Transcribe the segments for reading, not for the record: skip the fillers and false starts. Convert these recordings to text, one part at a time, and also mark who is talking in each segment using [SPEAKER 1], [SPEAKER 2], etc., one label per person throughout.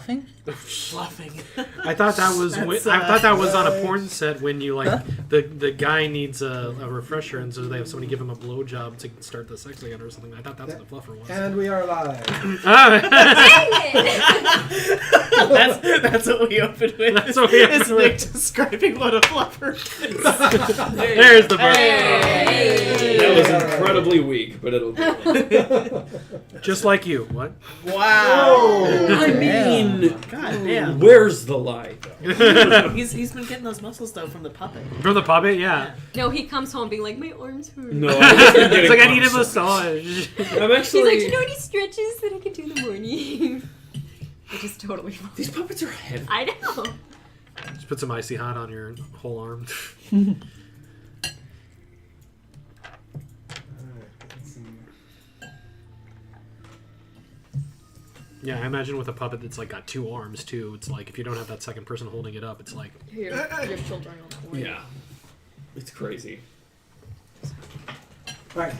[SPEAKER 1] Fluffing?
[SPEAKER 2] Fluffing.
[SPEAKER 3] I thought that was I thought that was on a porn set when you like the guy needs a refresher and so they have somebody give him a blowjob to start the sex again or something. I thought that's what the fluffer was.
[SPEAKER 4] And we are live.
[SPEAKER 2] That's what we opened with.
[SPEAKER 3] That's what we opened
[SPEAKER 2] It's
[SPEAKER 3] with.
[SPEAKER 2] Nick describing what a fluffer is.
[SPEAKER 3] There's the bird.
[SPEAKER 2] Hey.
[SPEAKER 5] That was incredibly weak, but it'll do.
[SPEAKER 3] Just like you. What?
[SPEAKER 2] Wow.
[SPEAKER 5] I mean,
[SPEAKER 2] God damn.
[SPEAKER 5] where's the lie, though?
[SPEAKER 2] He's been getting those muscles though from the puppet.
[SPEAKER 3] From the puppet, yeah.
[SPEAKER 6] No, he comes home being like, my arms hurt.
[SPEAKER 5] No, I've just been
[SPEAKER 3] It's
[SPEAKER 5] getting
[SPEAKER 3] like I need a
[SPEAKER 5] pumped.
[SPEAKER 3] massage.
[SPEAKER 5] I'm
[SPEAKER 6] He's
[SPEAKER 5] actually...
[SPEAKER 6] like, do you know any stretches that I could do in the morning? Which is totally fine.
[SPEAKER 5] These puppets are heavy.
[SPEAKER 6] I know.
[SPEAKER 3] Just put some icy hot on your whole arm. Yeah, I imagine with a puppet that's like got two arms too. It's like if you don't have that second person holding it up, it's like
[SPEAKER 6] Your children on the
[SPEAKER 5] Yeah. It's crazy.
[SPEAKER 4] Right.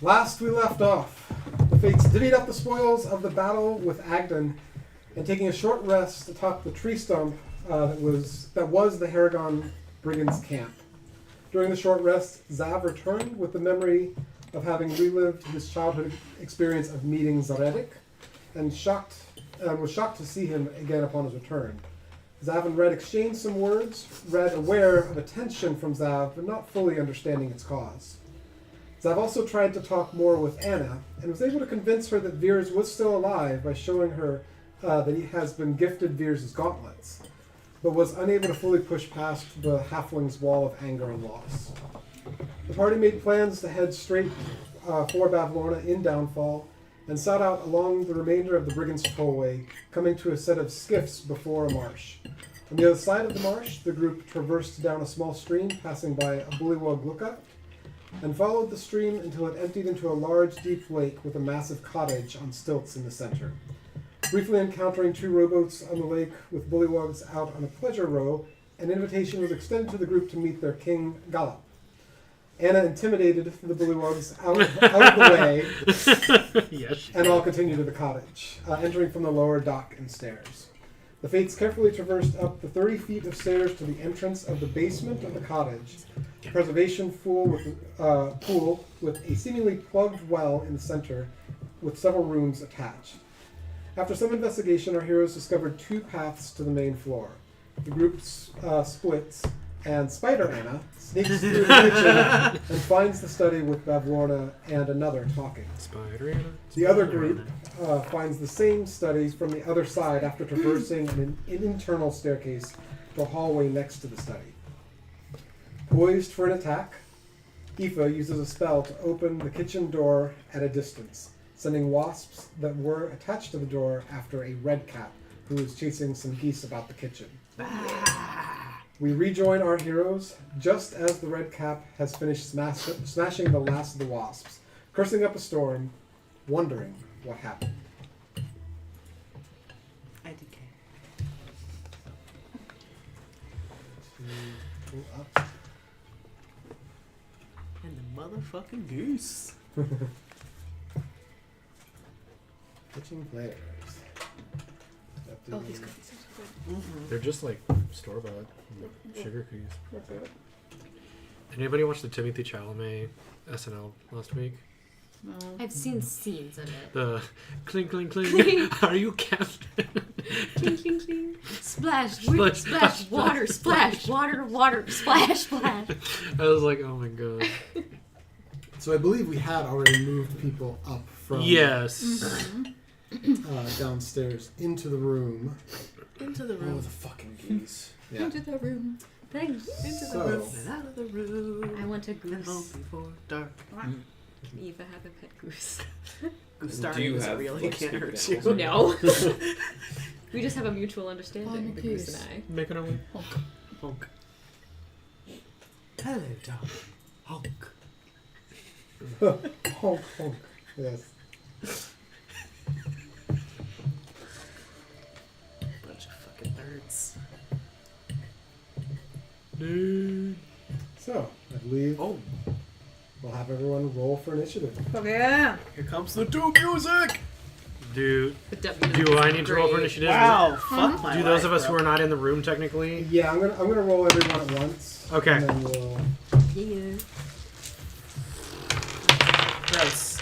[SPEAKER 4] Last we left off, the Fates divvied up the spoils of the battle with Agdon, and taking a short rest atop the tree stump that was the Haragon Brigands' camp. During the short rest, Zav returned with the memory of having relived his childhood experience of meeting Zaredic, and was shocked to see him again upon his return. Zav and Red exchanged some words, Red aware of a tension from Zav, but not fully understanding its cause. Zav also tried to talk more with Anna, and was able to convince her that Veers was still alive by showing her that he has been gifted Veers' gauntlets, but was unable to fully push past the halfling's wall of anger and loss. The party made plans to head straight for Bavlorna in Downfall, and set out along the remainder of the Brigands' Tollway, coming to a set of skiffs before a marsh. On the other side of the marsh, the group traversed down a small stream, passing by a bullywug lookout, and followed the stream until it emptied into a large, deep lake with a massive cottage on stilts in the center. Briefly encountering two rowboats on the lake with bullywugs out on a pleasure row, an invitation was extended to the group to meet their king, Galop. Anna intimidated the bullywugs out of the way,
[SPEAKER 3] yes.
[SPEAKER 4] and all continued to the cottage, entering from the lower dock and stairs. The Fates carefully traversed up the 30 feet of stairs to the entrance of the basement of the cottage, a preservation pool with a seemingly plugged well in the center, with several rooms attached. After some investigation, our heroes discovered two paths to the main floor. The group splits, and Spider Anna sneaks through the kitchen and finds the study with Bavlorna and another talking.
[SPEAKER 3] Spider.
[SPEAKER 4] The other group finds the same studies from the other side after traversing an internal staircase to a hallway next to the study. Poised for an attack, Aoife uses a spell to open the kitchen door at a distance, sending wasps that were attached to the door after a redcap who is chasing some geese about the kitchen. We rejoin our heroes just as the redcap has finished smashing the last of the wasps, cursing up a storm, wondering what happened.
[SPEAKER 2] IDK.
[SPEAKER 4] Pull up.
[SPEAKER 2] And the motherfucking goose.
[SPEAKER 4] Kitchen players.
[SPEAKER 6] Oh, these cookies are so good.
[SPEAKER 3] They're just like store-bought sugar cookies.
[SPEAKER 4] That's it.
[SPEAKER 3] Anybody watch the Timothy Chalamet SNL last week?
[SPEAKER 1] No.
[SPEAKER 6] I've seen scenes of it.
[SPEAKER 3] The clink, clink, clink.
[SPEAKER 6] Cling.
[SPEAKER 3] Are you Captain?
[SPEAKER 6] Cling, cling, cling. Splash,
[SPEAKER 3] Splash,
[SPEAKER 6] splash, water, splash, water, water, splash, splash.
[SPEAKER 3] I was like, oh my god.
[SPEAKER 4] So I believe we had already moved people up from
[SPEAKER 3] Yes.
[SPEAKER 4] downstairs into the room.
[SPEAKER 2] Into the
[SPEAKER 4] Oh,
[SPEAKER 2] room.
[SPEAKER 4] the fucking geese. Yeah.
[SPEAKER 6] Into the room. Thanks.
[SPEAKER 2] Into the
[SPEAKER 4] So-
[SPEAKER 2] room. And out of the room.
[SPEAKER 6] I want a
[SPEAKER 2] And home
[SPEAKER 6] goose.
[SPEAKER 2] before dark.
[SPEAKER 6] Can Eva have a pet goose?
[SPEAKER 2] Goose
[SPEAKER 5] Do
[SPEAKER 2] starting
[SPEAKER 5] you
[SPEAKER 2] isn't
[SPEAKER 5] have
[SPEAKER 2] real. He can't hurt
[SPEAKER 5] footstool
[SPEAKER 2] you.
[SPEAKER 5] down?
[SPEAKER 6] No. We just have a mutual
[SPEAKER 1] I'm
[SPEAKER 6] understanding,
[SPEAKER 1] a
[SPEAKER 6] the goose
[SPEAKER 1] goose.
[SPEAKER 6] and
[SPEAKER 3] Making our way.
[SPEAKER 2] Honk. Hello, dog. Honk.
[SPEAKER 4] Honk, honk. Yes.
[SPEAKER 2] Bunch of fucking nerds.
[SPEAKER 4] So, I believe
[SPEAKER 2] Oh,
[SPEAKER 4] we'll have everyone roll for initiative.
[SPEAKER 1] Oh, yeah.
[SPEAKER 2] here comes the doom music!
[SPEAKER 3] Do
[SPEAKER 6] The W
[SPEAKER 3] do I
[SPEAKER 6] is
[SPEAKER 3] need to roll for
[SPEAKER 6] great.
[SPEAKER 3] initiative?
[SPEAKER 1] Wow, fuck my
[SPEAKER 3] Do those
[SPEAKER 1] life,
[SPEAKER 3] of us who
[SPEAKER 1] bro.
[SPEAKER 3] are not in the room technically?
[SPEAKER 4] Yeah, I'm gonna roll everyone at once.
[SPEAKER 3] Okay.
[SPEAKER 4] And then we'll.
[SPEAKER 6] Yeah.
[SPEAKER 1] Gross.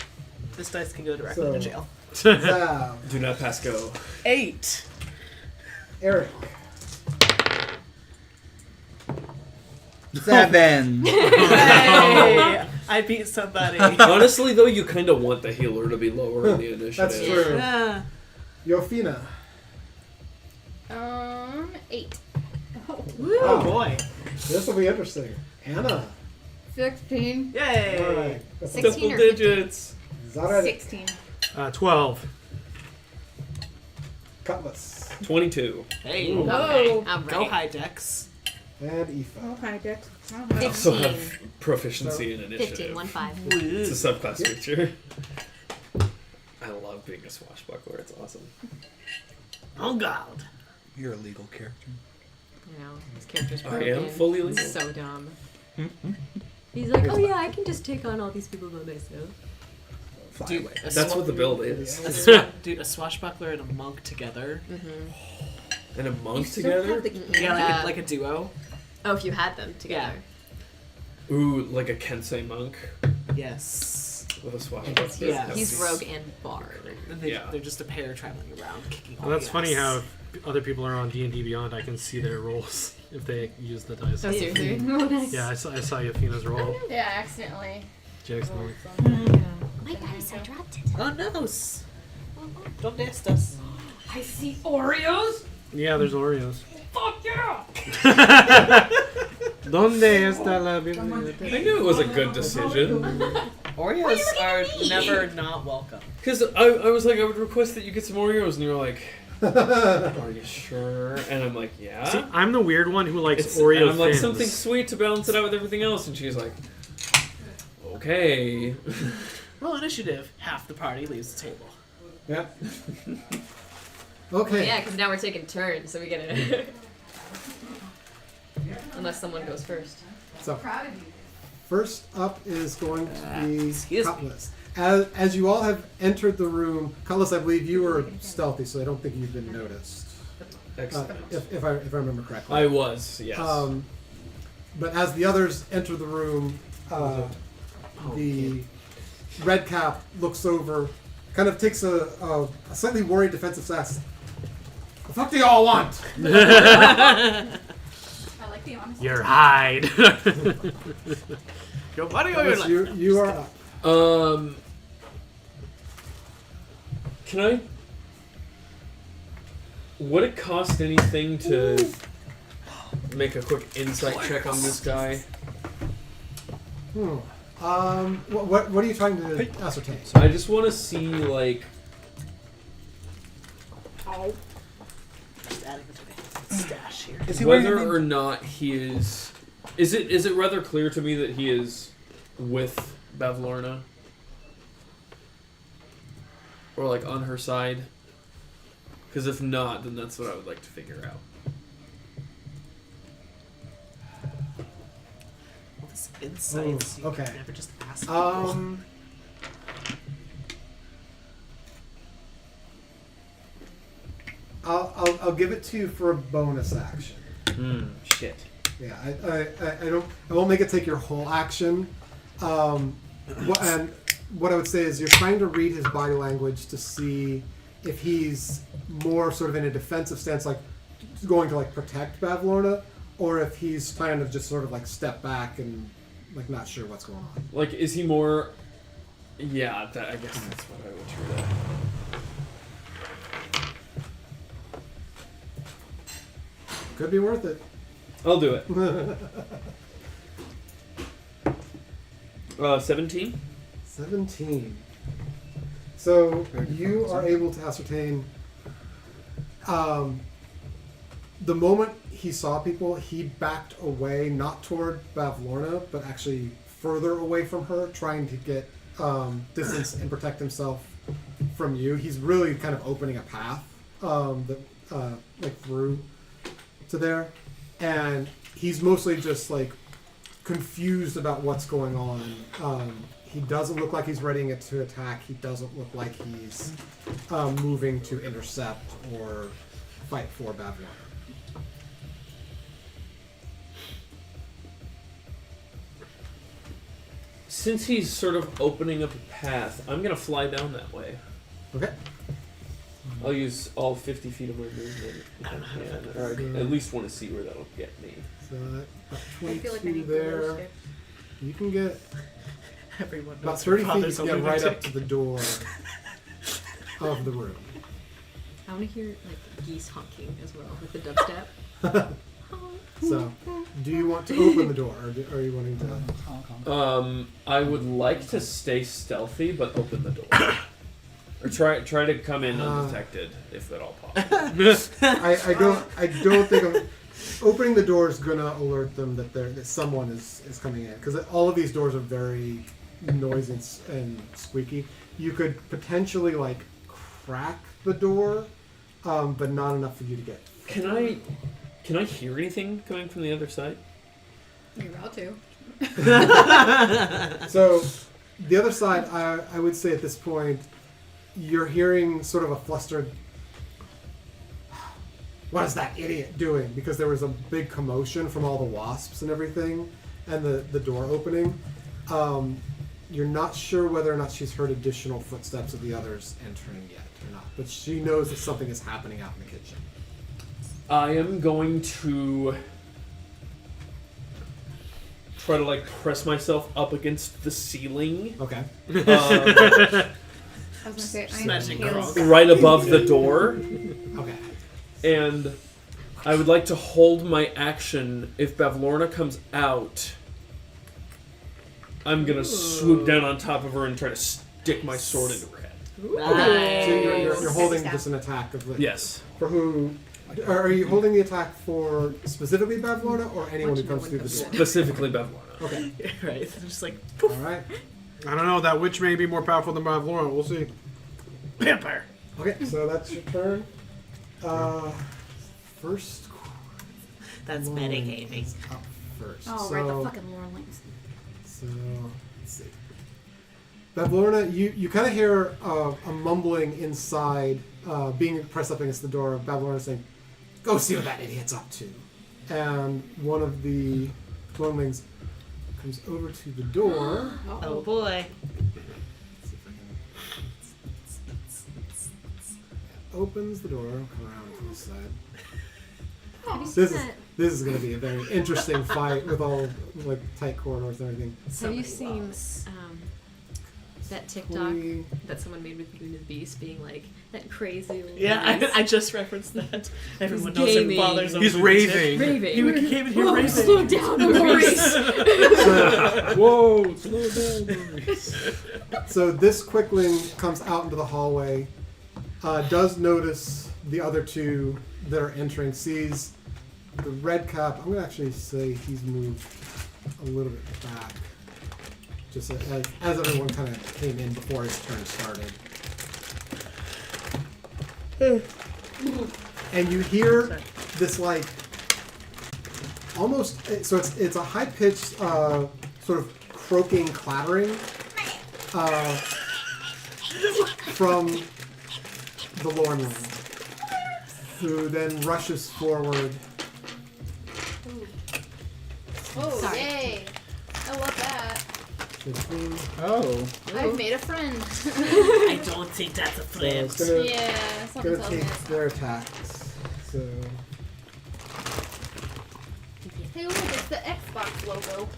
[SPEAKER 1] This dice can go directly
[SPEAKER 4] So-
[SPEAKER 1] to jail.
[SPEAKER 4] Zav,
[SPEAKER 5] Do not pass go.
[SPEAKER 1] 8.
[SPEAKER 4] Eric,
[SPEAKER 7] 7.
[SPEAKER 1] Hey, I beat somebody.
[SPEAKER 5] Honestly, though, you kind of want the healer to be lower in the initiative.
[SPEAKER 4] that's true.
[SPEAKER 1] Yeah.
[SPEAKER 4] Yofina,
[SPEAKER 8] 8.
[SPEAKER 1] Oh boy.
[SPEAKER 4] this will be interesting. Anna,
[SPEAKER 8] 16.
[SPEAKER 1] Yay.
[SPEAKER 4] all right.
[SPEAKER 6] 16
[SPEAKER 5] Double
[SPEAKER 6] or 50?
[SPEAKER 5] digits.
[SPEAKER 4] Zarek,
[SPEAKER 8] 16.
[SPEAKER 3] 12.
[SPEAKER 4] Cutlass,
[SPEAKER 5] 22.
[SPEAKER 1] Hey.
[SPEAKER 4] Ooh.
[SPEAKER 6] Okay,
[SPEAKER 8] Whoa.
[SPEAKER 6] I'm
[SPEAKER 1] Go
[SPEAKER 6] ready.
[SPEAKER 1] high decks.
[SPEAKER 4] and Aoife.
[SPEAKER 8] hi, Dex.
[SPEAKER 5] I also
[SPEAKER 6] 15.
[SPEAKER 5] have proficiency in
[SPEAKER 6] 15,
[SPEAKER 5] initiative.
[SPEAKER 6] 1-5.
[SPEAKER 5] It's a subclass feature. I love being a swashbuckler. It's awesome.
[SPEAKER 1] Oh god.
[SPEAKER 7] You're a legal character.
[SPEAKER 6] You know, this character's
[SPEAKER 5] I
[SPEAKER 6] broken.
[SPEAKER 5] am fully legal.
[SPEAKER 6] It's so dumb. He's like, oh yeah, I can just take on all these people by myself.
[SPEAKER 7] Fly
[SPEAKER 1] Dude,
[SPEAKER 7] away.
[SPEAKER 1] a
[SPEAKER 5] That's what the build is.
[SPEAKER 1] Dude, a swashbuckler and a monk together.
[SPEAKER 5] And a monk
[SPEAKER 8] Still have
[SPEAKER 5] together?
[SPEAKER 8] the-
[SPEAKER 1] Yeah, like a duo.
[SPEAKER 6] Oh, if you had them together.
[SPEAKER 5] Ooh, like a Kensei monk
[SPEAKER 1] Yes.
[SPEAKER 5] with a swashbuckler.
[SPEAKER 1] Yeah.
[SPEAKER 5] That
[SPEAKER 6] He's
[SPEAKER 5] would be-
[SPEAKER 6] rogue and bard.
[SPEAKER 1] And
[SPEAKER 5] Yeah.
[SPEAKER 1] they're just a pair traveling around kicking all
[SPEAKER 3] Well, that's
[SPEAKER 1] the
[SPEAKER 3] funny
[SPEAKER 1] ass.
[SPEAKER 3] how if other people are on D&D Beyond, I can see their rolls if they use the dice.
[SPEAKER 6] Oh, seriously? Oh, nice.
[SPEAKER 3] Yeah, I saw Yofina's roll.
[SPEAKER 8] Yeah, accidentally.
[SPEAKER 3] Jackson.
[SPEAKER 6] My dice, I dropped it.
[SPEAKER 1] Oh no! Don't test us.
[SPEAKER 8] I see Oreos.
[SPEAKER 3] Yeah, there's Oreos.
[SPEAKER 8] Fuck yeah!
[SPEAKER 3] ¿Dónde está la
[SPEAKER 5] I knew it was a good decision.
[SPEAKER 1] Oreos are never not welcome.
[SPEAKER 5] Because I was like, I would request that you get some Oreos, and you were like, are you sure? And I'm like, yeah.
[SPEAKER 3] See, I'm the weird one who likes
[SPEAKER 5] It's,
[SPEAKER 3] Oreo
[SPEAKER 5] and I'm like,
[SPEAKER 3] thins.
[SPEAKER 5] something sweet to balance it out with everything else. And she's like, okay.
[SPEAKER 1] Roll initiative. Half the party leaves the table.
[SPEAKER 4] Yeah. Okay.
[SPEAKER 6] Yeah, because now we're taking turns, so we get it. Unless someone goes first.
[SPEAKER 4] So, first up is going to be
[SPEAKER 1] excuse me.
[SPEAKER 4] Cutlass. As you all have entered the room, Cutlass, I believe you were stealthy, so I don't think you've been noticed.
[SPEAKER 5] Excellent.
[SPEAKER 4] If I remember correctly.
[SPEAKER 5] I was, yes.
[SPEAKER 4] But as the others enter the room, the red cap looks over, kind of takes a slightly worried defensive stance. The fuck do y'all want?
[SPEAKER 8] I like the honesty.
[SPEAKER 3] Your hide.
[SPEAKER 1] Your body or your
[SPEAKER 4] Cutlass,
[SPEAKER 1] life?
[SPEAKER 4] you are up.
[SPEAKER 5] Can I? Would it cost anything to make a quick insight check on this guy?
[SPEAKER 4] What are you trying to ascertain?
[SPEAKER 5] I just want to see, like,
[SPEAKER 1] Just adding it to the stash here.
[SPEAKER 7] Is he wearing
[SPEAKER 5] whether
[SPEAKER 7] any-
[SPEAKER 5] or not he is. Is it rather clear to me that he is with Bavlorna? Or, like, on her side? Because if not, then that's what I would like to figure out.
[SPEAKER 1] All this insights. You
[SPEAKER 4] okay.
[SPEAKER 1] can never just ask people.
[SPEAKER 4] I'll give it to you for a bonus action.
[SPEAKER 5] Shit.
[SPEAKER 4] Yeah, I won't make it take your whole action. And what I would say is you're trying to read his body language to see if he's more sort of in a defensive stance, like going to like protect Bavlorna, or if he's trying to just sort of like step back and like not sure what's going on.
[SPEAKER 5] Like, is he more... Yeah, I guess that's what I would try to...
[SPEAKER 4] Could be worth it.
[SPEAKER 5] I'll do it. 17?
[SPEAKER 4] 17. So you are able to ascertain the moment he saw people, he backed away, not toward Bavlorna, but actually further away from her, trying to get distance and protect himself from you. He's really kind of opening a path like through to there, and he's mostly just like confused about what's going on. He doesn't look like he's readying it to attack. He doesn't look like he's moving to intercept or fight for Bavlorna.
[SPEAKER 5] Since he's sort of opening up a path, I'm gonna fly down that way.
[SPEAKER 4] Okay.
[SPEAKER 5] I'll use all 50 feet of my movement if I can, or I at least want to see where that'll get me.
[SPEAKER 4] So that
[SPEAKER 8] I feel like I
[SPEAKER 4] 22
[SPEAKER 8] need
[SPEAKER 4] there.
[SPEAKER 8] there.
[SPEAKER 4] You can get
[SPEAKER 1] Everyone
[SPEAKER 4] about
[SPEAKER 1] knows
[SPEAKER 4] 30
[SPEAKER 1] your
[SPEAKER 4] feet
[SPEAKER 1] father's
[SPEAKER 4] to
[SPEAKER 1] a
[SPEAKER 4] get right up
[SPEAKER 1] lunatic.
[SPEAKER 4] to the door of the room.
[SPEAKER 6] I want to hear like geese honking as well with the dubstep.
[SPEAKER 4] So, do you want to open the door, or are you wanting to?
[SPEAKER 7] Honk, honk.
[SPEAKER 5] I would like to stay stealthy, but open the door. Or try to come in undetected, if at all possible.
[SPEAKER 4] I don't think opening the door is gonna alert them that someone is coming in, because all of these doors are very noisy and squeaky. You could potentially like crack the door, but not enough for you to get.
[SPEAKER 5] Can I hear anything coming from the other side?
[SPEAKER 8] You're about to.
[SPEAKER 4] So, the other side, I would say at this point, you're hearing sort of a flustered, what is that idiot doing? Because there was a big commotion from all the wasps and everything, and the door opening. You're not sure whether or not she's heard additional footsteps of the others entering yet or not, but she knows that something is happening out in the kitchen.
[SPEAKER 5] I am going to try to like press myself up against the ceiling,
[SPEAKER 4] Okay.
[SPEAKER 8] I was gonna say,
[SPEAKER 1] Smashing
[SPEAKER 8] I am
[SPEAKER 1] cross.
[SPEAKER 5] right above the door,
[SPEAKER 4] Okay.
[SPEAKER 5] and I would like to hold my action. If Bavlorna comes out, I'm gonna swoop down on top of her and try to stick my sword into her head.
[SPEAKER 1] Nice.
[SPEAKER 4] So you're holding just an attack of the.
[SPEAKER 5] Yes.
[SPEAKER 4] For who? Are you holding the attack for specifically Bavlorna or anyone who comes through the door?
[SPEAKER 5] Specifically Bavlorna.
[SPEAKER 4] Okay.
[SPEAKER 1] Right. It's just like
[SPEAKER 4] All right.
[SPEAKER 3] I don't know. That witch may be more powerful than Bavlorna. We'll see.
[SPEAKER 1] vampire.
[SPEAKER 4] Okay, so that's your turn. First.
[SPEAKER 1] That's
[SPEAKER 4] Lauren
[SPEAKER 1] metagaming.
[SPEAKER 4] is up first.
[SPEAKER 8] Oh,
[SPEAKER 4] so,
[SPEAKER 8] right, the fucking Lorelings.
[SPEAKER 4] So let's see. Bavlorna, you kind of hear a mumbling inside, being pressed up against the door. Bavlorna saying, "Go see what that idiot's up to." And one of the Lorelings comes over to the door.
[SPEAKER 1] Oh boy.
[SPEAKER 4] Let's see if I can. Opens the door. Come around to this side.
[SPEAKER 6] Have you seen
[SPEAKER 4] This is going to be a very interesting fight with all like tight corridors and everything.
[SPEAKER 6] Have you seen that TikTok
[SPEAKER 4] We-
[SPEAKER 6] that someone made with Beauty and the Beast being like that crazy little
[SPEAKER 1] Yeah,
[SPEAKER 6] voice?
[SPEAKER 1] I just referenced that. Everyone
[SPEAKER 6] He's
[SPEAKER 1] knows their
[SPEAKER 6] gaming.
[SPEAKER 1] father's
[SPEAKER 3] He's
[SPEAKER 1] a
[SPEAKER 3] raving.
[SPEAKER 6] Raving.
[SPEAKER 1] He came in here
[SPEAKER 6] Whoa,
[SPEAKER 1] raving.
[SPEAKER 6] slow down, Maurice.
[SPEAKER 3] Whoa! Slow down, Maurice.
[SPEAKER 4] So this quickling comes out into the hallway, does notice the other two that are entering, sees the red cap. I'm going to actually say he's moved a little bit back, just as everyone kind of came in before his turn started. And you hear this like almost, so it's a high pitched sort of croaking clattering from the Lornling, who then rushes forward.
[SPEAKER 8] Oh,
[SPEAKER 6] Sorry.
[SPEAKER 8] yay. I love that.
[SPEAKER 4] 15.
[SPEAKER 7] Oh.
[SPEAKER 8] I've made a friend.
[SPEAKER 1] I don't think that's a
[SPEAKER 4] So
[SPEAKER 1] flip.
[SPEAKER 4] it's gonna,
[SPEAKER 8] Yeah, something
[SPEAKER 4] gonna
[SPEAKER 8] tells me
[SPEAKER 4] take
[SPEAKER 8] it's
[SPEAKER 4] their attacks. So
[SPEAKER 8] Hey, look, it's the Xbox logo.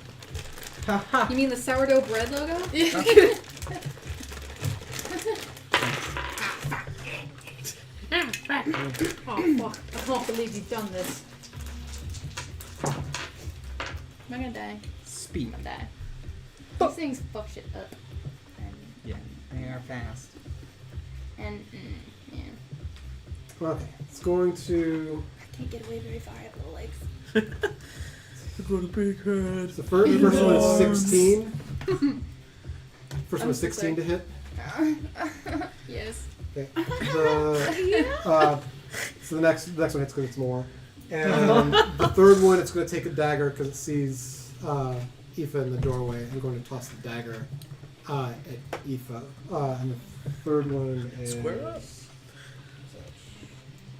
[SPEAKER 6] You mean the sourdough bread logo?
[SPEAKER 8] Oh, fuck. I can't believe you've done this. I'm gonna die.
[SPEAKER 7] Speed.
[SPEAKER 8] I'm gonna die. These things fuck shit up.
[SPEAKER 7] Yeah, they are fast.
[SPEAKER 8] And yeah.
[SPEAKER 4] okay, it's going to.
[SPEAKER 8] I can't get away very far. I have little legs.
[SPEAKER 1] I've got a big head.
[SPEAKER 4] The first one is 16. First one is 16 to hit.
[SPEAKER 8] Yes.
[SPEAKER 4] Okay. So the next one hits because it's more. And the third one, it's going to take a dagger because it sees Aoife in the doorway. I'm going to toss the dagger at Aoife. And the third one is...
[SPEAKER 1] Square up.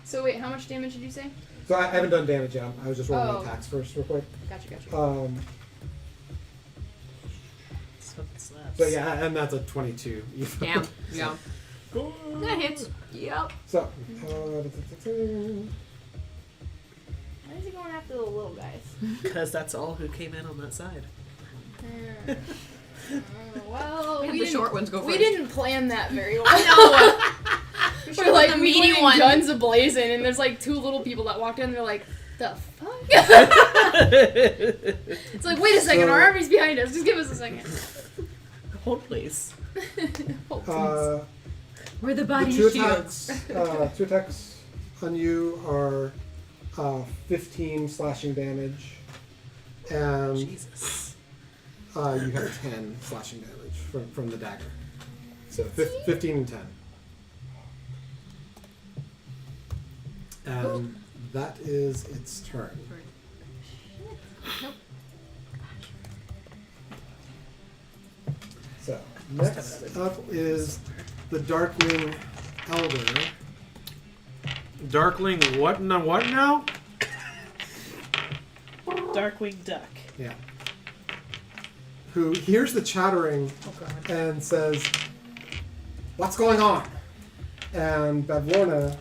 [SPEAKER 8] So wait, how much damage did you say?
[SPEAKER 4] So I haven't done damage yet. I was just rolling
[SPEAKER 8] Oh.
[SPEAKER 4] the attacks first real quick.
[SPEAKER 8] Gotcha.
[SPEAKER 4] So yeah, and that's a 22. Aoife.
[SPEAKER 6] Damn. Yeah. That hits. Yep.
[SPEAKER 4] So,
[SPEAKER 8] Why is he going after the little guys?
[SPEAKER 1] Because that's all who came in on that side.
[SPEAKER 8] Well,
[SPEAKER 6] And
[SPEAKER 8] we
[SPEAKER 6] the
[SPEAKER 8] didn't,
[SPEAKER 6] short ones go first.
[SPEAKER 8] we didn't plan that very well. We're like
[SPEAKER 6] the
[SPEAKER 8] meaty
[SPEAKER 6] meaty one.
[SPEAKER 8] guns ablazing, and there's like 2 little people that walked in. And they're like, "The fuck?" It's like, wait a second,
[SPEAKER 4] So-
[SPEAKER 8] our army's behind us. Just give us a second.
[SPEAKER 1] Hold please.
[SPEAKER 8] Hold, please.
[SPEAKER 6] We're the
[SPEAKER 4] the
[SPEAKER 6] body
[SPEAKER 4] two
[SPEAKER 6] shields.
[SPEAKER 4] attacks, 2 attacks on you are 15 slashing damage, and
[SPEAKER 1] Jesus.
[SPEAKER 4] you have 10 slashing damage from the dagger. So 15 and 10. And that is its turn. So next up is the Darkling Elder.
[SPEAKER 3] Darkling, what now?
[SPEAKER 1] Darkwing Duck.
[SPEAKER 4] Yeah. Who hears the chattering and says, "What's going on?" And Bavlorna,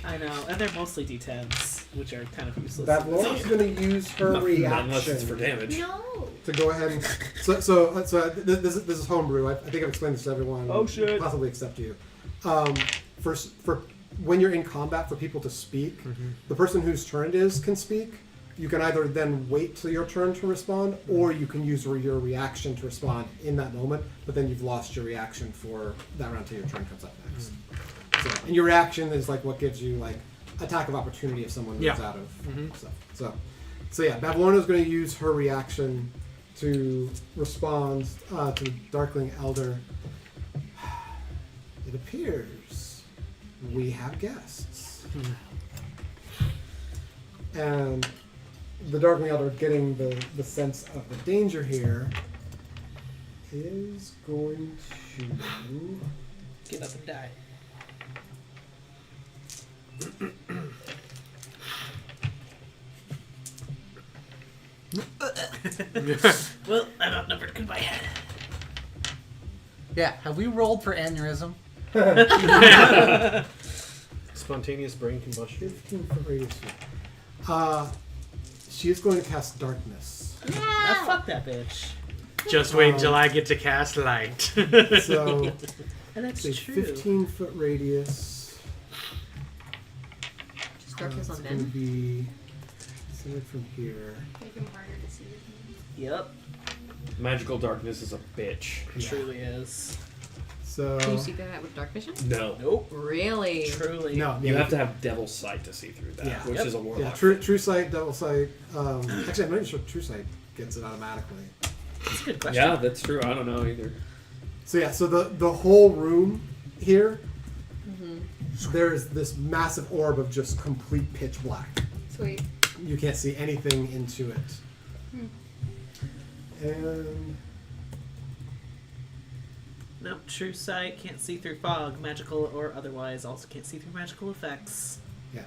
[SPEAKER 1] I know, and they're mostly D10s, which are kind of useless.
[SPEAKER 4] Bavlorna's going to use her
[SPEAKER 5] Unless it's for
[SPEAKER 4] reaction
[SPEAKER 5] damage.
[SPEAKER 8] No.
[SPEAKER 4] to go ahead and this is homebrew. I think I've explained this to everyone.
[SPEAKER 1] Oh, shit.
[SPEAKER 4] Possibly except you. For when you're in combat, for people to speak, the person whose turn it is can speak. You can either then wait till your turn to respond, or you can use your reaction to respond in that moment. But then you've lost your reaction for that round till your turn comes up next. So, and your reaction is like what gives you like attack of opportunity if someone moves out of stuff. So yeah, Bavlorna is going to use her reaction to respond to the Darkling Elder. It appears we have guests. And the Darkling Elder, getting the sense of the danger here, is going to
[SPEAKER 1] Get up and die. Well, I'm outnumbered. Goodbye.
[SPEAKER 7] Yeah, have we rolled for aneurysm?
[SPEAKER 3] Spontaneous brain combustion.
[SPEAKER 4] 15 foot radius. She is going to cast darkness.
[SPEAKER 1] Ah, fuck that bitch.
[SPEAKER 3] Just wait till I get to cast light.
[SPEAKER 4] So
[SPEAKER 1] And that's
[SPEAKER 4] it's a
[SPEAKER 1] true.
[SPEAKER 4] 15-foot radius.
[SPEAKER 6] Just darkness
[SPEAKER 4] It's
[SPEAKER 6] on
[SPEAKER 4] going to
[SPEAKER 6] them.
[SPEAKER 4] be seen from here.
[SPEAKER 8] Make him harder to see.
[SPEAKER 1] Yep.
[SPEAKER 5] Magical darkness is a bitch.
[SPEAKER 1] It truly is.
[SPEAKER 4] So
[SPEAKER 6] Can you see that with dark vision?
[SPEAKER 5] No.
[SPEAKER 1] Nope.
[SPEAKER 6] Really?
[SPEAKER 1] Truly.
[SPEAKER 4] no,
[SPEAKER 5] You have to have devil sight to see through that,
[SPEAKER 4] Yeah.
[SPEAKER 5] which
[SPEAKER 1] Yep.
[SPEAKER 5] is a
[SPEAKER 4] Yeah,
[SPEAKER 5] warlock.
[SPEAKER 4] true sight, double sight. Actually, I'm not even sure true sight gets it automatically.
[SPEAKER 1] That's a good question.
[SPEAKER 5] Yeah, that's true. I don't know either.
[SPEAKER 4] So yeah, so the whole room here, there's this massive orb of just complete pitch black.
[SPEAKER 8] Sweet.
[SPEAKER 4] You can't see anything into it. And
[SPEAKER 1] Nope. True sight. Can't see through fog, magical or otherwise. Also can't see through magical effects.
[SPEAKER 4] yeah,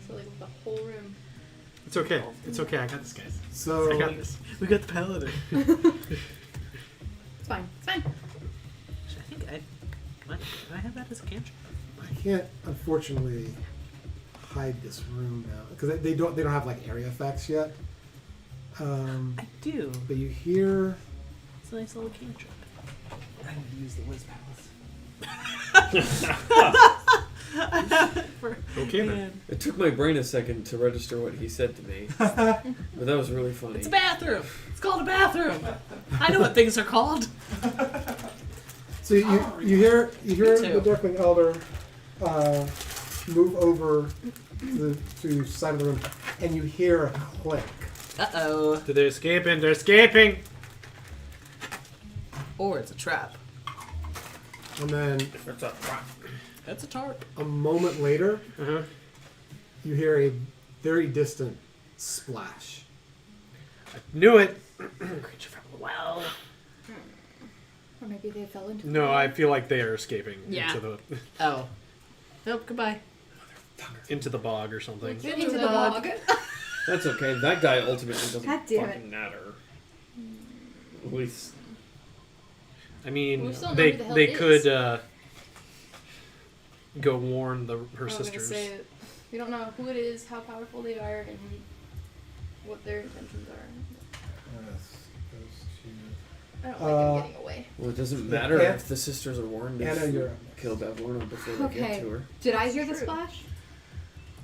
[SPEAKER 8] So like the whole room.
[SPEAKER 3] It's okay. It's okay. I got this, guys. I
[SPEAKER 4] so
[SPEAKER 3] got this.
[SPEAKER 1] We got the paladin.
[SPEAKER 8] It's fine. It's fine.
[SPEAKER 1] I think do I have that as a cantrip?
[SPEAKER 4] I can't unfortunately hide this room now because they don't have like area effects yet.
[SPEAKER 1] I do.
[SPEAKER 4] But you hear
[SPEAKER 1] It's a nice little cantrip. I need to use the whiz palace.
[SPEAKER 3] Okay, then.
[SPEAKER 5] It took my brain a second to register what he said to me, but that was really funny.
[SPEAKER 1] It's a bathroom. It's called a bathroom. I know what things are called.
[SPEAKER 4] so you hear
[SPEAKER 1] too.
[SPEAKER 4] the Darkling Elder move over to side of the room, and you hear a click.
[SPEAKER 1] Uh-oh.
[SPEAKER 3] They're escaping. They're escaping.
[SPEAKER 1] Or it's a trap.
[SPEAKER 4] And then
[SPEAKER 5] It's a trap.
[SPEAKER 1] That's a tarp.
[SPEAKER 4] a moment later,
[SPEAKER 3] Uh-huh.
[SPEAKER 4] you hear a very distant splash.
[SPEAKER 3] Knew it.
[SPEAKER 1] Creature from the well.
[SPEAKER 6] Or maybe they fell into the
[SPEAKER 3] No,
[SPEAKER 6] well.
[SPEAKER 3] I feel like they are escaping
[SPEAKER 1] Yeah.
[SPEAKER 3] into
[SPEAKER 1] Oh. Nope, goodbye.
[SPEAKER 3] the bog or something.
[SPEAKER 6] Into the bog.
[SPEAKER 5] That's okay. That guy ultimately doesn't
[SPEAKER 6] God damn
[SPEAKER 5] fucking matter. At least.
[SPEAKER 3] I mean,
[SPEAKER 8] We still know
[SPEAKER 3] they
[SPEAKER 8] who the hell
[SPEAKER 3] they
[SPEAKER 8] it
[SPEAKER 3] could
[SPEAKER 8] is.
[SPEAKER 3] go warn her
[SPEAKER 8] I was
[SPEAKER 3] sisters.
[SPEAKER 8] gonna say, we don't know who it is, how powerful they are, and what their intentions are. I don't like them getting away.
[SPEAKER 5] Well, it doesn't
[SPEAKER 4] Yeah,
[SPEAKER 5] matter
[SPEAKER 4] Anna-
[SPEAKER 5] if the sisters are warned
[SPEAKER 4] Anna,
[SPEAKER 5] if
[SPEAKER 4] you're
[SPEAKER 5] you
[SPEAKER 4] up.
[SPEAKER 5] kill Bavlorna before they
[SPEAKER 6] Okay.
[SPEAKER 5] get to her.
[SPEAKER 6] Did I hear the
[SPEAKER 8] True.
[SPEAKER 6] splash?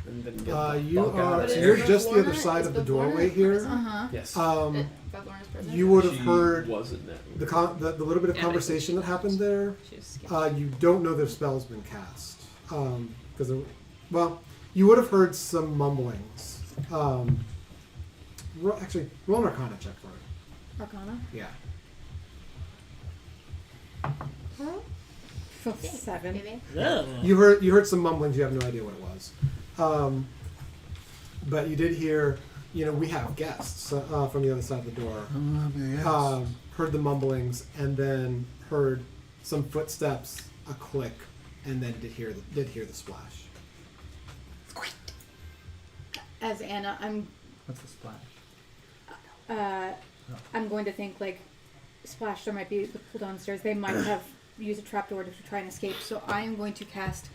[SPEAKER 5] And then get the
[SPEAKER 4] You
[SPEAKER 5] fuck out
[SPEAKER 4] are.
[SPEAKER 5] of
[SPEAKER 4] So
[SPEAKER 8] Is
[SPEAKER 4] you're
[SPEAKER 5] there.
[SPEAKER 4] just the other
[SPEAKER 8] Bavlorna-
[SPEAKER 4] side
[SPEAKER 8] is
[SPEAKER 4] of the
[SPEAKER 8] Bavlorna
[SPEAKER 4] doorway
[SPEAKER 8] present?
[SPEAKER 4] here.
[SPEAKER 6] Uh-huh.
[SPEAKER 5] Yes.
[SPEAKER 8] Bavlorna's present?
[SPEAKER 4] You would have
[SPEAKER 5] She
[SPEAKER 4] heard
[SPEAKER 5] wasn't that.
[SPEAKER 4] the little bit of
[SPEAKER 1] Yeah,
[SPEAKER 4] conversation that happened there.
[SPEAKER 1] She was scared.
[SPEAKER 4] You don't know their spell's been cast because, well, you would have heard some mumblings. Actually, roll an Arcana check for it.
[SPEAKER 6] Arcana.
[SPEAKER 4] Yeah.
[SPEAKER 6] 7.
[SPEAKER 8] Maybe.
[SPEAKER 1] Ugh.
[SPEAKER 4] You heard some mumblings. You have no idea what it was, but you did hear. We have guests from the other side of the door. Heard the mumblings and then heard some footsteps, a click, and then did hear the splash.
[SPEAKER 6] As Anna,
[SPEAKER 7] What's the splash?
[SPEAKER 6] I'm going to think like splash. There might be the pool downstairs. They might have used a trapdoor to try and escape. So I am going to cast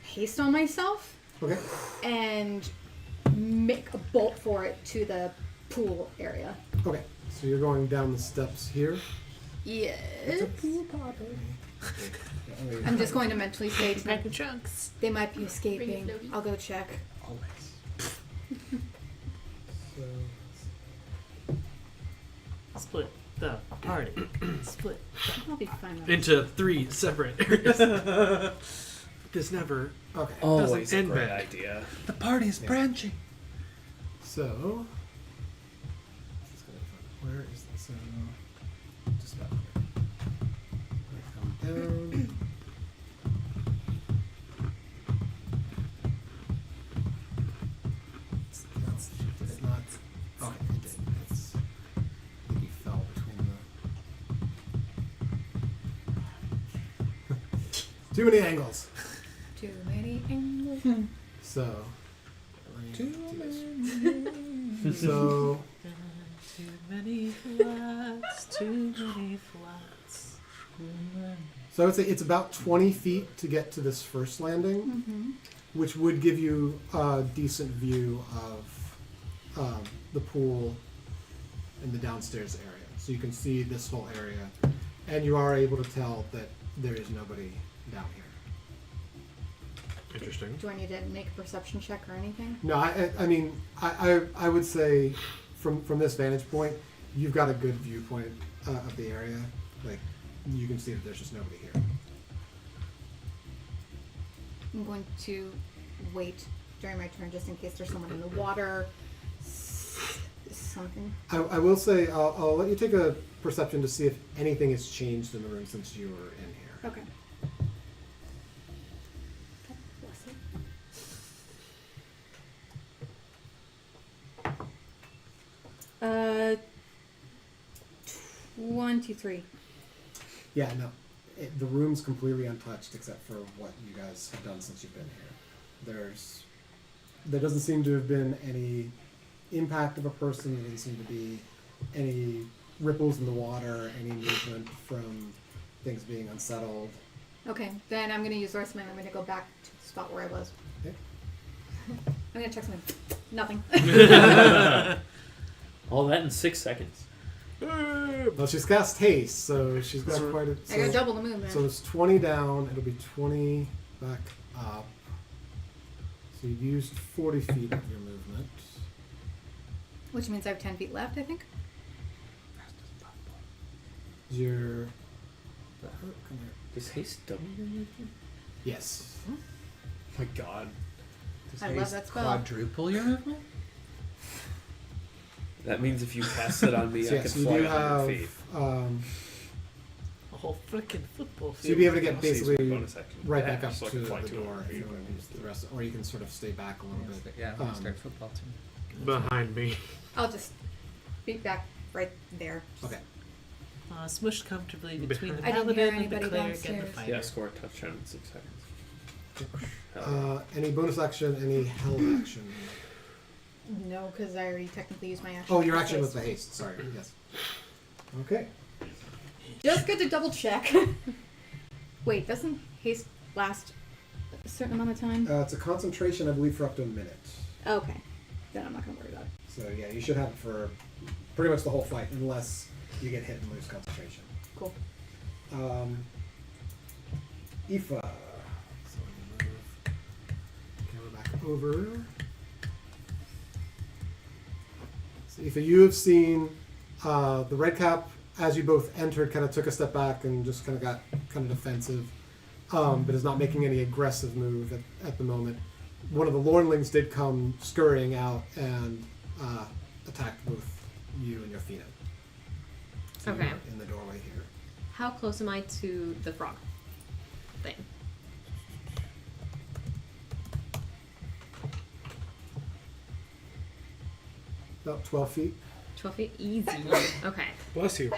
[SPEAKER 6] haste on myself
[SPEAKER 4] Okay.
[SPEAKER 6] and make a bolt for it to the pool area.
[SPEAKER 4] Okay. So you're going down the steps here.
[SPEAKER 6] Yes. I'm just going to mentally say to
[SPEAKER 1] Back
[SPEAKER 6] them,
[SPEAKER 1] in chunks.
[SPEAKER 6] they might be escaping.
[SPEAKER 8] Bring it,
[SPEAKER 6] I'll go check.
[SPEAKER 1] Split the party. Split.
[SPEAKER 6] I'll be fine with it.
[SPEAKER 3] Into 3 separate areas. This never.
[SPEAKER 4] Okay.
[SPEAKER 5] Always a
[SPEAKER 3] end
[SPEAKER 5] great
[SPEAKER 3] bad.
[SPEAKER 5] idea.
[SPEAKER 7] The party's branching.
[SPEAKER 4] So. Where is this? Just about here. Come down. It's not. Okay, it did. It's. I think he fell between the. Too many angles.
[SPEAKER 6] Too many angles.
[SPEAKER 4] So. let me do this. So.
[SPEAKER 1] Too many flats. Too many flats.
[SPEAKER 4] So I would say it's about 20 feet to get to this first landing,
[SPEAKER 6] Mm-hmm.
[SPEAKER 4] which would give you a decent view of the pool and the downstairs area. So you can see this whole area, and you are able to tell that there is nobody down here.
[SPEAKER 3] Interesting.
[SPEAKER 6] Do I need to make a perception check or anything?
[SPEAKER 4] No, I mean, I would say from this vantage point, you've got a good viewpoint of the area. Like, you can see that there's just nobody here.
[SPEAKER 6] I'm going to wait during my turn just in case there's someone in the water. Something.
[SPEAKER 4] I will say, I'll let you take a perception to see if anything has changed in the room since you were in here.
[SPEAKER 6] Okay. Bless it. 23.
[SPEAKER 4] Yeah, no. The room's completely untouched except for what you guys have done since you've been here. There doesn't seem to have been any impact of a person. There doesn't seem to be any ripples in the water, any movement from things being unsettled.
[SPEAKER 6] Okay, then I'm going to use the rest of my movement to go back to the spot where I was.
[SPEAKER 4] Okay.
[SPEAKER 6] I'm going to check something. Nothing.
[SPEAKER 5] All that in 6 seconds.
[SPEAKER 4] Well, she's cast haste, so she's got quite a...
[SPEAKER 6] I got double the movement.
[SPEAKER 4] So it's 20 down. It'll be 20 back up. So you've used 40 feet of your movement.
[SPEAKER 6] Which means I have 10 feet left, I think.
[SPEAKER 4] Your... Come here.
[SPEAKER 5] Does haste double your movement?
[SPEAKER 4] Yes.
[SPEAKER 5] Oh my god.
[SPEAKER 7] Does
[SPEAKER 6] I love
[SPEAKER 7] haste
[SPEAKER 6] that spell.
[SPEAKER 7] quadruple your movement?
[SPEAKER 5] That means if you cast it on me,
[SPEAKER 4] So
[SPEAKER 5] I
[SPEAKER 4] yes,
[SPEAKER 5] can
[SPEAKER 4] you
[SPEAKER 5] fly
[SPEAKER 4] do
[SPEAKER 5] 100
[SPEAKER 4] have...
[SPEAKER 5] feet.
[SPEAKER 1] A whole freaking football
[SPEAKER 4] So
[SPEAKER 1] field.
[SPEAKER 4] you'd be able to get
[SPEAKER 5] I'll seize my
[SPEAKER 4] basically
[SPEAKER 5] bonus action.
[SPEAKER 4] right
[SPEAKER 5] Yeah,
[SPEAKER 4] back up
[SPEAKER 5] so I
[SPEAKER 4] to
[SPEAKER 5] can fly
[SPEAKER 4] the
[SPEAKER 5] 200
[SPEAKER 4] door if
[SPEAKER 5] feet
[SPEAKER 4] you
[SPEAKER 5] if I
[SPEAKER 4] want to use
[SPEAKER 5] use
[SPEAKER 4] the rest, or you can sort of stay back a little bit.
[SPEAKER 7] Yeah, I'm gonna
[SPEAKER 4] Um,
[SPEAKER 7] start football too.
[SPEAKER 3] Behind me.
[SPEAKER 6] I'll just be back right there.
[SPEAKER 4] Okay.
[SPEAKER 1] Smushed comfortably between the
[SPEAKER 6] I didn't hear
[SPEAKER 1] paladin, the
[SPEAKER 6] anybody
[SPEAKER 1] cleric, and the
[SPEAKER 6] downstairs.
[SPEAKER 1] fighter.
[SPEAKER 5] Yeah, score a touchdown in 6 seconds. Hell
[SPEAKER 4] Any bonus action? Any held action?
[SPEAKER 6] No, because I already technically used my action.
[SPEAKER 4] Oh, your
[SPEAKER 6] for
[SPEAKER 4] action was
[SPEAKER 6] haste.
[SPEAKER 4] the haste. Sorry. Yes. Okay.
[SPEAKER 6] Just good to double check. Wait, doesn't haste last a certain amount of time?
[SPEAKER 4] It's a concentration, I believe, for up to a minute.
[SPEAKER 6] Okay. Then I'm not going to worry about it.
[SPEAKER 4] So yeah, you should have it for pretty much the whole fight, unless you get hit and lose concentration.
[SPEAKER 6] Cool.
[SPEAKER 4] Aoife. So we move camera back over. So Aoife, you have seen the red cap as you both entered kind of took a step back and just kind of got kind of defensive, but is not making any aggressive move at the moment. One of the Lornlings did come scurrying out and attacked both you and Yofina. So
[SPEAKER 9] Okay.
[SPEAKER 4] you're in the doorway here.
[SPEAKER 9] How close am I to the frog thing?
[SPEAKER 4] About 12 feet.
[SPEAKER 9] 12 feet? Easy. Okay.
[SPEAKER 3] Bless you.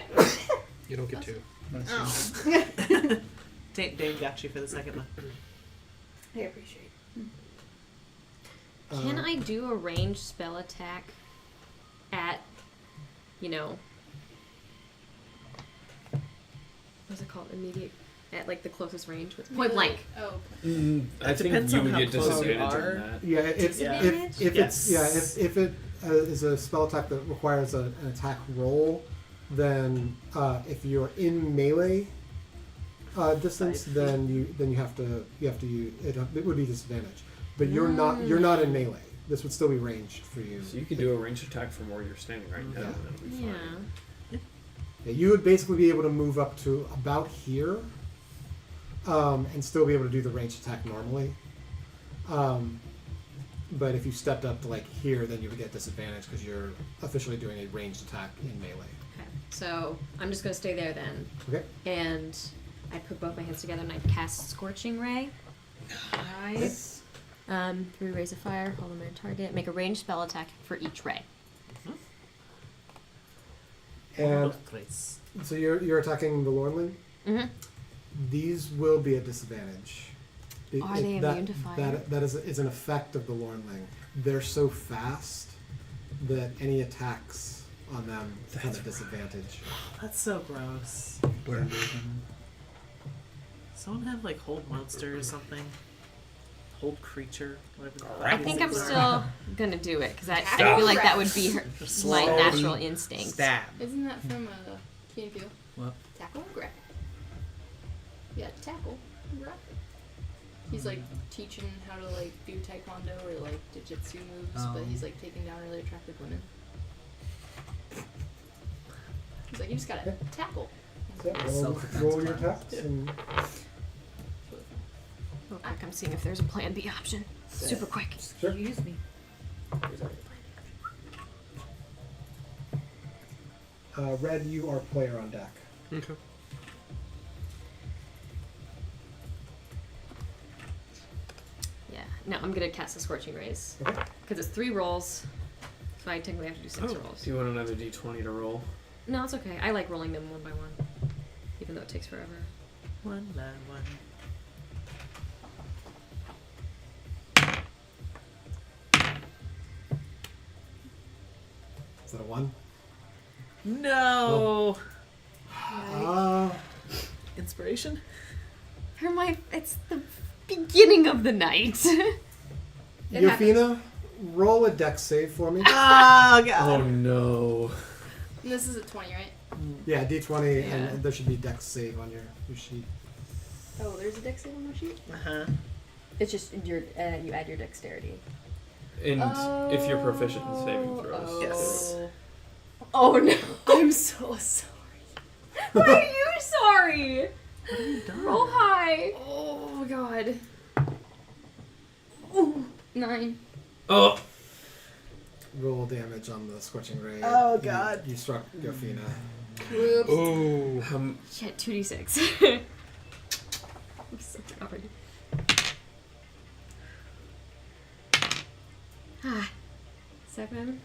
[SPEAKER 3] You don't get to.
[SPEAKER 9] Oh.
[SPEAKER 1] Dave got you for the second one.
[SPEAKER 6] I appreciate it.
[SPEAKER 9] Can I do a ranged spell attack at, what's it called? Immediate, at like the closest range? What's point blank?
[SPEAKER 8] Oh,
[SPEAKER 5] I think
[SPEAKER 1] depends
[SPEAKER 5] you
[SPEAKER 1] on
[SPEAKER 5] would
[SPEAKER 1] how
[SPEAKER 5] get
[SPEAKER 1] close you
[SPEAKER 5] disadvantage
[SPEAKER 1] are.
[SPEAKER 5] on that.
[SPEAKER 4] Yeah, if
[SPEAKER 9] Disadvantage?
[SPEAKER 4] if it is a spell attack that requires an attack roll, then if you're in melee distance,
[SPEAKER 1] 5 feet.
[SPEAKER 4] then you have to use it. It would be disadvantage, but you're not in melee. This would still be ranged for you.
[SPEAKER 5] So you could do a ranged attack from where you're standing right now,
[SPEAKER 4] Yeah.
[SPEAKER 5] and that'll be
[SPEAKER 9] Yeah.
[SPEAKER 5] fine.
[SPEAKER 4] Yeah, you would basically be able to move up to about here, and still be able to do the ranged attack normally. But if you stepped up to like here, then you would get disadvantage because you're officially doing a ranged attack in melee.
[SPEAKER 9] Okay. So I'm just going to stay there then.
[SPEAKER 4] Okay.
[SPEAKER 9] And I put both my hands together and I cast Scorching Ray.
[SPEAKER 6] Nice.
[SPEAKER 9] 3 rays of fire, hold them on target. Make a ranged spell attack for each ray.
[SPEAKER 4] And
[SPEAKER 1] Both place.
[SPEAKER 4] so you're attacking the Lornling.
[SPEAKER 9] Mm-hmm.
[SPEAKER 4] These will be a disadvantage.
[SPEAKER 9] Are they immune to fire?
[SPEAKER 4] That is an effect of the Lornling. They're so fast that any attacks on them have a disadvantage.
[SPEAKER 1] That's so gross.
[SPEAKER 7] Blur vision.
[SPEAKER 1] Someone have like hold monster or something. Hold creature, whatever. the fuck
[SPEAKER 9] I
[SPEAKER 1] these
[SPEAKER 9] think I'm
[SPEAKER 1] things are.
[SPEAKER 9] still gonna do it because I
[SPEAKER 8] Stab.
[SPEAKER 9] feel like that would be my
[SPEAKER 1] Slowly
[SPEAKER 9] natural instinct.
[SPEAKER 1] Stab.
[SPEAKER 8] isn't that from Key and Peele?
[SPEAKER 7] What?
[SPEAKER 8] Tackle, grab. Yeah, tackle, grab. He's like teaching how to like do taekwondo or like jujitsu moves, but he's like taking down really attractive women. He's like, you just gotta tackle.
[SPEAKER 4] Yeah, roll
[SPEAKER 7] Self-defense
[SPEAKER 4] your
[SPEAKER 7] plan.
[SPEAKER 4] attacks and
[SPEAKER 9] Real quick, I'm seeing if there's a plan B option. Super quick.
[SPEAKER 4] sure.
[SPEAKER 6] Use me.
[SPEAKER 4] Red, you are player on deck.
[SPEAKER 3] Okay.
[SPEAKER 9] Yeah. No, I'm gonna cast the Scorching Rays
[SPEAKER 4] Okay.
[SPEAKER 9] because it's 3 rolls, so I technically have to do 6 rolls.
[SPEAKER 5] Do you want another d20 to roll?
[SPEAKER 9] No, it's okay. I like rolling them one by one, even though it takes forever.
[SPEAKER 1] One by one.
[SPEAKER 4] Is that a 1?
[SPEAKER 1] No.
[SPEAKER 4] Uh,
[SPEAKER 1] Inspiration.
[SPEAKER 9] It's the beginning of the night.
[SPEAKER 6] It
[SPEAKER 4] Yofina, roll a dex save for me.
[SPEAKER 1] Oh god.
[SPEAKER 5] Oh no.
[SPEAKER 8] And this is a 20, right?
[SPEAKER 4] Yeah, d20,
[SPEAKER 1] Yeah.
[SPEAKER 4] and there should be dex save on your sheet.
[SPEAKER 8] Oh, there's a dex save on my sheet?
[SPEAKER 1] Uh-huh.
[SPEAKER 9] It's just you add your dexterity.
[SPEAKER 5] And if you're proficient in saving throws.
[SPEAKER 8] Oh.
[SPEAKER 1] Yes.
[SPEAKER 9] Oh no!
[SPEAKER 8] I'm so sorry.
[SPEAKER 9] Why are you sorry?
[SPEAKER 1] What have you done?
[SPEAKER 9] Roll high.
[SPEAKER 8] Oh god. Ooh, 9.
[SPEAKER 5] Oh!
[SPEAKER 4] Roll damage on the scorching ray.
[SPEAKER 1] Oh,
[SPEAKER 4] You-
[SPEAKER 1] God.
[SPEAKER 4] You struck Yofina.
[SPEAKER 8] Whoops.
[SPEAKER 3] Oh.
[SPEAKER 9] Shit, 2d6. I'm so sorry. 7.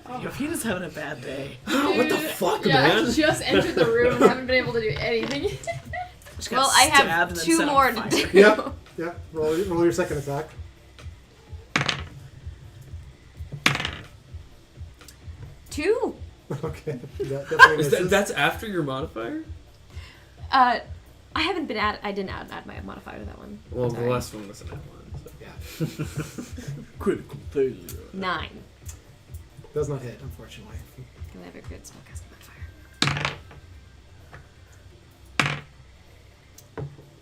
[SPEAKER 1] Yofina's having a bad day.
[SPEAKER 5] What the
[SPEAKER 8] Dude,
[SPEAKER 5] fuck,
[SPEAKER 8] yeah,
[SPEAKER 5] man?
[SPEAKER 8] I just entered the room and haven't been able to do anything.
[SPEAKER 1] Just got
[SPEAKER 9] Well, I
[SPEAKER 1] stabbed
[SPEAKER 9] have
[SPEAKER 1] and then
[SPEAKER 9] 2
[SPEAKER 1] set on
[SPEAKER 9] more to
[SPEAKER 1] fire.
[SPEAKER 9] do.
[SPEAKER 4] Yep. Yep. Roll your second attack.
[SPEAKER 9] 2.
[SPEAKER 4] Okay. That definitely misses.
[SPEAKER 5] That's after your modifier?
[SPEAKER 9] I haven't been I didn't add my modifier to that one.
[SPEAKER 5] Well,
[SPEAKER 9] Sorry.
[SPEAKER 5] the last one was an one. So.
[SPEAKER 4] Yeah.
[SPEAKER 5] Critical failure.
[SPEAKER 9] 9.
[SPEAKER 4] Does not hit, unfortunately.
[SPEAKER 9] I have a good spellcasting modifier.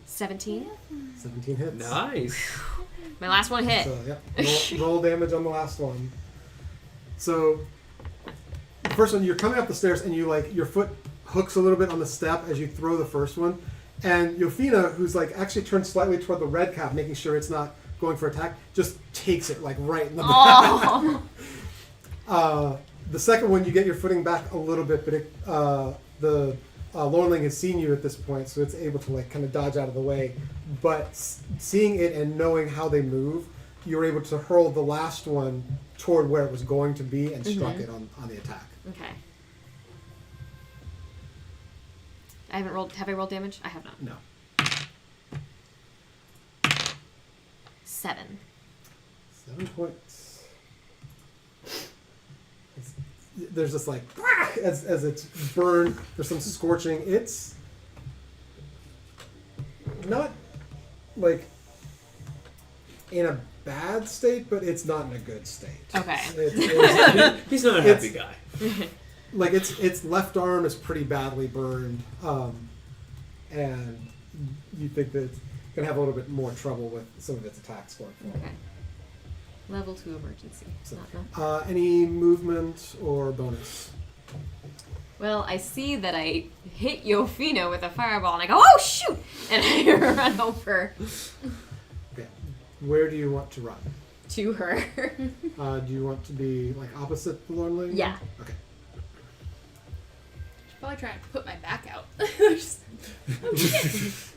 [SPEAKER 9] 17.
[SPEAKER 4] 17 hits.
[SPEAKER 5] Nice.
[SPEAKER 9] My last one hit.
[SPEAKER 4] So, yep. Roll damage on the last one. So, the first one, you're coming up the stairs and you your foot hooks a little bit on the step as you throw the first one. And Yofina, who's actually turned slightly toward the red cap, making sure it's not going for attack, just takes it right in the back.
[SPEAKER 9] Oh.
[SPEAKER 4] The second one, you get your footing back a little bit, but the Lornling has seen you at this point, so it's able to kind of dodge out of the way. But seeing it and knowing how they move, you're able to hurl the last one toward where it was going to be and struck it on the attack.
[SPEAKER 9] Okay. I haven't rolled. Have I rolled damage? I have not.
[SPEAKER 4] No.
[SPEAKER 9] 7.
[SPEAKER 4] 7 points. There's this as it's burned, there's some scorching. It's not in a bad state, but it's not in a good state.
[SPEAKER 9] Okay.
[SPEAKER 5] He's not a happy guy.
[SPEAKER 4] Its left arm is pretty badly burned, and you think that it's gonna have a little bit more trouble with some of its attacks going forward.
[SPEAKER 9] Okay. Level 2 emergency.
[SPEAKER 4] So,
[SPEAKER 9] Not enough.
[SPEAKER 4] any movement or bonus?
[SPEAKER 9] Well, I see that I hit Yofina with a fireball, and I go, "Oh shoot!" and I run over
[SPEAKER 4] Okay. Where do you want to run?
[SPEAKER 9] to her.
[SPEAKER 4] Do you want to be opposite the Lornling?
[SPEAKER 9] Yeah.
[SPEAKER 4] Okay.
[SPEAKER 8] Should probably try and put my back out. Just-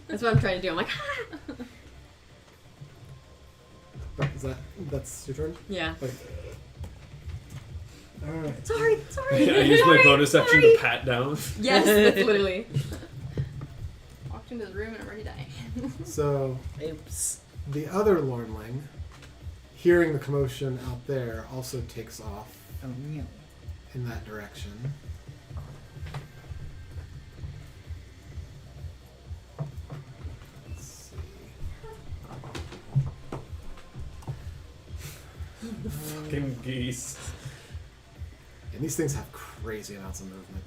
[SPEAKER 9] That's what I'm trying to do. I'm like,
[SPEAKER 4] That's your turn?
[SPEAKER 9] yeah.
[SPEAKER 4] Okay. All right.
[SPEAKER 9] Sorry.
[SPEAKER 5] I use my bonus action to pat down.
[SPEAKER 9] Yes, that's literally.
[SPEAKER 8] Walked into the room and I'm already dying.
[SPEAKER 4] So
[SPEAKER 1] Oops.
[SPEAKER 4] the other Lornling, hearing the commotion out there, also takes off
[SPEAKER 7] Oh, yeah.
[SPEAKER 4] in that direction. Let's see.
[SPEAKER 5] Fucking geese.
[SPEAKER 4] And these things have crazy amounts of movement.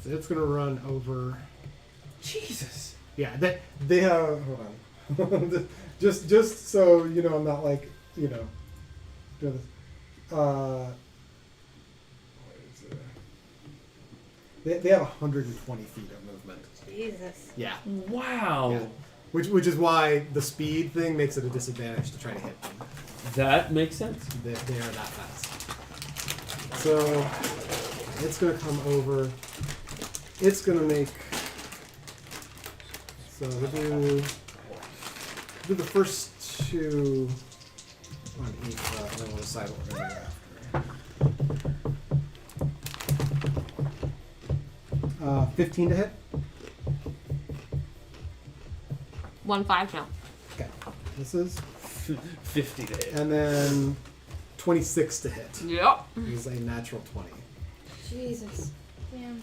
[SPEAKER 4] So it's going to run over.
[SPEAKER 5] Jesus.
[SPEAKER 4] Yeah, they have. Hold on. just so you know, I'm not doing this. What is it? They have 120 feet of movement.
[SPEAKER 6] Jesus.
[SPEAKER 4] Yeah.
[SPEAKER 5] Wow.
[SPEAKER 4] Yeah. Which is why the speed thing makes it a disadvantage to try to hit them.
[SPEAKER 5] That makes sense.
[SPEAKER 4] They are that fast. So it's going to come over. It's going to make. So we'll do the first two on each, and then we'll decide what we're going to do after. 15 to hit.
[SPEAKER 9] 1-5 no.
[SPEAKER 4] Okay. This is.
[SPEAKER 5] 50 to hit.
[SPEAKER 4] And then 26 to hit.
[SPEAKER 9] Yep.
[SPEAKER 4] This is a natural 20.
[SPEAKER 6] Jesus.
[SPEAKER 8] Damn.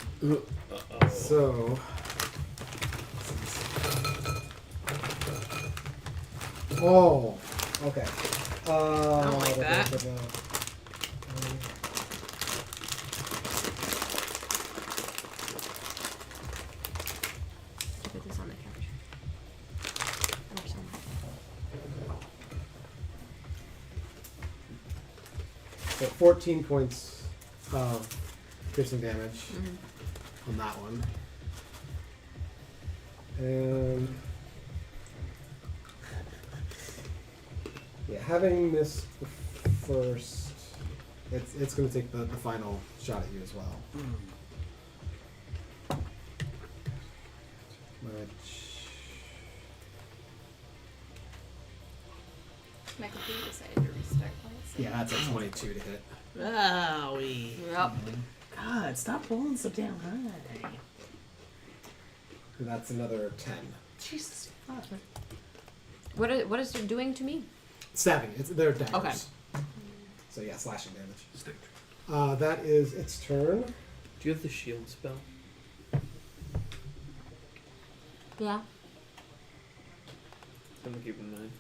[SPEAKER 4] So. Oh, okay.
[SPEAKER 9] I don't like that. Put this on the couch. Or something.
[SPEAKER 4] So 14 points of piercing damage on that one. And yeah, having this first. It's going to take the final shot at you as well. Which
[SPEAKER 8] My computer decided to restart points.
[SPEAKER 4] yeah, that's a 22 to hit.
[SPEAKER 1] Wowie.
[SPEAKER 9] Yep.
[SPEAKER 1] God, stop rolling so damn high.
[SPEAKER 4] And that's another 10.
[SPEAKER 1] Jesus fuck.
[SPEAKER 9] What is it doing to me?
[SPEAKER 4] Stabbing. They're daggers.
[SPEAKER 9] Okay.
[SPEAKER 4] So yeah, slashing damage. That is its turn.
[SPEAKER 5] Do you have the shield spell?
[SPEAKER 9] Yeah.
[SPEAKER 5] Something to keep in mind.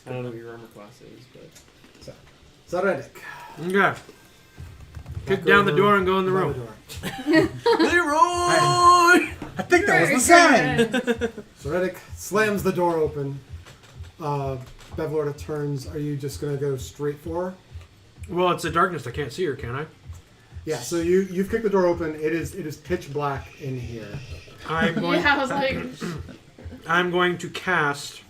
[SPEAKER 5] I don't know what your armor class is, but
[SPEAKER 4] Zaredic.
[SPEAKER 3] Okay. Kick down the door and go in the room.
[SPEAKER 1] Leroy!
[SPEAKER 7] I think that was the sign.
[SPEAKER 4] Zaredic slams the door open. Bavlorna turns. Are you just going to go straight for her?
[SPEAKER 3] Well, it's the darkness. I can't see her, can I?
[SPEAKER 4] Yeah, so you've kicked the door open. It is pitch black in here.
[SPEAKER 3] I'm going.
[SPEAKER 8] Yeah, I was like,
[SPEAKER 3] I'm going to cast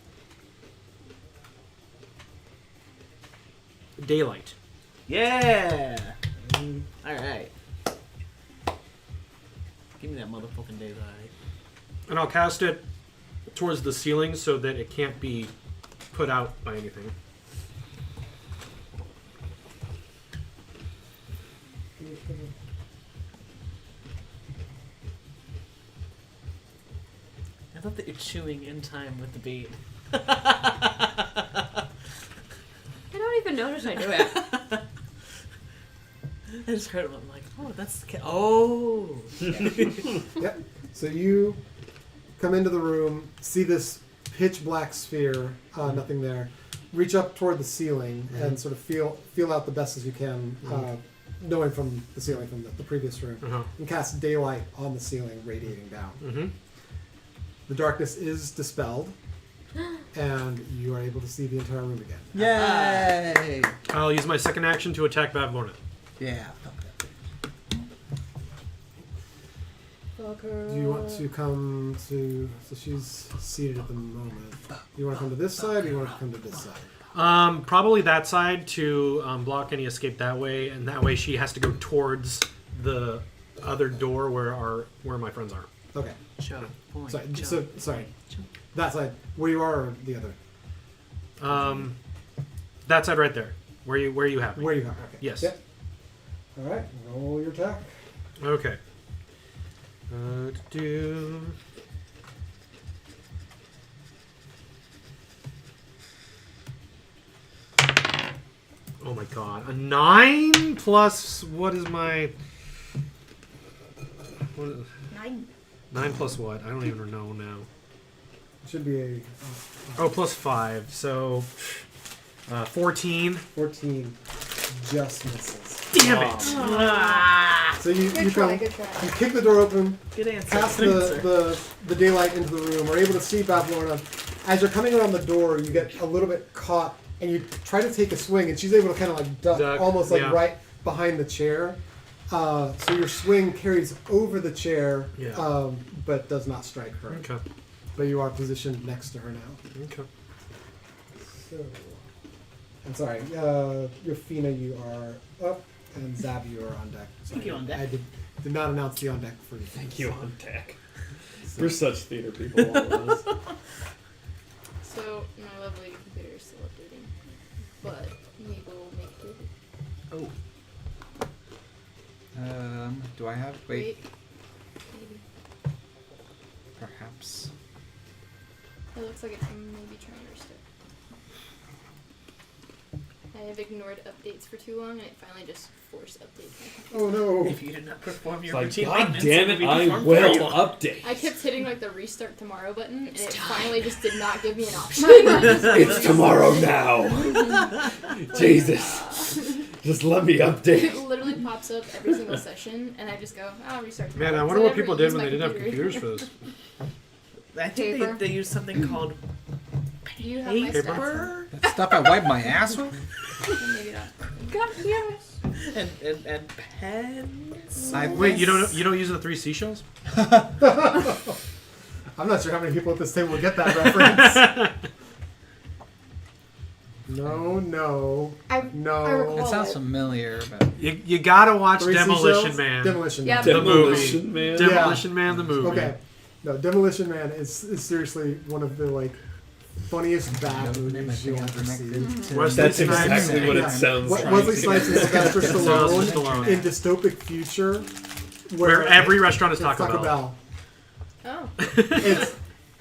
[SPEAKER 3] daylight.
[SPEAKER 1] Yeah! Alright. Give me that motherfucking daylight.
[SPEAKER 3] And I'll cast it towards the ceiling so that it can't be put out by anything.
[SPEAKER 1] I thought that you're chewing in time with the beat.
[SPEAKER 9] I don't even notice I do it.
[SPEAKER 1] I just heard it. I'm like, oh, that's the oh.
[SPEAKER 4] Yep. So you come into the room, see this pitch black sphere, nothing there. Reach up toward the ceiling and sort of feel out the best as you can, knowing from the ceiling from the previous room, and cast daylight on the ceiling, radiating down.
[SPEAKER 3] Mm-hmm.
[SPEAKER 4] The darkness is dispelled, and you are able to see the entire room again.
[SPEAKER 7] Yay!
[SPEAKER 3] I'll use my second action to attack Bavlorna.
[SPEAKER 7] Yeah. Fuck that.
[SPEAKER 6] Fuck her.
[SPEAKER 4] Do you want to come to... So she's seated at the moment. Do you want to come to this side, or do you want to come to this side?
[SPEAKER 3] Probably that side to block any escape that way, and that way she has to go towards the other door where my friends are.
[SPEAKER 4] Okay.
[SPEAKER 1] Chug, point,
[SPEAKER 4] Sorry.
[SPEAKER 1] chug,
[SPEAKER 4] So sorry.
[SPEAKER 1] point, chug.
[SPEAKER 4] That side. Where you are, or the other?
[SPEAKER 3] That side right there, where you have me.
[SPEAKER 4] Where you are. Okay.
[SPEAKER 3] Yes.
[SPEAKER 4] Yep. All right. Roll your attack.
[SPEAKER 3] Okay. Do. Oh my god. A 9 plus what is my... What is, 9 plus what? I don't even know now.
[SPEAKER 4] It should be a
[SPEAKER 3] Oh, plus 5. So 14.
[SPEAKER 4] 14. Just misses.
[SPEAKER 3] Damn it!
[SPEAKER 4] So you
[SPEAKER 6] Good
[SPEAKER 4] you
[SPEAKER 6] try,
[SPEAKER 4] come,
[SPEAKER 6] good try.
[SPEAKER 4] you kick the door open,
[SPEAKER 1] Good answer.
[SPEAKER 4] cast
[SPEAKER 1] Good answer.
[SPEAKER 4] the daylight into the room, are able to see Bavlorna. As you're coming around the door, you get a little bit caught, and you try to take a swing, and she's able to kind of like duck almost like
[SPEAKER 3] yeah.
[SPEAKER 4] right behind the chair. So your swing carries over the chair,
[SPEAKER 3] Yeah.
[SPEAKER 4] but does not strike her.
[SPEAKER 3] Okay.
[SPEAKER 4] But you are positioned next to her now.
[SPEAKER 3] Okay.
[SPEAKER 4] So, I'm sorry, Yofina, you are up, and Zab, you are on deck. Sorry,
[SPEAKER 1] Thank you, on deck.
[SPEAKER 4] I did not announce the on deck for you.
[SPEAKER 5] thank you on deck. We're such theater people, all of us.
[SPEAKER 8] so my lovely computer is still updating, but we will make it.
[SPEAKER 1] Oh.
[SPEAKER 7] Do I have? Wait.
[SPEAKER 8] Maybe.
[SPEAKER 7] Perhaps.
[SPEAKER 8] It looks like it's maybe trying to restart. I have ignored updates for too long, and it finally just force updates my computer.
[SPEAKER 4] Oh no!
[SPEAKER 1] If you did not perform your
[SPEAKER 5] Like,
[SPEAKER 1] routine
[SPEAKER 5] God
[SPEAKER 1] maintenance,
[SPEAKER 5] damn
[SPEAKER 1] would
[SPEAKER 5] it,
[SPEAKER 1] be
[SPEAKER 5] I
[SPEAKER 1] performed
[SPEAKER 5] will
[SPEAKER 1] for you.
[SPEAKER 5] update.
[SPEAKER 8] I kept hitting like the restart tomorrow button, and it finally just did not give me an option.
[SPEAKER 5] It's tomorrow now. Jesus. Just let me
[SPEAKER 8] It
[SPEAKER 5] update.
[SPEAKER 8] literally pops up every single session, and I just go, "I'll restart tomorrow."
[SPEAKER 3] Man, I
[SPEAKER 8] 'cause
[SPEAKER 3] wonder what
[SPEAKER 8] never
[SPEAKER 3] people
[SPEAKER 8] use
[SPEAKER 3] did when
[SPEAKER 8] my
[SPEAKER 3] they didn't have
[SPEAKER 8] computer.
[SPEAKER 3] computers for this.
[SPEAKER 1] I think
[SPEAKER 6] Paper.
[SPEAKER 1] they used something called
[SPEAKER 8] Do you have my stats?
[SPEAKER 1] paper
[SPEAKER 7] That stuff I wipe my ass with?
[SPEAKER 8] Maybe not.
[SPEAKER 6] God damn it.
[SPEAKER 1] and pens.
[SPEAKER 3] Wait, you don't use the 3 seashells?
[SPEAKER 4] I'm not sure how many people at this table will get that reference. No.
[SPEAKER 6] I recall
[SPEAKER 7] It sounds
[SPEAKER 6] it.
[SPEAKER 7] familiar, but
[SPEAKER 3] You gotta watch
[SPEAKER 4] Three
[SPEAKER 3] Demolition
[SPEAKER 4] seashells?
[SPEAKER 3] Man.
[SPEAKER 4] Demolition
[SPEAKER 6] Yeah.
[SPEAKER 4] Man.
[SPEAKER 3] The
[SPEAKER 5] Demolition
[SPEAKER 3] movie.
[SPEAKER 5] Man.
[SPEAKER 3] Demolition Man, the movie.
[SPEAKER 4] Okay. No, Demolition Man is seriously one of the like funniest bad movies you'll ever see.
[SPEAKER 3] Wesley
[SPEAKER 5] That's
[SPEAKER 3] Snipes.
[SPEAKER 5] exactly what
[SPEAKER 4] Yeah.
[SPEAKER 5] it sounds like.
[SPEAKER 4] Wesley Snipes and Sylvester
[SPEAKER 3] Sylvester
[SPEAKER 4] Stallone
[SPEAKER 3] Stallone.
[SPEAKER 4] in dystopic future
[SPEAKER 3] Where every restaurant is
[SPEAKER 4] it's
[SPEAKER 3] Taco Bell.
[SPEAKER 8] Oh.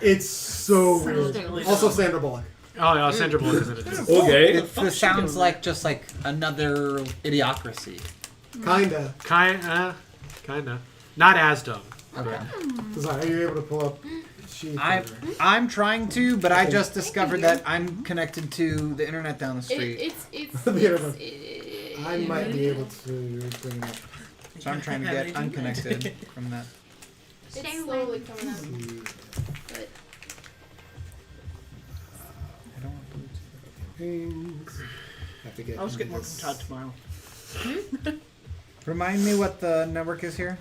[SPEAKER 4] It's so weird.
[SPEAKER 1] really
[SPEAKER 4] Also
[SPEAKER 1] dumb.
[SPEAKER 4] Sandra Bullock.
[SPEAKER 3] Oh yeah, Sandra Bullock is in it too.
[SPEAKER 5] Okay.
[SPEAKER 7] it sounds like just like another Idiocracy.
[SPEAKER 4] Kinda.
[SPEAKER 3] Kinda. Not as dumb.
[SPEAKER 7] Okay.
[SPEAKER 4] Sorry, are you able to pull up sheet?
[SPEAKER 7] I'm trying to, but I just discovered that I'm connected to the internet down the street.
[SPEAKER 8] It's
[SPEAKER 4] The internet.
[SPEAKER 8] it,
[SPEAKER 4] I might be able to bring it up.
[SPEAKER 7] So I'm trying to get unconnected from that.
[SPEAKER 8] It's slowly coming up. But
[SPEAKER 7] I don't want Bluetooth.
[SPEAKER 4] Things. Have to get
[SPEAKER 1] I'll just get more
[SPEAKER 4] this.
[SPEAKER 1] from Todd tomorrow.
[SPEAKER 7] Remind me what the network is here.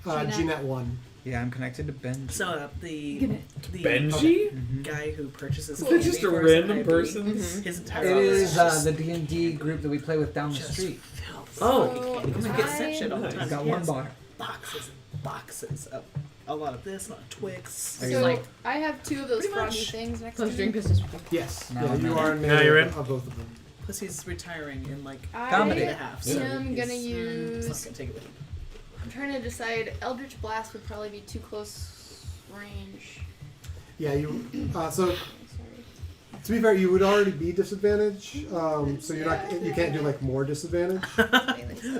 [SPEAKER 4] GNet 1.
[SPEAKER 7] Yeah, I'm connected to Ben.
[SPEAKER 1] So the
[SPEAKER 5] Benji?
[SPEAKER 1] guy who purchases
[SPEAKER 8] Cool.
[SPEAKER 1] candy
[SPEAKER 5] Just a
[SPEAKER 1] for us in
[SPEAKER 5] random
[SPEAKER 1] IB,
[SPEAKER 5] person?
[SPEAKER 1] his entire
[SPEAKER 7] It
[SPEAKER 1] office
[SPEAKER 7] is
[SPEAKER 1] just
[SPEAKER 7] the D&D group that we play with down the
[SPEAKER 1] just
[SPEAKER 7] street.
[SPEAKER 1] filth.
[SPEAKER 5] Oh.
[SPEAKER 1] Because we get sent shit all the
[SPEAKER 5] Nice.
[SPEAKER 1] time.
[SPEAKER 7] I've got
[SPEAKER 1] He
[SPEAKER 7] one
[SPEAKER 1] has
[SPEAKER 7] bar.
[SPEAKER 1] boxes and boxes of a lot of this, a lot of Twix.
[SPEAKER 7] Are you
[SPEAKER 8] so
[SPEAKER 7] like-
[SPEAKER 8] I have two of those
[SPEAKER 1] Pretty
[SPEAKER 8] froggy
[SPEAKER 1] much.
[SPEAKER 8] things next to
[SPEAKER 9] Close
[SPEAKER 8] me.
[SPEAKER 9] drink business.
[SPEAKER 4] Yes.
[SPEAKER 7] No,
[SPEAKER 4] yeah, you
[SPEAKER 7] no.
[SPEAKER 4] are in
[SPEAKER 3] Now you're in?
[SPEAKER 4] of both of them.
[SPEAKER 1] Plus he's retiring in like a
[SPEAKER 7] Comedy.
[SPEAKER 1] week and a half. So
[SPEAKER 8] am gonna
[SPEAKER 1] he's
[SPEAKER 8] use-
[SPEAKER 1] not gonna take it with him.
[SPEAKER 8] I'm trying to decide. Eldritch Blast would probably be too close range.
[SPEAKER 4] Yeah, you. So
[SPEAKER 8] Sorry.
[SPEAKER 4] to be fair, you would already be disadvantage. So you're not. You can't do like more disadvantage.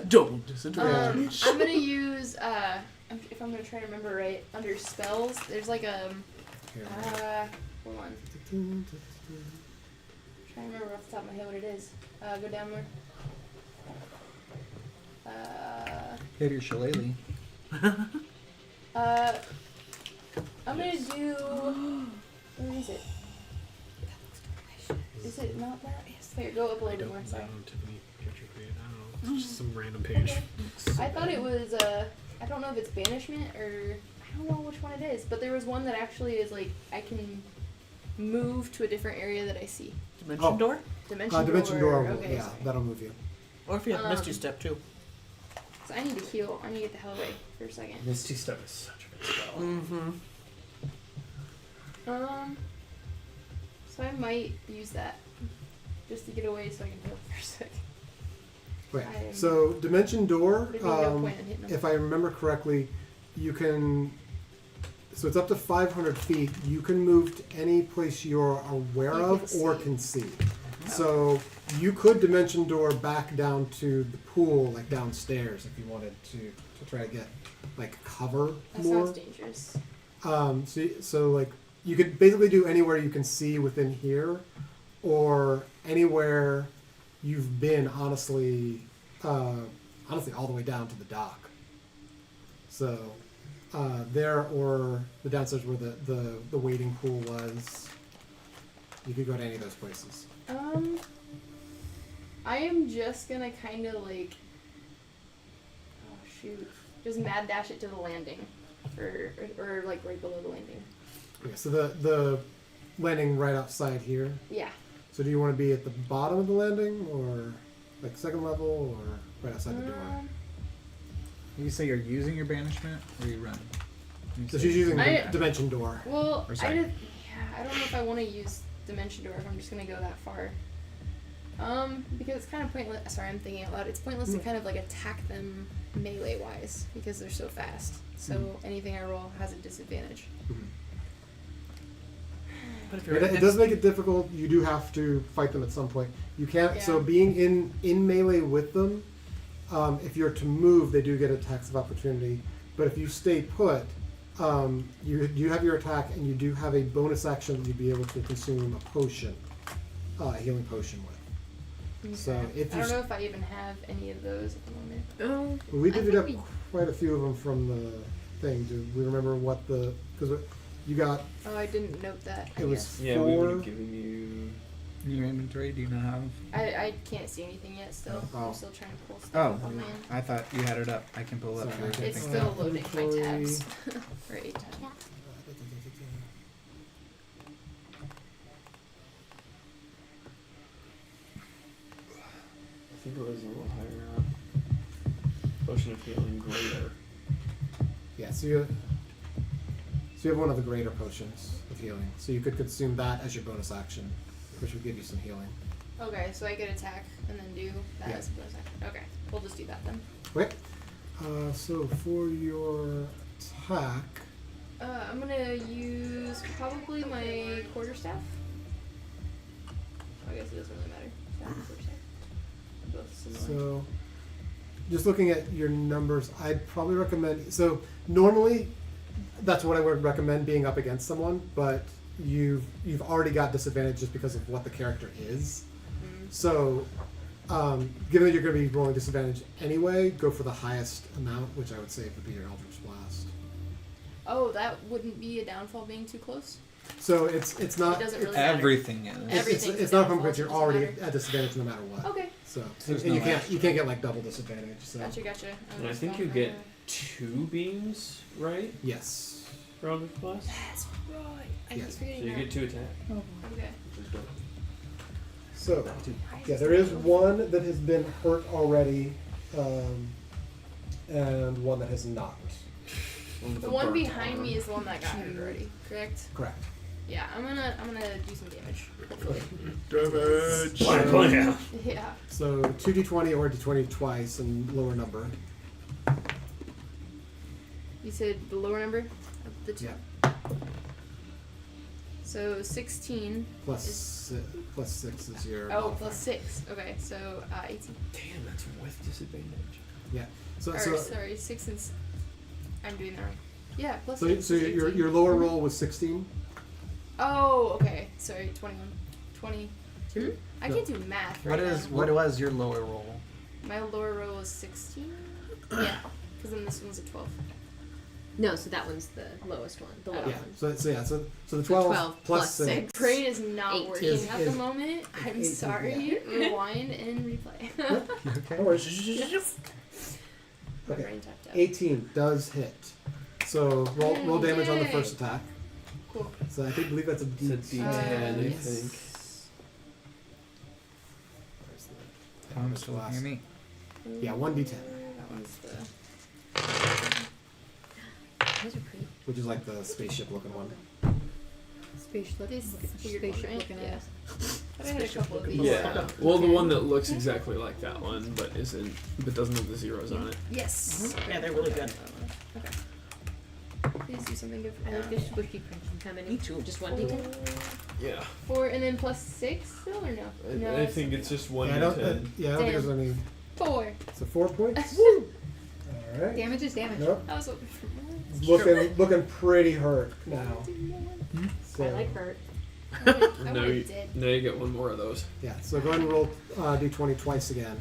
[SPEAKER 1] Double disadvantage.
[SPEAKER 8] I'm gonna use if I'm gonna try to remember right, under spells, there's like a hold on. Trying to remember off the top of my head what it is. Go down more.
[SPEAKER 7] Hit your shillelagh.
[SPEAKER 8] I'm gonna do. Where is it? Is it not that? Here, go up a little bit more. Sorry.
[SPEAKER 3] Tiffany picture create. I don't know. It's just some random page.
[SPEAKER 8] I thought it was I don't know if it's banishment or I don't know which one it is, but there was one that actually is like I can move to a different area that I see.
[SPEAKER 1] Dimension
[SPEAKER 4] Oh.
[SPEAKER 1] door?
[SPEAKER 4] Dimension door. Will,
[SPEAKER 8] Okay,
[SPEAKER 4] yeah,
[SPEAKER 8] sorry.
[SPEAKER 4] that'll move you.
[SPEAKER 1] Or if you have Misty
[SPEAKER 8] Um,
[SPEAKER 1] Step too.
[SPEAKER 8] So I need to heal. I need to get the hell away for a second.
[SPEAKER 5] Misty Step is such a good spell.
[SPEAKER 1] Mm-hmm.
[SPEAKER 8] So I might use that just to get away so I can heal for a second.
[SPEAKER 4] Right.
[SPEAKER 8] I'm-
[SPEAKER 4] So dimension door.
[SPEAKER 8] There'd be no point in hitting them.
[SPEAKER 4] If I remember correctly, you can. So it's up to 500 feet. You can move to any place you're aware
[SPEAKER 8] You
[SPEAKER 4] of
[SPEAKER 8] can
[SPEAKER 4] or
[SPEAKER 8] see.
[SPEAKER 4] can see. So you could dimension door back down to the pool, like downstairs, if you wanted to try to get like cover
[SPEAKER 8] That
[SPEAKER 4] more.
[SPEAKER 8] sounds dangerous.
[SPEAKER 4] So like you could basically do anywhere you can see within here, or anywhere you've been. Honestly, all the way down to the dock. So there or the downstairs where the waiting pool was. You could go to any of those places.
[SPEAKER 8] I am just gonna kind of like, oh shoot, just mad dash it to the landing, or like right below the landing.
[SPEAKER 4] Okay, so the landing right outside here.
[SPEAKER 8] Yeah.
[SPEAKER 4] So do you want to be at the bottom of the landing, or like second level, or right outside the door?
[SPEAKER 7] You say you're using your banishment, or you run? You
[SPEAKER 4] So
[SPEAKER 7] say-
[SPEAKER 4] she's using
[SPEAKER 8] I-
[SPEAKER 4] dimension door.
[SPEAKER 8] Well,
[SPEAKER 7] Or sorry.
[SPEAKER 8] I don't know if I want to use Dimension Door if I'm just gonna go that far. Because it's kind of pointless. Sorry, I'm thinking out loud. It's pointless to kind of like attack them melee wise because they're so fast. So anything I roll has a disadvantage.
[SPEAKER 1] But if you're
[SPEAKER 4] It does make it difficult. You do have to fight them at some point. You can't. So
[SPEAKER 8] Yeah.
[SPEAKER 4] being in melee with them, if you're to move, they do get attacks of opportunity. But if you stay put, you have your attack, and you do have a bonus action that you'd be able to consume a potion, a healing potion with. So
[SPEAKER 8] Okay.
[SPEAKER 4] if
[SPEAKER 8] I
[SPEAKER 4] you
[SPEAKER 8] don't know if I even have any of those at the moment.
[SPEAKER 9] Oh,
[SPEAKER 4] we
[SPEAKER 8] I
[SPEAKER 4] did
[SPEAKER 8] think
[SPEAKER 4] up
[SPEAKER 8] we-
[SPEAKER 4] quite a few of them from the thing. Do we remember what the because you got?
[SPEAKER 8] Oh, I didn't note that. I
[SPEAKER 4] It was
[SPEAKER 8] guess.
[SPEAKER 5] Yeah, we would
[SPEAKER 4] 4.
[SPEAKER 5] have given you.
[SPEAKER 7] In your inventory, do you not have?
[SPEAKER 8] I can't see anything yet. Still,
[SPEAKER 4] Oh.
[SPEAKER 8] I'm still trying to pull stuff
[SPEAKER 7] Oh,
[SPEAKER 8] up on my end.
[SPEAKER 7] I thought you had it up. I can pull it up.
[SPEAKER 4] Sorry,
[SPEAKER 7] your
[SPEAKER 4] I can't
[SPEAKER 8] It's
[SPEAKER 7] thing.
[SPEAKER 8] still
[SPEAKER 4] Yeah.
[SPEAKER 8] loading my
[SPEAKER 4] Inventory.
[SPEAKER 8] tabs. For 8 tabs.
[SPEAKER 4] So you have one of the greater potions of healing. So you could consume that as your bonus action, which would give you some healing.
[SPEAKER 8] Okay, so I get attack and then do that
[SPEAKER 4] Yeah.
[SPEAKER 8] as a bonus action. Okay, we'll just do that then.
[SPEAKER 4] Okay. So for your attack,
[SPEAKER 8] I'm gonna use probably my quarterstaff. I guess it doesn't really matter. Staff and quarterstaff. They're both similar.
[SPEAKER 4] so just looking at your numbers, I'd probably recommend. So normally, that's what I would recommend being up against someone, but you've already got disadvantage just because of what the character is. So, given that you're going to be rolling disadvantage anyway, go for the highest amount, which I would say would be your Eldritch Blast.
[SPEAKER 8] Oh, that wouldn't be a downfall being too close?
[SPEAKER 4] So it's not
[SPEAKER 8] It doesn't really matter.
[SPEAKER 7] Everything is.
[SPEAKER 8] Everything's
[SPEAKER 4] it's
[SPEAKER 8] a
[SPEAKER 4] not from
[SPEAKER 8] downfall,
[SPEAKER 4] but you're
[SPEAKER 8] so it doesn't
[SPEAKER 4] already
[SPEAKER 8] matter.
[SPEAKER 4] at disadvantage no matter what.
[SPEAKER 8] Okay,
[SPEAKER 4] So
[SPEAKER 7] There's
[SPEAKER 4] and you
[SPEAKER 7] no
[SPEAKER 4] can't get like double disadvantage. So
[SPEAKER 8] gotcha.
[SPEAKER 5] And I think you get 2 beams, right?
[SPEAKER 4] yes,
[SPEAKER 5] For Eldritch Blast?
[SPEAKER 8] That's right. I
[SPEAKER 4] Yes.
[SPEAKER 8] keep
[SPEAKER 5] So
[SPEAKER 8] forgetting
[SPEAKER 5] you
[SPEAKER 8] that.
[SPEAKER 5] get 2 attack.
[SPEAKER 8] Okay.
[SPEAKER 5] Which is dope.
[SPEAKER 4] so yeah, there is one that has been hurt already, and one that has not.
[SPEAKER 8] The one behind me is the one that got hurt already, correct?
[SPEAKER 4] Correct.
[SPEAKER 8] Yeah, I'm gonna do some damage. Hopefully.
[SPEAKER 5] Blam.
[SPEAKER 8] Yeah.
[SPEAKER 4] So 2d20 or d20 twice and lower number.
[SPEAKER 8] You said the lower number of the two.
[SPEAKER 4] Yeah.
[SPEAKER 8] So 16.
[SPEAKER 4] Plus 6 is your.
[SPEAKER 8] Oh,
[SPEAKER 4] modifier.
[SPEAKER 8] plus 6. Okay, so 18.
[SPEAKER 5] Damn, that's with disadvantage.
[SPEAKER 4] Yeah. So
[SPEAKER 8] Or,
[SPEAKER 4] so
[SPEAKER 8] sorry, 6 and. I'm doing that wrong. Yeah, plus
[SPEAKER 4] so,
[SPEAKER 8] 6.
[SPEAKER 4] so
[SPEAKER 8] is
[SPEAKER 4] your
[SPEAKER 8] 18.
[SPEAKER 4] your lower roll was 16.
[SPEAKER 8] Oh, okay. Sorry, 21. 22? I
[SPEAKER 4] No.
[SPEAKER 8] can't do math
[SPEAKER 7] What
[SPEAKER 8] right
[SPEAKER 7] is
[SPEAKER 8] now.
[SPEAKER 7] what was your lower roll?
[SPEAKER 8] My lower roll is 16? Yeah, because then this one's a 12.
[SPEAKER 9] No, so that one's the lowest one. The lower
[SPEAKER 4] Yeah.
[SPEAKER 9] one.
[SPEAKER 4] So the 12,
[SPEAKER 9] 12
[SPEAKER 4] plus
[SPEAKER 9] plus
[SPEAKER 4] 6.
[SPEAKER 9] six.
[SPEAKER 8] Brain is not
[SPEAKER 9] 18.
[SPEAKER 8] working
[SPEAKER 4] Is-
[SPEAKER 8] at
[SPEAKER 4] is-
[SPEAKER 8] the moment. I'm
[SPEAKER 4] 18,
[SPEAKER 8] sorry. Rewind and replay.
[SPEAKER 4] No worries.
[SPEAKER 8] My
[SPEAKER 4] Okay.
[SPEAKER 8] brain tapped out.
[SPEAKER 4] 18 does hit. So roll damage on the
[SPEAKER 8] Yay.
[SPEAKER 4] first attack.
[SPEAKER 8] Cool.
[SPEAKER 4] So I believe that's a
[SPEAKER 5] It's a
[SPEAKER 4] D10.
[SPEAKER 5] D10, I
[SPEAKER 8] yes.
[SPEAKER 5] think.
[SPEAKER 4] Where's the-
[SPEAKER 7] Tom
[SPEAKER 4] where's
[SPEAKER 7] still
[SPEAKER 4] the
[SPEAKER 7] looking at me.
[SPEAKER 4] Yeah, 1d10.
[SPEAKER 8] That one's the.
[SPEAKER 9] Those are pretty.
[SPEAKER 4] Which is like the spaceship looking one.
[SPEAKER 6] Spaceship.
[SPEAKER 8] This weird
[SPEAKER 6] Spaceship
[SPEAKER 8] one,
[SPEAKER 6] looking
[SPEAKER 8] right?
[SPEAKER 6] ass.
[SPEAKER 8] I had a couple of these.
[SPEAKER 5] Yeah. Well, the one that looks exactly like that one, but doesn't have the zeros on it.
[SPEAKER 8] Yes.
[SPEAKER 1] Yeah, they're really good.
[SPEAKER 8] Okay. Please do something good for
[SPEAKER 9] I
[SPEAKER 8] me.
[SPEAKER 9] like this squishy crunchy. How many?
[SPEAKER 1] Me too.
[SPEAKER 9] Just one d10?
[SPEAKER 5] Yeah.
[SPEAKER 8] 4 and then plus 6 still or no? No,
[SPEAKER 5] I think it's just 1
[SPEAKER 4] Yeah, I don't,
[SPEAKER 5] D10.
[SPEAKER 4] I don't think there's any.
[SPEAKER 8] 4.
[SPEAKER 4] So 4 points. Alright.
[SPEAKER 6] Damage is damage.
[SPEAKER 4] Nope.
[SPEAKER 8] I was hoping for more.
[SPEAKER 4] Looking pretty hurt now. So,
[SPEAKER 9] I like hurt.
[SPEAKER 8] I
[SPEAKER 5] No,
[SPEAKER 8] would've
[SPEAKER 5] you,
[SPEAKER 8] did.
[SPEAKER 5] no, you get one more of those.
[SPEAKER 4] yeah, so go ahead and roll d20 twice again.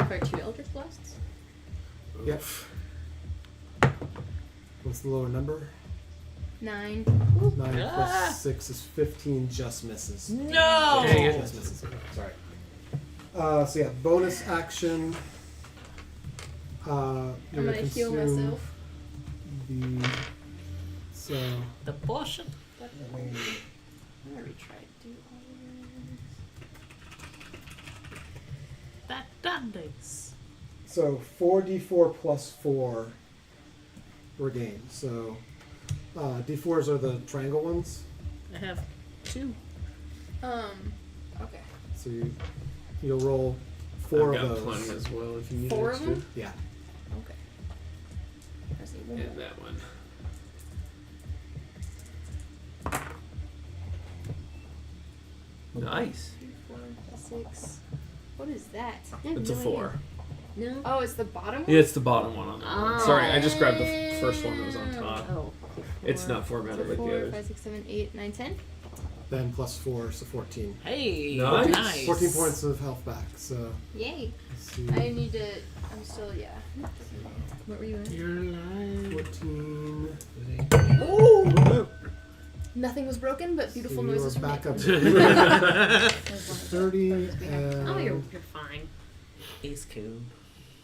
[SPEAKER 9] For 2 Eldritch Blasts?
[SPEAKER 4] Yep. What's the lower number?
[SPEAKER 8] 9.
[SPEAKER 4] 9 plus 6 is 15, just misses.
[SPEAKER 1] No!
[SPEAKER 3] Dang it.
[SPEAKER 4] Just misses. Sorry. So yeah, bonus action. You're
[SPEAKER 8] I'm gonna heal
[SPEAKER 4] consume
[SPEAKER 8] myself.
[SPEAKER 4] So
[SPEAKER 1] The potion.
[SPEAKER 8] I'm gonna retry to do all
[SPEAKER 1] That Dandies.
[SPEAKER 4] so 4d4 plus 4 regained. So d4s are the triangle ones.
[SPEAKER 1] I have 2.
[SPEAKER 8] of okay.
[SPEAKER 4] So you'll roll 4
[SPEAKER 5] I've
[SPEAKER 4] of
[SPEAKER 5] got
[SPEAKER 4] those.
[SPEAKER 5] plenty as well if you need
[SPEAKER 8] 4 of
[SPEAKER 5] extra.
[SPEAKER 8] them?
[SPEAKER 4] Yeah.
[SPEAKER 8] Okay. I just need one
[SPEAKER 5] And
[SPEAKER 8] more.
[SPEAKER 5] that one. Nice.
[SPEAKER 8] 2, 4, 6. What is that?
[SPEAKER 5] It's a 4.
[SPEAKER 9] No?
[SPEAKER 8] Oh, it's the bottom one?
[SPEAKER 5] Yeah, it's the bottom one on that one.
[SPEAKER 9] Oh.
[SPEAKER 5] Sorry, I just grabbed the first one that was on top.
[SPEAKER 9] Oh.
[SPEAKER 5] It's not formatted like the
[SPEAKER 8] 4,
[SPEAKER 5] others.
[SPEAKER 8] 5, 6, 7, 8, 9, 10.
[SPEAKER 4] Then plus 4, so 14.
[SPEAKER 1] Hey,
[SPEAKER 5] Nice.
[SPEAKER 1] nice.
[SPEAKER 4] 14 points of health back. So
[SPEAKER 8] Yay.
[SPEAKER 4] let's see.
[SPEAKER 8] I need to. I'm still, yeah.
[SPEAKER 9] What were you at?
[SPEAKER 1] You're alive.
[SPEAKER 4] 14.
[SPEAKER 8] Oh! Nothing was broken, but beautiful
[SPEAKER 4] So
[SPEAKER 8] noises
[SPEAKER 4] you're
[SPEAKER 8] were
[SPEAKER 4] back
[SPEAKER 8] made.
[SPEAKER 4] up to 30 and
[SPEAKER 9] Oh, you're fine.
[SPEAKER 1] He's cool.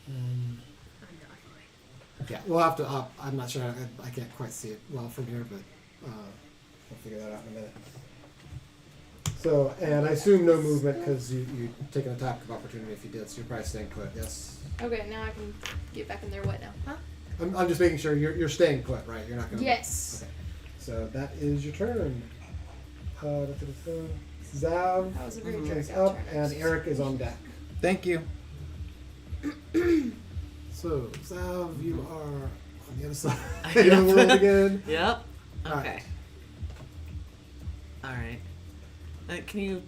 [SPEAKER 4] um,
[SPEAKER 9] I'm not fine.
[SPEAKER 4] yeah, we'll have to. I'm not sure. I can't quite see it well from here, but we'll figure that out in a minute. So, and I assume no movement because you take an attack of opportunity if you did. So you're probably staying put. Yes.
[SPEAKER 8] Okay, now I can get back in there. What now? Huh?
[SPEAKER 4] I'm just making sure you're staying put, right? You're not going to...
[SPEAKER 8] Yes.
[SPEAKER 4] Okay. So that is your turn. Zav
[SPEAKER 8] That was a very
[SPEAKER 4] is
[SPEAKER 8] drag out
[SPEAKER 4] up,
[SPEAKER 8] turn.
[SPEAKER 4] and Eric is on deck.
[SPEAKER 7] Thank you.
[SPEAKER 4] So, Zav, you are on the other side of
[SPEAKER 1] Yep.
[SPEAKER 4] the world again.
[SPEAKER 1] Yep. Okay.
[SPEAKER 4] Alright.
[SPEAKER 1] All right. Can you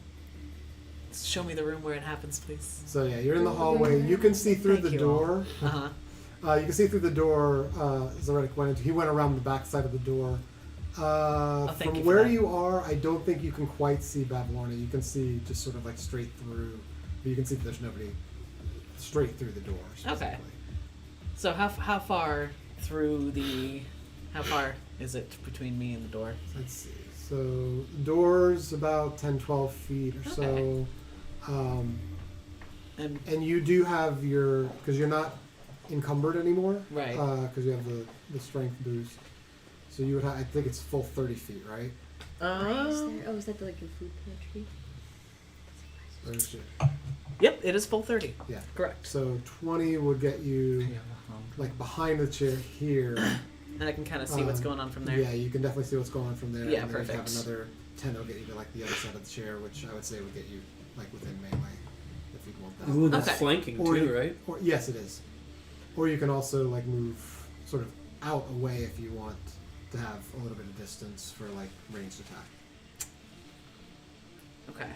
[SPEAKER 1] show me the room where it happens, please?
[SPEAKER 4] So yeah, you're in the hallway. You can see through
[SPEAKER 1] Thank
[SPEAKER 4] the
[SPEAKER 1] you all.
[SPEAKER 4] door.
[SPEAKER 1] Uh-huh.
[SPEAKER 4] You can see through the door. Zoretic went into. He went around the back side of the door.
[SPEAKER 1] thank
[SPEAKER 4] From
[SPEAKER 1] you for
[SPEAKER 4] where
[SPEAKER 1] that.
[SPEAKER 4] you are, I don't think you can quite see Bavlorna. You can see just sort of like straight through, but you can see that there's nobody straight through the door.
[SPEAKER 1] Okay. So how far through the... How far is it between me and the door?
[SPEAKER 4] Let's see. So the door's about 10, 12 feet or so.
[SPEAKER 1] And
[SPEAKER 4] And you do have your, because you're not encumbered anymore.
[SPEAKER 1] Right.
[SPEAKER 4] Because you have the strength boost. So you would have, I think it's full 30 feet, right?
[SPEAKER 9] Is that like your food pantry?
[SPEAKER 4] Or is it-
[SPEAKER 1] Yep, it is full 30.
[SPEAKER 4] Yeah.
[SPEAKER 1] Correct.
[SPEAKER 4] So 20 would get you like behind the chair here.
[SPEAKER 1] And I can kind of see what's going on from there.
[SPEAKER 4] Yeah, you can definitely see what's going on from there.
[SPEAKER 1] Yeah,
[SPEAKER 4] and then
[SPEAKER 1] perfect.
[SPEAKER 4] You have another 10 will get you to like the other side of the chair, which I would say would get you like within melee if you want that.
[SPEAKER 5] Ooh, that's
[SPEAKER 1] Okay.
[SPEAKER 5] flanking
[SPEAKER 4] Or
[SPEAKER 5] too,
[SPEAKER 4] you-
[SPEAKER 5] right?
[SPEAKER 4] Or yes, it is. Or you can also like move sort of out away if you want to have a little bit of distance for like ranged attack.
[SPEAKER 1] Okay.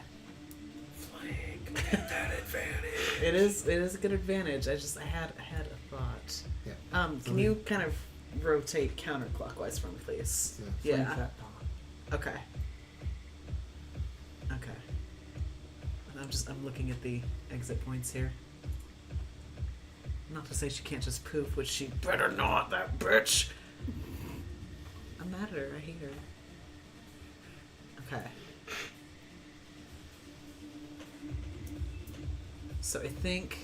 [SPEAKER 5] Flank. Get that advantage.
[SPEAKER 1] It is a good advantage. I had a thought.
[SPEAKER 4] Yeah.
[SPEAKER 1] Can you kind of rotate counterclockwise for me, please? Yeah. Okay. Okay. I'm looking at the exit points here. Not to say she can't just poof, which she better not, that bitch. I'm mad at her, I hate her. Okay. So I think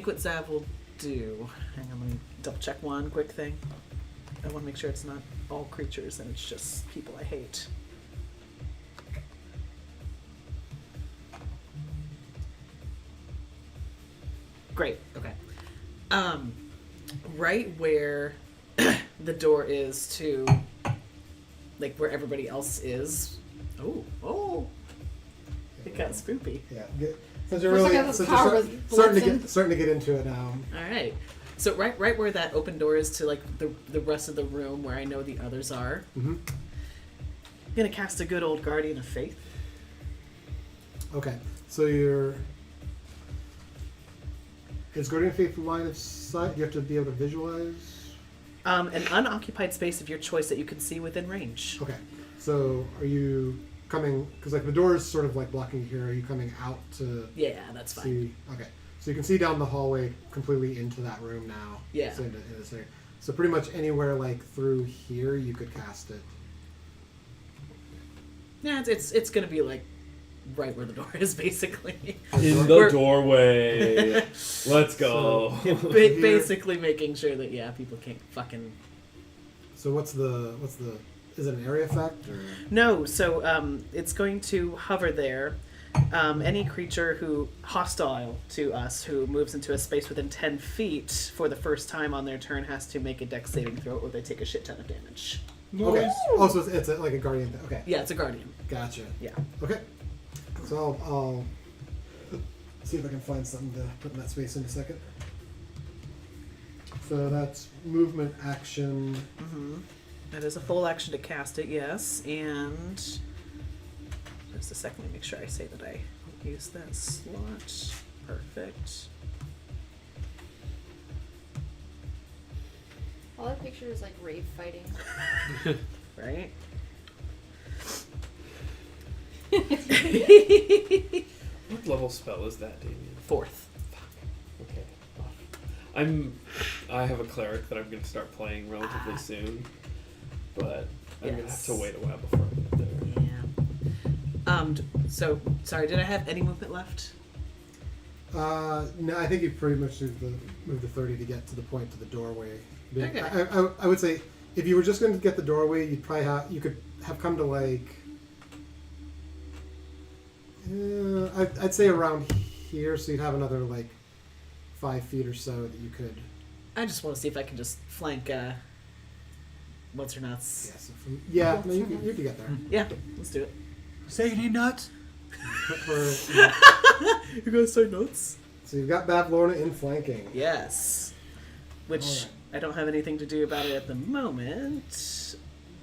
[SPEAKER 1] what Zav will do. Hang on, let me double check one quick thing. I want to make sure it's not all creatures and it's just people I hate. Great. Okay. Right where the door is to, like where everybody else is. Oh. It got spoopy.
[SPEAKER 4] Yeah. Since you're
[SPEAKER 6] Looks
[SPEAKER 4] really
[SPEAKER 6] like this
[SPEAKER 4] since
[SPEAKER 6] power
[SPEAKER 4] you're
[SPEAKER 6] was
[SPEAKER 4] starting to get into it now.
[SPEAKER 1] All right. So right where that open door is to like the rest of the room where I know the others are.
[SPEAKER 4] Mm-hmm.
[SPEAKER 1] I'm gonna cast a good old Guardian of Faith.
[SPEAKER 4] Okay. So you're. Is Guardian of Faith line of sight? You have to be able to visualize.
[SPEAKER 1] An unoccupied space of your choice that you can see within range.
[SPEAKER 4] Okay. So are you coming? Because like the door is sort of like blocking you here. Are you coming out to
[SPEAKER 1] Yeah, that's fine.
[SPEAKER 4] see? Okay. So you can see down the hallway completely into that room now.
[SPEAKER 1] Yeah.
[SPEAKER 4] So, into this area. So pretty much anywhere like through here you could cast it.
[SPEAKER 1] Yeah, it's gonna be like right where the door is basically.
[SPEAKER 5] In the
[SPEAKER 1] We're-
[SPEAKER 5] doorway. Let's go.
[SPEAKER 1] Yeah, basically making sure that people can't fucking.
[SPEAKER 4] So what's the? Is it an area effect or?
[SPEAKER 1] No, so it's going to hover there. Any creature who hostile to us who moves into a space within 10 feet for the first time on their turn has to make a dex saving throw or they take a shit ton of damage.
[SPEAKER 4] Okay. Oh, so it's like a guardian thing. Okay.
[SPEAKER 1] Yeah, it's a guardian.
[SPEAKER 4] Gotcha.
[SPEAKER 1] Yeah.
[SPEAKER 4] Okay. So I'll see if I can find something to put in that space in a second. So that's movement, action.
[SPEAKER 1] Mm-hmm. That is a full action to cast it, yes. And just a second to make sure I say that I use that slot. Perfect.
[SPEAKER 8] All I picture is like rave fighting.
[SPEAKER 1] Right?
[SPEAKER 5] What level spell is that, Damien?
[SPEAKER 1] 4th.
[SPEAKER 5] Okay. I have a cleric that I'm going to start playing relatively soon, but I'm going to have to wait a while before I get there.
[SPEAKER 1] Yeah. So, sorry, did I have any movement left?
[SPEAKER 4] No, I think you pretty much move the 30 to get to the point to the doorway.
[SPEAKER 1] Okay.
[SPEAKER 4] I would say if you were just going to get the doorway, you'd probably you could have come to like I'd say around here, so you'd have another like 5 feet or so that you could.
[SPEAKER 1] I just want to see if I can just flank. What's her nuts?
[SPEAKER 4] Yeah, so no, you could get there.
[SPEAKER 1] Yeah, let's do it.
[SPEAKER 7] Sadie nuts.
[SPEAKER 1] You guys say nuts?
[SPEAKER 4] So you've got Bavlorna in flanking.
[SPEAKER 1] Yes. Which
[SPEAKER 4] Alright.
[SPEAKER 1] I don't have anything to do about it at the moment.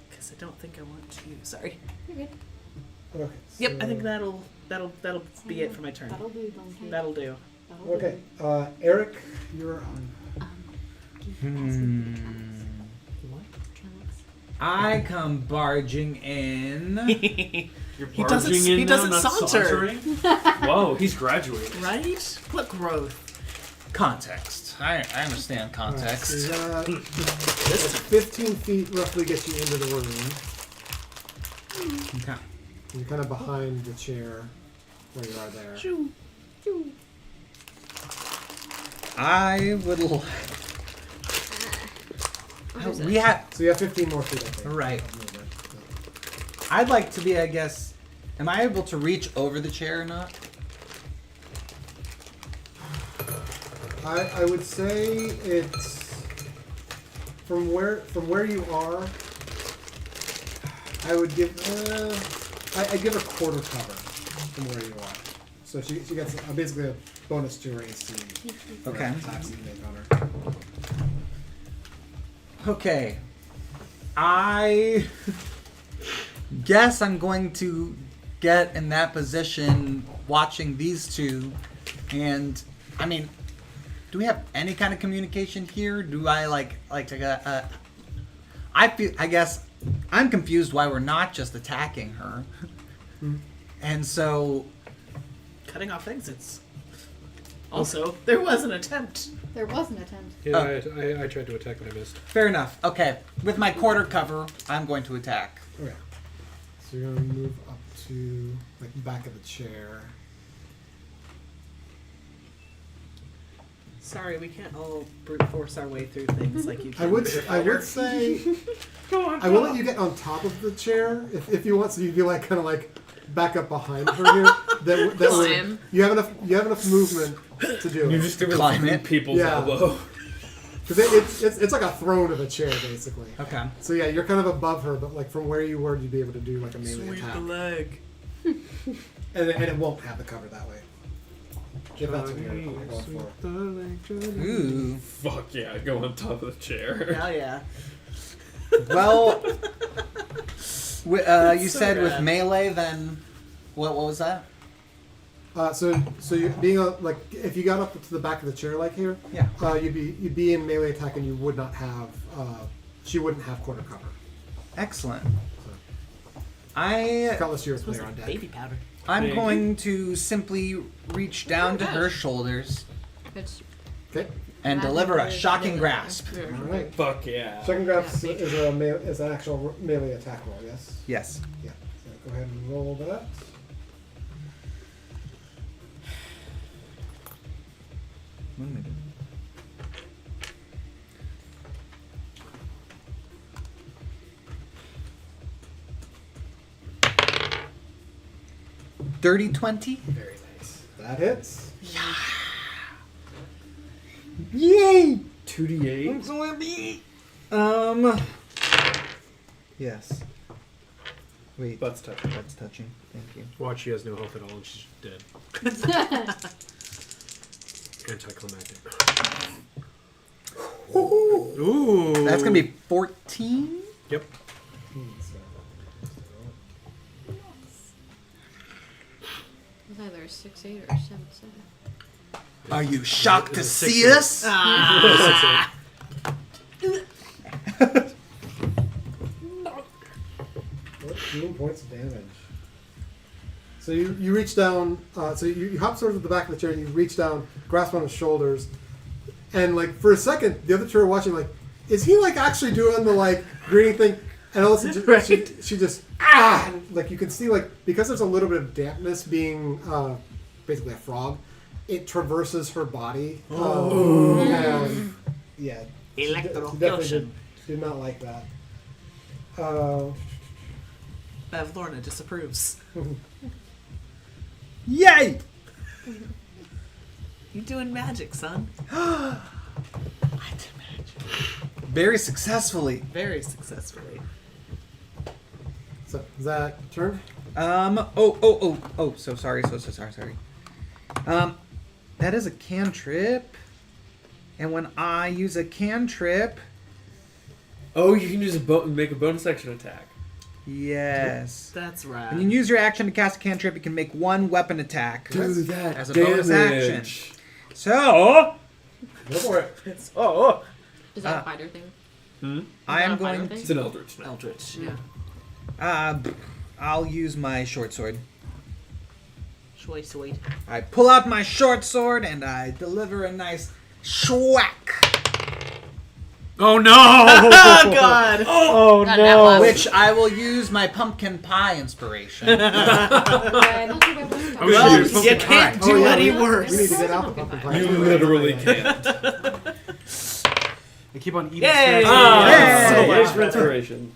[SPEAKER 1] Because I don't think I want to. Sorry.
[SPEAKER 6] You're good.
[SPEAKER 4] Okay.
[SPEAKER 1] Yep, I
[SPEAKER 4] so-
[SPEAKER 1] think that'll be it for my turn.
[SPEAKER 6] That'll do, donkey.
[SPEAKER 1] That'll do.
[SPEAKER 6] That'll
[SPEAKER 4] Okay,
[SPEAKER 6] do.
[SPEAKER 4] Eric, you're on.
[SPEAKER 7] I come barging in.
[SPEAKER 5] You're
[SPEAKER 1] He doesn't-
[SPEAKER 5] barging in
[SPEAKER 1] he
[SPEAKER 5] now,
[SPEAKER 1] doesn't
[SPEAKER 5] not
[SPEAKER 1] saunter.
[SPEAKER 5] sauntering? Whoa, he's graduated.
[SPEAKER 1] Right? What growth?
[SPEAKER 7] Context. I understand
[SPEAKER 4] Alright,
[SPEAKER 7] context.
[SPEAKER 4] so 15 feet roughly gets you into the room.
[SPEAKER 7] Okay.
[SPEAKER 4] You're kind of behind the chair where you are there.
[SPEAKER 1] Shoo. Shoo.
[SPEAKER 7] I would. We have.
[SPEAKER 4] So you have 15 more feet, I think.
[SPEAKER 7] Right.
[SPEAKER 4] of movement.
[SPEAKER 7] I'd like to be. I guess. Am I able to reach over the chair or not?
[SPEAKER 4] I would say it's from where you are. I would give I give a quarter cover from where you are. So she gets basically a bonus to her AC. for
[SPEAKER 7] Okay.
[SPEAKER 4] attacks that you make on her.
[SPEAKER 7] Okay. I guess I'm going to get in that position watching these two. And, I mean, do we have any kind of communication here? Do I, like to, I guess I'm confused why we're not just attacking her. And so,
[SPEAKER 1] Cutting off exits. Also, there was an attempt.
[SPEAKER 6] There was an attempt.
[SPEAKER 3] Yeah,
[SPEAKER 7] Oh.
[SPEAKER 3] I tried to attack, but I missed.
[SPEAKER 7] fair enough. Okay. With my quarter cover, I'm going to attack.
[SPEAKER 4] Okay. So you're gonna move up to like the back of the chair.
[SPEAKER 1] Sorry, we can't all brute force our way through things like you can.
[SPEAKER 4] I would say I will let you get on top of the chair if you want, so you'd be like kind of like back up behind her here. That would,
[SPEAKER 9] Climb.
[SPEAKER 4] you have enough movement to do
[SPEAKER 5] You're
[SPEAKER 4] it.
[SPEAKER 5] just doing
[SPEAKER 7] Climb
[SPEAKER 5] through
[SPEAKER 7] it.
[SPEAKER 5] people's
[SPEAKER 4] Yeah.
[SPEAKER 5] elbow.
[SPEAKER 4] Because it's like a throne of a chair basically.
[SPEAKER 7] Okay.
[SPEAKER 4] So yeah, you're kind of above her, but like from where you were, you'd be able to do like a melee
[SPEAKER 1] Sweep
[SPEAKER 4] attack,
[SPEAKER 1] the leg.
[SPEAKER 4] and it won't have the cover that way. If that's what you're going for.
[SPEAKER 7] Ooh.
[SPEAKER 5] Fuck yeah, go on top of the chair.
[SPEAKER 1] Hell yeah.
[SPEAKER 7] Well, you
[SPEAKER 1] So
[SPEAKER 7] said with
[SPEAKER 1] rad.
[SPEAKER 7] melee, then what was that?
[SPEAKER 4] So you're being like if you got up to the back of the chair like here,
[SPEAKER 7] Yeah.
[SPEAKER 4] you'd be in melee attack, and you would not have she wouldn't have quarter cover.
[SPEAKER 7] Excellent. I
[SPEAKER 4] Cutlass, you're a
[SPEAKER 1] This was
[SPEAKER 4] player on
[SPEAKER 1] like
[SPEAKER 4] deck.
[SPEAKER 1] baby powder.
[SPEAKER 7] I'm
[SPEAKER 5] Thank
[SPEAKER 7] going to simply reach down to her shoulders
[SPEAKER 9] It's
[SPEAKER 4] Okay.
[SPEAKER 7] and deliver a shocking grasp.
[SPEAKER 4] All right.
[SPEAKER 5] Fuck yeah.
[SPEAKER 4] Second grasp is an actual melee attack roll. Yes.
[SPEAKER 7] Yes.
[SPEAKER 4] Yeah. So go ahead and roll that.
[SPEAKER 7] What am I doing? Dirty 20.
[SPEAKER 4] Very nice. That hits.
[SPEAKER 7] Yay!
[SPEAKER 5] 2d8.
[SPEAKER 7] I'm so happy. Yes. Wait.
[SPEAKER 5] Butts touching.
[SPEAKER 7] That's touching. Thank you.
[SPEAKER 3] Watch, she has no health at all, and she's dead. Anticlimactic. Ooh.
[SPEAKER 7] That's gonna be 14.
[SPEAKER 3] Yep.
[SPEAKER 9] it was either a 6-8 or a 7-7.
[SPEAKER 7] Are you shocked to
[SPEAKER 3] It's a
[SPEAKER 7] see
[SPEAKER 3] 6-8.
[SPEAKER 7] us?
[SPEAKER 1] Ah.
[SPEAKER 3] That's
[SPEAKER 4] 14 points of damage. So you reach down. So you hop sort of to the back of the chair, and you reach down, grasp on his shoulders, and like for a second, the other two are watching. Like, is he like actually doing the like greeting thing? And all of a sudden, she just and, like you can see like because there's a little bit of dampness being basically a frog, it traverses her body. And, yeah, she definitely did not like that.
[SPEAKER 1] Bavlorna disapproves.
[SPEAKER 7] Yay!
[SPEAKER 1] You doing magic, son?
[SPEAKER 7] I did magic. Very successfully.
[SPEAKER 1] Very successfully.
[SPEAKER 4] So is that turn?
[SPEAKER 7] So sorry. That is a cantrip. And when I use a cantrip,
[SPEAKER 5] Oh, you can use make a bonus action attack.
[SPEAKER 7] yes.
[SPEAKER 1] That's right.
[SPEAKER 7] When you use your action to cast a cantrip, you can make one weapon attack
[SPEAKER 5] Do that
[SPEAKER 7] as a
[SPEAKER 5] damage.
[SPEAKER 7] bonus action. So,
[SPEAKER 4] Go for it.
[SPEAKER 1] Is
[SPEAKER 9] Is that a fighter thing?
[SPEAKER 7] I am
[SPEAKER 9] that a fighter
[SPEAKER 7] going
[SPEAKER 9] thing?
[SPEAKER 5] It's an eldritch. now.
[SPEAKER 1] Eldritch, yeah.
[SPEAKER 7] I'll use my short sword.
[SPEAKER 1] Sweet.
[SPEAKER 7] I pull out my short sword and I deliver a nice schwack.
[SPEAKER 3] Oh no!
[SPEAKER 1] Oh, God!
[SPEAKER 3] Oh
[SPEAKER 9] God, that
[SPEAKER 3] no!
[SPEAKER 9] was-
[SPEAKER 7] Which I will use my pumpkin pie inspiration.
[SPEAKER 3] Oh,
[SPEAKER 1] Well,
[SPEAKER 3] shit,
[SPEAKER 1] you
[SPEAKER 3] pumpkin
[SPEAKER 1] can't
[SPEAKER 3] pie.
[SPEAKER 1] do
[SPEAKER 4] yeah,
[SPEAKER 1] any
[SPEAKER 4] we
[SPEAKER 1] worse.
[SPEAKER 4] need to get out the pumpkin pie.
[SPEAKER 5] You literally can't.
[SPEAKER 3] I keep on eating.
[SPEAKER 1] Yay!
[SPEAKER 3] snacks.
[SPEAKER 1] Ah,
[SPEAKER 7] so
[SPEAKER 5] Here's
[SPEAKER 1] loud.
[SPEAKER 5] for inspiration.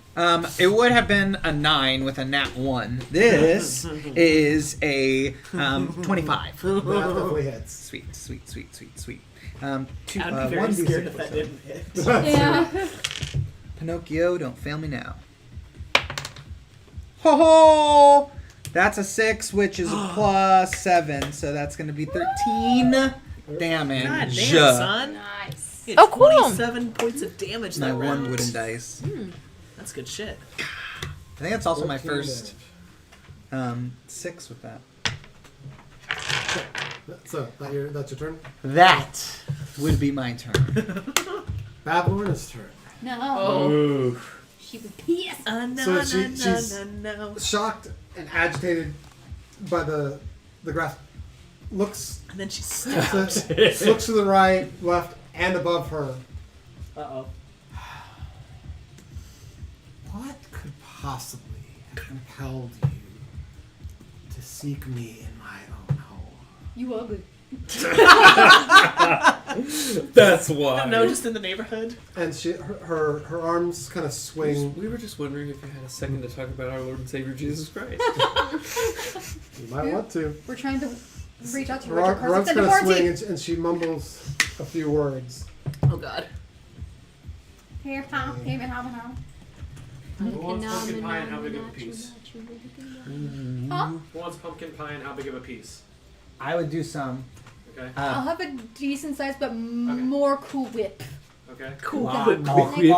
[SPEAKER 7] It would have been a 9 with a nat 1. This is a 25.
[SPEAKER 4] That definitely hits.
[SPEAKER 7] Sweet.
[SPEAKER 1] I'd be
[SPEAKER 7] 1d6
[SPEAKER 1] very scared if
[SPEAKER 7] plus
[SPEAKER 1] that
[SPEAKER 7] 7.
[SPEAKER 1] didn't hit.
[SPEAKER 6] Yeah.
[SPEAKER 7] Pinocchio, don't fail me now. Ho ho! That's a 6, which is a plus 7, so that's going to be 13 damage.
[SPEAKER 1] God damn, son.
[SPEAKER 8] Nice.
[SPEAKER 1] You had 27 points of damage
[SPEAKER 7] My
[SPEAKER 1] that
[SPEAKER 7] one
[SPEAKER 1] round.
[SPEAKER 7] wooden dice.
[SPEAKER 1] That's good shit.
[SPEAKER 7] I think that's also my
[SPEAKER 4] 14
[SPEAKER 7] first 6 with that.
[SPEAKER 4] So that's your turn.
[SPEAKER 7] That would be my turn.
[SPEAKER 4] Bavlorna's turn.
[SPEAKER 6] No.
[SPEAKER 5] Ooh.
[SPEAKER 6] She would piss.
[SPEAKER 4] So she's shocked and agitated by the grass. Looks
[SPEAKER 1] And then she
[SPEAKER 4] to,
[SPEAKER 1] stops.
[SPEAKER 4] looks to the right, left, and above her.
[SPEAKER 1] Uh-oh.
[SPEAKER 4] What could possibly have compelled you to seek me in my own home?
[SPEAKER 6] You ugly.
[SPEAKER 5] That's why.
[SPEAKER 1] No, just in the neighborhood.
[SPEAKER 4] And her arms kind of swing.
[SPEAKER 5] We were just wondering if you had a second to talk about our Lord and Savior Jesus Christ.
[SPEAKER 4] You might want to.
[SPEAKER 6] We're trying to reach out to
[SPEAKER 4] Her,
[SPEAKER 6] Richard
[SPEAKER 4] her arms
[SPEAKER 6] Carson.
[SPEAKER 4] kind of swing, and she mumbles a few words.
[SPEAKER 1] Oh, God.
[SPEAKER 6] Here, how? Here, how?
[SPEAKER 3] Who wants pumpkin pie and how big of a piece?
[SPEAKER 6] Huh?
[SPEAKER 3] Who wants pumpkin pie and how big of a piece?
[SPEAKER 7] I would do some.
[SPEAKER 3] Okay.
[SPEAKER 6] I'll have a decent size, but more Cool Whip.
[SPEAKER 3] Okay.
[SPEAKER 1] Cool.
[SPEAKER 7] All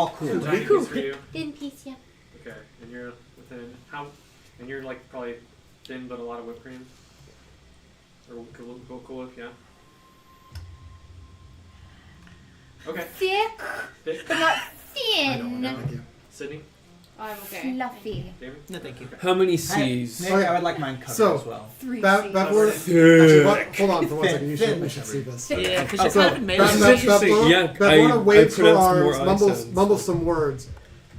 [SPEAKER 7] cool.
[SPEAKER 3] Tiny piece for you.
[SPEAKER 8] Thin piece, yeah.
[SPEAKER 3] Okay. And you're within how? And you're like probably thin but a lot of whipped cream. Or cool, yeah. Okay.
[SPEAKER 6] Thick,
[SPEAKER 3] Thick.
[SPEAKER 6] but not
[SPEAKER 4] I don't know.
[SPEAKER 6] thin.
[SPEAKER 4] Thank you.
[SPEAKER 3] Sydney,
[SPEAKER 8] I'm okay.
[SPEAKER 6] Fluffy.
[SPEAKER 3] Damon.
[SPEAKER 1] No, thank you.
[SPEAKER 5] How many C's?
[SPEAKER 7] Maybe I would like mine covered
[SPEAKER 4] So-
[SPEAKER 7] as well.
[SPEAKER 6] 3
[SPEAKER 4] Bavlorna.
[SPEAKER 5] Thick.
[SPEAKER 4] Hold on for 1 second. You
[SPEAKER 7] Thin.
[SPEAKER 4] should see this.
[SPEAKER 1] Yeah, because
[SPEAKER 4] Oh,
[SPEAKER 1] you're
[SPEAKER 4] so
[SPEAKER 1] kind of in
[SPEAKER 4] Bavlorna-
[SPEAKER 1] melee.
[SPEAKER 5] interesting. Yeah,
[SPEAKER 4] Bavlorna
[SPEAKER 5] I
[SPEAKER 4] waves her
[SPEAKER 5] pronounced more
[SPEAKER 4] arms,
[SPEAKER 5] I sounds.
[SPEAKER 4] mumbles some words,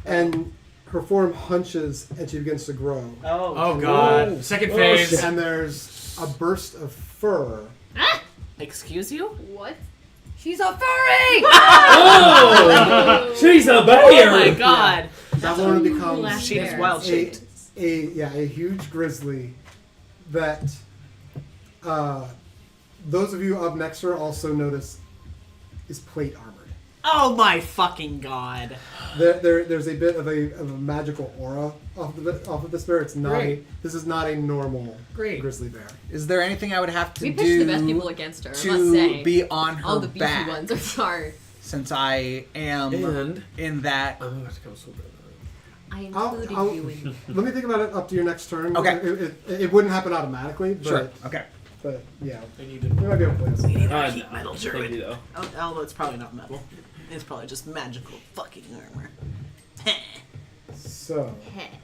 [SPEAKER 4] and her form hunches and she begins to grow.
[SPEAKER 3] Oh God.
[SPEAKER 5] Oh.
[SPEAKER 3] Second
[SPEAKER 5] Oh,
[SPEAKER 3] phase.
[SPEAKER 5] shit.
[SPEAKER 4] And there's a burst of fur.
[SPEAKER 1] Excuse you?
[SPEAKER 8] What?
[SPEAKER 6] She's a furry!
[SPEAKER 5] Oh! She's a bear!
[SPEAKER 1] Oh, my God.
[SPEAKER 4] Bavlorna becomes
[SPEAKER 1] She is wild shaped.
[SPEAKER 4] a huge grizzly that those of you up next to her also notice is plate armored.
[SPEAKER 1] Oh, my fucking God.
[SPEAKER 4] There's a bit of a magical aura off of this bear. It's not this is not a normal
[SPEAKER 1] Great.
[SPEAKER 4] grizzly bear.
[SPEAKER 7] Is there anything I would have to
[SPEAKER 9] We
[SPEAKER 7] do
[SPEAKER 9] pitched the best people against her, I must
[SPEAKER 7] to
[SPEAKER 9] say.
[SPEAKER 7] be on her
[SPEAKER 9] All the beefy
[SPEAKER 7] back?
[SPEAKER 9] ones are sorry.
[SPEAKER 7] Since I am
[SPEAKER 5] And
[SPEAKER 7] in that.
[SPEAKER 5] I'm about to come so bad.
[SPEAKER 9] I
[SPEAKER 4] I'll-
[SPEAKER 9] included
[SPEAKER 4] I'll-
[SPEAKER 9] you in.
[SPEAKER 4] Let me think about it up to your next turn.
[SPEAKER 7] Okay.
[SPEAKER 4] It wouldn't happen automatically, but,
[SPEAKER 7] Sure. Okay.
[SPEAKER 4] but yeah.
[SPEAKER 3] I need to.
[SPEAKER 4] You might be able to play this.
[SPEAKER 1] Heat metal
[SPEAKER 5] Thank you,
[SPEAKER 1] druid.
[SPEAKER 5] though.
[SPEAKER 1] Although it's probably not metal. It's probably just magical fucking armor.
[SPEAKER 4] So,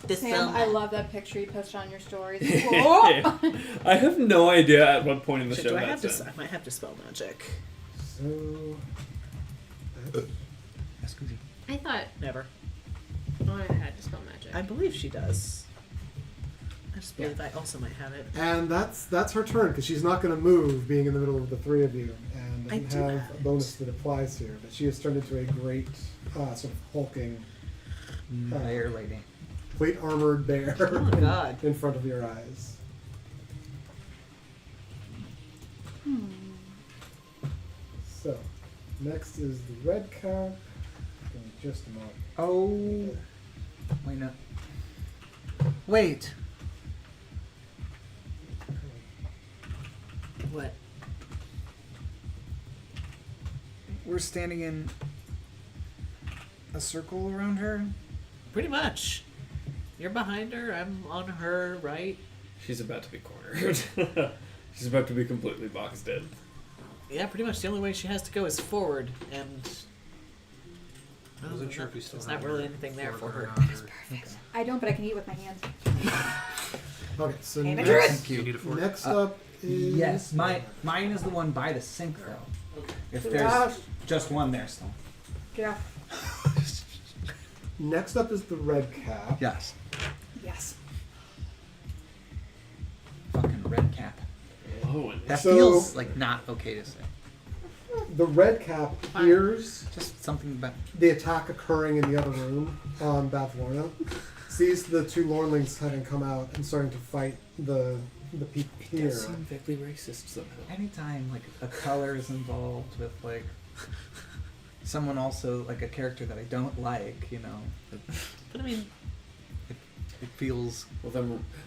[SPEAKER 1] This
[SPEAKER 6] Sam, I love that picture you posted on your stories.
[SPEAKER 5] I have no idea at what point in the
[SPEAKER 1] Shit,
[SPEAKER 5] show
[SPEAKER 1] do I have
[SPEAKER 5] that's
[SPEAKER 1] to?
[SPEAKER 5] in.
[SPEAKER 1] I might have to spell magic.
[SPEAKER 4] so
[SPEAKER 9] I thought
[SPEAKER 1] Never.
[SPEAKER 9] I had to spell magic.
[SPEAKER 1] I believe she does. I just believe I also might have it.
[SPEAKER 4] and that's her turn because she's not going to move, being in the middle of the three of you, and
[SPEAKER 1] I
[SPEAKER 4] doesn't
[SPEAKER 1] do
[SPEAKER 4] have
[SPEAKER 1] have
[SPEAKER 4] a bonus that applies here. But she has turned into a great sort of hulking,
[SPEAKER 7] Bear lady.
[SPEAKER 4] plate armored bear
[SPEAKER 1] Oh God.
[SPEAKER 4] in front of your eyes. Next is the red cap. Give me just a moment.
[SPEAKER 7] Oh. Wait, no. Wait.
[SPEAKER 1] What?
[SPEAKER 7] We're standing in a circle around her?
[SPEAKER 1] Pretty much. You're behind her. I'm on her right.
[SPEAKER 5] She's about to be cornered. She's about to be completely boxed in.
[SPEAKER 1] Yeah, pretty much. The only way she has to go is forward, and
[SPEAKER 3] I wasn't sure if you still
[SPEAKER 1] there's
[SPEAKER 3] had
[SPEAKER 1] not really
[SPEAKER 3] your
[SPEAKER 1] anything there for
[SPEAKER 3] fork
[SPEAKER 1] her.
[SPEAKER 3] or not, or-
[SPEAKER 6] I don't, but I can eat with my hands.
[SPEAKER 4] Okay, so
[SPEAKER 6] Hey,
[SPEAKER 4] next,
[SPEAKER 7] Thank
[SPEAKER 3] Do you
[SPEAKER 7] you.
[SPEAKER 3] need a fork?
[SPEAKER 4] next up is...
[SPEAKER 7] Yes, mine is the one by the sink, though. If there's
[SPEAKER 6] Yeah.
[SPEAKER 7] just one there still.
[SPEAKER 6] Yeah.
[SPEAKER 4] Next up is the red cap.
[SPEAKER 7] Yes.
[SPEAKER 6] Yes.
[SPEAKER 7] Fucking red cap.
[SPEAKER 5] Low
[SPEAKER 7] That
[SPEAKER 4] So-
[SPEAKER 7] feels like not okay to say.
[SPEAKER 4] The red cap hears
[SPEAKER 7] Just something about.
[SPEAKER 4] the attack occurring in the other room on Bavlorna, sees the two Lornlings having come out and starting to fight the people here.
[SPEAKER 5] Does seem vaguely racist somehow.
[SPEAKER 7] Anytime like a color is involved with like someone also like a character that I don't like, you know,
[SPEAKER 1] But I mean,
[SPEAKER 7] it feels.
[SPEAKER 5] Well,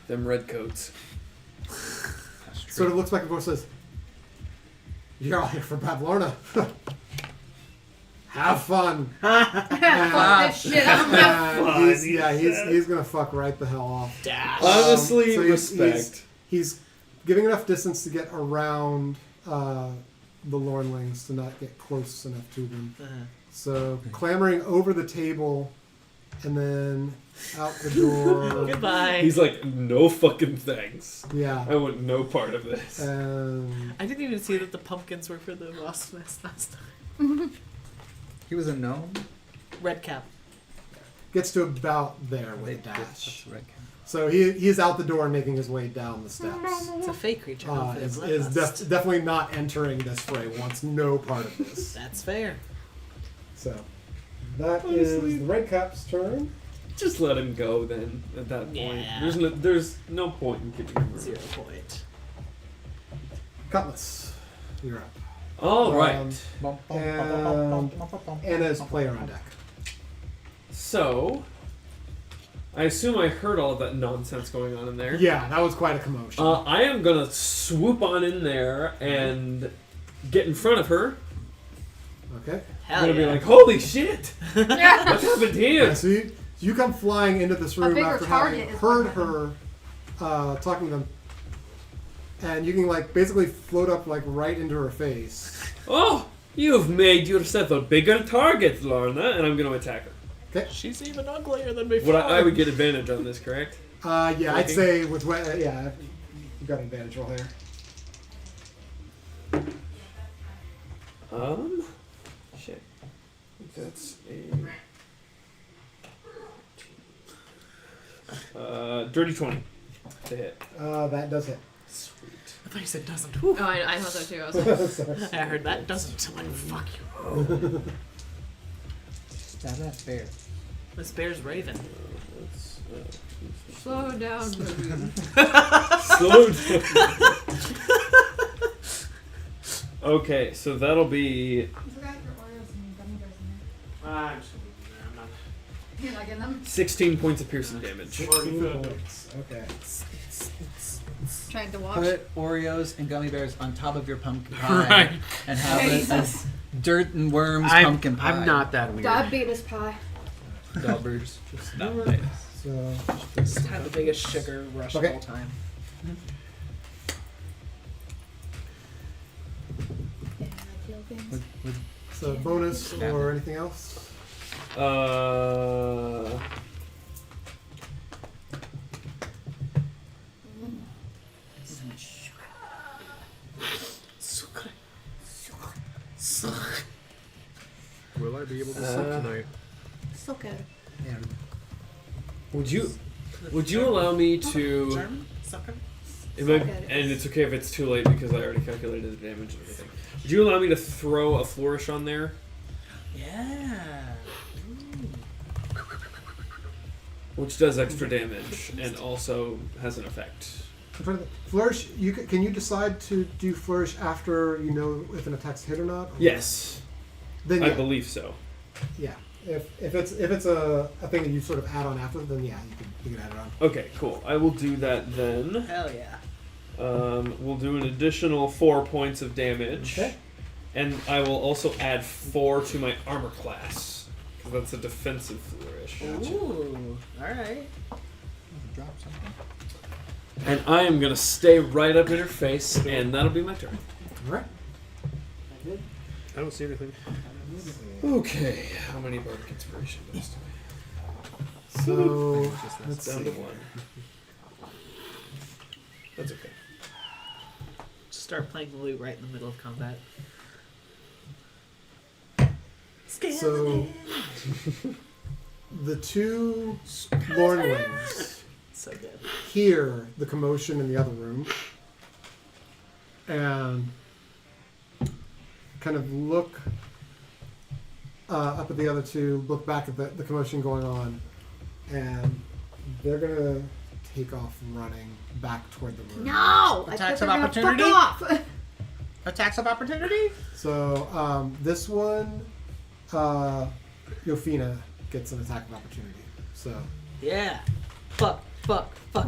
[SPEAKER 5] them red coats.
[SPEAKER 4] Sort of looks back and forth and says, "You're all here for Bavlorna. Have fun."
[SPEAKER 6] Fuck this shit. I'm gonna
[SPEAKER 4] He's gonna fuck right the hell off.
[SPEAKER 1] dash.
[SPEAKER 5] Honestly,
[SPEAKER 4] so
[SPEAKER 5] respect.
[SPEAKER 4] He's giving enough distance to get around the Lornlings to not get close enough to them. So clambering over the table and then out the door.
[SPEAKER 1] Goodbye.
[SPEAKER 5] He's like, no fucking thanks.
[SPEAKER 4] Yeah.
[SPEAKER 5] I want no part of this.
[SPEAKER 1] I didn't even see that the pumpkins were for the wasp nest last time.
[SPEAKER 7] He was a gnome.
[SPEAKER 1] Red cap.
[SPEAKER 4] Gets to about there with a
[SPEAKER 7] That's
[SPEAKER 4] dash.
[SPEAKER 7] red cap.
[SPEAKER 4] So he's out the door and making his way down the steps.
[SPEAKER 1] It's a fake creature. Hopefully it's
[SPEAKER 4] Is
[SPEAKER 1] bloodlust.
[SPEAKER 4] definitely not entering this fray. Wants no part of this.
[SPEAKER 1] That's fair.
[SPEAKER 4] So that is the red cap's turn.
[SPEAKER 5] Just let him go then. At that point,
[SPEAKER 1] Yeah.
[SPEAKER 5] there's no point in keeping him.
[SPEAKER 1] 0 point.
[SPEAKER 4] Cutlass, you're up.
[SPEAKER 5] All right.
[SPEAKER 4] And Anna's player on deck.
[SPEAKER 5] So, I assume I heard all of that nonsense going on in there.
[SPEAKER 4] Yeah, that was quite a commotion.
[SPEAKER 5] I am gonna swoop on in there and get in front of her.
[SPEAKER 4] Okay.
[SPEAKER 5] I'm
[SPEAKER 1] Hell
[SPEAKER 5] gonna be
[SPEAKER 1] yeah.
[SPEAKER 5] like, "Holy shit! What happened here?"
[SPEAKER 4] Yeah, so you come flying into this room
[SPEAKER 6] bigger
[SPEAKER 4] after having
[SPEAKER 6] target is
[SPEAKER 4] heard
[SPEAKER 6] what
[SPEAKER 4] her talking to them, and you can like basically float up like right into her face.
[SPEAKER 5] Oh, you've made yourself a bigger target, Lorna, and I'm gonna attack her.
[SPEAKER 4] Okay.
[SPEAKER 1] She's even uglier than before.
[SPEAKER 5] Would I would get advantage on this, correct?
[SPEAKER 4] Yeah, I'd
[SPEAKER 5] Flanking?
[SPEAKER 4] say with yeah, you got an advantage roll here.
[SPEAKER 5] Shit. That's a dirty 20 to hit.
[SPEAKER 4] That does hit.
[SPEAKER 5] Sweet.
[SPEAKER 1] I thought you said doesn't. Whew.
[SPEAKER 9] Oh, I thought so too. I was like,
[SPEAKER 4] Sorry.
[SPEAKER 1] I heard that doesn't. I'm like, fuck you.
[SPEAKER 7] Stab that bear.
[SPEAKER 1] This bear's raven.
[SPEAKER 5] That's,
[SPEAKER 9] slow down, baby.
[SPEAKER 5] slow down. Okay, so that'll be
[SPEAKER 6] You forgot your Oreos and gummy bears in there.
[SPEAKER 1] I'm not.
[SPEAKER 6] You're not getting them?
[SPEAKER 5] 16 points of piercing damage.
[SPEAKER 4] 16 points. Okay.
[SPEAKER 6] Trying to wash.
[SPEAKER 7] Put Oreos and gummy bears on top of your pumpkin pie
[SPEAKER 3] Right.
[SPEAKER 7] and have it as dirt and worms pumpkin pie.
[SPEAKER 3] I'm not that weird.
[SPEAKER 6] Diabetes pie.
[SPEAKER 7] Daubers.
[SPEAKER 4] So
[SPEAKER 1] Just had the biggest sugar rush
[SPEAKER 4] Okay.
[SPEAKER 1] of all time.
[SPEAKER 6] Yeah, I feel things.
[SPEAKER 4] so bonus or anything else?
[SPEAKER 3] Will I be able to sleep tonight?
[SPEAKER 6] So good.
[SPEAKER 7] Yeah.
[SPEAKER 5] Would you allow me to?
[SPEAKER 1] German? Sucker?
[SPEAKER 5] Am I, and it's okay if it's too late because I already calculated the damage and everything. Would you allow me to throw a flourish on there?
[SPEAKER 1] Yeah.
[SPEAKER 5] Which does extra damage and also has an effect.
[SPEAKER 4] Flourish. Can you decide to do flourish after you know if an attack's hit or not?
[SPEAKER 5] Yes.
[SPEAKER 4] Then
[SPEAKER 5] I
[SPEAKER 4] yeah.
[SPEAKER 5] believe so.
[SPEAKER 4] Yeah. If it's a thing that you sort of add on after, then yeah, you can add it on.
[SPEAKER 5] Okay, cool. I will do that then.
[SPEAKER 1] Hell yeah.
[SPEAKER 5] We'll do an additional 4 points of damage.
[SPEAKER 4] Okay.
[SPEAKER 5] And I will also add 4 to my armor class. Because that's a defensive flourish.
[SPEAKER 1] Ooh. Alright.
[SPEAKER 7] Drop something.
[SPEAKER 5] And I am going to stay right up in her face, and that'll be my turn.
[SPEAKER 4] All right.
[SPEAKER 3] I don't see anything.
[SPEAKER 5] Okay. How many bardic inspiration goes to me?
[SPEAKER 4] So let's
[SPEAKER 5] Down
[SPEAKER 4] see.
[SPEAKER 5] to 1. That's okay.
[SPEAKER 1] Just start playing the lute right in the middle of combat.
[SPEAKER 4] So the two Lornlings
[SPEAKER 1] So good.
[SPEAKER 4] hear the commotion in the other room and kind of look up at the other two, look back at the commotion going on, and they're gonna take off running back toward the room.
[SPEAKER 6] No!
[SPEAKER 7] Attacks
[SPEAKER 6] I
[SPEAKER 7] of
[SPEAKER 6] thought they were
[SPEAKER 7] opportunity?
[SPEAKER 6] gonna fuck off.
[SPEAKER 7] Attacks of opportunity?
[SPEAKER 4] So this one, Yofina gets an attack of opportunity. So
[SPEAKER 1] Yeah. Fuck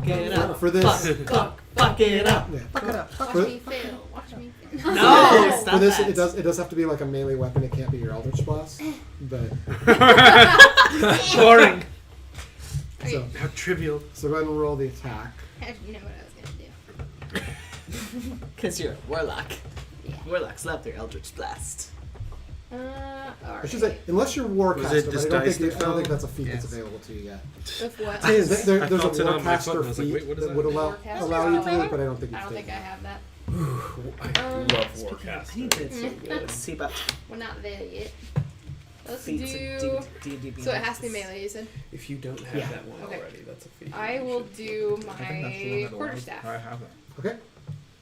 [SPEAKER 1] it up.
[SPEAKER 4] for this,
[SPEAKER 1] Fuck it up.
[SPEAKER 4] yeah.
[SPEAKER 7] Fuck it up.
[SPEAKER 8] Watch
[SPEAKER 4] For-
[SPEAKER 8] me fail. Watch me fail.
[SPEAKER 1] No!
[SPEAKER 4] For
[SPEAKER 1] Stop
[SPEAKER 4] this,
[SPEAKER 1] that.
[SPEAKER 4] it does have to be like a melee weapon. It can't be your Eldritch Blast. But
[SPEAKER 3] Boring.
[SPEAKER 4] so
[SPEAKER 3] How trivial.
[SPEAKER 4] go ahead and roll the attack.
[SPEAKER 8] I didn't know what I was gonna do.
[SPEAKER 1] Because you're a warlock.
[SPEAKER 8] Yeah.
[SPEAKER 1] Warlocks love their Eldritch Blast.
[SPEAKER 4] I should say, unless you're Warcaster,
[SPEAKER 3] it
[SPEAKER 4] but
[SPEAKER 3] this
[SPEAKER 4] I don't
[SPEAKER 3] dice
[SPEAKER 4] think
[SPEAKER 3] that
[SPEAKER 4] I don't think
[SPEAKER 3] fell?
[SPEAKER 4] that's a feat that's
[SPEAKER 7] Yes.
[SPEAKER 4] available to you yet.
[SPEAKER 8] With what?
[SPEAKER 4] There's
[SPEAKER 3] I
[SPEAKER 4] a
[SPEAKER 3] felt it on my foot
[SPEAKER 4] Warcaster
[SPEAKER 3] and I was like,
[SPEAKER 4] feat
[SPEAKER 3] wait, what is
[SPEAKER 4] that would
[SPEAKER 3] that?
[SPEAKER 8] Warcaster?
[SPEAKER 4] allow you to do
[SPEAKER 8] Oh,
[SPEAKER 4] it, but I don't think
[SPEAKER 8] I
[SPEAKER 4] you've
[SPEAKER 8] don't think I
[SPEAKER 4] taken it.
[SPEAKER 8] have that.
[SPEAKER 5] I love
[SPEAKER 1] I
[SPEAKER 5] Warcaster.
[SPEAKER 1] need to see about
[SPEAKER 8] We're not there yet. Let's
[SPEAKER 1] feats
[SPEAKER 8] do.
[SPEAKER 1] and D&D.
[SPEAKER 8] So it has to be melee, you said?
[SPEAKER 5] If you don't have
[SPEAKER 1] Yeah.
[SPEAKER 5] that one
[SPEAKER 8] Okay.
[SPEAKER 5] already, that's a feat.
[SPEAKER 8] I will do my quarterstaff.
[SPEAKER 7] I have it.
[SPEAKER 4] Okay.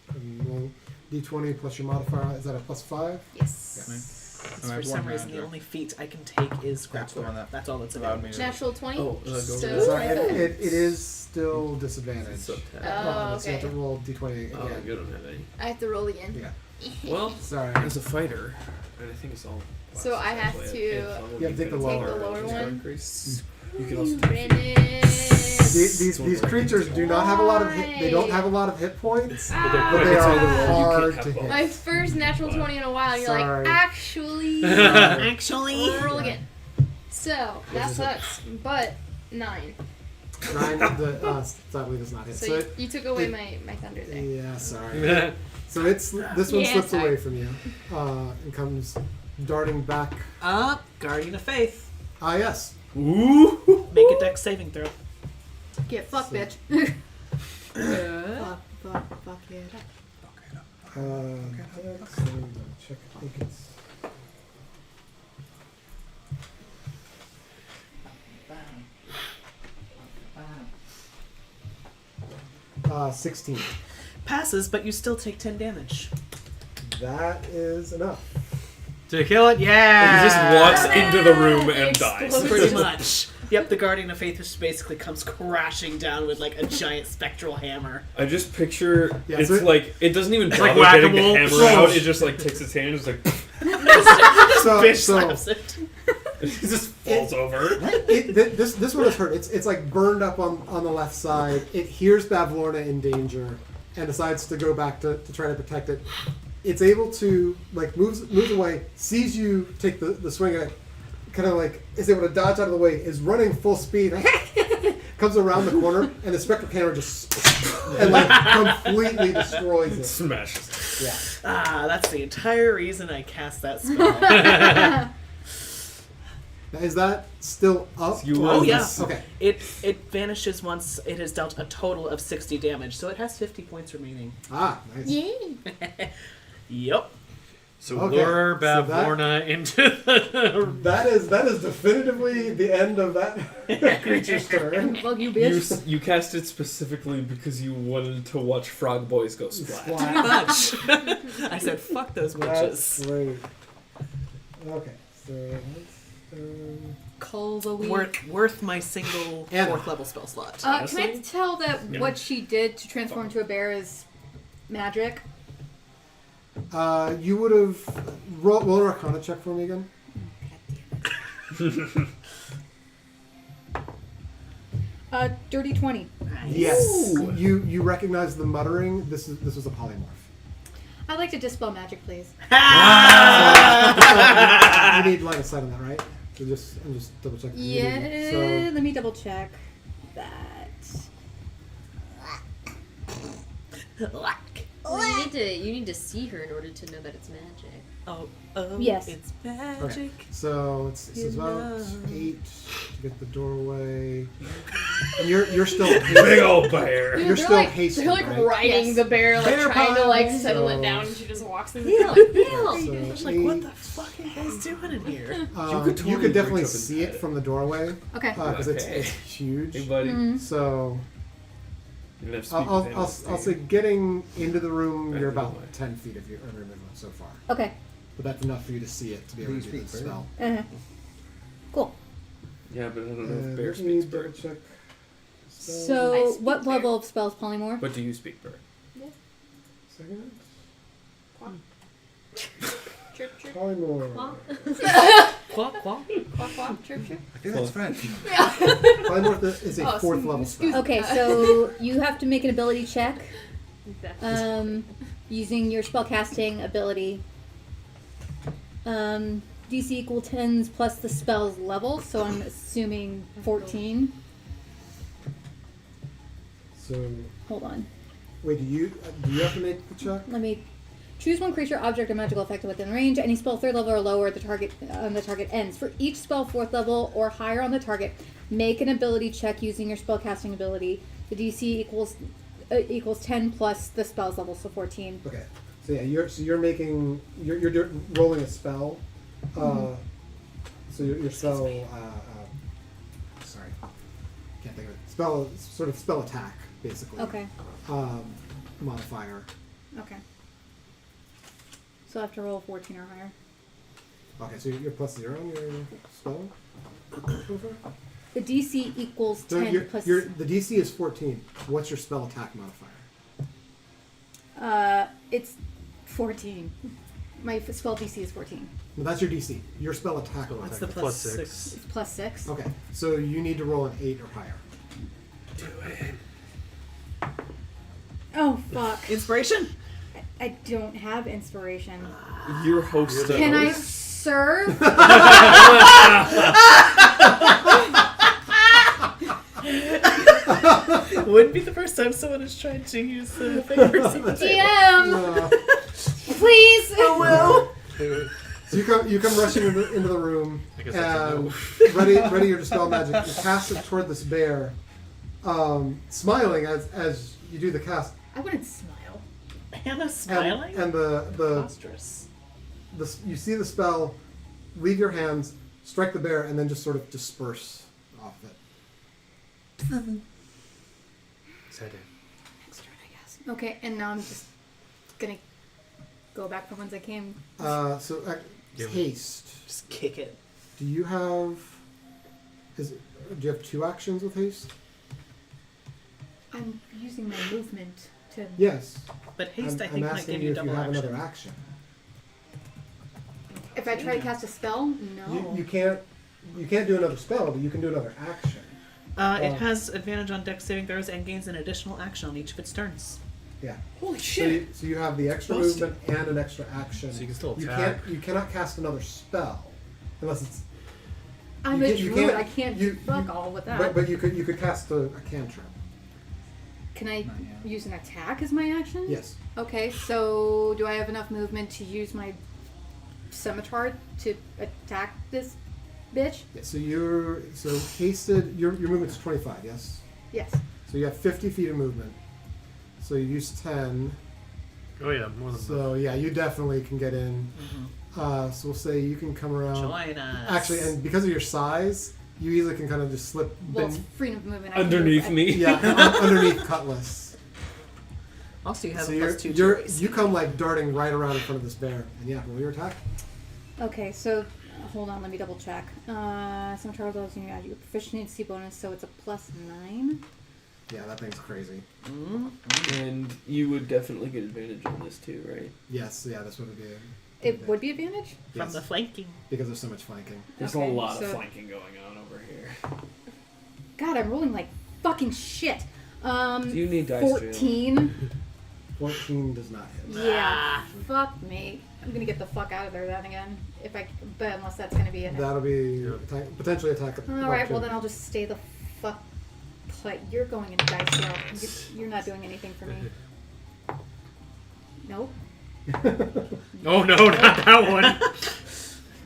[SPEAKER 4] And roll D20 plus your modifier. Is that a +5?
[SPEAKER 8] Yes.
[SPEAKER 1] For some reason, the only feat I can take is
[SPEAKER 7] That's the
[SPEAKER 1] grappler.
[SPEAKER 7] one that
[SPEAKER 1] That's all that's
[SPEAKER 7] allowed
[SPEAKER 1] available.
[SPEAKER 7] me to-
[SPEAKER 8] Natural 20.
[SPEAKER 5] Oh, go
[SPEAKER 8] so
[SPEAKER 5] with
[SPEAKER 4] Sorry,
[SPEAKER 8] 25.
[SPEAKER 4] it is still disadvantage.
[SPEAKER 5] It's sub 10.
[SPEAKER 8] Oh,
[SPEAKER 4] So you have to
[SPEAKER 8] okay.
[SPEAKER 4] roll D20
[SPEAKER 5] Oh,
[SPEAKER 4] again.
[SPEAKER 5] you don't have any.
[SPEAKER 8] I have to roll again.
[SPEAKER 4] Yeah.
[SPEAKER 5] Well,
[SPEAKER 4] Sorry.
[SPEAKER 5] as a fighter, and I think it's all.
[SPEAKER 8] So I have
[SPEAKER 5] classes,
[SPEAKER 8] to
[SPEAKER 5] actually,
[SPEAKER 4] Yeah, take the
[SPEAKER 8] take the
[SPEAKER 4] lower.
[SPEAKER 8] lower one.
[SPEAKER 5] Increase. You can also take.
[SPEAKER 4] These creatures do not have a lot of hit. They don't have a lot lot of hit points,
[SPEAKER 8] Ah.
[SPEAKER 4] but they
[SPEAKER 5] It's
[SPEAKER 4] are
[SPEAKER 5] on the roll, you
[SPEAKER 4] hard
[SPEAKER 5] can't
[SPEAKER 4] to
[SPEAKER 5] have both.
[SPEAKER 4] hit.
[SPEAKER 8] My first natural 20 in a while, and you're
[SPEAKER 4] Sorry.
[SPEAKER 8] like, actually,
[SPEAKER 1] Actually,
[SPEAKER 8] roll again. So that sucks, but 9.
[SPEAKER 4] 9 sadly does not hit.
[SPEAKER 8] So
[SPEAKER 4] So
[SPEAKER 8] you, you took away my thunder there.
[SPEAKER 4] yeah, sorry. So this one
[SPEAKER 8] Yeah,
[SPEAKER 4] slips
[SPEAKER 8] sorry.
[SPEAKER 4] away from you and comes darting back.
[SPEAKER 1] up, Guardian of Faith.
[SPEAKER 4] Ah, yes.
[SPEAKER 5] Ooh!
[SPEAKER 1] Make a dex saving throw.
[SPEAKER 6] Get fucked,
[SPEAKER 4] So-
[SPEAKER 6] bitch. Fuck it up.
[SPEAKER 4] Let's check. I think it's. 16.
[SPEAKER 1] Passes, but you still take 10 damage.
[SPEAKER 4] That is enough.
[SPEAKER 3] To kill it,
[SPEAKER 5] He
[SPEAKER 3] yeah.
[SPEAKER 5] just walks into the room and
[SPEAKER 8] Explodes.
[SPEAKER 5] dies.
[SPEAKER 1] Pretty much. Yep, the Guardian of Faith just basically comes crashing down with like a giant spectral hammer.
[SPEAKER 5] I just picture
[SPEAKER 4] Yeah,
[SPEAKER 5] it's
[SPEAKER 4] so-
[SPEAKER 5] like it doesn't even
[SPEAKER 3] like
[SPEAKER 5] bother getting the
[SPEAKER 3] whack-a-mole.
[SPEAKER 5] hammer out. It just like takes its hand and just like
[SPEAKER 1] Bitch
[SPEAKER 4] So
[SPEAKER 1] slaps it.
[SPEAKER 5] it just falls over.
[SPEAKER 4] this one is hurt. It's like burned up on the left side. It hears Bavlorna in danger and decides to go back to try to protect it. It's able to like moves away, sees you take the swing at it, kind of like is able to dodge out of the way, is running full speed, comes around the corner, and the spectral camera just and like completely destroys it.
[SPEAKER 5] Smashes.
[SPEAKER 4] Yeah.
[SPEAKER 1] Ah, that's the entire reason I cast that spell.
[SPEAKER 4] Now, is that still up?
[SPEAKER 5] You
[SPEAKER 4] Or
[SPEAKER 1] Oh,
[SPEAKER 4] is
[SPEAKER 1] yeah.
[SPEAKER 4] this- Okay.
[SPEAKER 1] It vanishes once it has dealt a total of 60 damage, so it has 50 points remaining.
[SPEAKER 4] Ah, nice.
[SPEAKER 8] Yay!
[SPEAKER 1] Yep.
[SPEAKER 3] So
[SPEAKER 4] Okay,
[SPEAKER 3] lure
[SPEAKER 4] so that-
[SPEAKER 3] Bavlorna into the.
[SPEAKER 4] That is definitively the end of that creature's turn.
[SPEAKER 6] Fuck you,
[SPEAKER 5] You,
[SPEAKER 6] bitch.
[SPEAKER 5] you cast it specifically because you wanted to watch Frog Boys go splat.
[SPEAKER 1] Pretty much. I said, fuck those
[SPEAKER 4] That's
[SPEAKER 1] witches.
[SPEAKER 4] great. Okay, so let's,
[SPEAKER 6] Call the lead.
[SPEAKER 1] Worth my single
[SPEAKER 4] Anna.
[SPEAKER 1] 4th level spell slot.
[SPEAKER 6] Can I
[SPEAKER 5] Honestly?
[SPEAKER 6] tell that
[SPEAKER 5] Yeah.
[SPEAKER 6] what she did to transform into a bear is magic?
[SPEAKER 4] you would have roll an Arcana check for me again.
[SPEAKER 6] Dirty 20.
[SPEAKER 4] Yes. You recognize the muttering. This was a polymorph.
[SPEAKER 6] I'd like to dispel magic, please.
[SPEAKER 4] You need line of sight on that, right? So I'm just double checking.
[SPEAKER 6] Yeah,
[SPEAKER 4] So
[SPEAKER 6] let me double check that.
[SPEAKER 9] Well, you need to see her in order to know that it's magic.
[SPEAKER 1] Oh,
[SPEAKER 6] Yes.
[SPEAKER 1] it's magic.
[SPEAKER 4] okay. So it's
[SPEAKER 1] You
[SPEAKER 4] about
[SPEAKER 1] know.
[SPEAKER 4] 8 to get the doorway. And you're still
[SPEAKER 5] Big old bear.
[SPEAKER 4] You're
[SPEAKER 8] they're
[SPEAKER 4] still
[SPEAKER 8] like,
[SPEAKER 4] hasted,
[SPEAKER 8] They're like
[SPEAKER 4] right?
[SPEAKER 8] riding
[SPEAKER 6] Yes.
[SPEAKER 8] the bear, like
[SPEAKER 4] Bear
[SPEAKER 8] trying to like
[SPEAKER 4] pie.
[SPEAKER 8] settle
[SPEAKER 4] So-
[SPEAKER 8] it down, and she just walks through the
[SPEAKER 9] Heel,
[SPEAKER 8] door.
[SPEAKER 9] heel.
[SPEAKER 4] So
[SPEAKER 1] I was like, what the
[SPEAKER 4] 8.
[SPEAKER 1] fuck are you guys doing in here?
[SPEAKER 4] You
[SPEAKER 5] could totally
[SPEAKER 4] could definitely
[SPEAKER 5] reach up and
[SPEAKER 4] see it
[SPEAKER 5] pet it.
[SPEAKER 4] from the doorway
[SPEAKER 6] Okay.
[SPEAKER 4] because
[SPEAKER 5] Okay.
[SPEAKER 4] it's huge.
[SPEAKER 5] Hey, buddy.
[SPEAKER 6] Mm.
[SPEAKER 4] So
[SPEAKER 5] You're gonna have to speak
[SPEAKER 4] I'll,
[SPEAKER 5] with
[SPEAKER 4] I'll,
[SPEAKER 5] animals,
[SPEAKER 4] I'll
[SPEAKER 5] dude.
[SPEAKER 4] say getting into the room,
[SPEAKER 5] Back
[SPEAKER 4] you're
[SPEAKER 5] the
[SPEAKER 4] about
[SPEAKER 5] way.
[SPEAKER 4] 10 feet of your movement so far.
[SPEAKER 6] Okay.
[SPEAKER 4] But that's enough for you to see it to be able to do the spell.
[SPEAKER 6] Uh-huh. Cool.
[SPEAKER 5] Yeah, but I don't know if bear
[SPEAKER 4] Let me
[SPEAKER 5] speaks
[SPEAKER 4] double
[SPEAKER 5] bird.
[SPEAKER 4] check.
[SPEAKER 6] So,
[SPEAKER 8] I speak
[SPEAKER 6] what
[SPEAKER 8] bear.
[SPEAKER 6] level of spells polymorph?
[SPEAKER 5] But do you speak bird?
[SPEAKER 4] Second.
[SPEAKER 8] Chirp, chirp.
[SPEAKER 4] Polymorph.
[SPEAKER 1] Quack, quack.
[SPEAKER 8] Quack, quack, chirp, chirp.
[SPEAKER 7] I think that's French.
[SPEAKER 4] Polymorph is a
[SPEAKER 8] Oh,
[SPEAKER 4] 4th level
[SPEAKER 8] excuse
[SPEAKER 4] spell.
[SPEAKER 6] Okay, so you have to make an ability check using your spellcasting ability. DC equal 10s plus the spell's level, so I'm assuming 14.
[SPEAKER 4] So,
[SPEAKER 6] Hold on.
[SPEAKER 4] wait, do you have to make the check?
[SPEAKER 6] Let me choose one creature, object, or magical effect within range. Any spell 3rd level or lower, the target ends. For each spell 4th level or higher on the target, make an ability check using your spellcasting ability. The DC equals 10 plus the spell's level, so 14.
[SPEAKER 4] Okay. So yeah, you're making you're rolling a spell. So your spell. Sorry, can't think of it. Spell sort of spell attack basically.
[SPEAKER 6] Okay.
[SPEAKER 4] Modifier.
[SPEAKER 6] Okay. So I have to roll 14 or higher.
[SPEAKER 4] Okay, so you're plus 0 on your spell.
[SPEAKER 6] The DC equals
[SPEAKER 4] So
[SPEAKER 6] 10 plus.
[SPEAKER 4] the DC is 14. What's your spell attack modifier?
[SPEAKER 6] It's 14. My spell DC is 14.
[SPEAKER 4] No, that's your DC. Your spell attack
[SPEAKER 1] What's the
[SPEAKER 4] modifier.
[SPEAKER 1] plus
[SPEAKER 3] Plus
[SPEAKER 1] 6?
[SPEAKER 3] six.
[SPEAKER 6] It's plus 6.
[SPEAKER 4] Okay, so you need to roll an 8 or higher.
[SPEAKER 5] Do it.
[SPEAKER 6] Oh, fuck.
[SPEAKER 1] Inspiration?
[SPEAKER 6] I don't have inspiration.
[SPEAKER 5] You're host.
[SPEAKER 6] Can I serve?
[SPEAKER 1] Wouldn't be the first time someone has tried to use the fingers at the table.
[SPEAKER 6] DM! Please!
[SPEAKER 4] So you come rushing into the room
[SPEAKER 3] I guess that's a
[SPEAKER 4] and
[SPEAKER 3] no.
[SPEAKER 4] ready your dispel magic. You cast it toward this bear, smiling as you do the cast.
[SPEAKER 6] I wouldn't smile.
[SPEAKER 1] Hannah smiling?
[SPEAKER 4] And the
[SPEAKER 1] Preposterous.
[SPEAKER 4] you see the spell leave your hands, strike the bear, and then just sort of disperse off it.
[SPEAKER 3] Sad day.
[SPEAKER 6] Okay, and now I'm just gonna go back from whence I came.
[SPEAKER 4] So
[SPEAKER 3] Yeah.
[SPEAKER 4] haste.
[SPEAKER 1] Just kick it.
[SPEAKER 4] Do you have? Do you have 2 actions with haste?
[SPEAKER 6] I'm using my movement to.
[SPEAKER 4] Yes.
[SPEAKER 1] But haste, I
[SPEAKER 4] I'm
[SPEAKER 1] think, might
[SPEAKER 4] asking
[SPEAKER 1] give
[SPEAKER 4] you
[SPEAKER 1] you
[SPEAKER 4] if you
[SPEAKER 1] double
[SPEAKER 4] have
[SPEAKER 1] action.
[SPEAKER 4] another action.
[SPEAKER 6] If I try to cast a spell, no.
[SPEAKER 4] You can't do another spell, but you can do another action.
[SPEAKER 1] It has advantage on dex saving throws and gains an additional action on each of its turns.
[SPEAKER 4] Yeah.
[SPEAKER 1] Holy
[SPEAKER 4] So you have the extra
[SPEAKER 1] Busted.
[SPEAKER 4] movement and an extra action.
[SPEAKER 3] So you can still
[SPEAKER 4] You
[SPEAKER 3] attack.
[SPEAKER 4] cannot cast another spell unless it's.
[SPEAKER 6] I'm
[SPEAKER 4] you
[SPEAKER 6] a
[SPEAKER 4] can't- you
[SPEAKER 6] druid.
[SPEAKER 4] can't-
[SPEAKER 6] I can't
[SPEAKER 4] you-
[SPEAKER 6] do fuck
[SPEAKER 4] you-
[SPEAKER 6] all with that.
[SPEAKER 4] But you could cast a cantrip.
[SPEAKER 6] Can I
[SPEAKER 7] Not yet.
[SPEAKER 6] use an attack as my action?
[SPEAKER 4] Yes.
[SPEAKER 6] Okay, so do I have enough movement to use my scimitar to attack this bitch?
[SPEAKER 4] Yeah, so hasted. Your movement's 25. Yes.
[SPEAKER 6] Yes.
[SPEAKER 4] So you have 50 feet of movement. So you use 10.
[SPEAKER 3] Oh yeah, more than
[SPEAKER 4] So yeah, you definitely can get in. So we'll say you can come around.
[SPEAKER 1] Join us.
[SPEAKER 4] Actually, and because of your size, you easily can kind of just slip
[SPEAKER 6] Well, it's
[SPEAKER 4] bend-
[SPEAKER 6] freedom of movement. I can
[SPEAKER 5] Underneath
[SPEAKER 6] move.
[SPEAKER 5] me.
[SPEAKER 4] underneath Cutlass.
[SPEAKER 1] Also, you have
[SPEAKER 4] So
[SPEAKER 1] a plus 2 to
[SPEAKER 4] you're
[SPEAKER 1] AC.
[SPEAKER 4] you come like darting right around in front of this bear, and yeah, roll your attack.
[SPEAKER 6] Okay, so hold on, let me double check. Scimitar allows you to add your proficiency bonus, so it's a +9.
[SPEAKER 4] Yeah, that thing's crazy.
[SPEAKER 5] And you would definitely get advantage on this too, right?
[SPEAKER 4] Yes, yeah, that's what it'd be.
[SPEAKER 6] It would be advantage?
[SPEAKER 1] From
[SPEAKER 4] Yes.
[SPEAKER 1] the flanking.
[SPEAKER 4] Because there's so much flanking.
[SPEAKER 5] There's
[SPEAKER 6] Okay,
[SPEAKER 5] a lot of
[SPEAKER 6] so-
[SPEAKER 5] flanking going on over here.
[SPEAKER 6] God, I'm rolling like fucking shit.
[SPEAKER 5] Do you need dice, Julian?
[SPEAKER 6] 14.
[SPEAKER 4] 14 does not hit.
[SPEAKER 6] Yeah, fuck me. I'm gonna get the fuck out of there then again. If I, but unless that's gonna be it.
[SPEAKER 4] That'll be potentially attack.
[SPEAKER 6] All right, well then I'll just stay the fuck put. You're going in dice roll. You're not doing anything for me. Nope.
[SPEAKER 3] Oh no, not that one.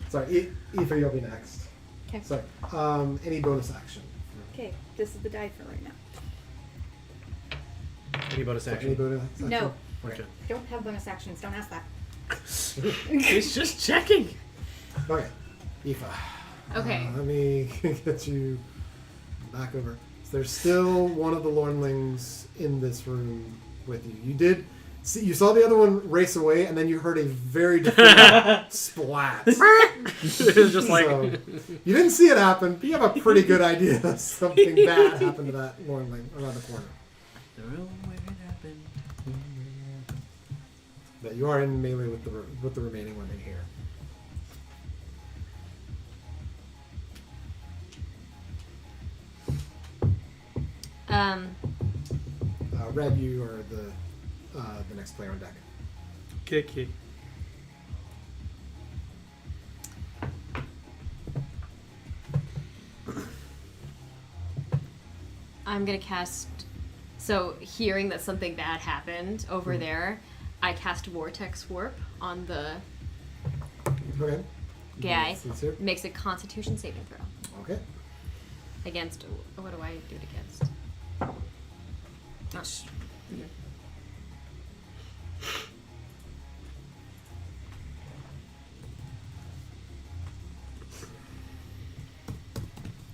[SPEAKER 4] Sorry, Aoife, you'll be next.
[SPEAKER 6] Okay.
[SPEAKER 4] Sorry. Any bonus action?
[SPEAKER 6] Okay, this is the die for right now.
[SPEAKER 3] Any bonus
[SPEAKER 4] Any
[SPEAKER 3] action?
[SPEAKER 4] bonus action?
[SPEAKER 6] No,
[SPEAKER 4] Okay.
[SPEAKER 6] I don't have bonus actions. Don't ask that.
[SPEAKER 1] He's just checking.
[SPEAKER 4] Okay. Aoife.
[SPEAKER 9] Okay.
[SPEAKER 4] Let me get you back over. So there's still one of the Lornlings in this room with you. You did see, you saw the other one race away, and then you heard a very distinct splat.
[SPEAKER 3] It was just like
[SPEAKER 4] So, you didn't see it happen, but you have a pretty good idea that something bad happened to that Lornling around the corner.
[SPEAKER 2] The room where it happened.
[SPEAKER 4] But you are in melee with the remaining one in here. Red, you are the next player on deck.
[SPEAKER 3] kick.
[SPEAKER 9] I'm gonna cast. So, hearing that something bad happened over there, I cast Vortex Warp on the
[SPEAKER 4] Okay.
[SPEAKER 9] guy.
[SPEAKER 4] Let's hear.
[SPEAKER 9] Makes a Constitution saving throw
[SPEAKER 4] Okay.
[SPEAKER 9] against. What do I do it against?
[SPEAKER 1] Oh,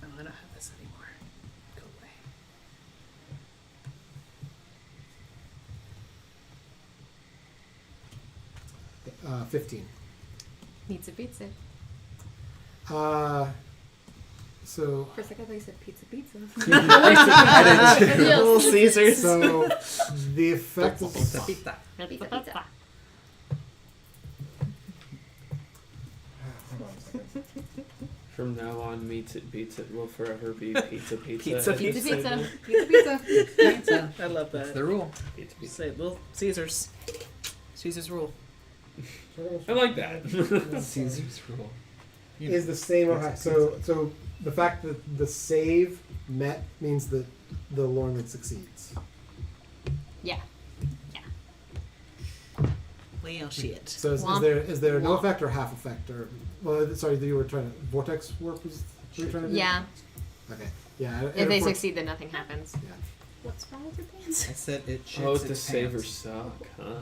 [SPEAKER 1] I don't have this anymore. Go away.
[SPEAKER 4] 15.
[SPEAKER 9] Needs a pizza.
[SPEAKER 4] So
[SPEAKER 6] For a second, I thought you said pizza.
[SPEAKER 1] Little Caesars.
[SPEAKER 4] So the effect is
[SPEAKER 6] Pizza, pizza.
[SPEAKER 5] From now on, meats it beats it will forever be pizza.
[SPEAKER 1] Pizza,
[SPEAKER 9] Pizza, pizza.
[SPEAKER 6] Pizza, pizza.
[SPEAKER 1] I love
[SPEAKER 7] That's
[SPEAKER 1] that.
[SPEAKER 7] the rule.
[SPEAKER 5] Pizza.
[SPEAKER 1] Say Little Caesars. Caesar's rule.
[SPEAKER 5] I like that.
[SPEAKER 7] Caesar's rule.
[SPEAKER 4] is the same or high. So the fact that the save met means that the Lornling succeeds.
[SPEAKER 9] Yeah.
[SPEAKER 1] Well, shit.
[SPEAKER 4] So is
[SPEAKER 9] Womp.
[SPEAKER 4] there no
[SPEAKER 9] Womp.
[SPEAKER 4] effect or half effect or sorry, you were trying to vortex warp was what you were trying to do?
[SPEAKER 9] Yeah.
[SPEAKER 4] Okay. Yeah.
[SPEAKER 9] If they succeed, then nothing happens.
[SPEAKER 4] Yeah.
[SPEAKER 6] What's wrong with your pants?
[SPEAKER 7] I said it shits
[SPEAKER 5] Oh,
[SPEAKER 7] its
[SPEAKER 5] the
[SPEAKER 7] pants.
[SPEAKER 5] savers suck, huh?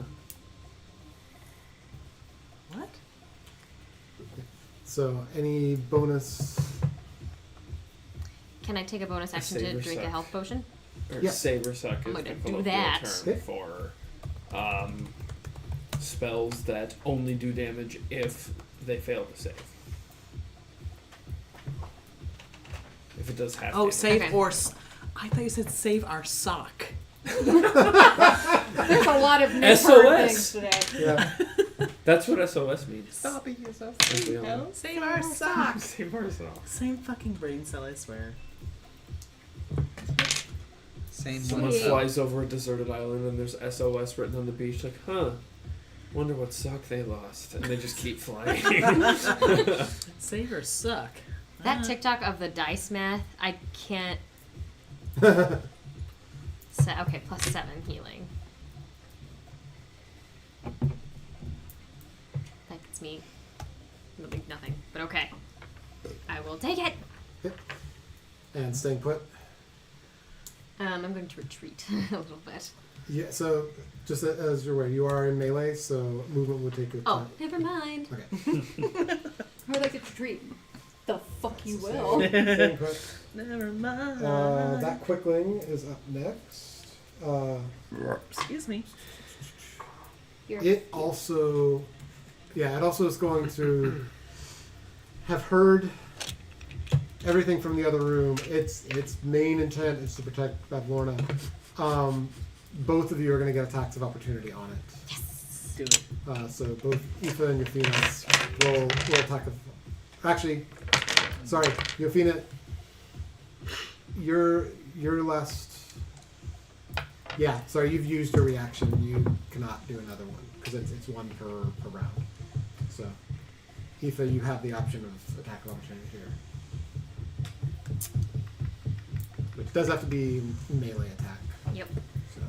[SPEAKER 1] What?
[SPEAKER 4] So any bonus?
[SPEAKER 9] Can I take a bonus action to
[SPEAKER 5] saver
[SPEAKER 9] drink a
[SPEAKER 5] suck.
[SPEAKER 9] health potion?
[SPEAKER 5] Or
[SPEAKER 4] Yeah.
[SPEAKER 5] saver suck
[SPEAKER 9] I'm
[SPEAKER 5] is
[SPEAKER 9] gonna
[SPEAKER 5] the
[SPEAKER 9] do
[SPEAKER 5] colloquial
[SPEAKER 9] that.
[SPEAKER 5] term
[SPEAKER 4] Okay.
[SPEAKER 5] for spells that only do damage if they fail to save. If it does half
[SPEAKER 1] Oh,
[SPEAKER 5] damage.
[SPEAKER 1] save
[SPEAKER 9] Okay.
[SPEAKER 1] or. I thought you said save our sock.
[SPEAKER 6] There's a lot of misheard things today.
[SPEAKER 4] Yeah.
[SPEAKER 5] That's what SOS means.
[SPEAKER 7] Stop it yourself.
[SPEAKER 5] As we all know.
[SPEAKER 1] Save our sock.
[SPEAKER 5] Save ourselves.
[SPEAKER 1] Same fucking brain cell, I swear.
[SPEAKER 7] Same
[SPEAKER 5] Someone
[SPEAKER 7] one.
[SPEAKER 5] flies over a deserted island and there's SOS written on the beach, like, huh, wonder what sock they lost. And they just keep flying.
[SPEAKER 1] Save or suck.
[SPEAKER 9] That TikTok of the dice math, I can't. Okay, +7 healing. That gets me nothing. But okay. I will take it.
[SPEAKER 4] And staying put.
[SPEAKER 9] I'm going to retreat a little bit.
[SPEAKER 4] Yeah. So just as you're aware, you are in melee, so movement would take your
[SPEAKER 9] Oh,
[SPEAKER 4] time.
[SPEAKER 9] never mind.
[SPEAKER 4] Okay.
[SPEAKER 6] I would like to treat. The fuck you will.
[SPEAKER 4] Staying put.
[SPEAKER 1] Never mind.
[SPEAKER 4] That quickling is up next.
[SPEAKER 1] Excuse me.
[SPEAKER 4] It also is going to have heard everything from the other room. Its main intent is to protect Bavlorna. Both of you are going to get attacks of opportunity on it.
[SPEAKER 9] Yes.
[SPEAKER 1] Do it.
[SPEAKER 4] So both Aoife and Yofina roll attack of. Actually, sorry, Yofina. You're last. Yeah, sorry, you've used your reaction. You cannot do another one because it's one per round. So, Aoife, you have the option of attack of opportunity here, which does have to be melee attack.
[SPEAKER 9] Yep.
[SPEAKER 4] So.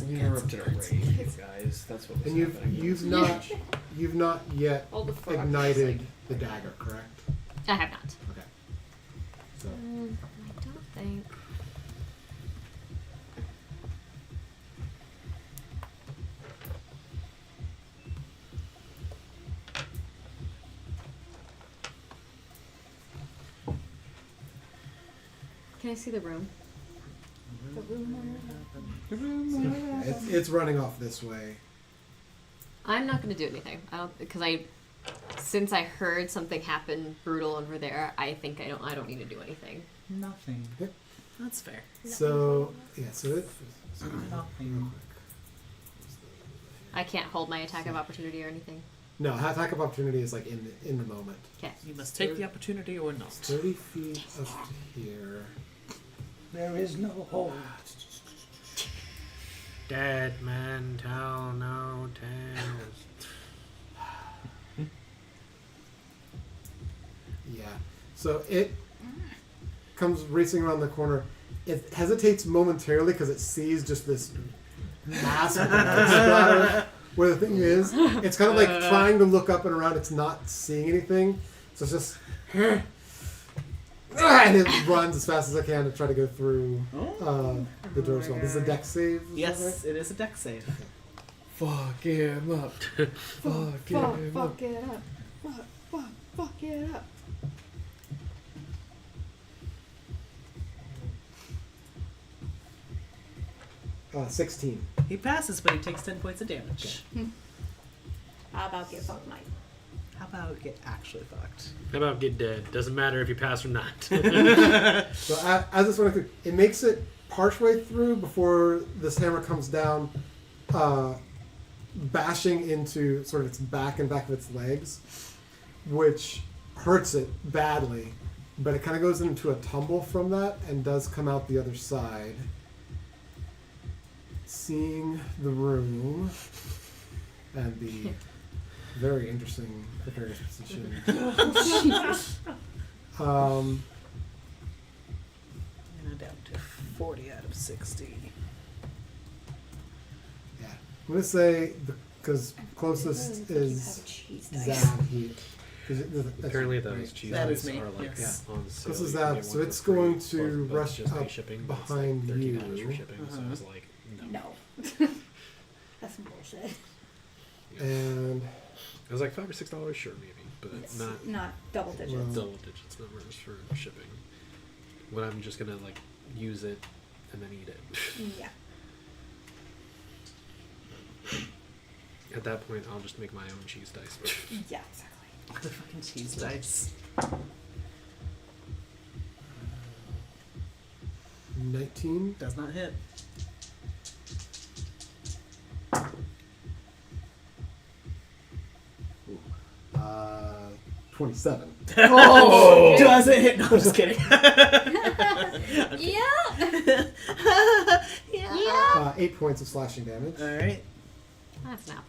[SPEAKER 5] We interrupted a raid, you guys. That's what was
[SPEAKER 4] And
[SPEAKER 5] happening.
[SPEAKER 4] you've not yet
[SPEAKER 8] All the frogs
[SPEAKER 4] ignited
[SPEAKER 8] just,
[SPEAKER 4] the dagger, correct?
[SPEAKER 9] I have not.
[SPEAKER 4] Okay. So
[SPEAKER 9] I don't think. Can I see the room?
[SPEAKER 4] it's running off this way.
[SPEAKER 9] I'm not going to do anything. I don't because since I heard something happen brutal over there, I think I don't need to do anything.
[SPEAKER 7] Nothing.
[SPEAKER 1] That's fair.
[SPEAKER 4] So
[SPEAKER 7] Nothing.
[SPEAKER 9] I can't hold my attack of opportunity or anything.
[SPEAKER 4] no, attack of opportunity is like in the moment.
[SPEAKER 9] Okay.
[SPEAKER 1] You must take the opportunity or not.
[SPEAKER 4] 30 feet up to here.
[SPEAKER 7] There is no hold.
[SPEAKER 3] Dead men tell no tales.
[SPEAKER 4] Yeah. So it comes racing around the corner. It hesitates momentarily because it sees just this mass of splatter where the thing is. It's kind of like trying to look up and around. It's not seeing anything. So it's just... and it runs as fast as I can to try to go through the door as well. This is a deck save? Is
[SPEAKER 1] Yes,
[SPEAKER 4] that right?
[SPEAKER 1] it is a deck save.
[SPEAKER 5] Fuck him up. Fuck him up.
[SPEAKER 6] Fuck it up. Fuck it up.
[SPEAKER 4] 16.
[SPEAKER 1] He passes, but he takes 10 points of damage.
[SPEAKER 6] How about get fucked, Mike?
[SPEAKER 1] How about get actually fucked?
[SPEAKER 3] How about get dead? Doesn't matter if you pass or not.
[SPEAKER 4] So as it's running through, it makes it partially through before this hammer comes down, bashing into sort of its back and back of its legs, which hurts it badly. But it kind of goes into a tumble from that and does come out the other side. Seeing the room and the very interesting precarious position.
[SPEAKER 1] And I'm down to 40 out of 60.
[SPEAKER 4] Yeah, I'm gonna say because closest is Zab.
[SPEAKER 3] Apparently those cheese
[SPEAKER 1] That
[SPEAKER 3] bites
[SPEAKER 1] is me,
[SPEAKER 3] are like
[SPEAKER 1] yes.
[SPEAKER 3] on sale.
[SPEAKER 4] This is
[SPEAKER 3] You can
[SPEAKER 4] that,
[SPEAKER 3] get
[SPEAKER 4] so
[SPEAKER 3] one
[SPEAKER 4] it's
[SPEAKER 3] for free,
[SPEAKER 4] going to
[SPEAKER 3] but
[SPEAKER 4] rush
[SPEAKER 3] just pay
[SPEAKER 4] up
[SPEAKER 3] shipping, but it's
[SPEAKER 4] behind
[SPEAKER 3] like $13 for
[SPEAKER 4] you.
[SPEAKER 3] shipping, so I was like, no.
[SPEAKER 6] No. That's some bullshit.
[SPEAKER 4] And
[SPEAKER 3] I was like $5 or $6, sure, maybe, but
[SPEAKER 6] Yes.
[SPEAKER 3] not
[SPEAKER 6] Not double digits.
[SPEAKER 4] Well,
[SPEAKER 3] double digits numbers for shipping. When I'm just gonna like use it and then eat it.
[SPEAKER 6] Yeah.
[SPEAKER 3] At that point, I'll just make my own cheese dice.
[SPEAKER 6] Yeah, exactly.
[SPEAKER 1] The fucking cheese dice.
[SPEAKER 4] 19.
[SPEAKER 1] Does not hit.
[SPEAKER 4] Uh, 27.
[SPEAKER 1] Oh! Doesn't hit. No, I'm just kidding.
[SPEAKER 6] Yeah.
[SPEAKER 1] Yeah.
[SPEAKER 4] 8 points of slashing damage.
[SPEAKER 1] Alright.
[SPEAKER 9] That's not.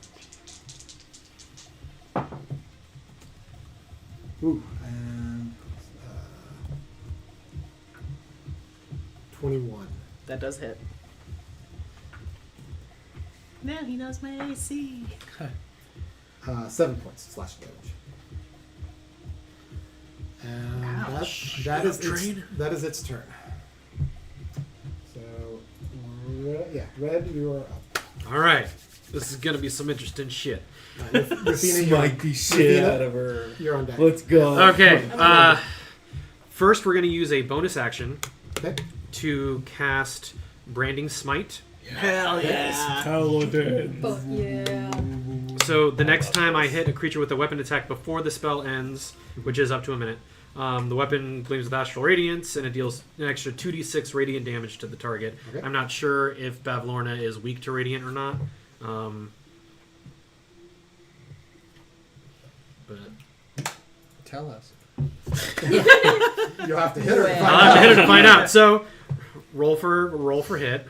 [SPEAKER 4] Ooh, and 21.
[SPEAKER 1] That does hit. Now he knows my AC.
[SPEAKER 4] 7 points of slashing damage. And that is its turn. So, Red, you are up.
[SPEAKER 3] All right, this is gonna be some interesting shit.
[SPEAKER 4] Rafina,
[SPEAKER 5] Smite the shit
[SPEAKER 4] Rafina,
[SPEAKER 5] out of her.
[SPEAKER 4] You're on deck.
[SPEAKER 5] Let's go.
[SPEAKER 3] Okay, first we're gonna use a bonus action
[SPEAKER 4] Okay.
[SPEAKER 3] to cast Branding Smite.
[SPEAKER 1] Hell yeah.
[SPEAKER 5] Paladin.
[SPEAKER 6] Fuck yeah.
[SPEAKER 3] So the next time I hit a creature with a weapon attack before the spell ends, which is up to a minute, The weapon gleams with astral radiance, and it deals an extra 2d6 radiant damage to the target.
[SPEAKER 4] Okay.
[SPEAKER 3] I'm not sure if Bavlorna is weak to radiant or not. But
[SPEAKER 7] Tell us.
[SPEAKER 4] You'll have to hit her. to find
[SPEAKER 3] I'll have to
[SPEAKER 4] out.
[SPEAKER 3] hit her to find out. So, roll for hit.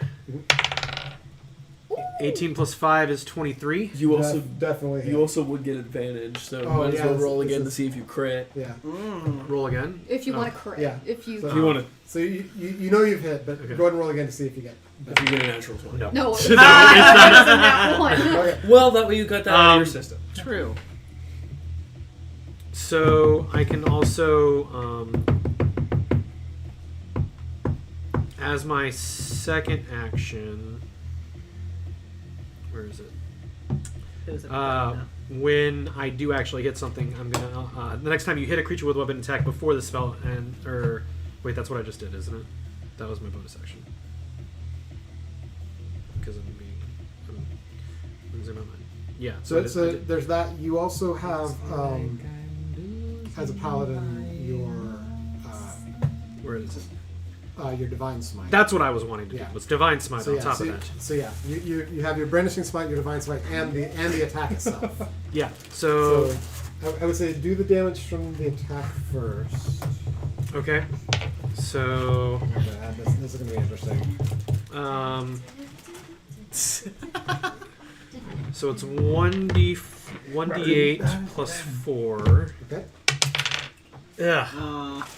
[SPEAKER 3] 18 plus 5 is 23.
[SPEAKER 5] You also
[SPEAKER 4] Definitely hit.
[SPEAKER 5] you also would get advantage, so
[SPEAKER 4] Oh,
[SPEAKER 5] might as
[SPEAKER 4] yeah,
[SPEAKER 5] well
[SPEAKER 4] this-
[SPEAKER 5] roll
[SPEAKER 4] this
[SPEAKER 5] again to
[SPEAKER 4] is-
[SPEAKER 5] see if you crit.
[SPEAKER 4] Yeah.
[SPEAKER 3] Roll again.
[SPEAKER 6] If you want to crit.
[SPEAKER 4] Yeah.
[SPEAKER 6] If you.
[SPEAKER 4] So-
[SPEAKER 5] If you want to,
[SPEAKER 4] So you know you've hit, but
[SPEAKER 3] Okay.
[SPEAKER 4] go ahead and roll again to see if you get.
[SPEAKER 5] if you get a natural 20.
[SPEAKER 3] No.
[SPEAKER 6] No.
[SPEAKER 3] It's not.
[SPEAKER 6] That one.
[SPEAKER 4] Okay.
[SPEAKER 5] Well, that way you got that out of your system.
[SPEAKER 1] True.
[SPEAKER 3] So I can also, as my second action, where is it?
[SPEAKER 1] It was a
[SPEAKER 3] When I do actually hit something, I'm gonna. The next time you hit a creature with a weapon attack before the spell, wait, that's what I just did, isn't it? That was my bonus action. Because I'm losing my mind. Yeah.
[SPEAKER 4] So
[SPEAKER 3] I did-
[SPEAKER 4] there's that. You also have as a paladin
[SPEAKER 3] where is it?
[SPEAKER 4] your divine smite.
[SPEAKER 3] That's what I was wanting to do.
[SPEAKER 4] Yeah.
[SPEAKER 3] Was divine smite
[SPEAKER 4] so
[SPEAKER 3] on
[SPEAKER 4] yeah,
[SPEAKER 3] top
[SPEAKER 4] so,
[SPEAKER 3] of that.
[SPEAKER 4] so yeah, you have your brandishing smite, your divine smite, and the attack itself.
[SPEAKER 3] Yeah. So
[SPEAKER 4] I would say do the damage from the attack first.
[SPEAKER 3] okay. So
[SPEAKER 4] This is going to be interesting.
[SPEAKER 3] So it's 1d8 plus 4.
[SPEAKER 4] Okay.
[SPEAKER 3] Yeah.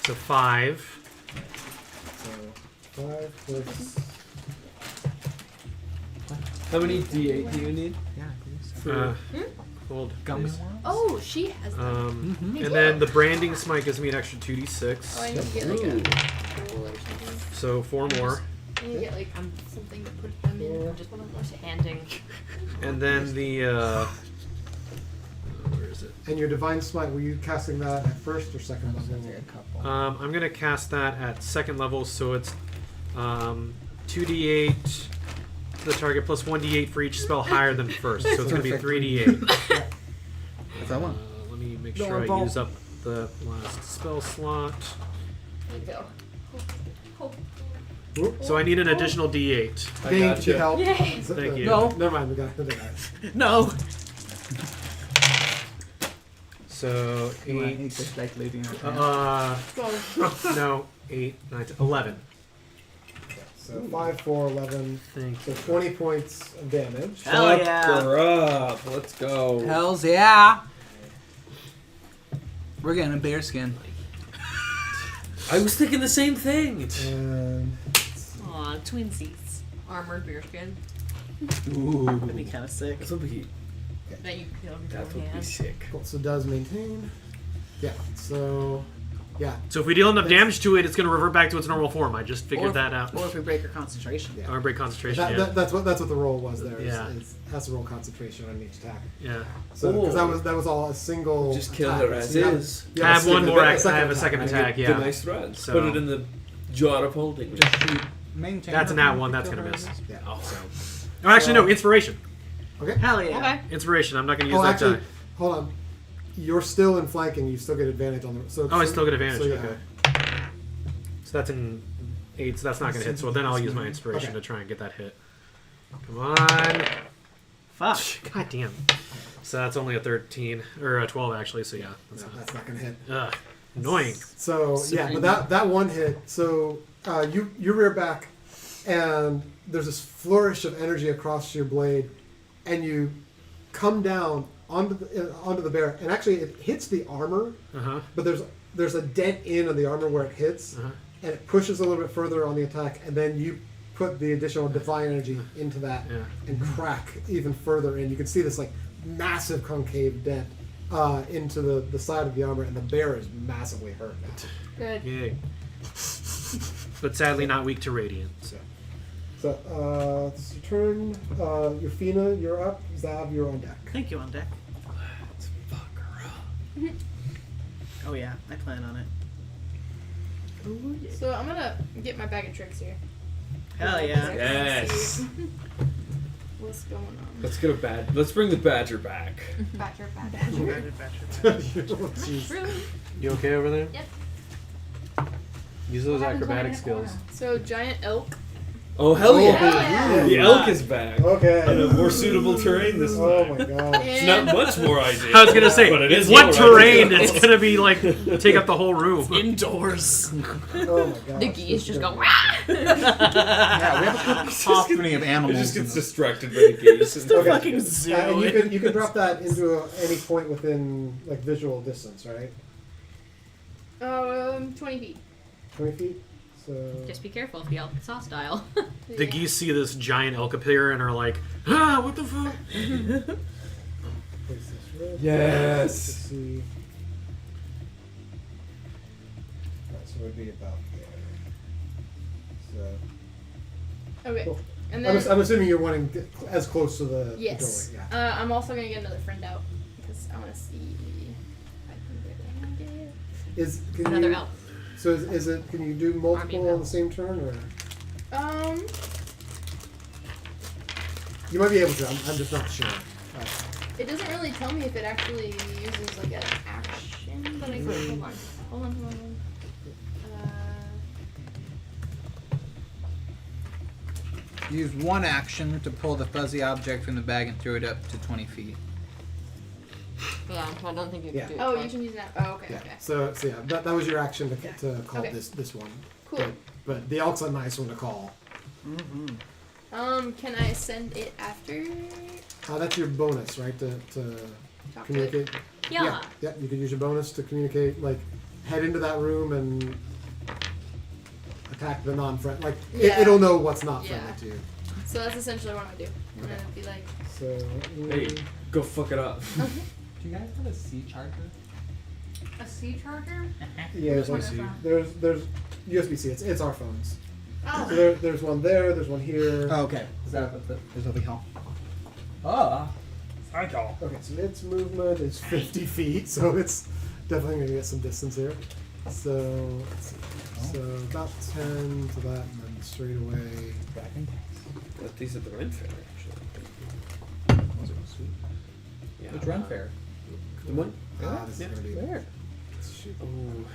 [SPEAKER 3] So 5.
[SPEAKER 4] So 5 plus.
[SPEAKER 5] How many D8 do you need?
[SPEAKER 7] Yeah, I believe so.
[SPEAKER 3] Hold.
[SPEAKER 7] Gummy
[SPEAKER 3] please.
[SPEAKER 7] worm?
[SPEAKER 8] Oh, she has them.
[SPEAKER 3] And then the branding smite gives me an extra 2d6.
[SPEAKER 8] Oh, I need to get like a bowl or something.
[SPEAKER 3] So 4 more.
[SPEAKER 8] I need to get like something to put them in.
[SPEAKER 9] I'm just handing.
[SPEAKER 3] And then the where is it?
[SPEAKER 4] And your divine smite, were you casting that at first or second level?
[SPEAKER 7] A couple.
[SPEAKER 3] I'm gonna cast that at second level, so it's 2d8 to the target plus 1d8 for each spell higher than first. So it's gonna be 3d8.
[SPEAKER 7] That's that one.
[SPEAKER 3] Let me make sure I use up the last spell slot.
[SPEAKER 8] There you go.
[SPEAKER 3] So I need an additional d8.
[SPEAKER 5] I
[SPEAKER 4] Dane,
[SPEAKER 5] got
[SPEAKER 4] could you
[SPEAKER 5] you.
[SPEAKER 4] help?
[SPEAKER 8] Yay.
[SPEAKER 3] Thank you.
[SPEAKER 4] No, never mind. We got it.
[SPEAKER 1] No.
[SPEAKER 3] So
[SPEAKER 7] You want to
[SPEAKER 3] 8.
[SPEAKER 7] eat this like lady in her pants?
[SPEAKER 3] No, 8, 9, 10, 11.
[SPEAKER 4] So 5, 4, 11.
[SPEAKER 3] Thank
[SPEAKER 4] So
[SPEAKER 3] you.
[SPEAKER 4] 20 points of damage.
[SPEAKER 1] Hell
[SPEAKER 5] Fuck
[SPEAKER 1] yeah.
[SPEAKER 5] her up. Let's go.
[SPEAKER 7] Hells yeah! We're getting a bearskin.
[SPEAKER 5] I was thinking the same thing.
[SPEAKER 4] And
[SPEAKER 9] Aw, twinsies. Armored bearskin
[SPEAKER 1] That'd be kind of sick.
[SPEAKER 5] That would be,
[SPEAKER 9] that you killed with
[SPEAKER 5] that
[SPEAKER 9] your
[SPEAKER 5] would be
[SPEAKER 9] hand.
[SPEAKER 5] sick.
[SPEAKER 4] cool, so does maintain. Yeah. So yeah.
[SPEAKER 3] So if we deal enough damage to it, it's going to revert back to its normal form. I just figured
[SPEAKER 1] Or-
[SPEAKER 3] that out.
[SPEAKER 1] Or if we break her concentration.
[SPEAKER 4] Yeah.
[SPEAKER 3] Or break concentration.
[SPEAKER 4] That's what the roll was there.
[SPEAKER 3] Yeah.
[SPEAKER 4] It has to roll concentration on each attack.
[SPEAKER 3] Yeah.
[SPEAKER 4] So because
[SPEAKER 5] Oh.
[SPEAKER 4] that was all a single.
[SPEAKER 5] Just kill
[SPEAKER 4] attack.
[SPEAKER 5] her as
[SPEAKER 4] So you have-
[SPEAKER 5] is.
[SPEAKER 4] you
[SPEAKER 3] I have one more. I have
[SPEAKER 4] attack,
[SPEAKER 3] a second
[SPEAKER 4] right?
[SPEAKER 3] attack.
[SPEAKER 5] The
[SPEAKER 3] Yeah.
[SPEAKER 5] nice thread.
[SPEAKER 3] So-
[SPEAKER 5] Put it in the jar of holding.
[SPEAKER 7] Just keep maintain.
[SPEAKER 3] That's
[SPEAKER 7] her
[SPEAKER 3] an at
[SPEAKER 7] hand
[SPEAKER 3] one.
[SPEAKER 7] to
[SPEAKER 3] That's
[SPEAKER 7] kill
[SPEAKER 3] going to
[SPEAKER 7] her.
[SPEAKER 3] miss.
[SPEAKER 4] Yeah.
[SPEAKER 5] Oh, so.
[SPEAKER 3] Oh, actually, no. Inspiration.
[SPEAKER 4] Okay.
[SPEAKER 1] Hell yeah.
[SPEAKER 9] Okay.
[SPEAKER 3] Inspiration. I'm not going to use
[SPEAKER 4] Oh,
[SPEAKER 3] that
[SPEAKER 4] actually,
[SPEAKER 3] die.
[SPEAKER 4] hold on. You're still in flanking. You still get advantage on the. So
[SPEAKER 3] Oh, I still get advantage.
[SPEAKER 4] So, yeah.
[SPEAKER 3] Okay. So that's in 8. So that's not going to hit. So then I'll use my inspiration
[SPEAKER 4] Okay.
[SPEAKER 3] to try and get that hit. Come on.
[SPEAKER 1] Fuck.
[SPEAKER 3] God damn. So that's only a 13 or a 12 actually. So yeah,
[SPEAKER 4] No,
[SPEAKER 3] that's
[SPEAKER 4] that's not gonna hit.
[SPEAKER 3] ugh, annoying.
[SPEAKER 4] So yeah, but that one hit. So you rear back, and there's this flourish of energy across your blade, and you come down onto the bear, and actually it hits the armor,
[SPEAKER 3] Uh huh.
[SPEAKER 4] but there's a dent in on the armor where it hits,
[SPEAKER 3] Uh-huh.
[SPEAKER 4] and it pushes a little bit further on the attack, and then you put the additional divine energy into that
[SPEAKER 3] Yeah.
[SPEAKER 4] and crack even further in. You can see this like massive concave dent into the side of the armor, and the bear is massively hurt now.
[SPEAKER 8] Good.
[SPEAKER 3] Yay. But sadly not weak to radiant. So.
[SPEAKER 4] So it's your turn. Yufina, you're up. Zav, you're on deck.
[SPEAKER 1] Thank you, on deck.
[SPEAKER 5] Let's fuck her up.
[SPEAKER 1] Oh yeah, I plan on it.
[SPEAKER 8] So I'm gonna get my bag of tricks here.
[SPEAKER 1] Hell yeah.
[SPEAKER 5] Yes.
[SPEAKER 8] What's going on?
[SPEAKER 5] Let's get a bad. Let's bring the badger back.
[SPEAKER 8] Badger.
[SPEAKER 1] Badger, badger, badger.
[SPEAKER 4] Jeez.
[SPEAKER 8] Really?
[SPEAKER 3] You okay over there?
[SPEAKER 8] Yep.
[SPEAKER 2] Use those
[SPEAKER 6] What happens when I
[SPEAKER 2] acrobatic
[SPEAKER 6] hit
[SPEAKER 2] skills.
[SPEAKER 6] corner?
[SPEAKER 8] So giant elk.
[SPEAKER 5] Oh hell yeah!
[SPEAKER 8] yeah.
[SPEAKER 5] The elk is back.
[SPEAKER 4] Okay.
[SPEAKER 5] And a more suitable terrain this
[SPEAKER 4] Oh
[SPEAKER 5] time.
[SPEAKER 4] my god.
[SPEAKER 5] It's not much more ideal.
[SPEAKER 3] I was gonna say,
[SPEAKER 5] but it is
[SPEAKER 3] what
[SPEAKER 5] more
[SPEAKER 3] terrain
[SPEAKER 5] ideal.
[SPEAKER 3] is gonna be like take up the whole room?
[SPEAKER 1] Indoors.
[SPEAKER 4] Oh my god.
[SPEAKER 9] The geese just go.
[SPEAKER 7] Yeah, we have a cacophony of
[SPEAKER 5] It
[SPEAKER 7] animals.
[SPEAKER 5] just
[SPEAKER 7] in
[SPEAKER 5] gets
[SPEAKER 7] the-
[SPEAKER 5] distracted by the geese. And
[SPEAKER 4] Okay.
[SPEAKER 1] Fucking zoo.
[SPEAKER 4] And you can drop that into any point within like visual distance, right?
[SPEAKER 8] 20 feet.
[SPEAKER 4] 20 feet. So
[SPEAKER 9] Just be careful if the elk is hostile.
[SPEAKER 3] The geese see this giant elk appear and are like, ah, what the fuck?
[SPEAKER 4] place this real
[SPEAKER 5] Yes.
[SPEAKER 4] Let's see. Alright, so it would be about there. So
[SPEAKER 8] Okay.
[SPEAKER 4] Cool.
[SPEAKER 8] And
[SPEAKER 4] I'm,
[SPEAKER 8] then
[SPEAKER 4] I'm assuming you're wanting to get as close to the
[SPEAKER 8] yes.
[SPEAKER 4] doorway. Yeah.
[SPEAKER 8] I'm also gonna get another friend out because I want to see. If I can get an idea.
[SPEAKER 4] Can
[SPEAKER 9] Another
[SPEAKER 4] you,
[SPEAKER 9] elk.
[SPEAKER 4] So is it? Can you do multiple
[SPEAKER 9] Army
[SPEAKER 4] on the same turn, or
[SPEAKER 8] Um.
[SPEAKER 4] you might be able to? I'm just not sure.
[SPEAKER 8] It doesn't really tell me if it actually uses like an action, but I can hold on. Hold on.
[SPEAKER 7] Use one action to pull the fuzzy object from the bag and throw it up to 20 feet.
[SPEAKER 9] Yeah, I don't think you can
[SPEAKER 4] Yeah.
[SPEAKER 9] do it.
[SPEAKER 8] Oh, you
[SPEAKER 9] twice.
[SPEAKER 8] can use that. Oh, okay,
[SPEAKER 4] Yeah.
[SPEAKER 8] okay.
[SPEAKER 4] So yeah, that was your action to call
[SPEAKER 8] Okay.
[SPEAKER 4] this one.
[SPEAKER 8] Cool.
[SPEAKER 4] But the elk's a nice one to call.
[SPEAKER 8] Can I send it after?
[SPEAKER 4] That's your bonus, right? To
[SPEAKER 8] Talk to it?
[SPEAKER 4] communicate.
[SPEAKER 9] Yeah.
[SPEAKER 4] Yeah. You could use your bonus to communicate. Like head into that room and attack the non-friend. Like
[SPEAKER 8] Yeah.
[SPEAKER 4] it'll know what's not
[SPEAKER 8] Yeah.
[SPEAKER 4] friendly to you.
[SPEAKER 8] So that's essentially what I'm gonna do. And then it'd be like,
[SPEAKER 4] So
[SPEAKER 5] Hey, go fuck it up.
[SPEAKER 7] Do you guys have a sea charger?
[SPEAKER 6] A sea charger?
[SPEAKER 4] yeah,
[SPEAKER 6] USB-C.
[SPEAKER 4] there's USB-C. It's our phones.
[SPEAKER 8] oh,
[SPEAKER 4] So there's one there. There's one here.
[SPEAKER 7] Oh, okay. Is that what there's what we call? Oh.
[SPEAKER 4] Okay, so its movement is 50 feet, so it's definitely going to get some distance here. So, let's see. So about 10 to that, and then straight away.
[SPEAKER 5] But these are the Ren Fair, actually. Yeah.
[SPEAKER 7] Which run fair?
[SPEAKER 5] The one?
[SPEAKER 4] This is going to be. Shoot.
[SPEAKER 5] Oh,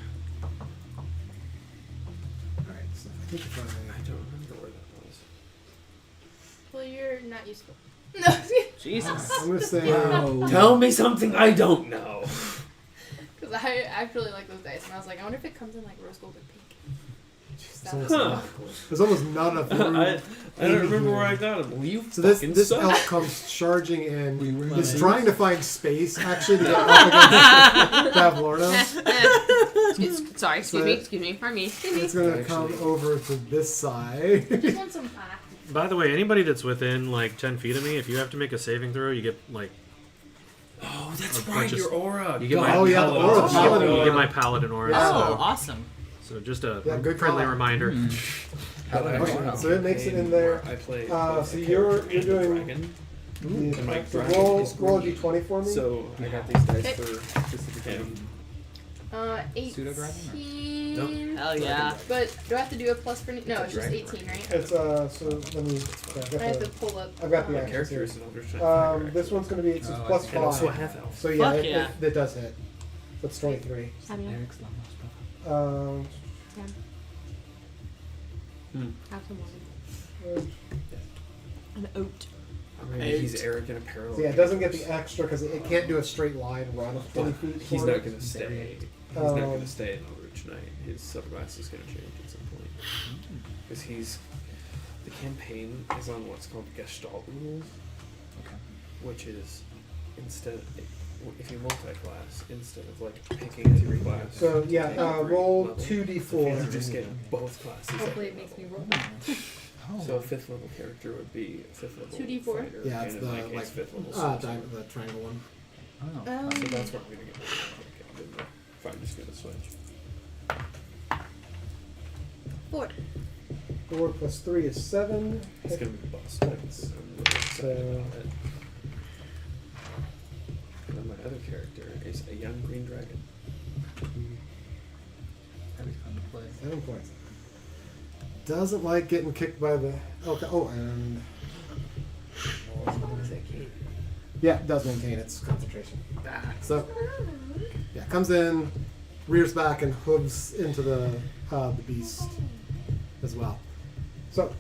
[SPEAKER 4] Alright, so I think if
[SPEAKER 5] I don't remember where that was.
[SPEAKER 8] well, you're not useful. No,
[SPEAKER 1] Jesus.
[SPEAKER 4] I'm going to say.
[SPEAKER 7] Oh.
[SPEAKER 5] Tell me something I don't know.
[SPEAKER 8] because I actually like those dice, and I was like, I wonder if it comes in like rose gold or pink.
[SPEAKER 4] There's almost,
[SPEAKER 5] Huh.
[SPEAKER 4] there's almost not enough room.
[SPEAKER 5] I don't remember where I got them. Well, you
[SPEAKER 4] So this
[SPEAKER 5] fucking
[SPEAKER 4] this
[SPEAKER 5] suck.
[SPEAKER 4] elk comes charging in.
[SPEAKER 7] We were
[SPEAKER 4] He's
[SPEAKER 7] nice.
[SPEAKER 4] trying to find space actually to get up against Bavlorna.
[SPEAKER 9] Sorry, excuse me, pardon me.
[SPEAKER 4] It's gonna come over to this side.
[SPEAKER 8] I just want some pie.
[SPEAKER 3] By the way, anybody that's within like 10 feet of me, if you have to make a saving throw, you get like
[SPEAKER 5] Oh, that's
[SPEAKER 3] A
[SPEAKER 5] right,
[SPEAKER 3] bunch of-
[SPEAKER 5] your aura.
[SPEAKER 3] you get
[SPEAKER 5] God,
[SPEAKER 3] my-
[SPEAKER 4] Oh, yeah, the
[SPEAKER 5] Paladin.
[SPEAKER 4] aura, the Paladin
[SPEAKER 3] you get my paladin aura.
[SPEAKER 4] Yeah.
[SPEAKER 9] Oh, awesome.
[SPEAKER 3] So just a
[SPEAKER 4] Yeah, good
[SPEAKER 3] friendly
[SPEAKER 4] call.
[SPEAKER 3] reminder.
[SPEAKER 4] Okay, so it makes it in there.
[SPEAKER 5] I play.
[SPEAKER 4] So you're doing
[SPEAKER 5] dragon.
[SPEAKER 4] the
[SPEAKER 5] And my
[SPEAKER 4] so
[SPEAKER 5] dragon
[SPEAKER 4] roll
[SPEAKER 5] is
[SPEAKER 4] roll a
[SPEAKER 5] green.
[SPEAKER 4] d20 for me.
[SPEAKER 5] So I got these dice
[SPEAKER 8] Okay.
[SPEAKER 5] for specific him.
[SPEAKER 8] 18.
[SPEAKER 7] Pseudo-dragon
[SPEAKER 9] Hell yeah.
[SPEAKER 8] But do I have to do a plus for? No, it's just
[SPEAKER 5] Dragon.
[SPEAKER 8] 18, right?
[SPEAKER 4] It's so let me.
[SPEAKER 8] I have to pull up.
[SPEAKER 4] I've got the
[SPEAKER 5] My
[SPEAKER 4] actions
[SPEAKER 5] character
[SPEAKER 4] here.
[SPEAKER 5] is an Eldritch Knight.
[SPEAKER 4] This one's gonna be it's
[SPEAKER 7] Oh, I
[SPEAKER 4] plus
[SPEAKER 7] see.
[SPEAKER 5] and also a
[SPEAKER 4] 5.
[SPEAKER 5] half elf.
[SPEAKER 4] So yeah,
[SPEAKER 9] Fuck yeah.
[SPEAKER 4] it does hit. That's 23.
[SPEAKER 7] Eric's level stuff.
[SPEAKER 4] Um,
[SPEAKER 9] Have some water. An oat.
[SPEAKER 5] He's Eric in a parallel.
[SPEAKER 4] so yeah, it doesn't get the extra because it can't do a straight line run of 20 feet.
[SPEAKER 5] He's
[SPEAKER 4] for
[SPEAKER 5] not
[SPEAKER 4] it.
[SPEAKER 5] gonna stay. He's not gonna stay an Eldritch Knight. His subclass is gonna change at some point. Because the campaign is on what's called Gestalt rules,
[SPEAKER 7] Okay.
[SPEAKER 5] which is if you multi-class, instead of like picking a different class.
[SPEAKER 4] So yeah,
[SPEAKER 5] you take
[SPEAKER 4] roll
[SPEAKER 5] level,
[SPEAKER 4] 2d4.
[SPEAKER 5] You just get both classes. at
[SPEAKER 9] Hopefully it
[SPEAKER 5] that
[SPEAKER 9] makes me
[SPEAKER 5] level.
[SPEAKER 9] roll.
[SPEAKER 5] So a 5th level character would be a 5th level
[SPEAKER 8] 2d4?
[SPEAKER 5] fighter,
[SPEAKER 4] Yeah, it's
[SPEAKER 5] and
[SPEAKER 4] the
[SPEAKER 5] in my case,
[SPEAKER 4] like
[SPEAKER 5] 5th level sorcerer.
[SPEAKER 4] the triangle one.
[SPEAKER 7] Oh.
[SPEAKER 5] So that's what I'm gonna get. If I'm just gonna switch.
[SPEAKER 8] 4.
[SPEAKER 4] 4 plus 3 is 7.
[SPEAKER 5] It's gonna be bust. I'm really excited about it. And then my other character is a young green dragon.
[SPEAKER 7] That'd be fun to play.
[SPEAKER 4] 7 points. Doesn't like getting kicked by the. Okay. Oh, and yeah, it does maintain its concentration. So yeah, comes in, rears back and hooves into the beast as well. So,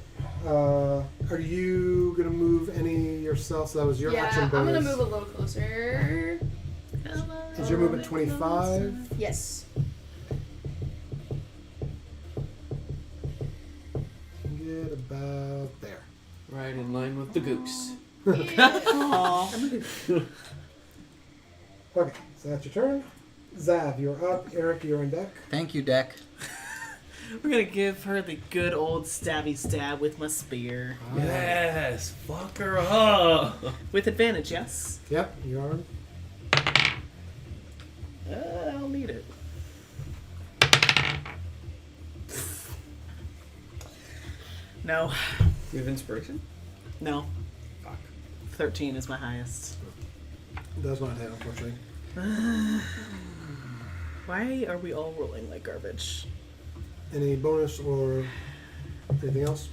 [SPEAKER 4] are you gonna move any yourself? So that was your action
[SPEAKER 8] I'm
[SPEAKER 4] bonus.
[SPEAKER 8] gonna move a little closer.
[SPEAKER 4] Is your movement 25?
[SPEAKER 8] Yes.
[SPEAKER 4] Get about there.
[SPEAKER 5] Right in line with the goose.
[SPEAKER 4] Okay, so that's your turn. Zav, you're up. Eric, you're on deck.
[SPEAKER 7] Thank you, Deck.
[SPEAKER 1] We're gonna give her the good old stabby stab with my spear.
[SPEAKER 5] Yes, fuck her up.
[SPEAKER 1] With advantage, yes?
[SPEAKER 4] Yep, you're on.
[SPEAKER 1] I'll need it. No.
[SPEAKER 5] You have inspiration?
[SPEAKER 1] No.
[SPEAKER 5] Fuck.
[SPEAKER 1] 13 is my highest.
[SPEAKER 4] Does not hit, unfortunately.
[SPEAKER 1] Why are we all rolling like garbage?
[SPEAKER 4] Any bonus or anything else?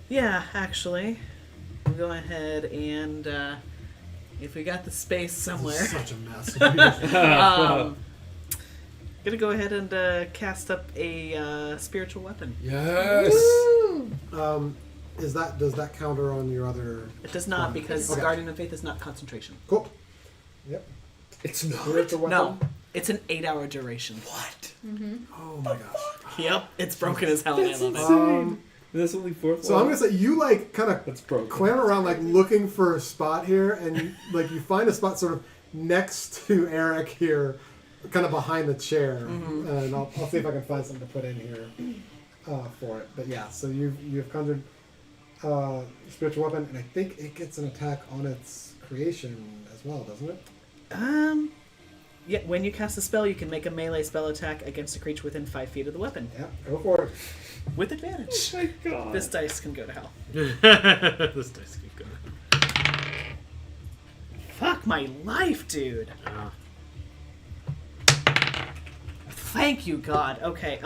[SPEAKER 1] Yeah, actually. We'll go ahead and, if we got the space somewhere,
[SPEAKER 4] This is such a mess.
[SPEAKER 1] gonna go ahead and cast up a spiritual weapon.
[SPEAKER 5] Yes.
[SPEAKER 4] Does that counter on your other?
[SPEAKER 1] It does not, because
[SPEAKER 4] Okay.
[SPEAKER 1] Guardian of Faith is not concentration.
[SPEAKER 4] Cool. Yep.
[SPEAKER 5] It's not.
[SPEAKER 4] Spiritual weapon.
[SPEAKER 1] No, it's an 8-hour duration.
[SPEAKER 5] What?
[SPEAKER 4] Oh my gosh.
[SPEAKER 1] Yep, it's broken as hell. And I love it.
[SPEAKER 5] That's only fourth
[SPEAKER 4] So I'm gonna say you like kind of
[SPEAKER 5] That's broken.
[SPEAKER 4] clam around like looking for a spot here, and you find a spot sort of next to Eric here, kind of behind the chair, and I'll see if I can find something to put in here for it. But yeah, so you've conjured spiritual weapon, and I think it gets an attack on its creation as well, doesn't it?
[SPEAKER 1] Yeah, when you cast a spell, you can make a melee spell attack against a creature within 5 feet of the weapon.
[SPEAKER 4] Yeah, go for it.
[SPEAKER 1] With advantage.
[SPEAKER 5] Oh my god.
[SPEAKER 1] This dice can go to hell.
[SPEAKER 3] This dice keep going.
[SPEAKER 1] Fuck my life, dude. Thank you, God. Okay,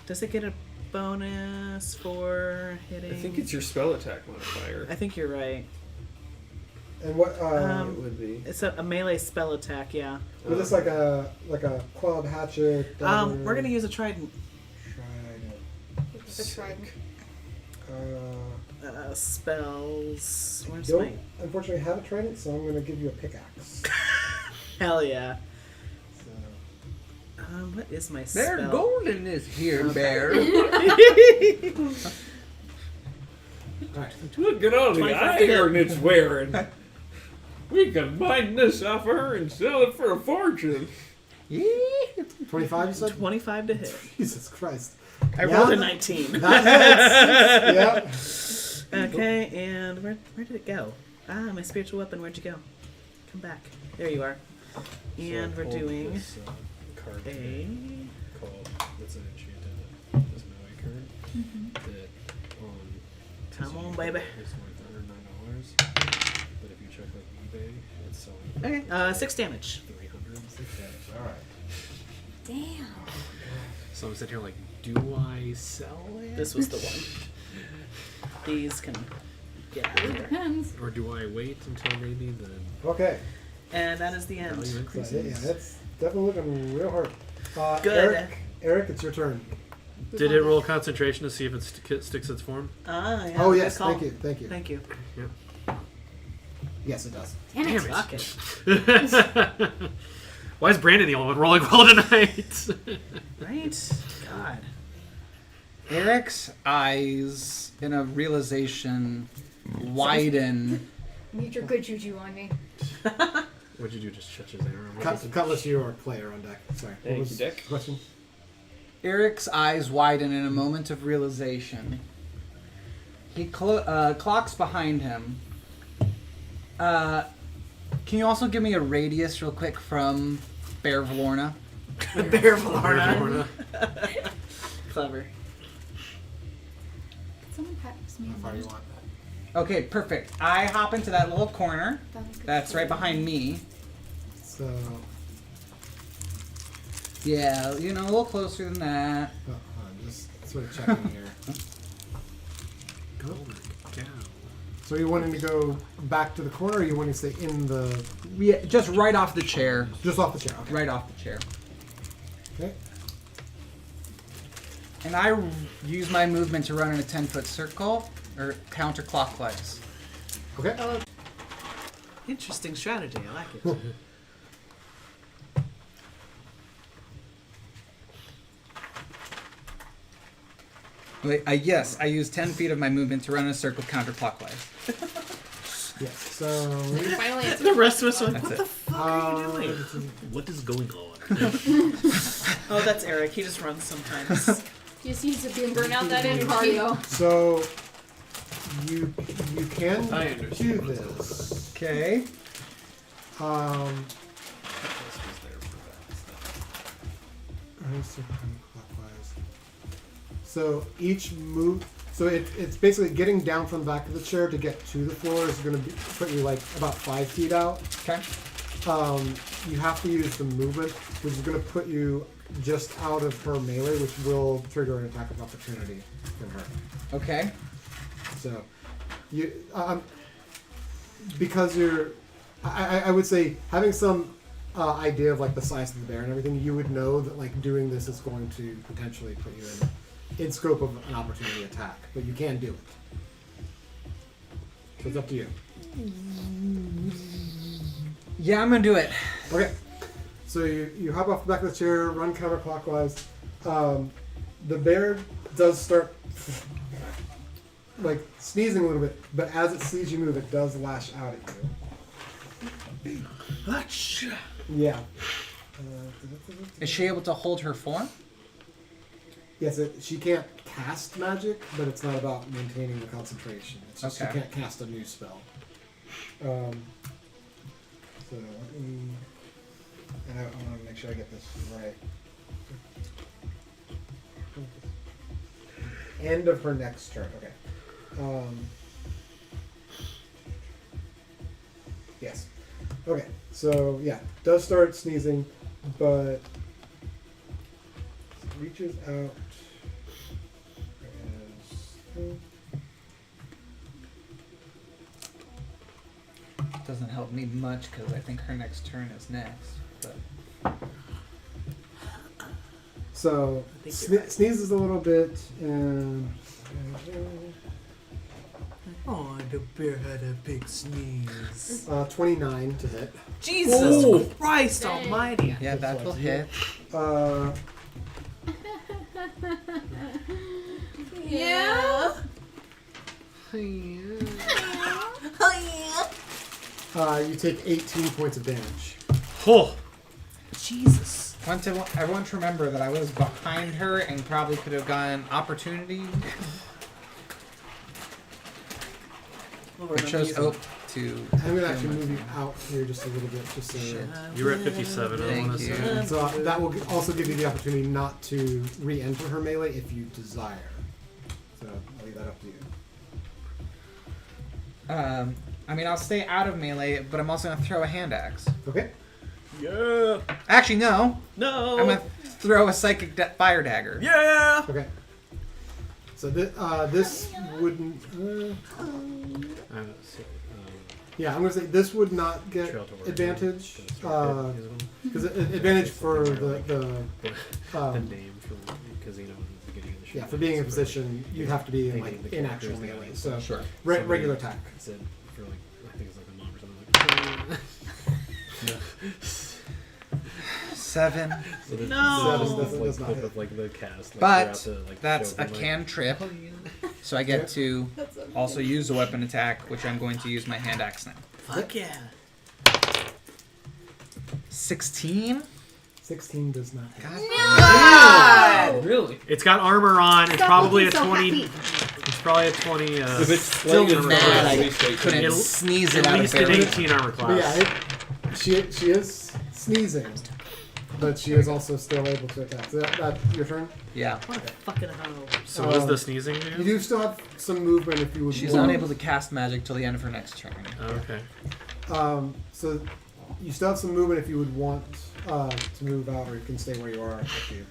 [SPEAKER 1] does it get a bonus for hitting?
[SPEAKER 5] I think it's your spell attack modifier.
[SPEAKER 1] I think you're right.
[SPEAKER 4] And what?
[SPEAKER 5] It would be.
[SPEAKER 1] It's a melee spell attack, yeah.
[SPEAKER 4] Was this like a club, hatchet?
[SPEAKER 1] We're gonna use a trident.
[SPEAKER 8] The trident.
[SPEAKER 1] Spells. Where's
[SPEAKER 4] Don't
[SPEAKER 1] my...
[SPEAKER 4] unfortunately have a trident, so I'm going to give you a pickaxe.
[SPEAKER 1] Hell yeah.
[SPEAKER 4] So,
[SPEAKER 1] What is my
[SPEAKER 7] Bear
[SPEAKER 1] spell?
[SPEAKER 7] Golden is here, Bear.
[SPEAKER 4] alright.
[SPEAKER 5] Look at all the
[SPEAKER 1] 25 to hit.
[SPEAKER 5] iron it's wearing. We can mine this off her and sell it for a fortune.
[SPEAKER 4] 25, you said?
[SPEAKER 1] 25 to hit.
[SPEAKER 4] Jesus Christ.
[SPEAKER 1] I
[SPEAKER 4] Yeah.
[SPEAKER 1] rolled a 19.
[SPEAKER 4] That hits. Yep.
[SPEAKER 1] Okay, and where did it go? My spiritual weapon, where'd you go? Come back. There you are. And we're doing
[SPEAKER 3] This, card
[SPEAKER 1] a...
[SPEAKER 3] called that's an enchanted this melee card that
[SPEAKER 1] Come on, baby.
[SPEAKER 3] It's worth $109, but if you check like eBay, it's selling for
[SPEAKER 1] Okay, 6 damage.
[SPEAKER 3] 300.
[SPEAKER 4] Alright.
[SPEAKER 6] Damn.
[SPEAKER 3] So I'm sitting here like, do I sell it?
[SPEAKER 1] This was the one. These can get out of there.
[SPEAKER 6] Depends.
[SPEAKER 3] Or do I wait until maybe the
[SPEAKER 4] Okay.
[SPEAKER 1] And that is the end.
[SPEAKER 3] value
[SPEAKER 4] So,
[SPEAKER 3] increases?
[SPEAKER 4] yeah, it's definitely looking real hard.
[SPEAKER 1] Good.
[SPEAKER 4] Eric, it's your turn.
[SPEAKER 3] Did it roll concentration to see if it sticks its form?
[SPEAKER 1] Yeah,
[SPEAKER 4] Oh,
[SPEAKER 1] good
[SPEAKER 4] yes.
[SPEAKER 1] call.
[SPEAKER 4] Thank you. Thank you.
[SPEAKER 1] Thank you.
[SPEAKER 4] Yes, it does.
[SPEAKER 6] Damn it.
[SPEAKER 1] Fuck it.
[SPEAKER 3] Why is Brandon the only one rolling well tonight?
[SPEAKER 1] Right? God.
[SPEAKER 7] Eric's eyes, in a realization, widen.
[SPEAKER 6] Need your good juju on me.
[SPEAKER 3] What'd you do? Just shut his arm?
[SPEAKER 4] Cutlass, you are player on deck. Sorry.
[SPEAKER 5] Thank
[SPEAKER 4] what was
[SPEAKER 5] you, Dick.
[SPEAKER 4] the question?
[SPEAKER 7] Eric's eyes widen in a moment of realization. He clocks behind him. Can you also give me a radius real quick from Bavlorna?
[SPEAKER 1] Bavlorna. Clever.
[SPEAKER 6] Could someone pass me
[SPEAKER 4] How
[SPEAKER 6] a
[SPEAKER 4] far do you
[SPEAKER 6] minute?
[SPEAKER 4] want?
[SPEAKER 7] Okay, perfect. I hop into that little corner.
[SPEAKER 6] That was good.
[SPEAKER 7] That's right behind me.
[SPEAKER 4] So,
[SPEAKER 7] Yeah, you know, a little closer than that.
[SPEAKER 4] I'm just sort of checking here.
[SPEAKER 3] Oh my cow.
[SPEAKER 4] So you wanting to go back to the corner, or you wanting to stay in the
[SPEAKER 7] Yeah, just right off the chair.
[SPEAKER 4] just off the chair? Okay.
[SPEAKER 7] Right off the chair.
[SPEAKER 4] Okay.
[SPEAKER 7] And I use my movement to run in a 10-foot circle, or counterclockwise.
[SPEAKER 4] Okay.
[SPEAKER 1] Interesting strategy. I like it.
[SPEAKER 7] Wait, yes, I use 10 feet of my movement to run in a circle counterclockwise.
[SPEAKER 4] Yes. So.
[SPEAKER 8] Finally, it's
[SPEAKER 1] The rest of us are like,
[SPEAKER 7] That's
[SPEAKER 1] what
[SPEAKER 7] it.
[SPEAKER 1] the fuck are you doing?
[SPEAKER 3] What is going on?
[SPEAKER 1] Oh, that's Eric. He just runs sometimes.
[SPEAKER 8] just needs to burn out that energy.
[SPEAKER 6] Cardio.
[SPEAKER 4] So you can
[SPEAKER 5] I
[SPEAKER 4] do
[SPEAKER 5] understand.
[SPEAKER 4] this.
[SPEAKER 7] Okay.
[SPEAKER 4] So each move, so it's basically getting down from the back of the chair to get to the floor is going to put you like about 5 feet out.
[SPEAKER 7] Okay.
[SPEAKER 4] You have to use the movement, which is going to put you just out of her melee, which will trigger an attack of opportunity from her.
[SPEAKER 7] Okay.
[SPEAKER 4] So, you because you're, I would say having some idea of like the size of the bear and everything, you would know that like doing this is going to potentially put you in scope of an opportunity attack, but you can do it. So it's up to you.
[SPEAKER 7] Yeah, I'm gonna do it.
[SPEAKER 4] Okay. So you hop off the back of the chair, run counterclockwise. The bear does start like sneezing a little bit, but as it sees you move, it does lash out at you. Yeah.
[SPEAKER 7] Is she able to hold her form?
[SPEAKER 4] Yes, she can't cast magic, but it's not about maintaining the concentration. It's just
[SPEAKER 7] Okay.
[SPEAKER 4] she can't cast a new spell. So let me, and I want to make sure I get this right. End of her next turn. Okay. Yes. Okay. So yeah, does start sneezing, but reaches out.
[SPEAKER 7] Doesn't help me much because I think her next turn is next. But
[SPEAKER 4] So
[SPEAKER 1] think you're right.
[SPEAKER 4] sneezes a little bit and.
[SPEAKER 2] Oh, the bear had a big sneeze.
[SPEAKER 4] 29 to hit.
[SPEAKER 1] Jesus
[SPEAKER 2] Oh.
[SPEAKER 1] Christ
[SPEAKER 8] Dang.
[SPEAKER 1] Almighty!
[SPEAKER 7] yeah, that will hit.
[SPEAKER 6] Yeah.
[SPEAKER 4] You take 18 points of damage.
[SPEAKER 3] Oh,
[SPEAKER 1] Jesus.
[SPEAKER 7] Everyone to remember that I was behind her and probably could have gotten opportunity. I chose Oak to.
[SPEAKER 4] I'm going to actually move you out here just a little bit, just so.
[SPEAKER 7] Shit.
[SPEAKER 3] you were at 57. I
[SPEAKER 7] Thank
[SPEAKER 3] want to
[SPEAKER 7] you.
[SPEAKER 3] say.
[SPEAKER 4] So that will also give you the opportunity not to re-enter her melee if you desire. So I'll leave that up to you.
[SPEAKER 7] I mean, I'll stay out of melee, but I'm also gonna throw a hand axe.
[SPEAKER 4] Okay.
[SPEAKER 1] Yeah.
[SPEAKER 7] Actually, no.
[SPEAKER 1] No.
[SPEAKER 7] I'm gonna throw a psychic fire dagger.
[SPEAKER 1] Yeah.
[SPEAKER 4] Okay. So this wouldn't. Yeah, I'm gonna say this would not get advantage because advantage for the
[SPEAKER 3] name from Casino in the beginning of the show.
[SPEAKER 4] yeah, for being in position, you'd have to be in like in actual melee. So
[SPEAKER 7] Sure.
[SPEAKER 4] regular attack.
[SPEAKER 3] Said for like, I think it's like a mom or something.
[SPEAKER 7] 7.
[SPEAKER 3] So the,
[SPEAKER 1] No.
[SPEAKER 3] so this
[SPEAKER 4] Does
[SPEAKER 3] like
[SPEAKER 4] not
[SPEAKER 3] clip
[SPEAKER 4] hit.
[SPEAKER 3] of like the cast. Like,
[SPEAKER 7] But
[SPEAKER 3] throughout the, like,
[SPEAKER 7] that's
[SPEAKER 3] show,
[SPEAKER 7] a
[SPEAKER 3] but, like,
[SPEAKER 7] cantrip, so I get to also use a weapon attack, which I'm going to use my hand axe now.
[SPEAKER 1] Fuck yeah.
[SPEAKER 7] 16.
[SPEAKER 4] 16 does not hit.
[SPEAKER 7] God.
[SPEAKER 5] Really?
[SPEAKER 3] It's got armor on. It's probably a
[SPEAKER 6] looking so
[SPEAKER 3] 20.
[SPEAKER 6] happy.
[SPEAKER 3] It's probably a 20.
[SPEAKER 5] If it's
[SPEAKER 7] Still
[SPEAKER 5] flagrant
[SPEAKER 7] mad
[SPEAKER 5] for
[SPEAKER 7] I
[SPEAKER 5] at least 18.
[SPEAKER 7] couldn't
[SPEAKER 3] It'll-
[SPEAKER 7] sneeze it
[SPEAKER 3] At
[SPEAKER 7] out
[SPEAKER 3] least
[SPEAKER 7] of
[SPEAKER 3] an
[SPEAKER 7] barely.
[SPEAKER 3] 18 armor
[SPEAKER 4] But
[SPEAKER 3] class.
[SPEAKER 4] yeah, she is sneezing, but she is also still able to attack. So that your turn.
[SPEAKER 7] Yeah.
[SPEAKER 1] What a fucking hell.
[SPEAKER 3] So what does the sneezing do?
[SPEAKER 4] You do still have some movement if you would.
[SPEAKER 7] She's
[SPEAKER 4] want.
[SPEAKER 7] unable to cast magic till the end of her next turn.
[SPEAKER 3] Oh, okay.
[SPEAKER 4] So you still have some movement if you would want to move out, or you can stay where you are. Up to you.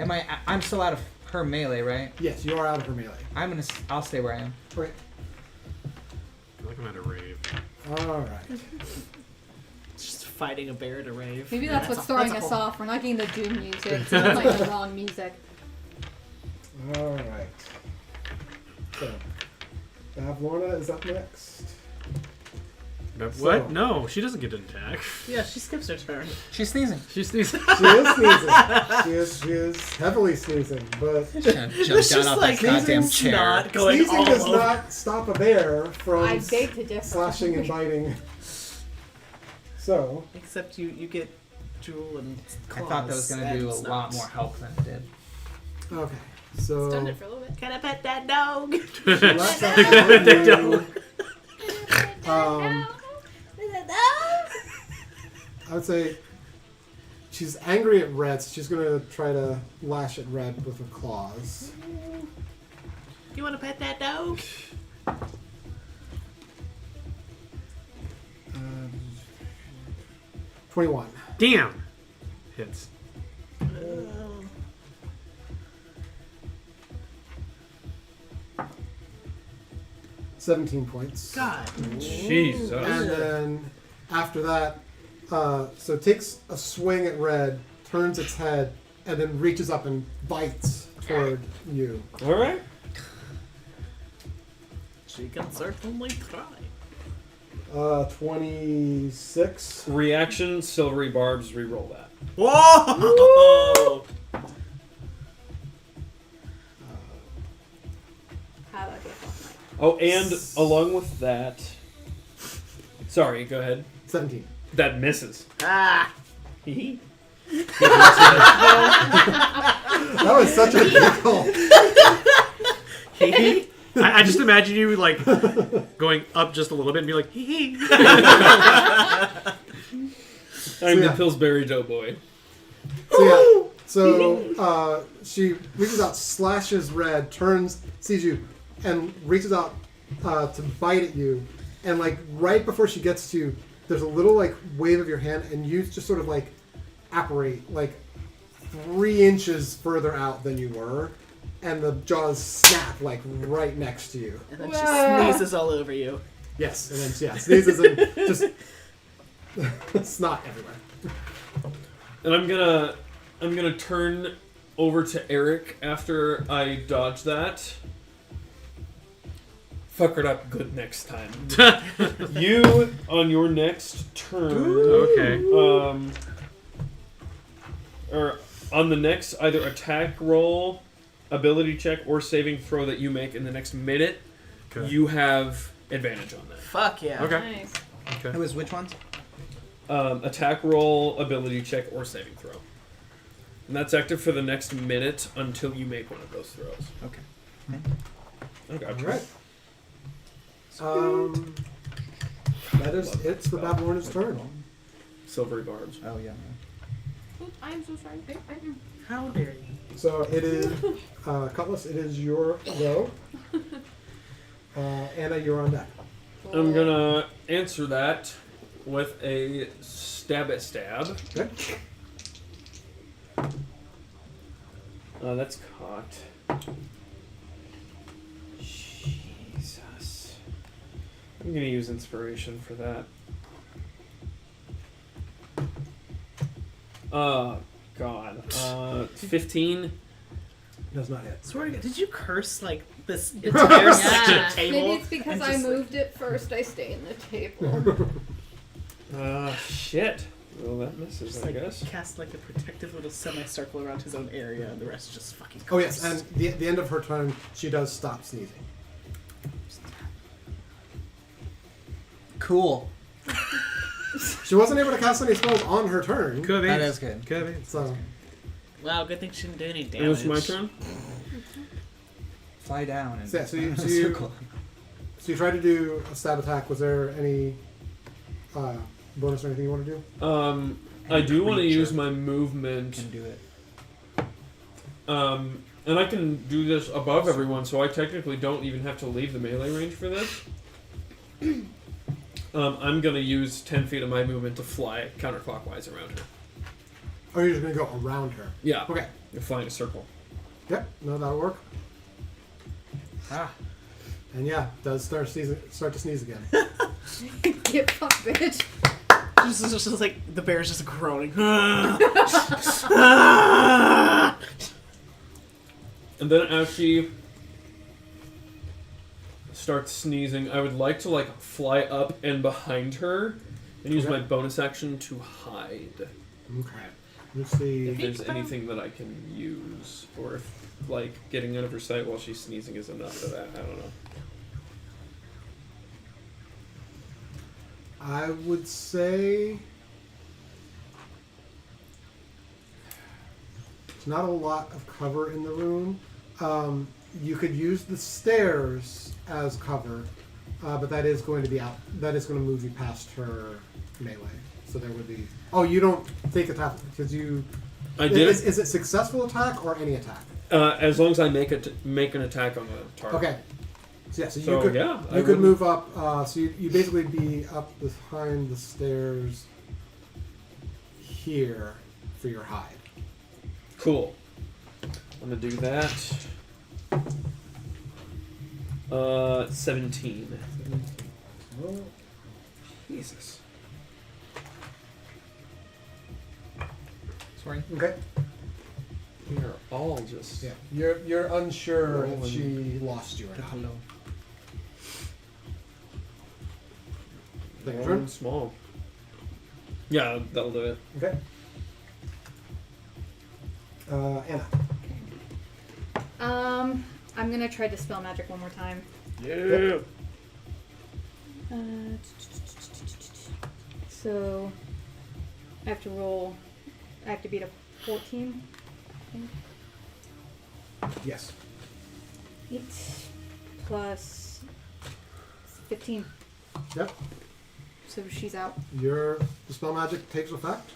[SPEAKER 7] Am I? I'm still out of. her melee, right?
[SPEAKER 4] Yes, you are out of her melee.
[SPEAKER 7] I'll stay where I am.
[SPEAKER 4] Okay.
[SPEAKER 3] I feel like I'm at a rave.
[SPEAKER 4] All right.
[SPEAKER 1] Just fighting a bear at a rave.
[SPEAKER 6] Maybe
[SPEAKER 1] Yeah,
[SPEAKER 6] that's what's throwing us off. We're not getting the doom music, so we're playing the wrong music.
[SPEAKER 4] All right. So, Bavlorna is up next.
[SPEAKER 3] What?
[SPEAKER 4] So-
[SPEAKER 3] No, she doesn't get an attack.
[SPEAKER 1] Yeah, she skips her turn.
[SPEAKER 7] She's sneezing.
[SPEAKER 3] She sneezes.
[SPEAKER 4] She is sneezing. She is heavily sneezing, but
[SPEAKER 7] Jumped down off that goddamn chair.
[SPEAKER 1] Not going
[SPEAKER 4] sneezing
[SPEAKER 1] all
[SPEAKER 4] does
[SPEAKER 1] over.
[SPEAKER 4] not stop a bear
[SPEAKER 6] I
[SPEAKER 4] from
[SPEAKER 6] beg to differ.
[SPEAKER 4] slashing and biting. So,
[SPEAKER 1] Except you get Jewel and
[SPEAKER 7] I
[SPEAKER 1] claws.
[SPEAKER 7] thought that was going to do a
[SPEAKER 1] and
[SPEAKER 7] lot
[SPEAKER 1] snouts.
[SPEAKER 7] more help than it did.
[SPEAKER 4] okay.
[SPEAKER 8] Stunned
[SPEAKER 4] So,
[SPEAKER 8] it for a little bit.
[SPEAKER 1] Can I pet that dog?
[SPEAKER 4] let's have I would say she's angry at Red, so she's going to try to lash at Red with her claws.
[SPEAKER 1] You want to pet that dog?
[SPEAKER 4] 21.
[SPEAKER 3] Damn. Hits.
[SPEAKER 4] 17 points.
[SPEAKER 1] God.
[SPEAKER 5] Jesus.
[SPEAKER 4] And then after that, so takes a swing at Red, turns its head, and then reaches up and bites toward you.
[SPEAKER 5] All right.
[SPEAKER 1] She can certainly try.
[SPEAKER 4] 26.
[SPEAKER 5] Reaction, silvery barbs, reroll that.
[SPEAKER 1] Whoa!
[SPEAKER 6] How about this?
[SPEAKER 5] Oh, and along with that... Sorry, go ahead.
[SPEAKER 4] 17.
[SPEAKER 5] That misses.
[SPEAKER 1] Ah!
[SPEAKER 5] Hee
[SPEAKER 4] That was such a giggle.
[SPEAKER 3] I just imagine you like going up just a little bit and be like, hee hee.
[SPEAKER 5] I'm the
[SPEAKER 4] yeah.
[SPEAKER 5] Pillsbury Doughboy.
[SPEAKER 4] So she reaches out, slashes Red, turns, sees you, and reaches out to bite at you. And like right before she gets to you, there's a little like wave of your hand, and you just sort of like apparate like 3 inches further out than you were, and the jaws snap like right next to you.
[SPEAKER 1] And then she sneezes all over you.
[SPEAKER 4] Yes, and then sneezes and just snot everywhere.
[SPEAKER 5] And I'm gonna turn over to Eric after I dodge that. Fuck it up good next time. You on your next turn.
[SPEAKER 3] Okay.
[SPEAKER 5] Or on the next either attack roll, ability check, or saving throw that you make in the next minute,
[SPEAKER 3] Okay.
[SPEAKER 5] you have advantage on that.
[SPEAKER 1] Fuck yeah.
[SPEAKER 3] Okay.
[SPEAKER 6] Nice.
[SPEAKER 3] Okay.
[SPEAKER 7] It was which ones?
[SPEAKER 5] Attack roll, ability check, or saving throw. And that's active for the next minute until you make one of those throws.
[SPEAKER 7] Okay.
[SPEAKER 5] Okay.
[SPEAKER 4] All right. That is it's the Bavlorna's turn.
[SPEAKER 5] Silvery barbs.
[SPEAKER 7] Oh, yeah.
[SPEAKER 8] Oops, I'm so sorry.
[SPEAKER 1] How dare you?
[SPEAKER 4] So it is Cutlass. It is your go. Anna, you're on deck.
[SPEAKER 5] I'm gonna answer that with a stab at stab.
[SPEAKER 4] Okay.
[SPEAKER 5] That's caught. Jesus. I'm gonna use inspiration for that. God. 15.
[SPEAKER 4] Does not hit.
[SPEAKER 1] Swear to God, did you curse like this entire section of table?
[SPEAKER 6] Maybe it's because
[SPEAKER 1] and
[SPEAKER 6] I
[SPEAKER 1] just,
[SPEAKER 6] moved it first. I stay in the table.
[SPEAKER 5] Shit. Well, that misses,
[SPEAKER 1] Just
[SPEAKER 5] I
[SPEAKER 1] like
[SPEAKER 5] guess.
[SPEAKER 1] cast like a protective little semicircle around his own area, and the rest just fucking.
[SPEAKER 4] Oh yes,
[SPEAKER 1] curse.
[SPEAKER 4] and the end of her turn, she does stop sneezing.
[SPEAKER 7] Cool.
[SPEAKER 4] She wasn't able to cast any spells on her turn.
[SPEAKER 3] Could be.
[SPEAKER 7] That is good.
[SPEAKER 3] Could be.
[SPEAKER 4] So
[SPEAKER 1] Wow, good thing she didn't do any
[SPEAKER 5] It
[SPEAKER 1] damage.
[SPEAKER 5] was my turn?
[SPEAKER 7] Fly down and
[SPEAKER 4] So you-
[SPEAKER 7] circle.
[SPEAKER 4] so you tried to do a stab attack. Was there any bonus or anything you want to do?
[SPEAKER 5] I do want to
[SPEAKER 7] creature
[SPEAKER 5] use my movement.
[SPEAKER 7] Can do it.
[SPEAKER 5] And I can do this above everyone, so I technically don't even have to leave the melee range for this. I'm going to use 10 feet of my movement to fly counterclockwise around her.
[SPEAKER 4] Or you're just gonna go around her?
[SPEAKER 5] Yeah.
[SPEAKER 4] Okay.
[SPEAKER 5] You're flying a circle.
[SPEAKER 4] Yep, no, that'll work.
[SPEAKER 7] Ah.
[SPEAKER 4] And yeah, does start to sneeze again.
[SPEAKER 6] Get fucked, bitch.
[SPEAKER 1] Just like the bear's just groaning.
[SPEAKER 5] And then as she starts sneezing, I would like to like fly up and behind her and use
[SPEAKER 4] Okay.
[SPEAKER 5] my bonus action to hide.
[SPEAKER 4] Okay. Let's see.
[SPEAKER 5] If there's anything that I can use, or if like getting out of her sight while she's sneezing is enough for that. I don't know.
[SPEAKER 4] I would say there's not a lot of cover in the room. You could use the stairs as cover, but that is going to be out. That is going to move you past her melee. So there would be. Oh, you don't take attack because you.
[SPEAKER 5] I did.
[SPEAKER 4] Is it successful attack or any attack?
[SPEAKER 5] As long as I make an attack on the target.
[SPEAKER 4] Okay. So, yeah, so
[SPEAKER 5] So,
[SPEAKER 4] you could
[SPEAKER 5] yeah, I
[SPEAKER 4] you could
[SPEAKER 5] wouldn't-
[SPEAKER 4] move up. So you basically be up behind the stairs here for your hide.
[SPEAKER 5] Cool. I'm gonna do that. 17. Jesus.
[SPEAKER 7] Sorry.
[SPEAKER 4] Okay.
[SPEAKER 5] We are all just.
[SPEAKER 4] Yeah, you're unsure if
[SPEAKER 5] Rolling.
[SPEAKER 4] she lost you or not.
[SPEAKER 7] Hello.
[SPEAKER 4] Thank you,
[SPEAKER 5] rolling
[SPEAKER 4] Drew.
[SPEAKER 5] small. Yeah, that'll do it.
[SPEAKER 4] Okay. Anna.
[SPEAKER 6] I'm gonna try Dispel Magic one more time.
[SPEAKER 5] Yeah.
[SPEAKER 6] So I have to roll. I have to beat a 14. I think.
[SPEAKER 4] Yes.
[SPEAKER 6] 8 plus 15.
[SPEAKER 4] Yep.
[SPEAKER 6] So she's out.
[SPEAKER 4] Your dispel magic takes effect.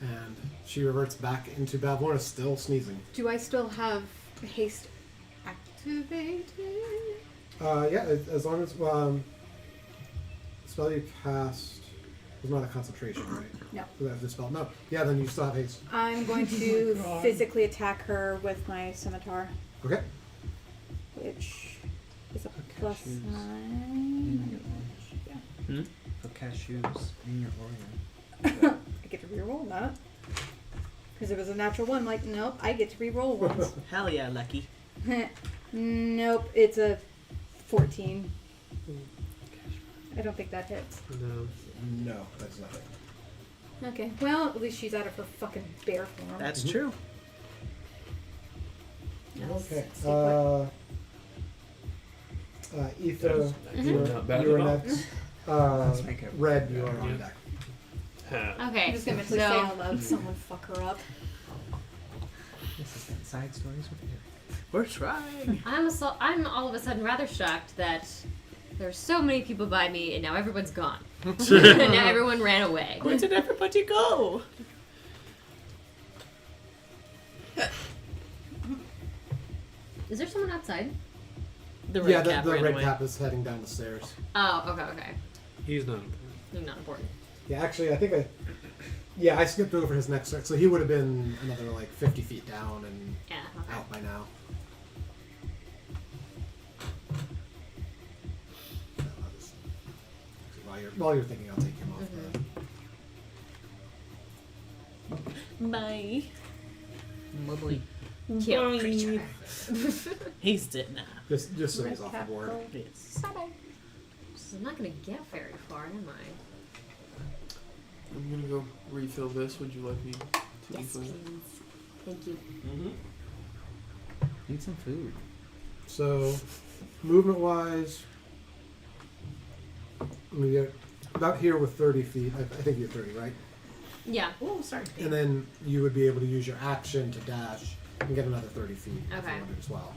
[SPEAKER 4] And she reverts back into Bavlorna, still sneezing.
[SPEAKER 6] Do I still have haste activated?
[SPEAKER 4] Yeah, as long as the spell you cast was not a concentration, right?
[SPEAKER 6] No.
[SPEAKER 4] So that's the spell. No. Yeah, then you still have haste.
[SPEAKER 6] I'm going to physically attack her with my scimitar,
[SPEAKER 4] Okay.
[SPEAKER 6] which is a plus 9. Yeah.
[SPEAKER 7] For cashews in your Oreo.
[SPEAKER 6] I get to reroll that. Because it was a natural one. I'm like, nope, I get to reroll ones.
[SPEAKER 1] Hell yeah, Lucky.
[SPEAKER 6] Nope, it's a 14. I don't think that hits.
[SPEAKER 3] No.
[SPEAKER 4] No, that's nothing.
[SPEAKER 6] Okay, well, at least she's out of her fucking bear form.
[SPEAKER 1] That's true.
[SPEAKER 4] Okay.
[SPEAKER 6] Stay put.
[SPEAKER 4] Ether,
[SPEAKER 5] Actually not bad
[SPEAKER 4] you're
[SPEAKER 5] at all.
[SPEAKER 4] next.
[SPEAKER 7] Let's make it.
[SPEAKER 4] Red, you are on deck.
[SPEAKER 5] Ha.
[SPEAKER 9] Okay.
[SPEAKER 6] I'm just gonna mentally say out loud, someone fuck her up.
[SPEAKER 7] This is inside stories with you.
[SPEAKER 1] We're trying.
[SPEAKER 9] I'm all of a sudden rather shocked that there's so many people by me and now everyone's gone. Now everyone ran away.
[SPEAKER 1] Where did everybody go?
[SPEAKER 9] Is there someone outside?
[SPEAKER 1] The red
[SPEAKER 4] Yeah,
[SPEAKER 1] cap
[SPEAKER 4] the
[SPEAKER 1] ran
[SPEAKER 4] red
[SPEAKER 1] away.
[SPEAKER 4] cap is heading down the stairs.
[SPEAKER 9] Oh, okay.
[SPEAKER 3] He's not important.
[SPEAKER 9] Not important.
[SPEAKER 4] Yeah, actually, I think I skipped over his next turn, so he would have been another like 50 feet down and
[SPEAKER 9] Yeah. Okay.
[SPEAKER 4] out by now. No, I'll just- while you're thinking, I'll take him off.
[SPEAKER 1] Bye.
[SPEAKER 7] Lovely.
[SPEAKER 9] Cute creature.
[SPEAKER 1] He's dead now.
[SPEAKER 4] Just so
[SPEAKER 6] Red
[SPEAKER 4] he's off the
[SPEAKER 6] cap
[SPEAKER 4] board.
[SPEAKER 6] roll.
[SPEAKER 1] Yes.
[SPEAKER 9] I'm not gonna get very far, am I?
[SPEAKER 5] I'm gonna go refill this. Would you like me to
[SPEAKER 9] Yes,
[SPEAKER 5] refill it?
[SPEAKER 9] please. Thank you.
[SPEAKER 7] Need some food.
[SPEAKER 4] So, movement-wise, you're about here with 30 feet. I think you're 30, right?
[SPEAKER 9] Yeah.
[SPEAKER 1] Oh, sorry.
[SPEAKER 4] And then you would be able to use your action to dash and get another 30 feet if
[SPEAKER 9] Okay.
[SPEAKER 4] you wanted as well.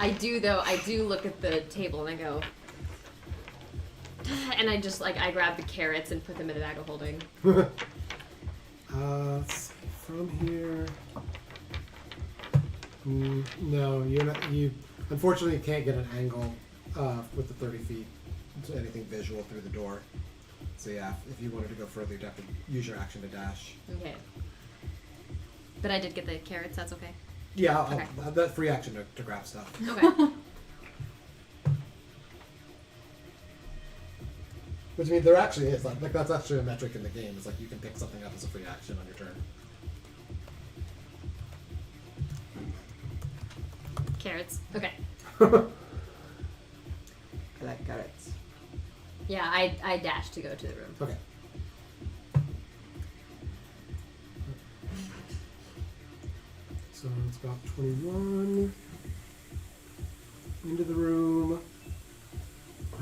[SPEAKER 9] I do though. I do look at the table and I go, and I just I grab the carrots and put them in the bag of holding.
[SPEAKER 4] Let's see, from here. No, you're not. You Unfortunately, you can't get an angle with the 30 feet to anything visual through the door. So yeah, if you wanted to go further, you'd have to use your action to dash.
[SPEAKER 9] Okay. But I did get the carrots. That's okay.
[SPEAKER 4] Yeah,
[SPEAKER 9] Okay.
[SPEAKER 4] that free action to grab stuff.
[SPEAKER 9] Okay.
[SPEAKER 4] Which means there actually is like that's actually a metric in the game. It's like you can pick something up as a free action on your turn.
[SPEAKER 9] Carrots. Okay.
[SPEAKER 2] I like carrots.
[SPEAKER 9] Yeah, I dashed to go to the room.
[SPEAKER 4] Okay. So it's about 21 into the room.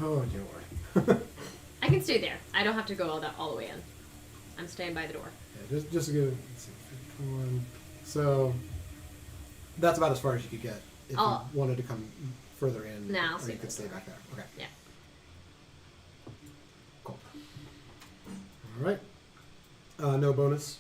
[SPEAKER 4] Oh, don't worry.
[SPEAKER 9] I can stay there. I don't have to go all the way in. I'm staying by the door.
[SPEAKER 4] Yeah, just to give. Let's see, 21. So that's about as far as you could get if
[SPEAKER 9] Oh.
[SPEAKER 4] you wanted to come further in,
[SPEAKER 9] No, I'll
[SPEAKER 4] or
[SPEAKER 9] stay
[SPEAKER 4] you could
[SPEAKER 9] close
[SPEAKER 4] stay
[SPEAKER 9] enough.
[SPEAKER 4] back there. Okay.
[SPEAKER 9] Yeah.
[SPEAKER 4] Cool. All right. No bonus.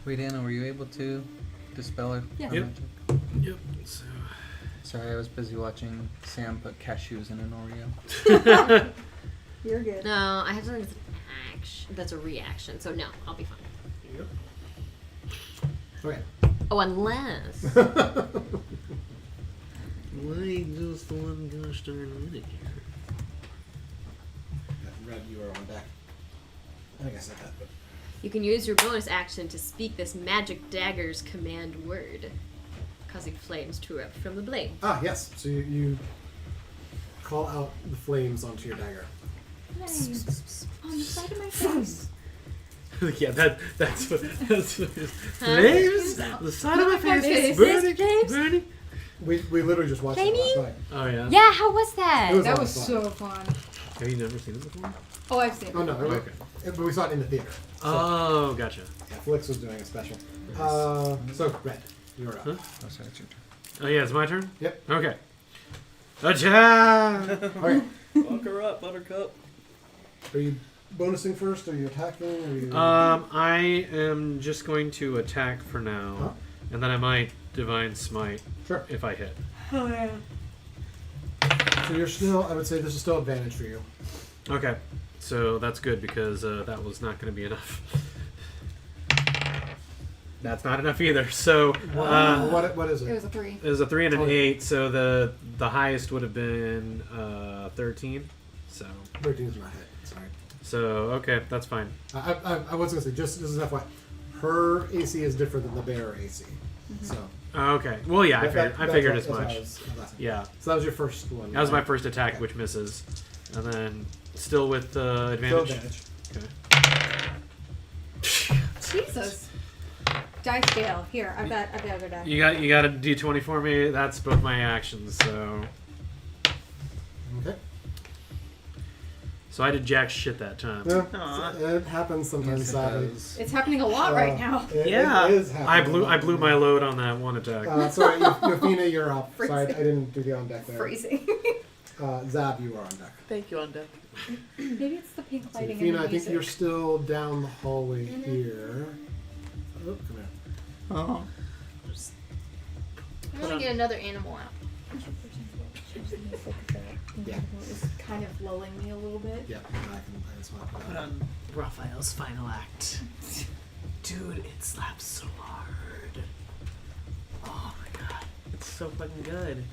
[SPEAKER 7] Wait, Anna, were you able to dispel her?
[SPEAKER 6] Yeah.
[SPEAKER 7] her
[SPEAKER 3] Yep.
[SPEAKER 7] magic?
[SPEAKER 3] Yep. So.
[SPEAKER 7] Sorry, I was busy watching Sam put cashews in an Oreo.
[SPEAKER 6] You're good.
[SPEAKER 9] No, I have something that's an action. That's a reaction. So no, I'll be fine.
[SPEAKER 4] Yep. Okay.
[SPEAKER 9] Oh, unless.
[SPEAKER 3] Why just one gosh darn minute here?
[SPEAKER 4] Red, you are on deck. I think I said that, but
[SPEAKER 9] You can use your bonus action to speak this magic dagger's command word, causing flames to erupt from the blade.
[SPEAKER 4] yes. So you call out the flames onto your dagger.
[SPEAKER 6] Nice. On the side of my face.
[SPEAKER 3] Yeah, that's what flames. The side of my
[SPEAKER 6] Look at my
[SPEAKER 3] face,
[SPEAKER 6] face.
[SPEAKER 3] burning,
[SPEAKER 9] Flames?
[SPEAKER 3] burning.
[SPEAKER 4] We literally just watched it last night.
[SPEAKER 3] Oh yeah.
[SPEAKER 9] Yeah, how was that?
[SPEAKER 4] It was
[SPEAKER 6] That
[SPEAKER 4] a lot
[SPEAKER 6] was
[SPEAKER 4] of fun.
[SPEAKER 6] so fun.
[SPEAKER 3] Have you never seen it before?
[SPEAKER 6] Oh, I've seen it.
[SPEAKER 4] Oh no,
[SPEAKER 3] Okay.
[SPEAKER 4] but we saw it in the theater. So,
[SPEAKER 3] Oh, gotcha.
[SPEAKER 4] yeah, Flix was doing a special. So Red, you're up.
[SPEAKER 3] Huh?
[SPEAKER 7] Oh, sorry, it's your turn.
[SPEAKER 3] Oh yeah, it's my turn.
[SPEAKER 4] Yep.
[SPEAKER 3] Okay. Attack!
[SPEAKER 4] Okay.
[SPEAKER 5] Lock her up, Buttercup.
[SPEAKER 4] Are you bonusing first? Are you attacking? Are you?
[SPEAKER 3] I am just going to attack for now,
[SPEAKER 4] Huh?
[SPEAKER 3] and then I might divine smite
[SPEAKER 4] Sure.
[SPEAKER 3] if I hit.
[SPEAKER 6] Oh yeah.
[SPEAKER 4] So you're still. I would say this is still advantage for you.
[SPEAKER 3] Okay, so that's good because that was not going to be enough. That's not enough either. So
[SPEAKER 4] What is
[SPEAKER 6] It
[SPEAKER 4] it?
[SPEAKER 6] was a 3.
[SPEAKER 3] it was a 3 and an
[SPEAKER 4] Oh.
[SPEAKER 3] 8. So the highest would have been 13. So
[SPEAKER 4] 13 is not hit. Sorry.
[SPEAKER 3] okay, that's fine.
[SPEAKER 4] I was gonna say just this is FYI. Her AC is different than the bear AC. So
[SPEAKER 3] Okay. Well, yeah, I figured as
[SPEAKER 4] that's what
[SPEAKER 3] much.
[SPEAKER 4] I was asking.
[SPEAKER 3] Yeah,
[SPEAKER 4] So that was your first one.
[SPEAKER 3] that was my
[SPEAKER 4] right?
[SPEAKER 3] first attack,
[SPEAKER 4] Okay.
[SPEAKER 3] which misses, and then still with
[SPEAKER 4] Still
[SPEAKER 3] advantage.
[SPEAKER 4] advantage.
[SPEAKER 3] Okay.
[SPEAKER 6] Jesus. Dice fail. Here, I've got other die.
[SPEAKER 3] You got a D20 for me. That's both my actions. So
[SPEAKER 4] Okay.
[SPEAKER 3] I did jack shit that time.
[SPEAKER 4] Yeah,
[SPEAKER 1] Aw.
[SPEAKER 4] it happens sometimes.
[SPEAKER 7] Yes, it
[SPEAKER 4] sadly.
[SPEAKER 7] does.
[SPEAKER 6] It's happening a lot right now.
[SPEAKER 1] Yeah.
[SPEAKER 4] It is happening.
[SPEAKER 3] I blew my load on that one attack.
[SPEAKER 4] Sorry, Yofina, you're up. Sorry, I
[SPEAKER 6] Freezing.
[SPEAKER 4] didn't do the on deck there.
[SPEAKER 6] Freezing.
[SPEAKER 4] Zab, you are on deck.
[SPEAKER 1] Thank you, on deck.
[SPEAKER 6] Maybe it's the pink
[SPEAKER 4] So
[SPEAKER 6] lighting
[SPEAKER 4] Yofina,
[SPEAKER 6] and the
[SPEAKER 4] I think
[SPEAKER 6] music.
[SPEAKER 4] you're still down the hallway here. Oh, come here.
[SPEAKER 7] Oh.
[SPEAKER 8] I want to get another animal out.
[SPEAKER 4] Yeah.
[SPEAKER 6] It's kind of lulling me a little bit.
[SPEAKER 4] Yeah, I can swap
[SPEAKER 1] Put
[SPEAKER 4] that.
[SPEAKER 1] on Raphael's final act. Dude, it slaps so hard. Oh my god. It's so fucking good.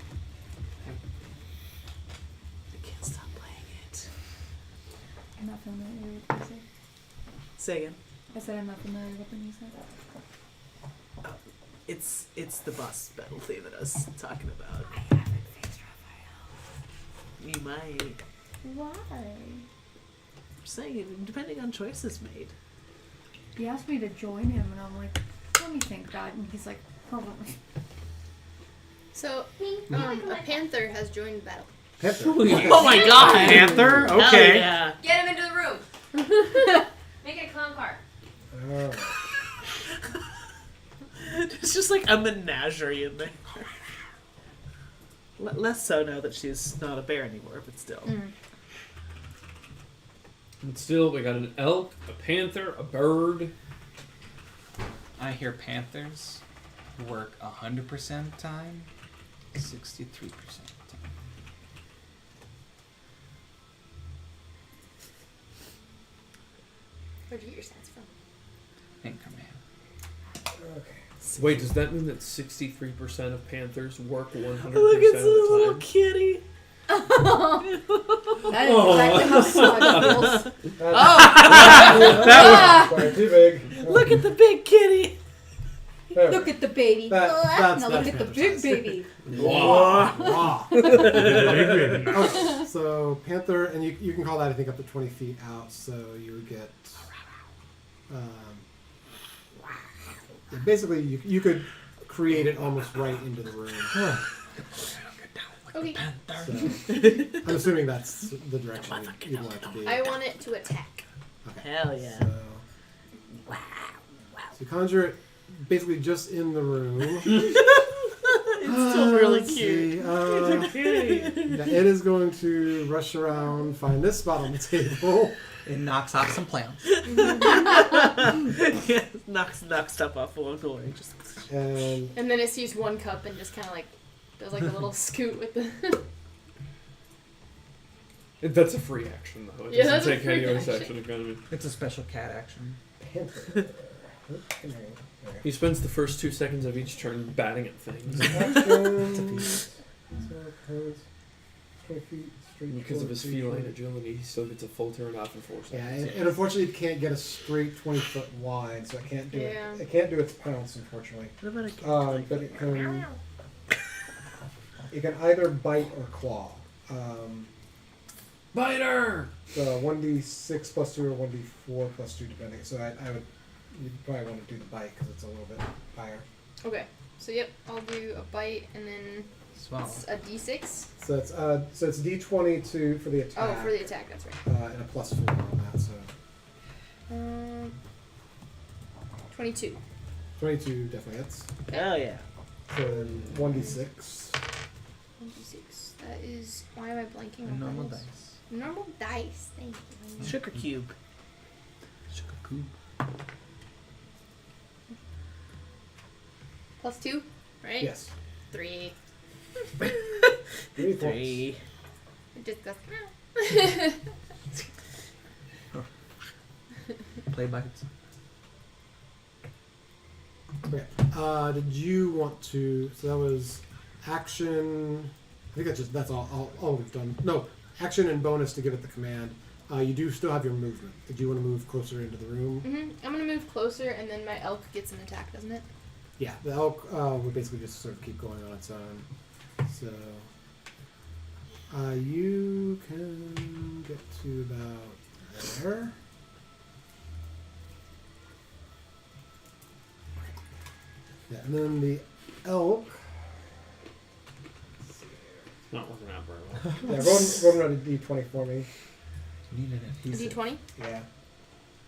[SPEAKER 1] I can't stop playing it.
[SPEAKER 6] I'm not familiar with the music.
[SPEAKER 1] Say again.
[SPEAKER 6] I said I'm not familiar with the music.
[SPEAKER 1] It's the boss battle theme that I was talking about.
[SPEAKER 6] I haven't faced Raphael.
[SPEAKER 1] You might.
[SPEAKER 6] Why?
[SPEAKER 1] I'm saying, depending on choices made.
[SPEAKER 6] He asked me to join him, and I'm like, let me think about it. And he's like, probably.
[SPEAKER 8] So, a panther has joined the battle.
[SPEAKER 4] Panther.
[SPEAKER 1] Oh my god!
[SPEAKER 3] Panther.
[SPEAKER 1] Hell
[SPEAKER 3] Okay.
[SPEAKER 1] yeah.
[SPEAKER 9] Get him into the room. Make it a clown car.
[SPEAKER 4] Alright.
[SPEAKER 1] It's just like a menagerie in there. Less so now that she's not a bear anymore, but still.
[SPEAKER 5] And still, we got an elk, a panther, a bird.
[SPEAKER 7] I hear panthers work 100% of the time, 63% of the time.
[SPEAKER 8] Where'd you get your stats from?
[SPEAKER 7] Anchorman.
[SPEAKER 4] Okay.
[SPEAKER 5] Wait, does that mean that 63% of panthers work 100% of
[SPEAKER 1] Look at the
[SPEAKER 5] the
[SPEAKER 1] little
[SPEAKER 5] time?
[SPEAKER 1] kitty.
[SPEAKER 6] That is exactly how Slug feels.
[SPEAKER 4] Sorry, too big.
[SPEAKER 1] Look at the big kitty.
[SPEAKER 4] There.
[SPEAKER 6] Look at the baby.
[SPEAKER 4] That's
[SPEAKER 6] Now look at the big baby.
[SPEAKER 4] Wow.
[SPEAKER 3] Big baby.
[SPEAKER 4] Okay, so panther, and you can call that I think up to 20 feet out. So you would get. Yeah, basically, you could create it almost right into the room.
[SPEAKER 8] Okay.
[SPEAKER 4] So, I'm assuming that's the direction you want it to be.
[SPEAKER 8] I want it to attack.
[SPEAKER 4] Okay.
[SPEAKER 1] Hell yeah.
[SPEAKER 4] So, so you conjure it basically just in the room.
[SPEAKER 1] It's still really
[SPEAKER 4] Let's
[SPEAKER 1] cute.
[SPEAKER 4] see, yeah, it is going to rush around, find this spot on the table.
[SPEAKER 7] It knocks off some plants.
[SPEAKER 1] Yeah, knock stuff off along the way. Just
[SPEAKER 4] And
[SPEAKER 8] And then it sees one cup and just kind of like does like a little scoot with the.
[SPEAKER 5] That's a free action, though. It
[SPEAKER 8] Yeah,
[SPEAKER 5] doesn't
[SPEAKER 8] that's a
[SPEAKER 5] take any
[SPEAKER 8] free
[SPEAKER 5] of his
[SPEAKER 8] action.
[SPEAKER 5] action economy.
[SPEAKER 7] It's a special cat action.
[SPEAKER 4] panther.
[SPEAKER 5] He spends the first 2 seconds of each turn batting at things. Because of his feline agility, he still gets a full turn off in 4
[SPEAKER 4] Yeah,
[SPEAKER 5] seconds.
[SPEAKER 4] and unfortunately, it can't get a straight 20-foot line, so it can't do
[SPEAKER 8] Yeah.
[SPEAKER 4] it. It can't do its pounce, unfortunately.
[SPEAKER 1] what about a kitty?
[SPEAKER 4] But it can either bite or claw.
[SPEAKER 5] Biter!
[SPEAKER 4] So 1d6 plus 2 or 1d4 plus 2, depending. So I would, you'd probably want to do the bite because it's a little bit higher.
[SPEAKER 8] Okay. So yep, I'll do a bite and then
[SPEAKER 7] Swallow.
[SPEAKER 8] it's a d6.
[SPEAKER 4] So it's d20 for the attack.
[SPEAKER 8] Oh, for the attack, that's right.
[SPEAKER 4] And a plus 4 on that. So
[SPEAKER 8] 22.
[SPEAKER 4] 22 definitely hits.
[SPEAKER 1] Hell yeah.
[SPEAKER 4] So then 1d6.
[SPEAKER 8] 1d6. That is. Why am I blanking
[SPEAKER 7] A
[SPEAKER 8] on
[SPEAKER 7] normal
[SPEAKER 8] those?
[SPEAKER 7] dice.
[SPEAKER 8] Normal dice. Thank you.
[SPEAKER 1] Sugar cube.
[SPEAKER 7] Sugar cube.
[SPEAKER 8] Plus 2, right?
[SPEAKER 4] Yes.
[SPEAKER 8] 3.
[SPEAKER 4] 3 points.
[SPEAKER 1] 3.
[SPEAKER 8] It just goes.
[SPEAKER 7] Play bites.
[SPEAKER 4] Okay. Did you want to? So that was action. I think that's all we've done. No, action and bonus to give it the command. You do still have your movement. Did you want to move closer into the room?
[SPEAKER 8] I'm gonna move closer, and then my elk gets an attack, doesn't it?
[SPEAKER 4] Yeah, the elk would basically just sort of keep going on its own. So you can get to about there. Yeah, and then the elk.
[SPEAKER 5] It's not working out very well.
[SPEAKER 4] Yeah, roll around a d20 for me.
[SPEAKER 7] Need an
[SPEAKER 8] A
[SPEAKER 7] adhesive.
[SPEAKER 8] d20?
[SPEAKER 4] Yeah,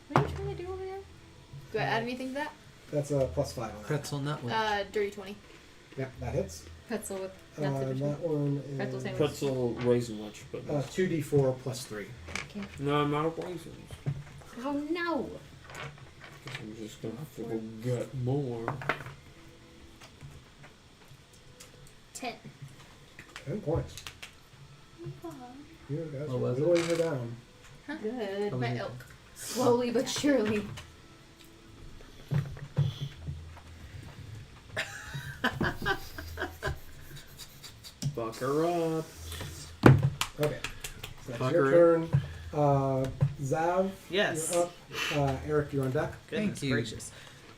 [SPEAKER 8] What are you trying to do over there? Do I add anything to that?
[SPEAKER 4] that's a plus 5 on that.
[SPEAKER 7] Pretzel nut wedge.
[SPEAKER 8] Dirty 20.
[SPEAKER 4] Yeah, that hits.
[SPEAKER 6] Pretzel with
[SPEAKER 4] And
[SPEAKER 6] nuts in
[SPEAKER 4] that one is
[SPEAKER 6] Pretzel sandwich.
[SPEAKER 5] Pretzel raisin lunch, but
[SPEAKER 4] 2d4 plus 3.
[SPEAKER 5] no, I'm out of raisins.
[SPEAKER 6] Oh no!
[SPEAKER 5] I'm just gonna have to go get more.
[SPEAKER 8] 10.
[SPEAKER 4] 10 points. You guys
[SPEAKER 7] What
[SPEAKER 4] are
[SPEAKER 7] was it?
[SPEAKER 4] whittling her down.
[SPEAKER 6] Good.
[SPEAKER 7] was
[SPEAKER 8] My
[SPEAKER 7] it?
[SPEAKER 8] elk.
[SPEAKER 6] Slowly but surely.
[SPEAKER 5] Fuck her up.
[SPEAKER 4] Okay. So that's
[SPEAKER 3] Fuck
[SPEAKER 4] your
[SPEAKER 3] her
[SPEAKER 4] turn. Zav,
[SPEAKER 1] Yes.
[SPEAKER 4] you're up. Eric, you're on deck.
[SPEAKER 1] Goodness
[SPEAKER 7] Thank you.
[SPEAKER 1] gracious.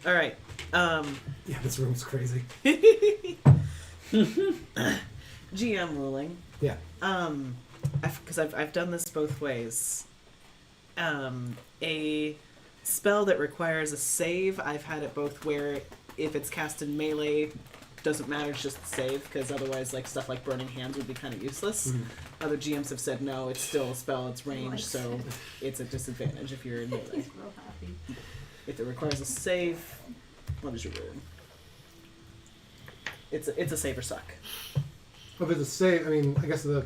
[SPEAKER 1] All right.
[SPEAKER 4] Yeah, this room's crazy.
[SPEAKER 1] GM ruling.
[SPEAKER 4] Yeah.
[SPEAKER 1] Because I've done this both ways. A spell that requires a save, I've had it both where if it's cast in melee, doesn't matter, it's just the save, because otherwise, like stuff like Burning Hands would be kind of useless.
[SPEAKER 4] Mhm.
[SPEAKER 1] Other GMs have said no, it's still a spell, it's range, so it's a disadvantage if you're in melee. If it requires a save, what is your ruling? it's a save or suck.
[SPEAKER 4] If it's a save, I mean, I guess are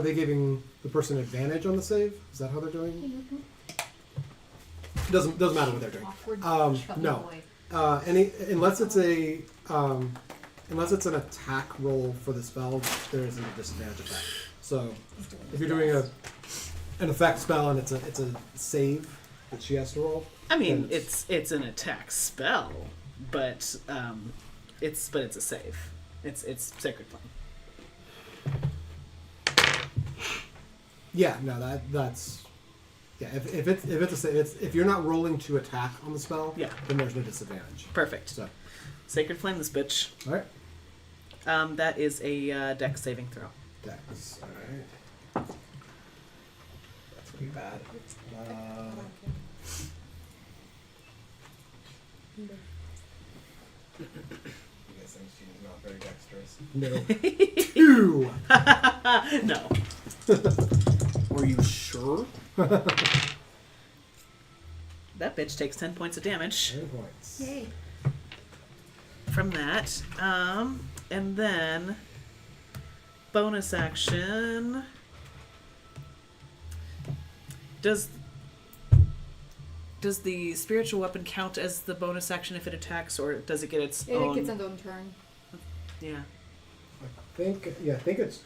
[SPEAKER 4] they giving the person advantage on the save? Is that how they're doing? Doesn't matter what they're doing. No. Unless it's an attack roll for the spell, there isn't a disadvantage effect. So if you're doing an effect spell and it's a save that she has to roll.
[SPEAKER 1] I mean, it's an attack spell, but it's a save. It's Sacred Flame.
[SPEAKER 4] Yeah, no, that's yeah. If it's a save, if you're not rolling to attack on the spell,
[SPEAKER 1] Yeah.
[SPEAKER 4] then there's no disadvantage.
[SPEAKER 1] Perfect.
[SPEAKER 4] So,
[SPEAKER 1] Sacred Flame this bitch.
[SPEAKER 4] all right,
[SPEAKER 1] That is a Dex saving throw.
[SPEAKER 4] Dex. All right. That's pretty bad. You guys think she's not very dexterous? No. 2.
[SPEAKER 1] No.
[SPEAKER 7] Are you sure?
[SPEAKER 1] That bitch takes 10 points of damage
[SPEAKER 4] 10 points.
[SPEAKER 8] Yay.
[SPEAKER 1] from that. And then bonus action. Does the spiritual weapon count as the bonus action if it attacks, or does it get its own?
[SPEAKER 6] It gets its own turn.
[SPEAKER 1] Yeah.
[SPEAKER 4] I think it's.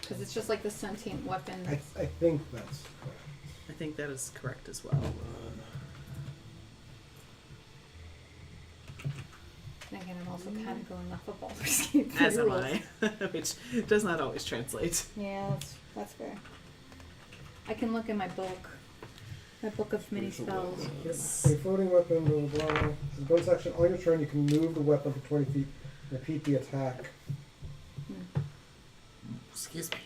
[SPEAKER 6] Because it's just like the sentient weapon.
[SPEAKER 4] I think that's correct.
[SPEAKER 1] I think that is correct as well.
[SPEAKER 6] And again, I'm also kind of going off of Baldur's Gate
[SPEAKER 1] As am
[SPEAKER 6] rules.
[SPEAKER 1] I, which does not always translate.
[SPEAKER 6] Yeah, that's fair. I can look in my book of mini spells.
[SPEAKER 4] A floating weapon, blah blah blah. As a bonus action, on your turn, you can move the weapon for 20 feet and repeat the attack.
[SPEAKER 7] Excuse me.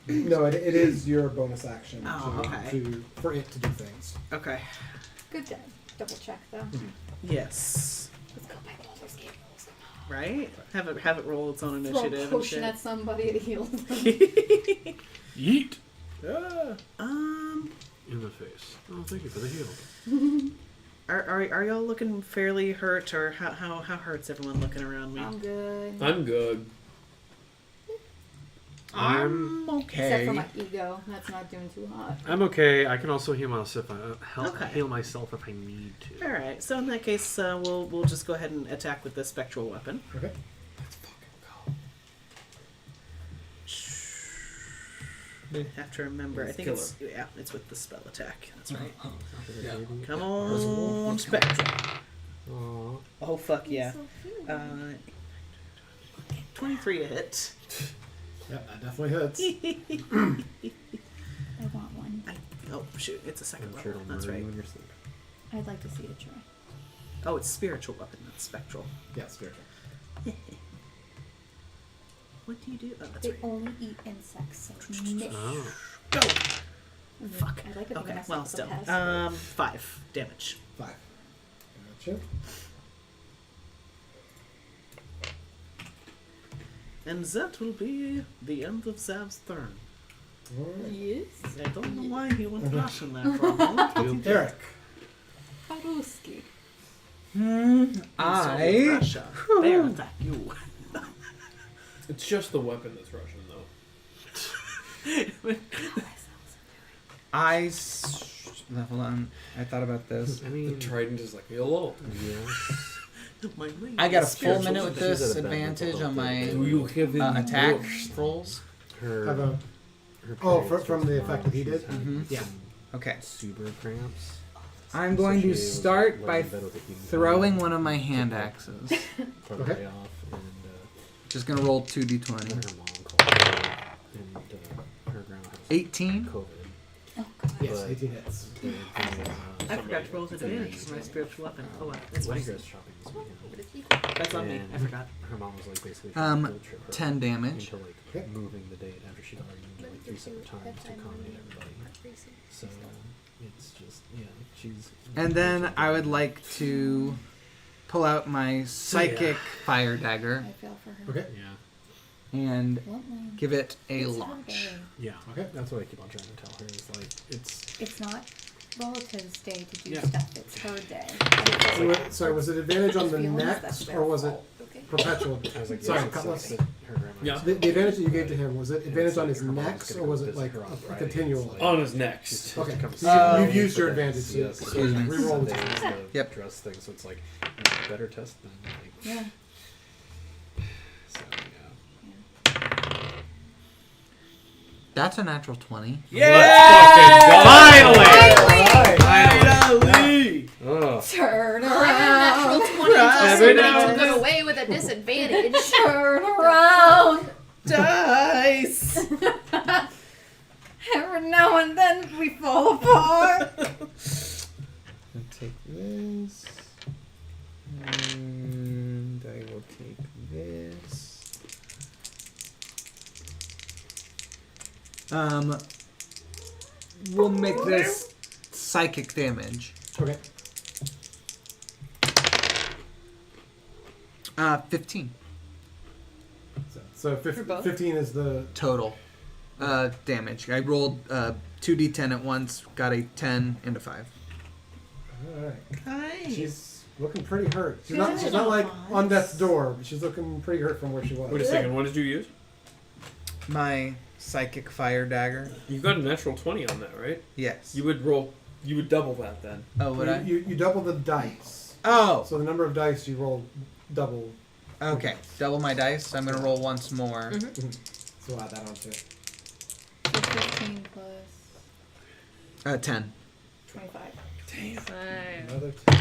[SPEAKER 4] No, it is your bonus action
[SPEAKER 1] Oh, okay.
[SPEAKER 4] for it to do things.
[SPEAKER 1] Okay.
[SPEAKER 6] Good job. Double check though.
[SPEAKER 1] Yes.
[SPEAKER 6] Let's go by Baldur's Gate rules. Come
[SPEAKER 1] Right? Have it roll its own
[SPEAKER 6] on. Throw a
[SPEAKER 1] initiative.
[SPEAKER 6] potion
[SPEAKER 1] and
[SPEAKER 6] at somebody to heal them.
[SPEAKER 1] shit.
[SPEAKER 3] Yeet.
[SPEAKER 1] In
[SPEAKER 3] the face. Oh, thank you for the heal.
[SPEAKER 1] Are y'all looking fairly hurt, or how hurt's everyone looking around me?
[SPEAKER 6] I'm good.
[SPEAKER 5] I'm good.
[SPEAKER 7] I'm okay.
[SPEAKER 6] Except for my ego. That's not doing too hot.
[SPEAKER 3] I'm okay. I can also heal myself
[SPEAKER 1] Okay.
[SPEAKER 3] heal myself if I need to.
[SPEAKER 1] All right. So in that case, we'll just go ahead and attack with the spectral weapon.
[SPEAKER 4] Okay.
[SPEAKER 5] Let's fucking go.
[SPEAKER 1] I have to remember. I
[SPEAKER 5] Let's
[SPEAKER 1] think
[SPEAKER 5] kill
[SPEAKER 1] it's with the spell attack. That's right.
[SPEAKER 7] Yeah.
[SPEAKER 1] Come on, spectral.
[SPEAKER 3] Aw.
[SPEAKER 1] Oh fuck yeah.
[SPEAKER 8] So cute.
[SPEAKER 1] 23 to hit.
[SPEAKER 4] Yep, that definitely hits.
[SPEAKER 6] I want one.
[SPEAKER 1] Oh shoot! It's a second
[SPEAKER 3] I'm sure
[SPEAKER 1] level.
[SPEAKER 3] it'll
[SPEAKER 1] That's
[SPEAKER 3] murder
[SPEAKER 1] right.
[SPEAKER 3] you in your sleep.
[SPEAKER 6] I'd like to see it try.
[SPEAKER 1] Oh, it's spiritual weapon, not spectral.
[SPEAKER 4] Yeah, spiritual.
[SPEAKER 1] What do you do? Oh, that's
[SPEAKER 6] They
[SPEAKER 1] right.
[SPEAKER 6] only eat insects, so miss.
[SPEAKER 3] Oh.
[SPEAKER 1] Go.
[SPEAKER 6] Fuck.
[SPEAKER 1] Fuck.
[SPEAKER 6] I like it
[SPEAKER 1] Okay.
[SPEAKER 6] when I
[SPEAKER 1] Well,
[SPEAKER 6] still
[SPEAKER 1] still.
[SPEAKER 6] has.
[SPEAKER 1] 5 damage.
[SPEAKER 4] 5. Gotcha.
[SPEAKER 1] And that will be the end of Zav's turn.
[SPEAKER 4] Alright.
[SPEAKER 6] Yes.
[SPEAKER 1] I don't know why he went Russian there for a moment. but he did.
[SPEAKER 4] Eric.
[SPEAKER 6] Haruski.
[SPEAKER 1] So Russia, they attack you.
[SPEAKER 5] It's just the weapon that's Russian, though.
[SPEAKER 7] Hold on. I thought about this.
[SPEAKER 3] I
[SPEAKER 5] The
[SPEAKER 3] mean,
[SPEAKER 5] trident is like, hello.
[SPEAKER 3] yes.
[SPEAKER 1] My ring
[SPEAKER 7] I got a
[SPEAKER 1] is
[SPEAKER 7] full
[SPEAKER 1] spiritual
[SPEAKER 7] minute with
[SPEAKER 1] weapon.
[SPEAKER 7] this advantage on my
[SPEAKER 5] Do you have any
[SPEAKER 7] attack
[SPEAKER 5] books?
[SPEAKER 7] rolls.
[SPEAKER 3] Her.
[SPEAKER 4] Have a,
[SPEAKER 3] her
[SPEAKER 4] oh,
[SPEAKER 3] parents
[SPEAKER 4] from
[SPEAKER 3] were
[SPEAKER 4] the effect that he did?
[SPEAKER 7] Mhm.
[SPEAKER 4] Yeah.
[SPEAKER 7] Okay.
[SPEAKER 3] Super cramps.
[SPEAKER 7] I'm going to
[SPEAKER 3] Associated with
[SPEAKER 7] start by
[SPEAKER 3] laying in bed with a human
[SPEAKER 7] throwing
[SPEAKER 3] being.
[SPEAKER 7] one of my hand axes.
[SPEAKER 3] Probably
[SPEAKER 4] Okay.
[SPEAKER 3] off, and
[SPEAKER 7] Just gonna roll
[SPEAKER 3] then
[SPEAKER 7] 2d20.
[SPEAKER 3] her mom called her, and her grandma has
[SPEAKER 7] 18.
[SPEAKER 3] COVID.
[SPEAKER 6] Oh god.
[SPEAKER 4] Yes,
[SPEAKER 3] But
[SPEAKER 4] 18 hits.
[SPEAKER 1] I forgot to roll the advantage for my spiritual weapon. Oh well, it's
[SPEAKER 3] I
[SPEAKER 1] fine.
[SPEAKER 3] was shopping this weekend.
[SPEAKER 1] That's on me. I
[SPEAKER 3] And
[SPEAKER 1] forgot.
[SPEAKER 3] Her mom was like basically trying to guilt trip her
[SPEAKER 7] 10 damage.
[SPEAKER 3] into like
[SPEAKER 4] Okay.
[SPEAKER 3] moving the date after she'd already moved it like 3 separate times to accommodate everybody. So it's just she's.
[SPEAKER 7] And then I would like to pull out my psychic fire dagger
[SPEAKER 6] I fell for her.
[SPEAKER 4] Okay.
[SPEAKER 3] Yeah.
[SPEAKER 7] and
[SPEAKER 6] What line?
[SPEAKER 7] give it a
[SPEAKER 6] It's her
[SPEAKER 7] launch.
[SPEAKER 6] day.
[SPEAKER 3] Yeah.
[SPEAKER 4] Okay.
[SPEAKER 3] That's what I keep on trying to tell her. Is like it's
[SPEAKER 6] It's not. relative's day to do
[SPEAKER 5] Yeah.
[SPEAKER 6] stuff. It's her day.
[SPEAKER 4] Sorry, was it advantage on the
[SPEAKER 6] Feelings,
[SPEAKER 4] next,
[SPEAKER 6] that's their
[SPEAKER 4] or was it
[SPEAKER 6] fault. Okay.
[SPEAKER 4] perpetual?
[SPEAKER 3] I was like,
[SPEAKER 4] Sorry,
[SPEAKER 3] yeah,
[SPEAKER 4] Cutlass.
[SPEAKER 3] her grandma
[SPEAKER 5] Yeah.
[SPEAKER 3] said-
[SPEAKER 4] The advantage that you gave to him, was it
[SPEAKER 3] And
[SPEAKER 4] advantage
[SPEAKER 3] it's
[SPEAKER 4] on
[SPEAKER 3] like
[SPEAKER 4] his
[SPEAKER 3] her mom's
[SPEAKER 4] next,
[SPEAKER 3] gonna
[SPEAKER 4] or
[SPEAKER 3] go
[SPEAKER 4] was it
[SPEAKER 3] visit
[SPEAKER 4] like
[SPEAKER 3] her on
[SPEAKER 4] a
[SPEAKER 3] Friday.
[SPEAKER 4] continual?
[SPEAKER 3] It's
[SPEAKER 5] On his
[SPEAKER 3] She's
[SPEAKER 5] next.
[SPEAKER 3] supposed to
[SPEAKER 4] Okay.
[SPEAKER 3] come
[SPEAKER 4] So
[SPEAKER 3] see
[SPEAKER 7] you-
[SPEAKER 3] me,
[SPEAKER 4] you've used your
[SPEAKER 3] but then
[SPEAKER 4] advantage,
[SPEAKER 3] she has
[SPEAKER 4] so
[SPEAKER 3] to
[SPEAKER 7] you
[SPEAKER 4] re-roll the
[SPEAKER 3] Sunday is the
[SPEAKER 7] Yep.
[SPEAKER 3] dress thing, so it's like better test than like.
[SPEAKER 6] Yeah.
[SPEAKER 3] So yeah.
[SPEAKER 7] That's a natural 20.
[SPEAKER 3] Finally!
[SPEAKER 5] Finally!
[SPEAKER 3] Oh.
[SPEAKER 6] Turn
[SPEAKER 8] Natural
[SPEAKER 6] around.
[SPEAKER 8] 20 until somebody
[SPEAKER 1] Right.
[SPEAKER 8] took it away with a disadvantage.
[SPEAKER 6] Turn around.
[SPEAKER 1] Dice.
[SPEAKER 6] Every now and then we fall apart.
[SPEAKER 5] I'll take this. And I will take this.
[SPEAKER 7] We'll make this psychic damage.
[SPEAKER 4] Okay.
[SPEAKER 7] 15
[SPEAKER 4] So
[SPEAKER 8] For both?
[SPEAKER 4] 15 is the
[SPEAKER 7] total damage. I rolled 2d10 at once, got a 10 and a 5.
[SPEAKER 4] all right.
[SPEAKER 1] Nice.
[SPEAKER 4] She's looking pretty hurt. She's not like on death's door, but she's looking pretty hurt from where she was.
[SPEAKER 5] Wait a second, what did you use?
[SPEAKER 7] My psychic fire dagger.
[SPEAKER 5] You got a natural 20 on that, right?
[SPEAKER 7] Yes.
[SPEAKER 5] You would double that then.
[SPEAKER 7] Oh, would I?
[SPEAKER 4] You double the dice.
[SPEAKER 7] Oh,
[SPEAKER 4] So the number of dice you roll double.
[SPEAKER 7] okay. Double my dice. I'm gonna roll once more.
[SPEAKER 4] So add that onto it.
[SPEAKER 6] So 15 plus
[SPEAKER 7] 10.
[SPEAKER 6] 25.
[SPEAKER 4] Another 10.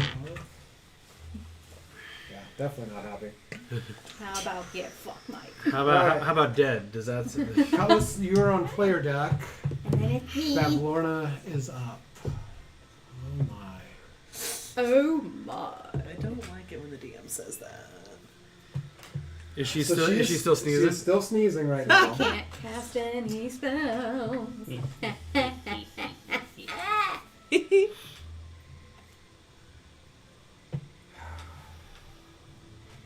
[SPEAKER 4] Yeah, definitely not happy.
[SPEAKER 6] How about get fucked, Mike?
[SPEAKER 3] How about dead? Does that?
[SPEAKER 4] Cutlass, you're on player deck.
[SPEAKER 6] And then it's me.
[SPEAKER 4] Bavlorna is up. Oh my.
[SPEAKER 6] Oh my.
[SPEAKER 1] I don't like it when the DM says that.
[SPEAKER 3] Is she
[SPEAKER 4] So
[SPEAKER 3] still? Is she still sneezing?
[SPEAKER 4] She's still sneezing right
[SPEAKER 6] I
[SPEAKER 4] now.
[SPEAKER 6] can't cast any spells.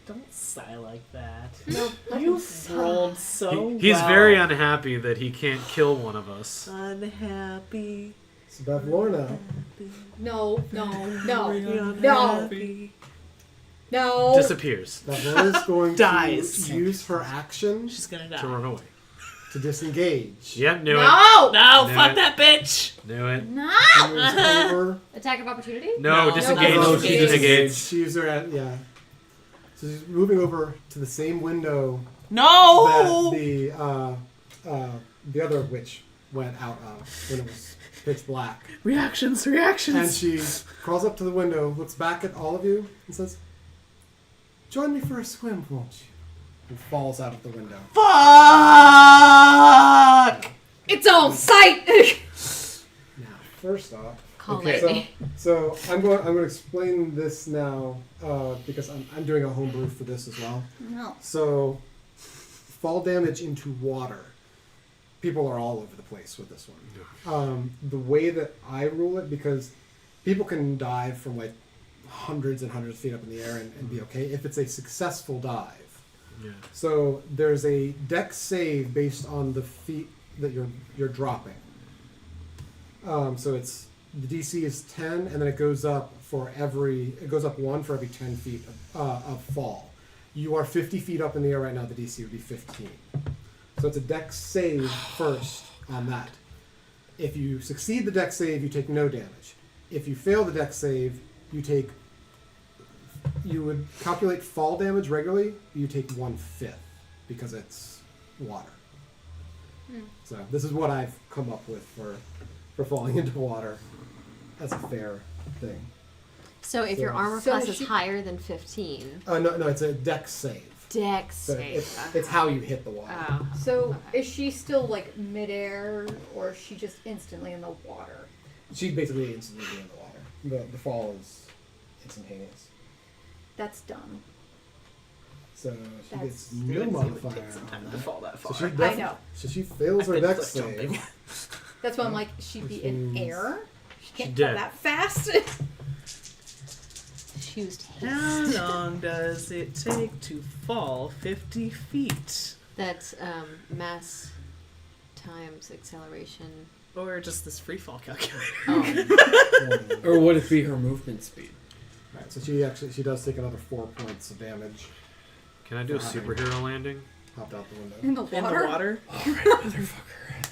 [SPEAKER 1] Don't sigh like that.
[SPEAKER 6] No,
[SPEAKER 1] You rolled so
[SPEAKER 3] He's
[SPEAKER 1] well.
[SPEAKER 3] very unhappy that he can't kill one of us.
[SPEAKER 1] unhappy.
[SPEAKER 4] So Bavlorna,
[SPEAKER 6] No,
[SPEAKER 1] Very
[SPEAKER 6] no,
[SPEAKER 1] unhappy.
[SPEAKER 6] no.
[SPEAKER 3] Disappears
[SPEAKER 4] Bavlorna's going
[SPEAKER 1] Dies.
[SPEAKER 4] to use her action
[SPEAKER 1] She's gonna
[SPEAKER 3] to
[SPEAKER 1] die.
[SPEAKER 3] run away.
[SPEAKER 4] to disengage.
[SPEAKER 3] Yep, knew it.
[SPEAKER 6] No!
[SPEAKER 1] No,
[SPEAKER 3] Knew
[SPEAKER 1] fuck
[SPEAKER 3] it.
[SPEAKER 1] that bitch.
[SPEAKER 3] Knew it.
[SPEAKER 6] No!
[SPEAKER 4] She moves over.
[SPEAKER 9] Attack of opportunity?
[SPEAKER 3] No,
[SPEAKER 1] No,
[SPEAKER 3] disengage.
[SPEAKER 1] no,
[SPEAKER 4] Oh,
[SPEAKER 1] she
[SPEAKER 4] she
[SPEAKER 3] disengage.
[SPEAKER 4] She used her at, yeah. So she's moving over to the same window
[SPEAKER 1] No.
[SPEAKER 4] that the other witch went out of when it was pitch black.
[SPEAKER 1] Reactions.
[SPEAKER 4] And she crawls up to the window, looks back at all of you, and says, "Join me for a swim, won't you?" And falls out of the window.
[SPEAKER 1] Fuck.
[SPEAKER 6] It's on sight!
[SPEAKER 4] Now, first off,
[SPEAKER 9] Call
[SPEAKER 4] okay,
[SPEAKER 9] it.
[SPEAKER 4] so I'm going to explain this now because I'm doing a homebrew for this as well.
[SPEAKER 6] No.
[SPEAKER 4] So, fall damage into water. People are all over the place with this one. The way that I rule it, because people can dive from like hundreds and hundreds of feet up in the air and be okay if it's a successful dive.
[SPEAKER 3] Yeah.
[SPEAKER 4] So there's a dex save based on the feet that you're dropping. So it's the DC is 10, and then it goes up one for every 10 feet of fall. You are 50 feet up in the air right now. The DC would be 15. So it's a dex save first on that. If you succeed the dex save, you take no damage. If you fail the dex save, you would calculate fall damage regularly. You take 1/5 because it's water. So this is what I've come up with for falling into water. That's a fair thing.
[SPEAKER 9] So if your
[SPEAKER 4] So-
[SPEAKER 9] armor
[SPEAKER 6] So
[SPEAKER 9] class is
[SPEAKER 6] she-
[SPEAKER 9] higher than 15,
[SPEAKER 4] No, it's a dex save.
[SPEAKER 9] dex
[SPEAKER 4] So
[SPEAKER 9] save.
[SPEAKER 4] it's how you hit the water.
[SPEAKER 9] Oh.
[SPEAKER 6] So, is she still like midair, or is she just instantly in the water?
[SPEAKER 4] She'd basically instantly be in the water. The fall is instantaneous.
[SPEAKER 6] That's dumb.
[SPEAKER 4] So she
[SPEAKER 6] That's
[SPEAKER 4] gets
[SPEAKER 1] It
[SPEAKER 4] no
[SPEAKER 1] would
[SPEAKER 4] modifier
[SPEAKER 1] take some time
[SPEAKER 4] on
[SPEAKER 1] to
[SPEAKER 4] that.
[SPEAKER 1] fall that
[SPEAKER 4] So
[SPEAKER 1] far.
[SPEAKER 4] she
[SPEAKER 6] I know.
[SPEAKER 4] So she fails her
[SPEAKER 1] I've been
[SPEAKER 4] dex
[SPEAKER 1] cliff jumping.
[SPEAKER 4] save.
[SPEAKER 6] That's why I'm like, she'd be in
[SPEAKER 4] Which means-
[SPEAKER 6] air. She can't
[SPEAKER 3] She's
[SPEAKER 6] fall
[SPEAKER 3] dead.
[SPEAKER 6] that fast.
[SPEAKER 9] She used
[SPEAKER 1] How
[SPEAKER 9] haste.
[SPEAKER 1] long does it take to fall 50 feet?
[SPEAKER 9] That's mass times acceleration.
[SPEAKER 1] Or just this free fall calculator.
[SPEAKER 9] Oh.
[SPEAKER 5] Or would it be her movement speed?
[SPEAKER 4] Alright, so she does take another 4 points of damage.
[SPEAKER 3] Can I do a superhero landing?
[SPEAKER 4] Popped out the window.
[SPEAKER 6] In the water.
[SPEAKER 1] In the water?
[SPEAKER 5] Alright, motherfucker.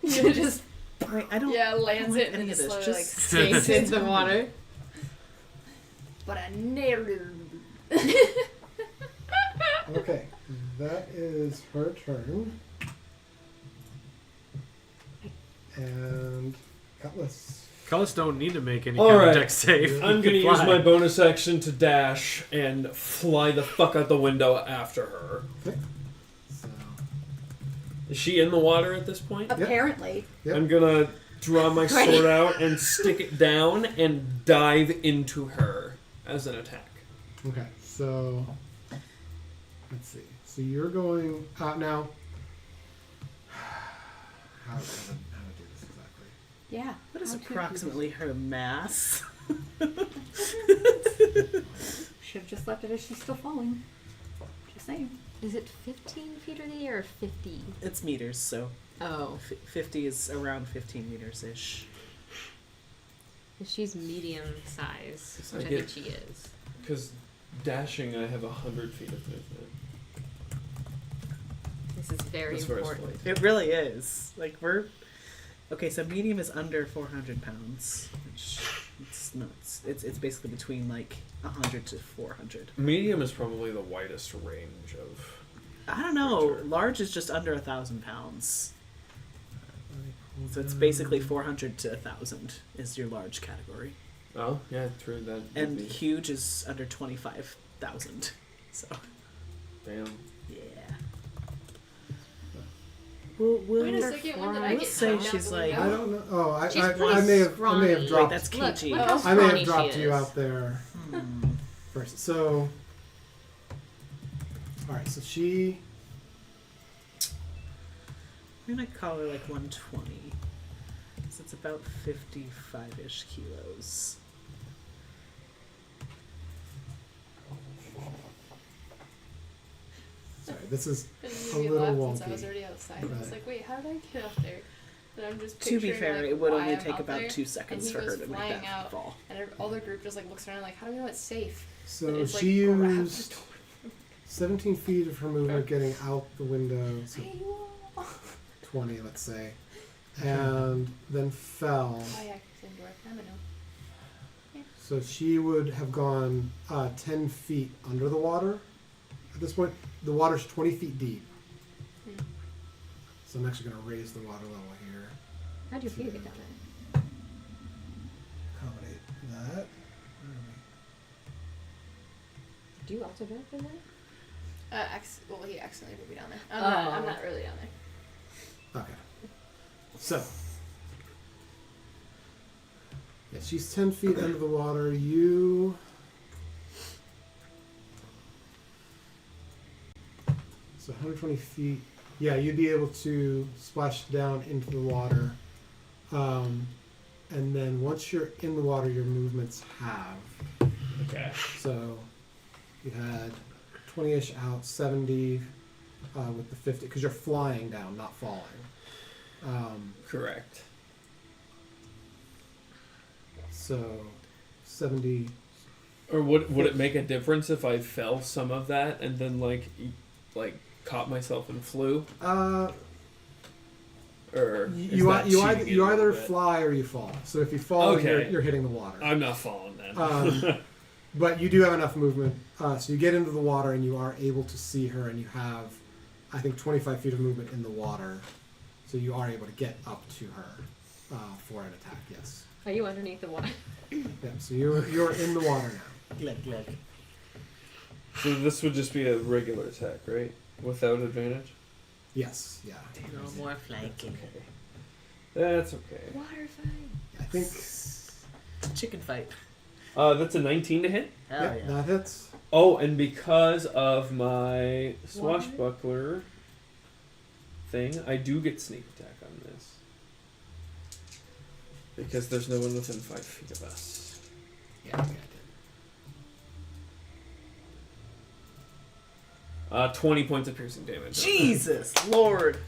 [SPEAKER 8] You just
[SPEAKER 1] Wait, I don't.
[SPEAKER 8] lands it and
[SPEAKER 1] any
[SPEAKER 8] then
[SPEAKER 1] of this.
[SPEAKER 8] slowly
[SPEAKER 1] Just
[SPEAKER 9] Sinks into the water.
[SPEAKER 8] But I nailed it.
[SPEAKER 4] Okay, that is her turn. And Cutlass.
[SPEAKER 3] Cutlass don't need to make any
[SPEAKER 5] All
[SPEAKER 3] kind
[SPEAKER 5] right.
[SPEAKER 3] of deck save.
[SPEAKER 5] I'm
[SPEAKER 3] He
[SPEAKER 5] gonna
[SPEAKER 3] can
[SPEAKER 5] use
[SPEAKER 3] fly.
[SPEAKER 5] my bonus action to dash and fly the fuck out the window after her.
[SPEAKER 4] Okay. So,
[SPEAKER 5] Is she in the water at this point?
[SPEAKER 6] Apparently.
[SPEAKER 4] Yep.
[SPEAKER 5] I'm gonna draw my sword out and stick it down and dive into her as an attack.
[SPEAKER 4] okay, so let's see. So you're going now. How to do this exactly?
[SPEAKER 6] Yeah.
[SPEAKER 1] What is
[SPEAKER 6] How to do
[SPEAKER 1] approximately her mass?
[SPEAKER 6] Should have just left it as she's still falling. Just saying.
[SPEAKER 9] Is it 15 feet in the air or 50?
[SPEAKER 1] It's meters, so
[SPEAKER 9] Oh.
[SPEAKER 1] 50 is around 15 meters ish.
[SPEAKER 9] She's medium size,
[SPEAKER 5] So
[SPEAKER 9] which
[SPEAKER 5] I
[SPEAKER 9] I
[SPEAKER 5] get-
[SPEAKER 9] think she is.
[SPEAKER 5] Because dashing, I have 100 feet of movement.
[SPEAKER 9] This is very
[SPEAKER 5] As far as
[SPEAKER 9] important.
[SPEAKER 5] flight.
[SPEAKER 1] It really is. Like we're okay. So medium is under 400 pounds, which it's nuts. It's basically between like 100 to 400.
[SPEAKER 5] Medium is probably the widest range of.
[SPEAKER 1] I don't know.
[SPEAKER 5] Creature.
[SPEAKER 1] Large is just under 1,000 pounds. So it's basically 400 to 1,000 is your large category,
[SPEAKER 5] Oh, yeah, true. That. would
[SPEAKER 1] and
[SPEAKER 5] be-
[SPEAKER 1] huge is under 25,000. So
[SPEAKER 5] Damn.
[SPEAKER 1] yeah. We'll
[SPEAKER 8] Wait a second, when did I
[SPEAKER 1] we'll
[SPEAKER 8] get
[SPEAKER 1] say
[SPEAKER 8] knocked out
[SPEAKER 1] she's
[SPEAKER 8] the
[SPEAKER 1] like.
[SPEAKER 8] window?
[SPEAKER 4] I don't know. Oh, I
[SPEAKER 9] She's
[SPEAKER 4] may have
[SPEAKER 9] pretty
[SPEAKER 1] Wait,
[SPEAKER 4] dropped.
[SPEAKER 1] that's
[SPEAKER 9] Look,
[SPEAKER 1] kg.
[SPEAKER 9] look how
[SPEAKER 4] I may have
[SPEAKER 9] scrawny
[SPEAKER 4] dropped
[SPEAKER 9] she
[SPEAKER 4] you
[SPEAKER 9] is.
[SPEAKER 4] out there first. So, all right. So she.
[SPEAKER 1] I'm gonna call her like 120. So it's about 55-ish kilos.
[SPEAKER 4] Sorry, this is
[SPEAKER 8] And
[SPEAKER 4] a
[SPEAKER 8] you
[SPEAKER 4] little
[SPEAKER 8] laughed since I was
[SPEAKER 4] wonky.
[SPEAKER 8] already outside. I was
[SPEAKER 4] Right.
[SPEAKER 8] like, wait, how did I get up there? And I'm just
[SPEAKER 1] To be
[SPEAKER 8] picturing,
[SPEAKER 1] fair,
[SPEAKER 8] like,
[SPEAKER 1] it would
[SPEAKER 8] why
[SPEAKER 1] only
[SPEAKER 8] I'm
[SPEAKER 1] take
[SPEAKER 8] out
[SPEAKER 1] about
[SPEAKER 8] there,
[SPEAKER 1] 2 seconds
[SPEAKER 8] and he
[SPEAKER 1] for her
[SPEAKER 8] goes
[SPEAKER 1] to make
[SPEAKER 8] flying
[SPEAKER 1] that
[SPEAKER 8] out,
[SPEAKER 1] fall.
[SPEAKER 8] And all the group just like looks around like, how do we know it's safe?
[SPEAKER 4] So
[SPEAKER 8] And it's,
[SPEAKER 4] she
[SPEAKER 8] like, grabs
[SPEAKER 4] used
[SPEAKER 8] the door.
[SPEAKER 4] 17 feet of her movement getting out the window, so
[SPEAKER 8] Hey, you all.
[SPEAKER 4] 20, let's say, and then fell.
[SPEAKER 8] Oh yeah, closing door. I'm a no.
[SPEAKER 4] So she would have gone 10 feet under the water. At this point, the water's 20 feet deep.
[SPEAKER 8] Hmm.
[SPEAKER 4] So I'm actually going to raise the water level here.
[SPEAKER 9] How'd your feet get down there?
[SPEAKER 4] Accommodate that.
[SPEAKER 9] Do you also jump in there?
[SPEAKER 8] Well, he accidentally put me down there.
[SPEAKER 9] Oh.
[SPEAKER 8] I'm not really down there.
[SPEAKER 4] Okay. So. Yeah, she's 10 feet under the water. You. So 120 feet. Yeah, you'd be able to splash down into the water. And then once you're in the water, your movements halve.
[SPEAKER 5] Okay.
[SPEAKER 4] So you had 20-ish out, 70 with the 50, because you're flying down, not falling.
[SPEAKER 5] Correct.
[SPEAKER 4] So 70.
[SPEAKER 5] Or would it make a difference if I fell some of that and then like caught myself and flew? Or is
[SPEAKER 4] You
[SPEAKER 5] that cheating it
[SPEAKER 4] you
[SPEAKER 5] a
[SPEAKER 4] either
[SPEAKER 5] little bit?
[SPEAKER 4] fly or you fall. So if you fall,
[SPEAKER 5] Okay.
[SPEAKER 4] you're hitting the water.
[SPEAKER 5] I'm not falling then.
[SPEAKER 4] But you do have enough movement. So you get into the water and you are able to see her, and you have, I think, 25 feet of movement in the water. So you are able to get up to her for an attack, yes.
[SPEAKER 9] Are you underneath the water?
[SPEAKER 4] Yeah, so you're in the water now.
[SPEAKER 1] Glug, glug.
[SPEAKER 5] So this would just be a regular attack, right? Without advantage?
[SPEAKER 4] Yes, yeah.
[SPEAKER 1] No more flanking.
[SPEAKER 5] Okay. That's okay.
[SPEAKER 8] Water fight.
[SPEAKER 4] I think
[SPEAKER 1] Chicken fight.
[SPEAKER 5] That's a 19 to hit.
[SPEAKER 1] Hell
[SPEAKER 4] yeah,
[SPEAKER 1] yeah.
[SPEAKER 4] that hits.
[SPEAKER 5] Oh, and because of my swashbuckler thing, I do get sneak attack on this. Because there's no one within 5 feet of us.
[SPEAKER 4] Yeah, I did.
[SPEAKER 5] 20 points of piercing damage.
[SPEAKER 1] Jesus Lord.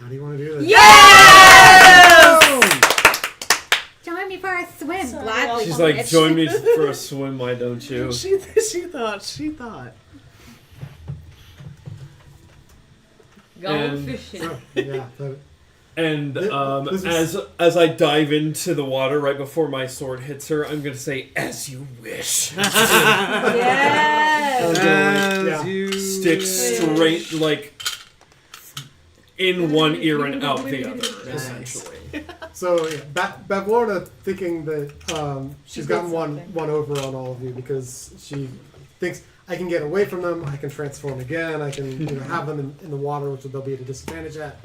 [SPEAKER 4] How do you want to do this?
[SPEAKER 6] Join me for a swim.
[SPEAKER 1] Sorry,
[SPEAKER 6] Gladly.
[SPEAKER 5] She's like, join me for a swim, why don't you?
[SPEAKER 1] She thought.
[SPEAKER 9] Going
[SPEAKER 5] And-
[SPEAKER 9] fishing.
[SPEAKER 4] So, yeah. So,
[SPEAKER 5] And
[SPEAKER 4] This is-
[SPEAKER 5] as I dive into the water right before my sword hits her, I'm gonna say, "As you wish."
[SPEAKER 6] Yes.
[SPEAKER 4] yeah.
[SPEAKER 5] Stick straight like in one ear and out the other, essentially.
[SPEAKER 4] So yeah, Bavlorna thinking that she's gotten
[SPEAKER 6] did
[SPEAKER 4] one
[SPEAKER 6] something.
[SPEAKER 4] over on all of you because she thinks I can get away from them, I can transform again, I can have them in the water, which they'll be at a disadvantage at.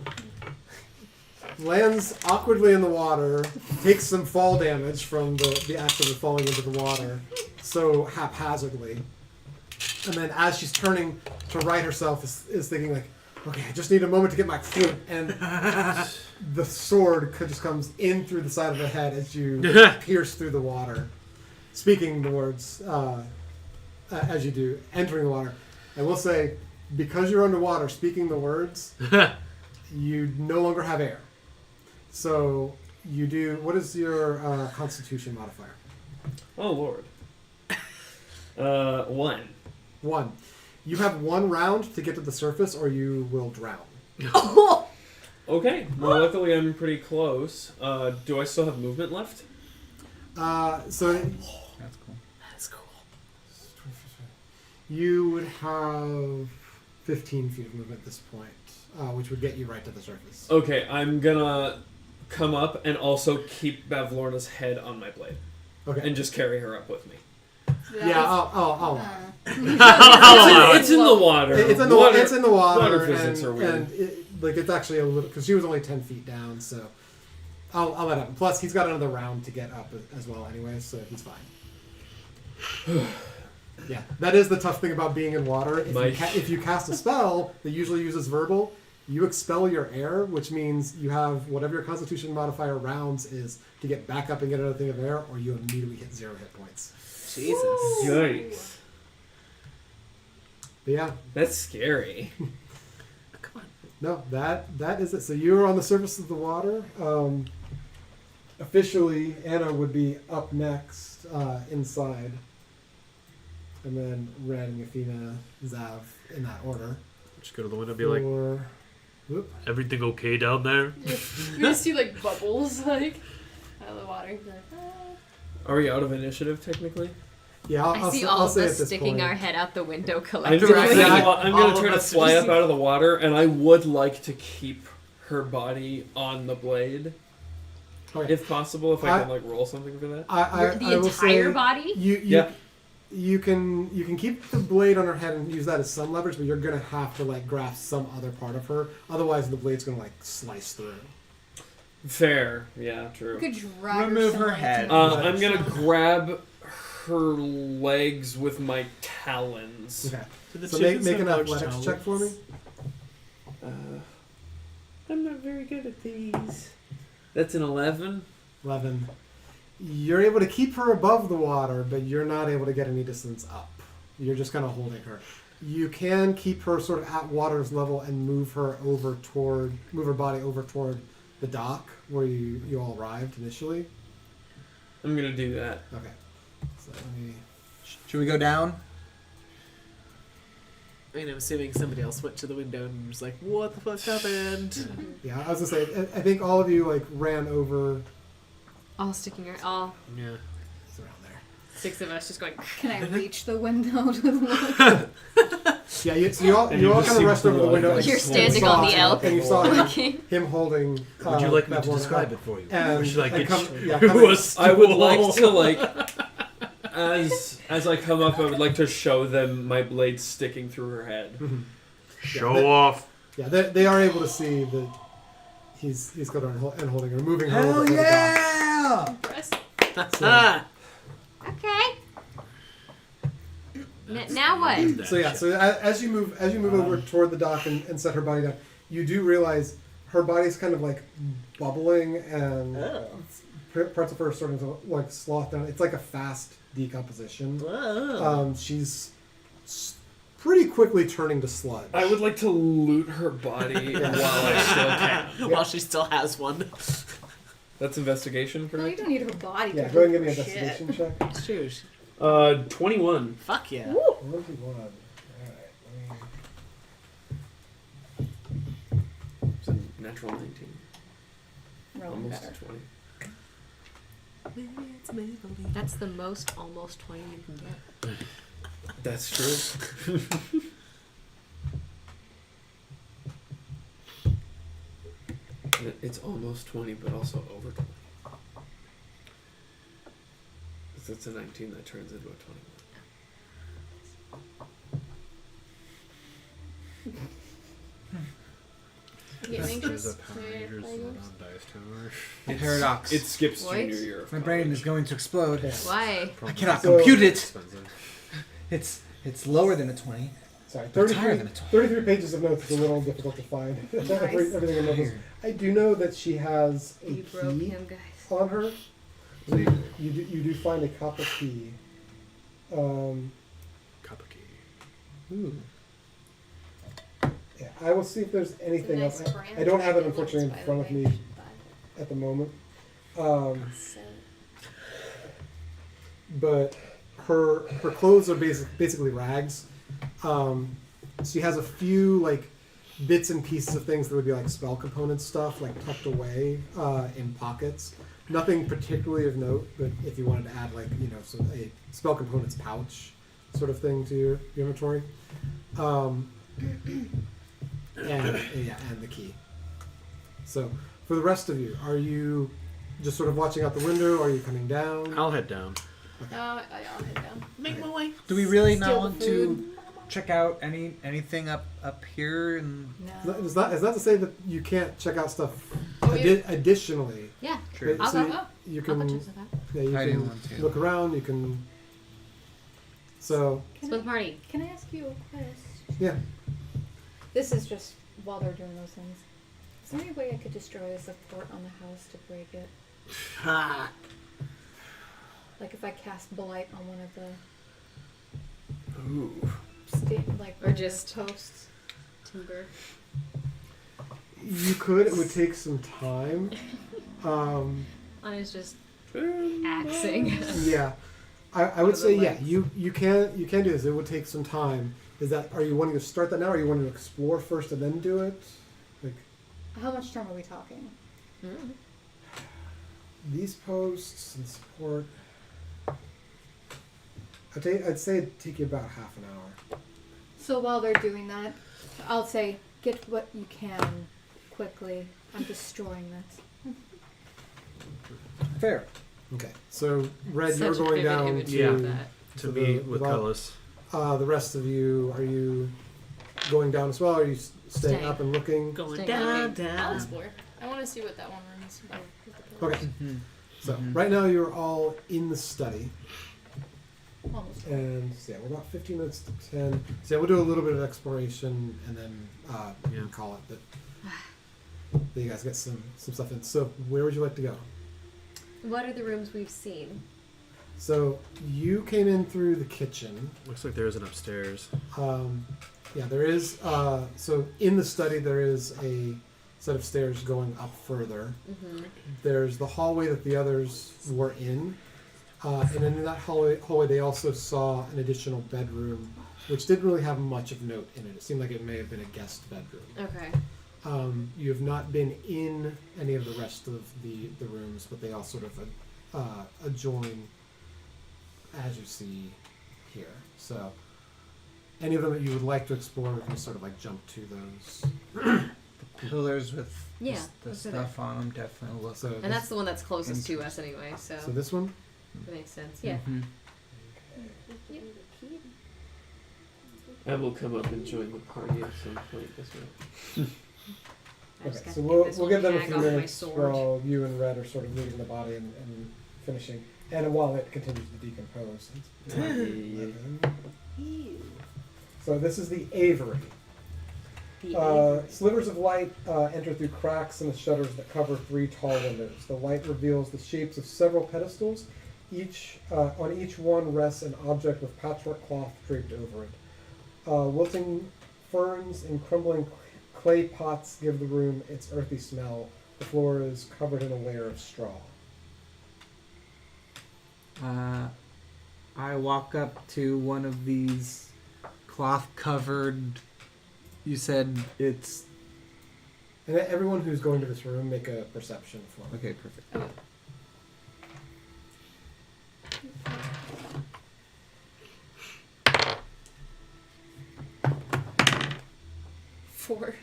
[SPEAKER 4] Lands awkwardly in the water, takes some fall damage from the act of falling into the water, so haphazardly. And then as she's turning to right herself, is thinking like, okay, I just need a moment to get my flute, and the sword just comes in through the side of the head as you pierce through the water, speaking the words as you do, entering the water. I will say, because you're underwater, speaking the words, you no longer have air. So you do. What is your Constitution modifier?
[SPEAKER 5] Oh Lord. 1.
[SPEAKER 4] 1. You have 1 round to get to the surface, or you will drown.
[SPEAKER 5] Okay. Well, luckily I'm pretty close. Do I still have movement left?
[SPEAKER 4] So
[SPEAKER 7] That's cool.
[SPEAKER 1] That's cool.
[SPEAKER 4] you would have 15 feet of movement at this point, which would get you right to the surface.
[SPEAKER 5] Okay, I'm gonna come up and also keep Bavlorna's head on my blade
[SPEAKER 4] Okay.
[SPEAKER 5] and just carry her up with me.
[SPEAKER 4] Yeah, I'll
[SPEAKER 5] It's in the water.
[SPEAKER 4] It's in the
[SPEAKER 5] water.
[SPEAKER 4] It's in the water.
[SPEAKER 5] Water physics are weird.
[SPEAKER 4] And it's actually a little because she was only 10 feet down, so I'll let him. Plus, he's got another round to get up as well, anyway, so he's fine. Yeah, that is the tough thing about being in water. If you cast a spell that usually uses verbal, you expel your air, which means you have whatever your Constitution modifier rounds is to get back up and get another thing of air, or you immediately hit 0 hit points.
[SPEAKER 1] Jesus.
[SPEAKER 5] Yikes.
[SPEAKER 4] But yeah,
[SPEAKER 5] That's scary.
[SPEAKER 1] Come on.
[SPEAKER 4] no, that is it. So you're on the surface of the water. Officially, Anna would be up next inside, and then Red and Yafina, Zav in that order.
[SPEAKER 3] Just go to the window and be like,
[SPEAKER 4] Whoop.
[SPEAKER 3] everything okay down there?
[SPEAKER 8] You just see like bubbles like out of the water. You're like, ah.
[SPEAKER 5] Are we out of initiative technically?
[SPEAKER 4] Yeah,
[SPEAKER 9] I see
[SPEAKER 4] I'll
[SPEAKER 9] all of
[SPEAKER 4] say
[SPEAKER 9] us
[SPEAKER 4] at this
[SPEAKER 9] sticking
[SPEAKER 4] point.
[SPEAKER 9] our head out the window
[SPEAKER 5] I'm
[SPEAKER 9] collectively.
[SPEAKER 5] gonna
[SPEAKER 1] All
[SPEAKER 5] try
[SPEAKER 1] of
[SPEAKER 5] to
[SPEAKER 1] us
[SPEAKER 5] fly
[SPEAKER 1] just-
[SPEAKER 5] up out of the water, and I would like to keep her body on the blade,
[SPEAKER 4] Okay.
[SPEAKER 5] if possible. If I can like roll something for that.
[SPEAKER 4] I
[SPEAKER 9] The
[SPEAKER 4] will say
[SPEAKER 9] entire body?
[SPEAKER 4] You can keep the blade on her head and use that as some leverage, but you're gonna have to like grasp some other part of her. Otherwise, the blade's gonna like slice through.
[SPEAKER 5] Fair. Yeah.
[SPEAKER 6] You
[SPEAKER 5] True.
[SPEAKER 6] could drag
[SPEAKER 2] Remove her
[SPEAKER 6] someone
[SPEAKER 2] head.
[SPEAKER 6] to-
[SPEAKER 5] I'm gonna grab her legs with my talons.
[SPEAKER 4] Okay.
[SPEAKER 1] Do the
[SPEAKER 4] So make
[SPEAKER 1] chickens
[SPEAKER 4] an
[SPEAKER 1] have large
[SPEAKER 4] athletics check for me.
[SPEAKER 5] I'm not very good at these. That's an 11.
[SPEAKER 4] 11. You're able to keep her above the water, but you're not able to get any distance up. You're just kind of holding her. You can keep her sort of at water's level and move her body over toward the dock where you all arrived initially.
[SPEAKER 5] I'm gonna do that.
[SPEAKER 4] Okay. So let me.
[SPEAKER 7] Should we go down?
[SPEAKER 1] I mean, I'm assuming somebody else went to the window and was like, "What the fuck happened?"
[SPEAKER 4] Yeah, I was gonna say. I think all of you like ran over.
[SPEAKER 9] All sticking our all
[SPEAKER 3] Yeah.
[SPEAKER 4] It's around there.
[SPEAKER 9] 6 of us just going.
[SPEAKER 6] Can I reach the window to look?
[SPEAKER 4] Yeah, so you all
[SPEAKER 5] And you
[SPEAKER 4] kind
[SPEAKER 5] just
[SPEAKER 4] of
[SPEAKER 5] see
[SPEAKER 4] rushed over the
[SPEAKER 5] blood.
[SPEAKER 4] window. and
[SPEAKER 9] You're
[SPEAKER 4] you
[SPEAKER 9] standing
[SPEAKER 4] saw
[SPEAKER 9] on the
[SPEAKER 4] him,
[SPEAKER 9] elk.
[SPEAKER 4] and you saw
[SPEAKER 9] Looking.
[SPEAKER 4] him holding.
[SPEAKER 2] Would you like me to
[SPEAKER 4] Bavlorna
[SPEAKER 2] describe
[SPEAKER 4] up.
[SPEAKER 2] it for you?
[SPEAKER 4] And,
[SPEAKER 3] Would you like
[SPEAKER 4] and
[SPEAKER 3] it
[SPEAKER 4] come,
[SPEAKER 3] to
[SPEAKER 4] yeah,
[SPEAKER 3] to
[SPEAKER 4] coming-
[SPEAKER 3] us?
[SPEAKER 5] I would like to like, as I come up, I would like to show them my blade sticking through her head.
[SPEAKER 3] Show off.
[SPEAKER 4] Yeah, they are able to see that he's got her and holding her, moving her.
[SPEAKER 2] Hell
[SPEAKER 4] over to the dock.
[SPEAKER 2] yeah!
[SPEAKER 1] Ah,
[SPEAKER 9] Okay. Now what?
[SPEAKER 4] So yeah, so as you move over toward the dock and set her body down, you do realize her body's kind of like bubbling and parts of her are starting to like sloth down. It's like a fast decomposition.
[SPEAKER 1] Whoa.
[SPEAKER 4] She's pretty quickly turning to sludge.
[SPEAKER 5] I would like to loot her body while I still can.
[SPEAKER 1] While she still has one.
[SPEAKER 5] That's investigation,
[SPEAKER 6] No, you
[SPEAKER 5] correct?
[SPEAKER 6] don't need her body.
[SPEAKER 4] Yeah,
[SPEAKER 6] to
[SPEAKER 4] go ahead and give me a
[SPEAKER 6] do shit.
[SPEAKER 4] investigation check.
[SPEAKER 1] Shoot.
[SPEAKER 5] 21.
[SPEAKER 1] Fuck yeah.
[SPEAKER 4] 21. Alright,
[SPEAKER 5] It's a natural 19.
[SPEAKER 6] Rolling
[SPEAKER 5] Almost
[SPEAKER 6] better.
[SPEAKER 5] 20.
[SPEAKER 9] That's the most almost 20 you can get.
[SPEAKER 5] That's true. It's almost 20, but also over 20. If it's a 19, that turns into a 21.
[SPEAKER 8] You get
[SPEAKER 3] There's
[SPEAKER 8] anxious?
[SPEAKER 3] a Power
[SPEAKER 8] Yeah,
[SPEAKER 3] Rangers
[SPEAKER 8] play
[SPEAKER 3] not
[SPEAKER 8] games?
[SPEAKER 3] on Dice Tower.
[SPEAKER 7] Paradox.
[SPEAKER 5] It skips
[SPEAKER 9] What?
[SPEAKER 5] junior year. Of
[SPEAKER 7] My brain
[SPEAKER 5] college.
[SPEAKER 7] is going to explode.
[SPEAKER 9] Why?
[SPEAKER 7] I cannot
[SPEAKER 4] So-
[SPEAKER 7] compute it.
[SPEAKER 3] Expensive.
[SPEAKER 7] It's lower than a 20.
[SPEAKER 4] sorry,
[SPEAKER 7] It's higher than a
[SPEAKER 4] 33 pages of notes is a little difficult to find. Everything in notes. I do know that she has a
[SPEAKER 9] You broke
[SPEAKER 4] key
[SPEAKER 9] him, guys.
[SPEAKER 4] on her. So you do find a copper key.
[SPEAKER 3] Kapaki.
[SPEAKER 7] Ooh.
[SPEAKER 4] Yeah, I will see if there's
[SPEAKER 8] It's a
[SPEAKER 4] anything
[SPEAKER 8] nice
[SPEAKER 4] else.
[SPEAKER 8] brand
[SPEAKER 4] I don't have it
[SPEAKER 8] of
[SPEAKER 4] unfortunately in
[SPEAKER 8] by the
[SPEAKER 4] front of
[SPEAKER 8] way.
[SPEAKER 4] me at the moment.
[SPEAKER 8] So,
[SPEAKER 4] But her clothes are basically rags. She has a few like bits and pieces of things that would be like spell component stuff, like tucked away in pockets. Nothing particularly of note, but if you wanted to add like so a spell components pouch sort of thing to your inventory, and the key. So for the rest of you, are you just sort of watching out the window? Or are you coming down?
[SPEAKER 3] I'll head down.
[SPEAKER 8] I'll head down.
[SPEAKER 1] Make my way.
[SPEAKER 7] Do we really not
[SPEAKER 6] Steal the
[SPEAKER 7] want to check out anything up here? And
[SPEAKER 6] No.
[SPEAKER 4] It's not to say that you can't check out stuff
[SPEAKER 8] yeah.
[SPEAKER 4] additionally.
[SPEAKER 9] Yeah.
[SPEAKER 4] But
[SPEAKER 9] I'll
[SPEAKER 4] so
[SPEAKER 9] go.
[SPEAKER 4] you
[SPEAKER 9] I'll
[SPEAKER 4] can,
[SPEAKER 9] go check stuff out.
[SPEAKER 4] yeah, you
[SPEAKER 7] I do
[SPEAKER 4] can
[SPEAKER 7] want to.
[SPEAKER 4] look around. You can. So
[SPEAKER 9] Split the party.
[SPEAKER 6] Can I ask you a question?
[SPEAKER 4] yeah,
[SPEAKER 6] This is just while they're doing those things. Is there any way I could destroy the support on the house to break it?
[SPEAKER 1] Ha.
[SPEAKER 6] Like if I cast blight on one of the
[SPEAKER 5] Ooh.
[SPEAKER 9] Or just-
[SPEAKER 6] posts.
[SPEAKER 9] Timber.
[SPEAKER 4] you could. It would take some time.
[SPEAKER 9] Anna's just axing.
[SPEAKER 4] Yeah, I would say yeah. You can do this. It would take some time. Are you wanting to start that now? Or are you wanting to explore first and then do it? Like
[SPEAKER 6] How much time are we talking?
[SPEAKER 4] these posts and support. I'd say it'd take you about half an hour.
[SPEAKER 6] So while they're doing that, I'll say, get what you can quickly. I'm destroying this.
[SPEAKER 4] Fair. Okay. So Red,
[SPEAKER 9] Such
[SPEAKER 4] you're
[SPEAKER 9] a
[SPEAKER 4] going
[SPEAKER 9] vivid
[SPEAKER 4] down
[SPEAKER 9] image
[SPEAKER 4] to
[SPEAKER 9] of that.
[SPEAKER 3] To
[SPEAKER 4] So
[SPEAKER 3] meet
[SPEAKER 4] the-
[SPEAKER 3] with
[SPEAKER 4] the-
[SPEAKER 3] Cullis.
[SPEAKER 4] the rest of you. Are you going down as well? Or are you staying
[SPEAKER 9] Staying.
[SPEAKER 4] up and looking?
[SPEAKER 1] Going
[SPEAKER 9] Stay
[SPEAKER 1] down,
[SPEAKER 8] I'll
[SPEAKER 1] down.
[SPEAKER 8] explore. I want to see what that one room is about.
[SPEAKER 4] Okay. So right now you're all in the study,
[SPEAKER 6] Almost.
[SPEAKER 4] and so yeah, we're about 15 minutes to 10. So yeah, we'll do a little bit of exploration and then
[SPEAKER 3] Yeah.
[SPEAKER 4] call it. But you guys get some stuff in. So where would you like to go?
[SPEAKER 9] What are the rooms we've seen?
[SPEAKER 4] So you came in through the kitchen.
[SPEAKER 3] Looks like there is an upstairs.
[SPEAKER 4] Yeah, there is. So in the study, there is a set of stairs going up further.
[SPEAKER 9] Mm-hmm.
[SPEAKER 4] There's the hallway that the others were in. And in that hallway, they also saw an additional bedroom, which didn't really have much of note in it. It seemed like it may have been a guest bedroom.
[SPEAKER 9] Okay.
[SPEAKER 4] You have not been in any of the rest of the rooms, but they all sort of adjoin as you see here. So any of them that you would like to explore, we can sort of like jump to those.
[SPEAKER 7] pillars with
[SPEAKER 9] Yeah,
[SPEAKER 7] the
[SPEAKER 9] those are
[SPEAKER 7] stuff on them definitely look.
[SPEAKER 4] So
[SPEAKER 9] And that's the one that's closest to us anyway, so,
[SPEAKER 4] so this one.
[SPEAKER 9] that makes sense. Yeah.
[SPEAKER 7] Mhm.
[SPEAKER 5] I will come up and join the party at some point as well.
[SPEAKER 9] I just
[SPEAKER 4] Okay,
[SPEAKER 9] got
[SPEAKER 4] so
[SPEAKER 9] to
[SPEAKER 4] we'll
[SPEAKER 9] get this
[SPEAKER 4] give them a
[SPEAKER 9] tag
[SPEAKER 4] few
[SPEAKER 9] off my
[SPEAKER 4] minutes
[SPEAKER 9] sword.
[SPEAKER 4] while you and Red are sort of leaving the body and finishing, and while it continues to decompose. So this is the Aviary. Slivers of light enter through cracks in the shutters that cover 3 tall windows. The light reveals the shapes of several pedestals. On each one rests an object with patchwork cloth draped over it. Wilting ferns and crumbling clay pots give the room its earthy smell. The floor is covered in a layer of straw.
[SPEAKER 7] I walk up to one of these cloth-covered. You said it's.
[SPEAKER 4] And everyone who's going to this room, make a perception for me.
[SPEAKER 7] Okay, perfect.
[SPEAKER 8] Oh. 4.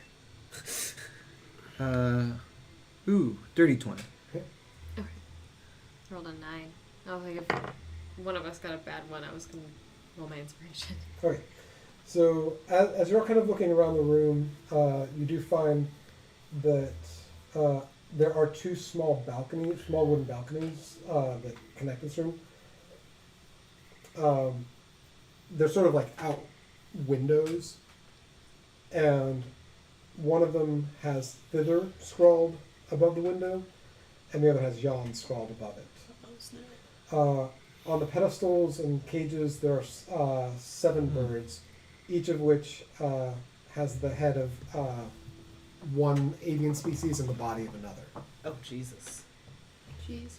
[SPEAKER 7] Dirty 20.
[SPEAKER 9] Rolled a 9. I was like, if one of us got a bad one, I was gonna roll my inspiration.
[SPEAKER 4] Okay. So as you're kind of looking around the room, you do find that there are 2 small wooden balconies that connect this room. They're sort of like out windows, and one of them has thither scrawled above the window, and the other has yawn scrawled above it. On the pedestals and cages, there are 7 birds, each of which has the head of one avian species and the body of another.
[SPEAKER 1] Oh, Jesus.
[SPEAKER 8] Jeez.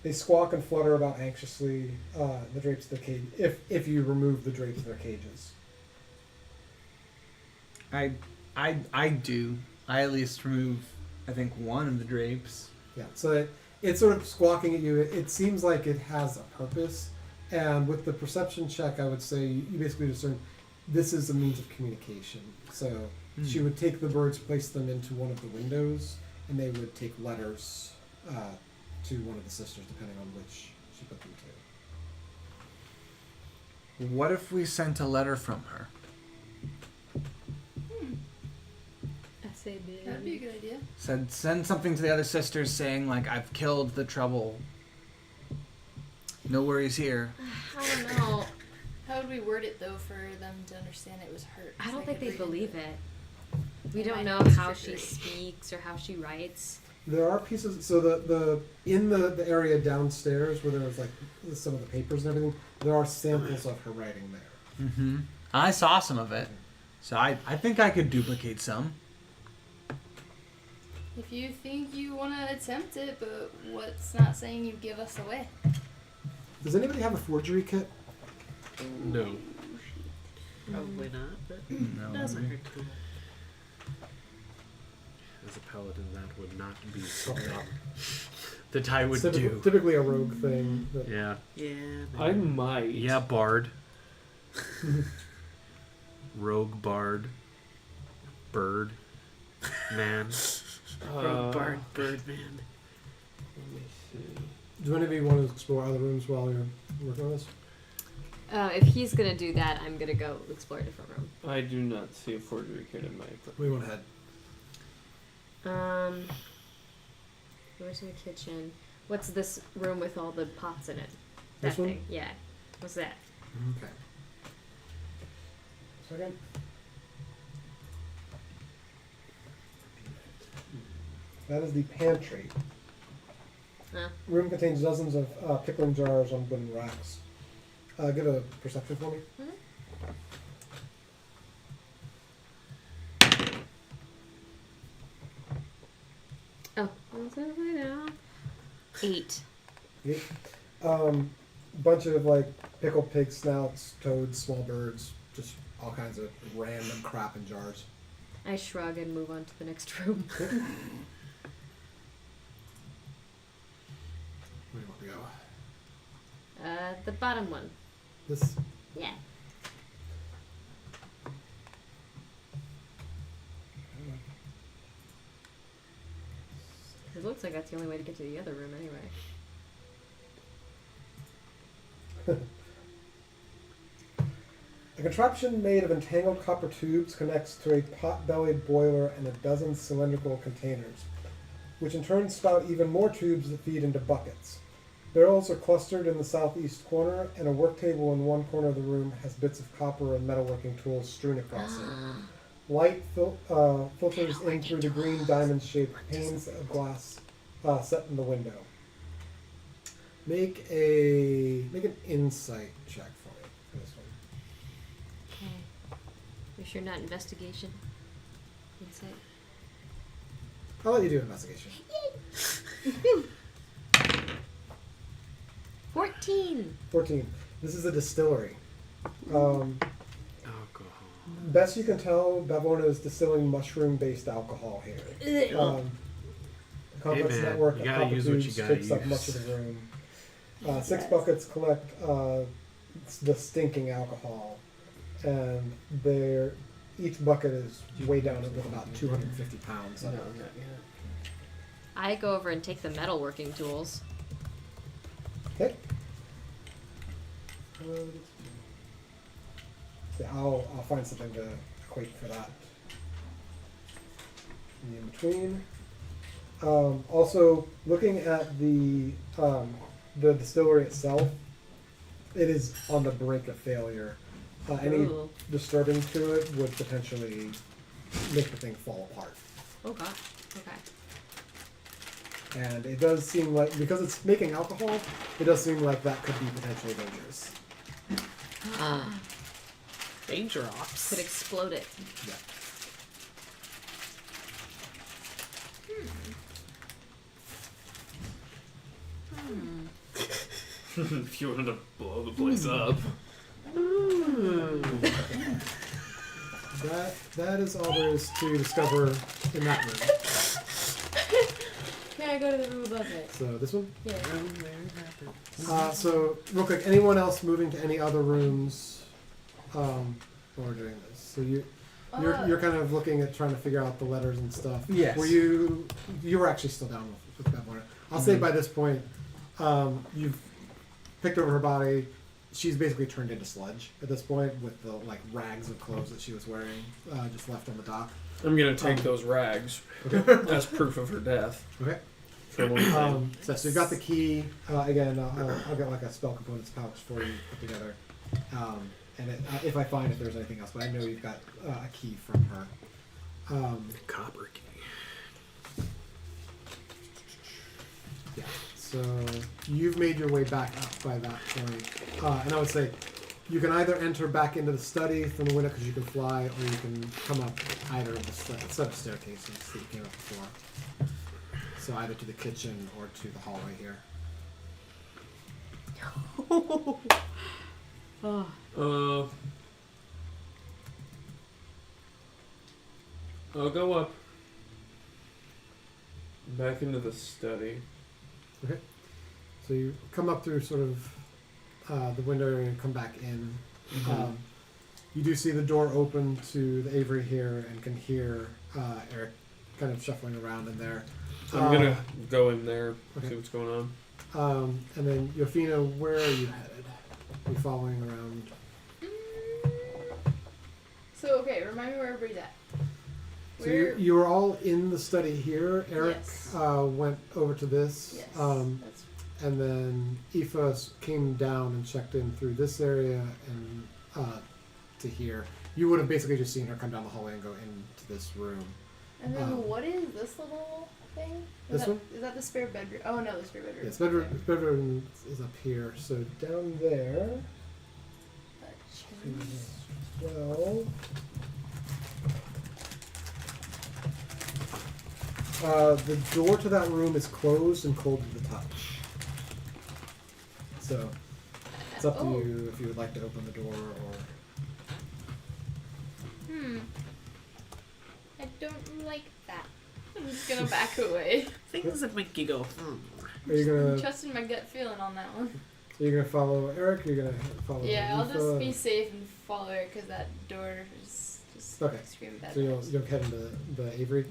[SPEAKER 4] They squawk and flutter about anxiously the drapes of the cage, if you remove the drapes of their cages.
[SPEAKER 7] I do. I at least remove, I think, one of the drapes.
[SPEAKER 4] Yeah, so it's sort of squawking at you. It seems like it has a purpose, and with the perception check, I would say you basically discern this is a means of communication. So she would take the birds, place them into one of the windows, and they would take letters to one of the sisters, depending on which she put them to.
[SPEAKER 7] What if we sent a letter from her?
[SPEAKER 8] That'd be a good idea.
[SPEAKER 7] Send something to the other sisters saying, like, I've killed the trouble. No worries here.
[SPEAKER 9] I don't know.
[SPEAKER 8] How would we word it though for them to understand it was her?
[SPEAKER 9] I don't think they believe it. We
[SPEAKER 8] They
[SPEAKER 9] don't
[SPEAKER 8] might
[SPEAKER 9] know
[SPEAKER 8] think it's
[SPEAKER 9] how she
[SPEAKER 8] trickery.
[SPEAKER 9] speaks or how she writes.
[SPEAKER 4] There are pieces. So in the area downstairs where there was like some of the papers and everything, there are samples of her writing there.
[SPEAKER 7] Mm-hmm. I saw some of it. So I think I could duplicate some.
[SPEAKER 8] If you think you want to attempt it, but what's not saying you give us away?
[SPEAKER 4] Does anybody have a forgery kit?
[SPEAKER 3] No.
[SPEAKER 1] Probably not, but
[SPEAKER 7] No.
[SPEAKER 1] doesn't hurt to.
[SPEAKER 3] As a paladin, that would not be something that I would
[SPEAKER 4] It's
[SPEAKER 3] do.
[SPEAKER 4] typically a rogue thing. But
[SPEAKER 3] Yeah.
[SPEAKER 1] Yeah.
[SPEAKER 5] I might.
[SPEAKER 3] Yeah, bard. Rogue bard. Bird. Man.
[SPEAKER 1] Rogue Bard Birdman.
[SPEAKER 5] Let me see.
[SPEAKER 4] do any of you want to explore other rooms while you're working on this?
[SPEAKER 9] If he's gonna do that, I'm gonna go explore a different room.
[SPEAKER 5] I do not see a forgery kit in my.
[SPEAKER 4] We went ahead.
[SPEAKER 9] Where's the kitchen? What's this room with all the pots in it?
[SPEAKER 4] This
[SPEAKER 9] That
[SPEAKER 4] one?
[SPEAKER 9] thing. Yeah. What's that?
[SPEAKER 4] Okay. Second. That is the pantry.
[SPEAKER 9] Huh?
[SPEAKER 4] Room contains dozens of pickling jars on wooden racks. Give a perception for me.
[SPEAKER 9] Oh, what's that right now? 8.
[SPEAKER 4] Okay. Bunch of like pickled pig snouts, toads, small birds, just all kinds of random crap in jars.
[SPEAKER 9] I shrug and move on to the next room.
[SPEAKER 4] Where do you want to go?
[SPEAKER 9] The bottom one.
[SPEAKER 4] This.
[SPEAKER 9] Yeah. It looks like that's the only way to get to the other room anyway.
[SPEAKER 4] A contraption made of entangled copper tubes connects to a pot-bellied boiler and a dozen cylindrical containers, which in turn spout even more tubes that feed into buckets. Barrels are clustered in the southeast corner, and a work table in one corner of the room has bits of copper and metalworking tools strewn across it. Light filters in through the green diamond-shaped panes of glass set in the window. Make an insight check for me for this one.
[SPEAKER 9] You sure not investigation? Insight.
[SPEAKER 4] I'll let you do investigation.
[SPEAKER 9] 14.
[SPEAKER 4] 14. This is a distillery.
[SPEAKER 3] Alcohol.
[SPEAKER 4] Best you can tell, Bavlorna is distilling mushroom-based alcohol here. The complex
[SPEAKER 3] man,
[SPEAKER 4] network
[SPEAKER 3] you
[SPEAKER 4] of
[SPEAKER 3] gotta
[SPEAKER 4] copper
[SPEAKER 3] use what you
[SPEAKER 4] tubes
[SPEAKER 3] gotta
[SPEAKER 4] takes up
[SPEAKER 3] use.
[SPEAKER 4] much of the room. 6 buckets collect the stinking alcohol, and each bucket is weighed down with about 250 pounds.
[SPEAKER 5] No, not yet.
[SPEAKER 9] I go over and take the metalworking tools.
[SPEAKER 4] Okay. I'll find something to equate for that. In between. Also, looking at the distillery itself, it is on the brink of failure. Any
[SPEAKER 9] Ooh.
[SPEAKER 4] disturbing to it would potentially make the thing fall apart.
[SPEAKER 9] Oh god. Okay.
[SPEAKER 4] And it does seem like, because it's making alcohol, it does seem like that could be potentially dangerous.
[SPEAKER 1] Danger ops.
[SPEAKER 9] Could explode it.
[SPEAKER 4] Yeah.
[SPEAKER 5] If you wanted to blow the place up.
[SPEAKER 4] That is all there is to discover in that room.
[SPEAKER 8] Can I go to the room above it?
[SPEAKER 4] So this one.
[SPEAKER 8] Yeah.
[SPEAKER 4] So real quick, anyone else moving to any other rooms while we're doing this? So you're kind of looking at trying to figure out the letters and stuff.
[SPEAKER 7] Yes.
[SPEAKER 4] Were you were actually still down with Bavlorna. I'll say by this point, you've picked over her body. She's basically turned into sludge at this point with the like rags of clothes that she was wearing just left on the dock.
[SPEAKER 5] I'm gonna take those rags as proof of her death.
[SPEAKER 4] Okay.
[SPEAKER 5] For one thing.
[SPEAKER 4] So you've got the key. Again, I'll get like a spell components pouch for you put together. And if I find if there's anything else, but I know you've got a key from her.
[SPEAKER 3] Copper key.
[SPEAKER 4] Yeah. So you've made your way back up by that point, and I would say you can either enter back into the study from the window because you can fly, or you can come up either of the set of staircases that you came up before. So either to the kitchen or to the hallway here.
[SPEAKER 5] I'll go up. Back into the study.
[SPEAKER 4] Okay. So you come up through sort of the window and come back in.
[SPEAKER 5] Mm-hmm.
[SPEAKER 4] You do see the door open to the Avery here and can hear Eric kind of shuffling around in there.
[SPEAKER 5] I'm gonna go in there,
[SPEAKER 4] okay.
[SPEAKER 5] see what's going on.
[SPEAKER 4] And then Yofina, where are you headed? Are you following around?
[SPEAKER 8] So, okay, remind me where everybody's at.
[SPEAKER 4] So you were all in the study here. Eric
[SPEAKER 8] Yes.
[SPEAKER 4] went over to this.
[SPEAKER 8] Yes. That's
[SPEAKER 4] And then Aoife came down and checked in through this area and to here. You would have basically just seen her come down the hallway and go into this room.
[SPEAKER 8] And then what is this little thing?
[SPEAKER 4] This one?
[SPEAKER 8] Is that the spare bedroom? Oh no, the spare bedroom.
[SPEAKER 4] Yes, bedroom is up here. So down there, well, the door to that room is closed and cold to the touch. So it's up to you if you would like to open the door or.
[SPEAKER 8] I don't like that. I'm just gonna back away.
[SPEAKER 1] Things that make you go,
[SPEAKER 4] Are you gonna?
[SPEAKER 8] Trusting my gut feeling on that one.
[SPEAKER 4] So you're gonna follow Eric? Or you're gonna follow?
[SPEAKER 8] Yeah, I'll
[SPEAKER 4] Aoife?
[SPEAKER 8] just be safe and follow her because that door is just
[SPEAKER 4] Okay.
[SPEAKER 8] screaming bad.
[SPEAKER 4] So you'll head into the Avery.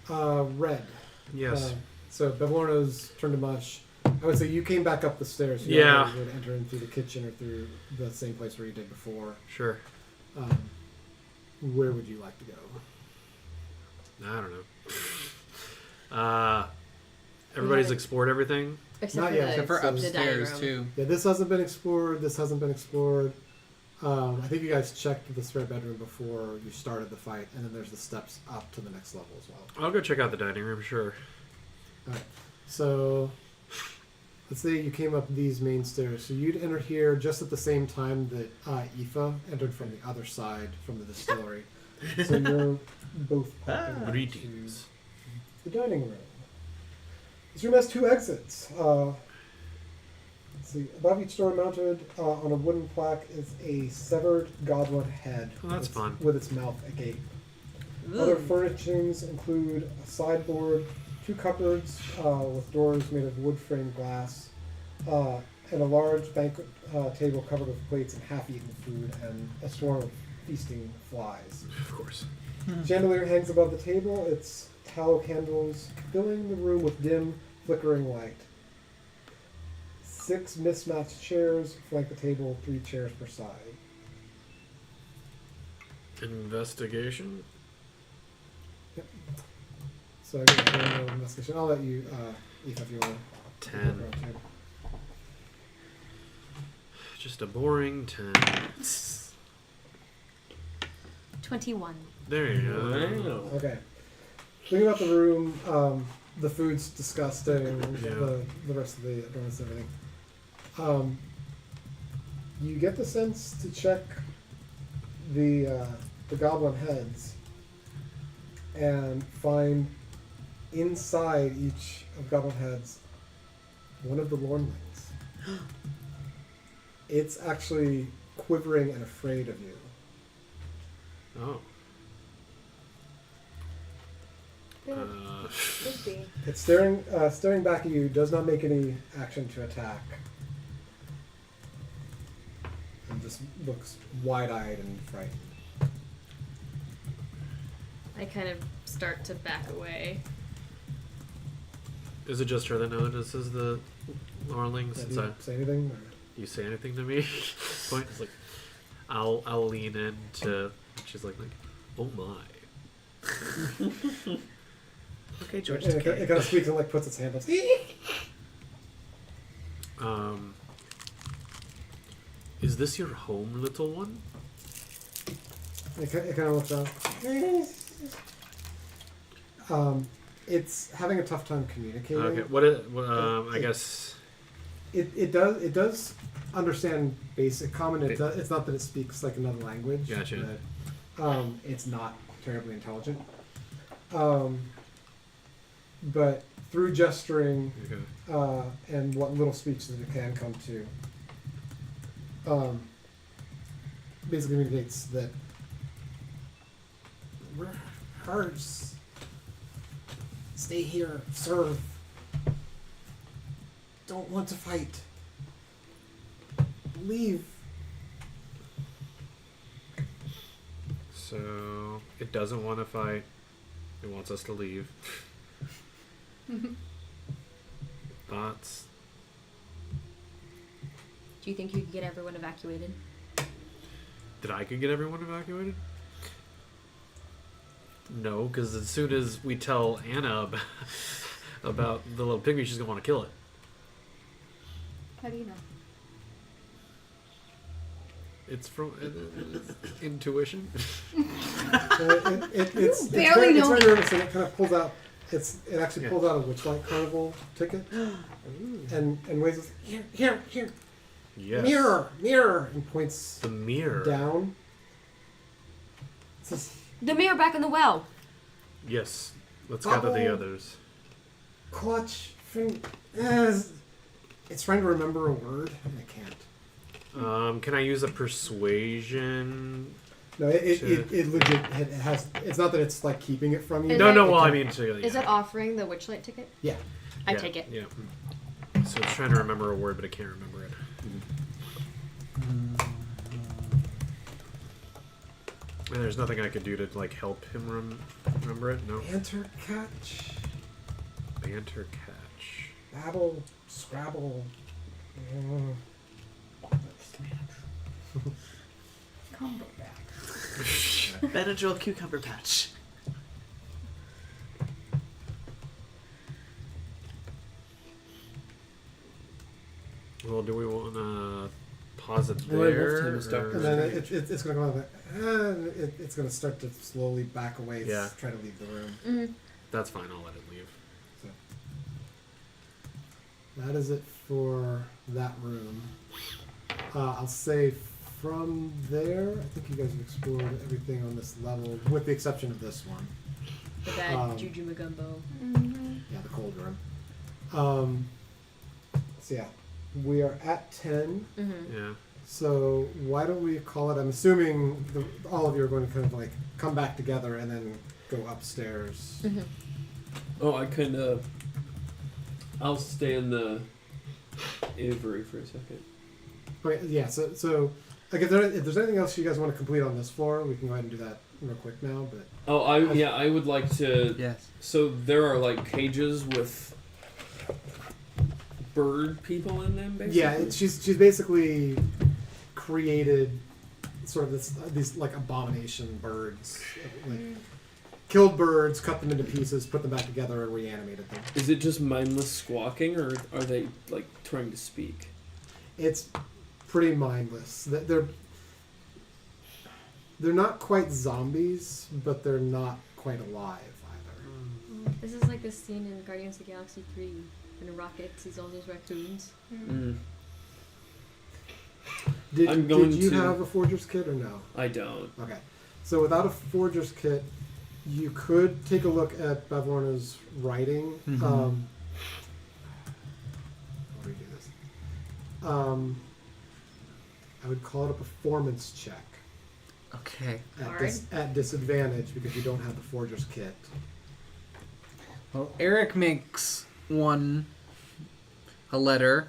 [SPEAKER 4] Red.
[SPEAKER 3] Yes.
[SPEAKER 4] So Bavlorna's turned to mush. I would say you came back up the stairs. You
[SPEAKER 3] Yeah.
[SPEAKER 4] would enter in through the kitchen or through the same place where you did before.
[SPEAKER 3] Sure.
[SPEAKER 4] Where would you like to go?
[SPEAKER 3] I don't know. Everybody's explored everything.
[SPEAKER 9] Except
[SPEAKER 4] Not
[SPEAKER 9] for
[SPEAKER 4] yet,
[SPEAKER 9] the,
[SPEAKER 7] Except for
[SPEAKER 9] the dining
[SPEAKER 7] upstairs
[SPEAKER 9] room.
[SPEAKER 7] too.
[SPEAKER 4] Yeah, this hasn't been explored. This hasn't been explored. I think you guys checked the spare bedroom before you started the fight, and then there's the steps up to the next level as well.
[SPEAKER 3] I'll go check out the dining room, sure.
[SPEAKER 4] All right. So let's say you came up these main stairs. So you'd enter here just at the same time that Aoife entered from the other side from the distillery. So you're both popping up
[SPEAKER 3] Greetings.
[SPEAKER 4] to the dining room. This room has 2 exits. Let's see. Above each door, mounted on a wooden plaque, is a severed goblin head.
[SPEAKER 3] Oh, that's fun.
[SPEAKER 4] With its mouth agape. Other furnishings include a sideboard, 2 cupboards with doors made of wood framed glass, and a large banquet table covered with plates and half-eaten food, and a swarm of feasting flies.
[SPEAKER 3] Of course.
[SPEAKER 4] Chandelier hangs above the table, its tallow candles filling the room with dim, flickering light. 6 mismatched chairs flank the table, 3 chairs per side.
[SPEAKER 3] Investigation?
[SPEAKER 4] So I got an investigation. I'll let you, Eve, if you want to.
[SPEAKER 3] 10. Just a boring 10.
[SPEAKER 9] 21.
[SPEAKER 3] There you go.
[SPEAKER 4] Okay. Thinking about the room, the food's disgusting,
[SPEAKER 3] Yeah.
[SPEAKER 4] the rest of the adornments and everything. You get the sense to check the goblin heads and find inside each of goblin heads one of the lornlings. It's actually quivering and afraid of you.
[SPEAKER 3] Oh.
[SPEAKER 6] Could be.
[SPEAKER 4] It's staring back at you, does not make any action to attack. And just looks wide-eyed and frightened.
[SPEAKER 9] I kind of start to back away.
[SPEAKER 3] Is it just her that notices the Lorling?
[SPEAKER 4] Do
[SPEAKER 3] Since
[SPEAKER 4] you say anything? Or?
[SPEAKER 3] you say anything to me? Point is like, I'll lean in to. She's like, oh my.
[SPEAKER 1] Okay, George.
[SPEAKER 4] It kind of squeaks and puts its hand up.
[SPEAKER 3] Is this your home, little one?
[SPEAKER 4] It kind of looks up. It's having a tough time communicating.
[SPEAKER 3] Okay. I guess.
[SPEAKER 4] It does understand basic common. It's not that it speaks like another language.
[SPEAKER 3] Gotcha.
[SPEAKER 4] But, it's not terribly intelligent. But through gesturing and what little speech that it can come to, basically indicates that we're hers. Stay here, serve. Don't want to fight. Leave.
[SPEAKER 3] So it doesn't want to fight. It wants us to leave. Thoughts?
[SPEAKER 9] Do you think you could get everyone evacuated?
[SPEAKER 3] That I could get everyone evacuated? No, because as soon as we tell Anna about the little pygmy, she's gonna want to kill it.
[SPEAKER 6] How do you know?
[SPEAKER 3] It's from intuition.
[SPEAKER 4] It's
[SPEAKER 6] barely
[SPEAKER 4] very
[SPEAKER 6] know.
[SPEAKER 4] nervous, and it kind of pulls out. It actually pulls out a Witchlight Carnival ticket, and waves here,
[SPEAKER 3] Yes.
[SPEAKER 4] mirror, and points
[SPEAKER 3] The mirror.
[SPEAKER 4] down. It says,
[SPEAKER 9] The mirror back in the well.
[SPEAKER 3] Yes. Let's gather the
[SPEAKER 4] Bubble.
[SPEAKER 3] others.
[SPEAKER 4] clutch. It's trying to remember a word, and it can't.
[SPEAKER 3] Can I use a persuasion?
[SPEAKER 4] No, it legit it has. It's not that it's like keeping it from you.
[SPEAKER 9] Is
[SPEAKER 3] No,
[SPEAKER 9] it-
[SPEAKER 3] no. Well, I mean, so, yeah.
[SPEAKER 9] Is it offering the Witchlight ticket?
[SPEAKER 4] Yeah.
[SPEAKER 9] I
[SPEAKER 3] Yeah,
[SPEAKER 9] take it.
[SPEAKER 3] Yeah. So it's trying to remember a word, but it can't remember it. And there's nothing I could do to like help him remember it. No.
[SPEAKER 4] Banter catch,
[SPEAKER 3] Banter catch.
[SPEAKER 4] babble, scrabble.
[SPEAKER 2] Combo back.
[SPEAKER 1] Benadryl cucumber patch.
[SPEAKER 3] Well, do we want to pause it
[SPEAKER 5] Well, both
[SPEAKER 3] there?
[SPEAKER 5] teams stop.
[SPEAKER 3] or-
[SPEAKER 4] And then it's going to go like, it's going to start to slowly back away.
[SPEAKER 3] Yeah.
[SPEAKER 4] Try to leave the room.
[SPEAKER 9] Mm-hmm.
[SPEAKER 3] That's fine. I'll let it leave.
[SPEAKER 4] So that is it for that room. I'll say from there, I think you guys have explored everything on this level, with the exception of this one.
[SPEAKER 9] The bad Juju Magumbo.
[SPEAKER 4] Yeah, the cold room. So yeah, we are at 10.
[SPEAKER 3] Yeah.
[SPEAKER 4] So why don't we call it? I'm assuming all of you are going to kind of like come back together and then go upstairs.
[SPEAKER 5] Oh, I'll stay in the Avery for a second.
[SPEAKER 4] Okay, yeah. So like if there's anything else you guys want to complete on this floor, we can go ahead and do that real quick now. But
[SPEAKER 5] I would like to.
[SPEAKER 7] Yes.
[SPEAKER 5] So there are like cages with bird people in them, basically.
[SPEAKER 4] yeah, she's basically created sort of these like abomination birds, like killed birds, cut them into pieces, put them back together, and reanimated them.
[SPEAKER 5] Is it just mindless squawking, or are they like trying to speak?
[SPEAKER 4] It's pretty mindless. They're not quite zombies, but they're not quite alive either.
[SPEAKER 9] This is like the scene in Guardians of the Galaxy 3 when Rocket sees all those raccoons.
[SPEAKER 4] Did you
[SPEAKER 5] to-
[SPEAKER 4] have a forger's kit or no?
[SPEAKER 5] I don't.
[SPEAKER 4] Okay. So without a forger's kit, you could take a look at Bavlorna's writing. How do we do this? I would call it a performance check
[SPEAKER 7] Okay.
[SPEAKER 4] at disadvantage because you don't have the forger's kit.
[SPEAKER 7] Well, Eric makes a letter.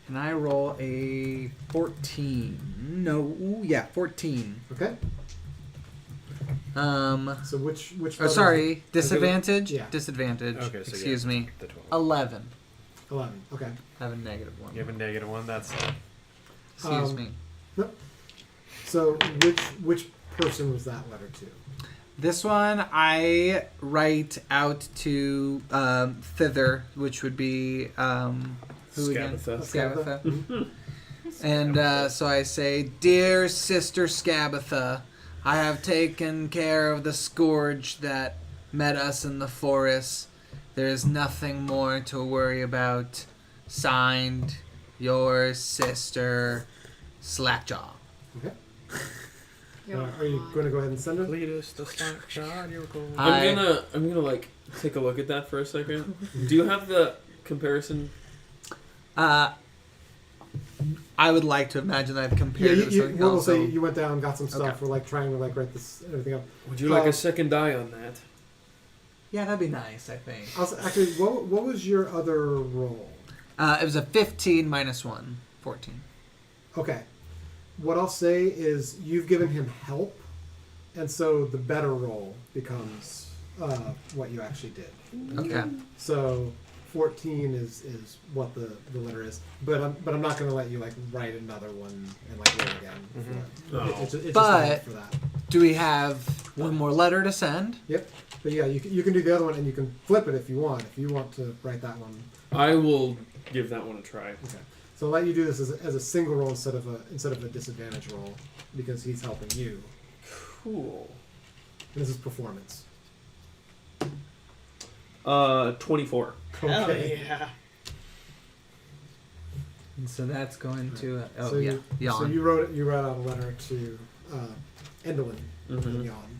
[SPEAKER 7] And I roll a 14. No, yeah, 14.
[SPEAKER 4] Okay. So which
[SPEAKER 7] Oh,
[SPEAKER 4] letter-
[SPEAKER 7] sorry, disadvantage?
[SPEAKER 4] Yeah.
[SPEAKER 7] Disadvantage.
[SPEAKER 3] Okay, so
[SPEAKER 7] Excuse me.
[SPEAKER 3] The 12.
[SPEAKER 7] 11.
[SPEAKER 4] 11. Okay.
[SPEAKER 7] I have a negative one.
[SPEAKER 3] You have a -1. That's
[SPEAKER 7] Excuse me.
[SPEAKER 4] So which person was that letter to?
[SPEAKER 7] This one I write out to Thither, which would be who again?
[SPEAKER 5] Scabatha.
[SPEAKER 7] Scabatha. And so I say, "Dear Sister Scabatha, I have taken care of the scourge that met us in the forest. There is nothing more to worry about. Signed, your sister, Slackjaw."
[SPEAKER 4] Okay. Are you going to go ahead and send it?
[SPEAKER 3] lead us to Slackjaw.
[SPEAKER 5] I'm gonna like take a look at that for a second. Do you have the comparison?
[SPEAKER 7] I would like to imagine that I've compared it to something
[SPEAKER 4] we'll
[SPEAKER 7] else.
[SPEAKER 4] say
[SPEAKER 7] so-
[SPEAKER 4] you went down, got some stuff.
[SPEAKER 7] Okay.
[SPEAKER 4] We're like trying to like write this everything up.
[SPEAKER 5] Would you like a second die on that?
[SPEAKER 7] Yeah, that'd be nice, I think.
[SPEAKER 4] Actually, what was your other roll?
[SPEAKER 7] It was a 15 minus 1. 14.
[SPEAKER 4] Okay. What I'll say is you've given him help, and so the better roll becomes what you actually did.
[SPEAKER 7] Okay.
[SPEAKER 4] So 14 is what the letter is, but I'm not going to let you like write another one and like roll again. It's just
[SPEAKER 7] But-
[SPEAKER 4] a help for that.
[SPEAKER 7] Do we have one more letter to send?
[SPEAKER 4] Yep. But yeah, you can do the other one, and you can flip it if you want. If you want to write that one.
[SPEAKER 5] I will give that one a try.
[SPEAKER 4] Okay. So I'll let you do this as a single roll instead of a disadvantage roll because he's helping you.
[SPEAKER 5] Cool.
[SPEAKER 4] And this is performance.
[SPEAKER 5] 24.
[SPEAKER 1] Hell yeah.
[SPEAKER 7] And so that's going to
[SPEAKER 4] So
[SPEAKER 7] yeah,
[SPEAKER 4] you, so
[SPEAKER 7] yawn.
[SPEAKER 4] you wrote out a letter to Endolin
[SPEAKER 5] Mhm.
[SPEAKER 4] Yawn,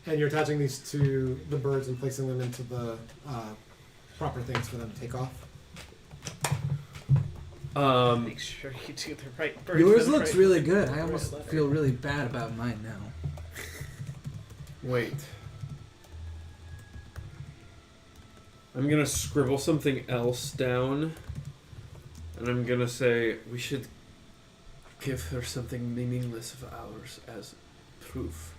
[SPEAKER 4] and you're attaching these to the birds and placing them into the proper things for them to take off.
[SPEAKER 1] Make sure you do the right bird.
[SPEAKER 7] Yours
[SPEAKER 1] for the
[SPEAKER 7] looks
[SPEAKER 1] right
[SPEAKER 7] really good. I
[SPEAKER 1] first
[SPEAKER 7] almost
[SPEAKER 1] letter.
[SPEAKER 7] feel really bad about mine now.
[SPEAKER 5] Wait. I'm gonna scribble something else down, and I'm gonna say we should give her something meaningless of ours as proof.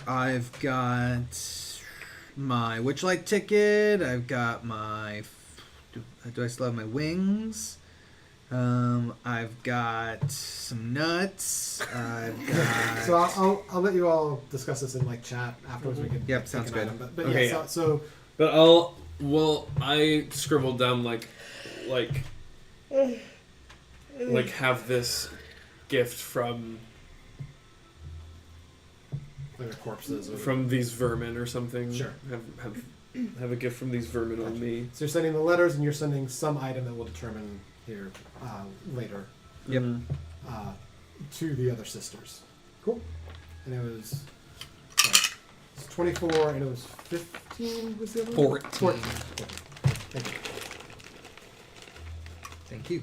[SPEAKER 7] I've got my Witchlight ticket. I've got my. Do I still have my wings? I've got some nuts. I've got.
[SPEAKER 4] So I'll let you all discuss this in like chat afterwards. We can
[SPEAKER 7] Yep,
[SPEAKER 4] take
[SPEAKER 7] sounds
[SPEAKER 4] an
[SPEAKER 7] good.
[SPEAKER 4] item, But
[SPEAKER 5] Okay,
[SPEAKER 4] yeah,
[SPEAKER 5] yeah.
[SPEAKER 4] so
[SPEAKER 5] But I scribbled down like have this gift from
[SPEAKER 4] like the corpses. Or,
[SPEAKER 5] these vermin or something.
[SPEAKER 4] Sure.
[SPEAKER 5] Have have a gift from these vermin on me.
[SPEAKER 4] So you're sending the letters, and you're sending some item that will determine here later.
[SPEAKER 7] Yep.
[SPEAKER 4] To the other sisters. Cool. And it was. Sorry, it's 24, and it was 15. Was the other one?
[SPEAKER 7] 14.
[SPEAKER 4] Thank you.
[SPEAKER 7] Thank you.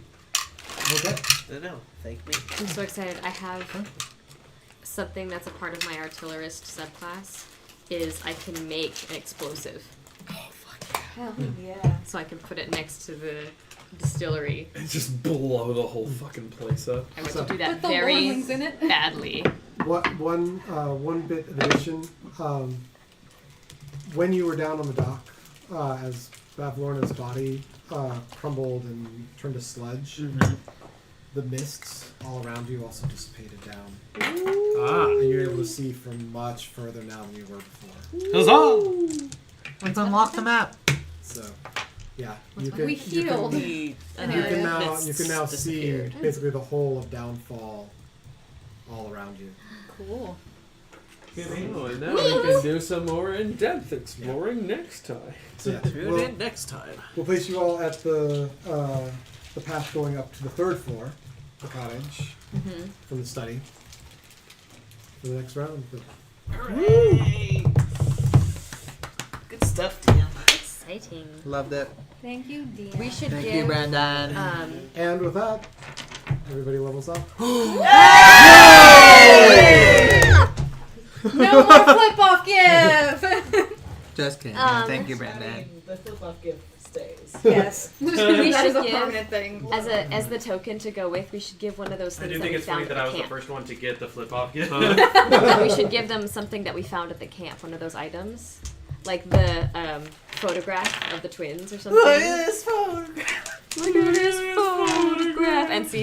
[SPEAKER 4] Okay.
[SPEAKER 2] No, thank me.
[SPEAKER 9] I'm so excited. I have something that's a part of my artillerist subclass. Is I can make an explosive.
[SPEAKER 6] Hell
[SPEAKER 8] Yeah.
[SPEAKER 9] So I can put it next to the distillery.
[SPEAKER 5] And just blow the whole fucking place up.
[SPEAKER 9] I want
[SPEAKER 4] So-
[SPEAKER 9] to do that
[SPEAKER 6] Put the
[SPEAKER 9] very
[SPEAKER 6] warnings in it.
[SPEAKER 9] badly.
[SPEAKER 4] One bit of addition. When you were down on the dock, as Bavlorna's body crumbled and turned to sludge, the mists all around you also dissipated down. And you're able to see from much further now than you were before.
[SPEAKER 3] Huzzah!
[SPEAKER 7] Let's unlock the map.
[SPEAKER 4] So, yeah,
[SPEAKER 6] We healed.
[SPEAKER 4] You can now see basically the whole of Downfall all around you.
[SPEAKER 6] Cool.
[SPEAKER 5] Oh, and now we can do some more in-depth exploring next time.
[SPEAKER 4] So, yeah,
[SPEAKER 2] Tune in next time.
[SPEAKER 4] we'll place you all at the path going up to the 3rd floor, the cottage, from the study, for the next round.
[SPEAKER 2] Hooray! Good stuff, Dan.
[SPEAKER 9] Exciting.
[SPEAKER 7] Loved it.
[SPEAKER 6] Thank you, Dean.
[SPEAKER 9] We should
[SPEAKER 7] Thank
[SPEAKER 9] give.
[SPEAKER 7] you, Brandon.
[SPEAKER 4] And with that, everybody levels up.
[SPEAKER 6] No more flip off give.
[SPEAKER 7] Just kidding. Thank you, Brandon.
[SPEAKER 2] The flip-off gift stays.
[SPEAKER 6] Yes.
[SPEAKER 9] We
[SPEAKER 6] That is
[SPEAKER 9] should
[SPEAKER 6] a
[SPEAKER 9] give
[SPEAKER 6] permanent thing.
[SPEAKER 9] as the token to go with. We should give one of those
[SPEAKER 3] I
[SPEAKER 9] things
[SPEAKER 3] do
[SPEAKER 9] that
[SPEAKER 3] think
[SPEAKER 9] we
[SPEAKER 3] it's funny
[SPEAKER 9] found
[SPEAKER 3] that I
[SPEAKER 9] at
[SPEAKER 3] was
[SPEAKER 9] the
[SPEAKER 3] the
[SPEAKER 9] camp.
[SPEAKER 3] first one to get the flip off gift.
[SPEAKER 9] We should give them something that we found at the camp. One of those items, like the photograph of the twins or something.
[SPEAKER 2] Look at this photograph.
[SPEAKER 9] Look at this photograph and see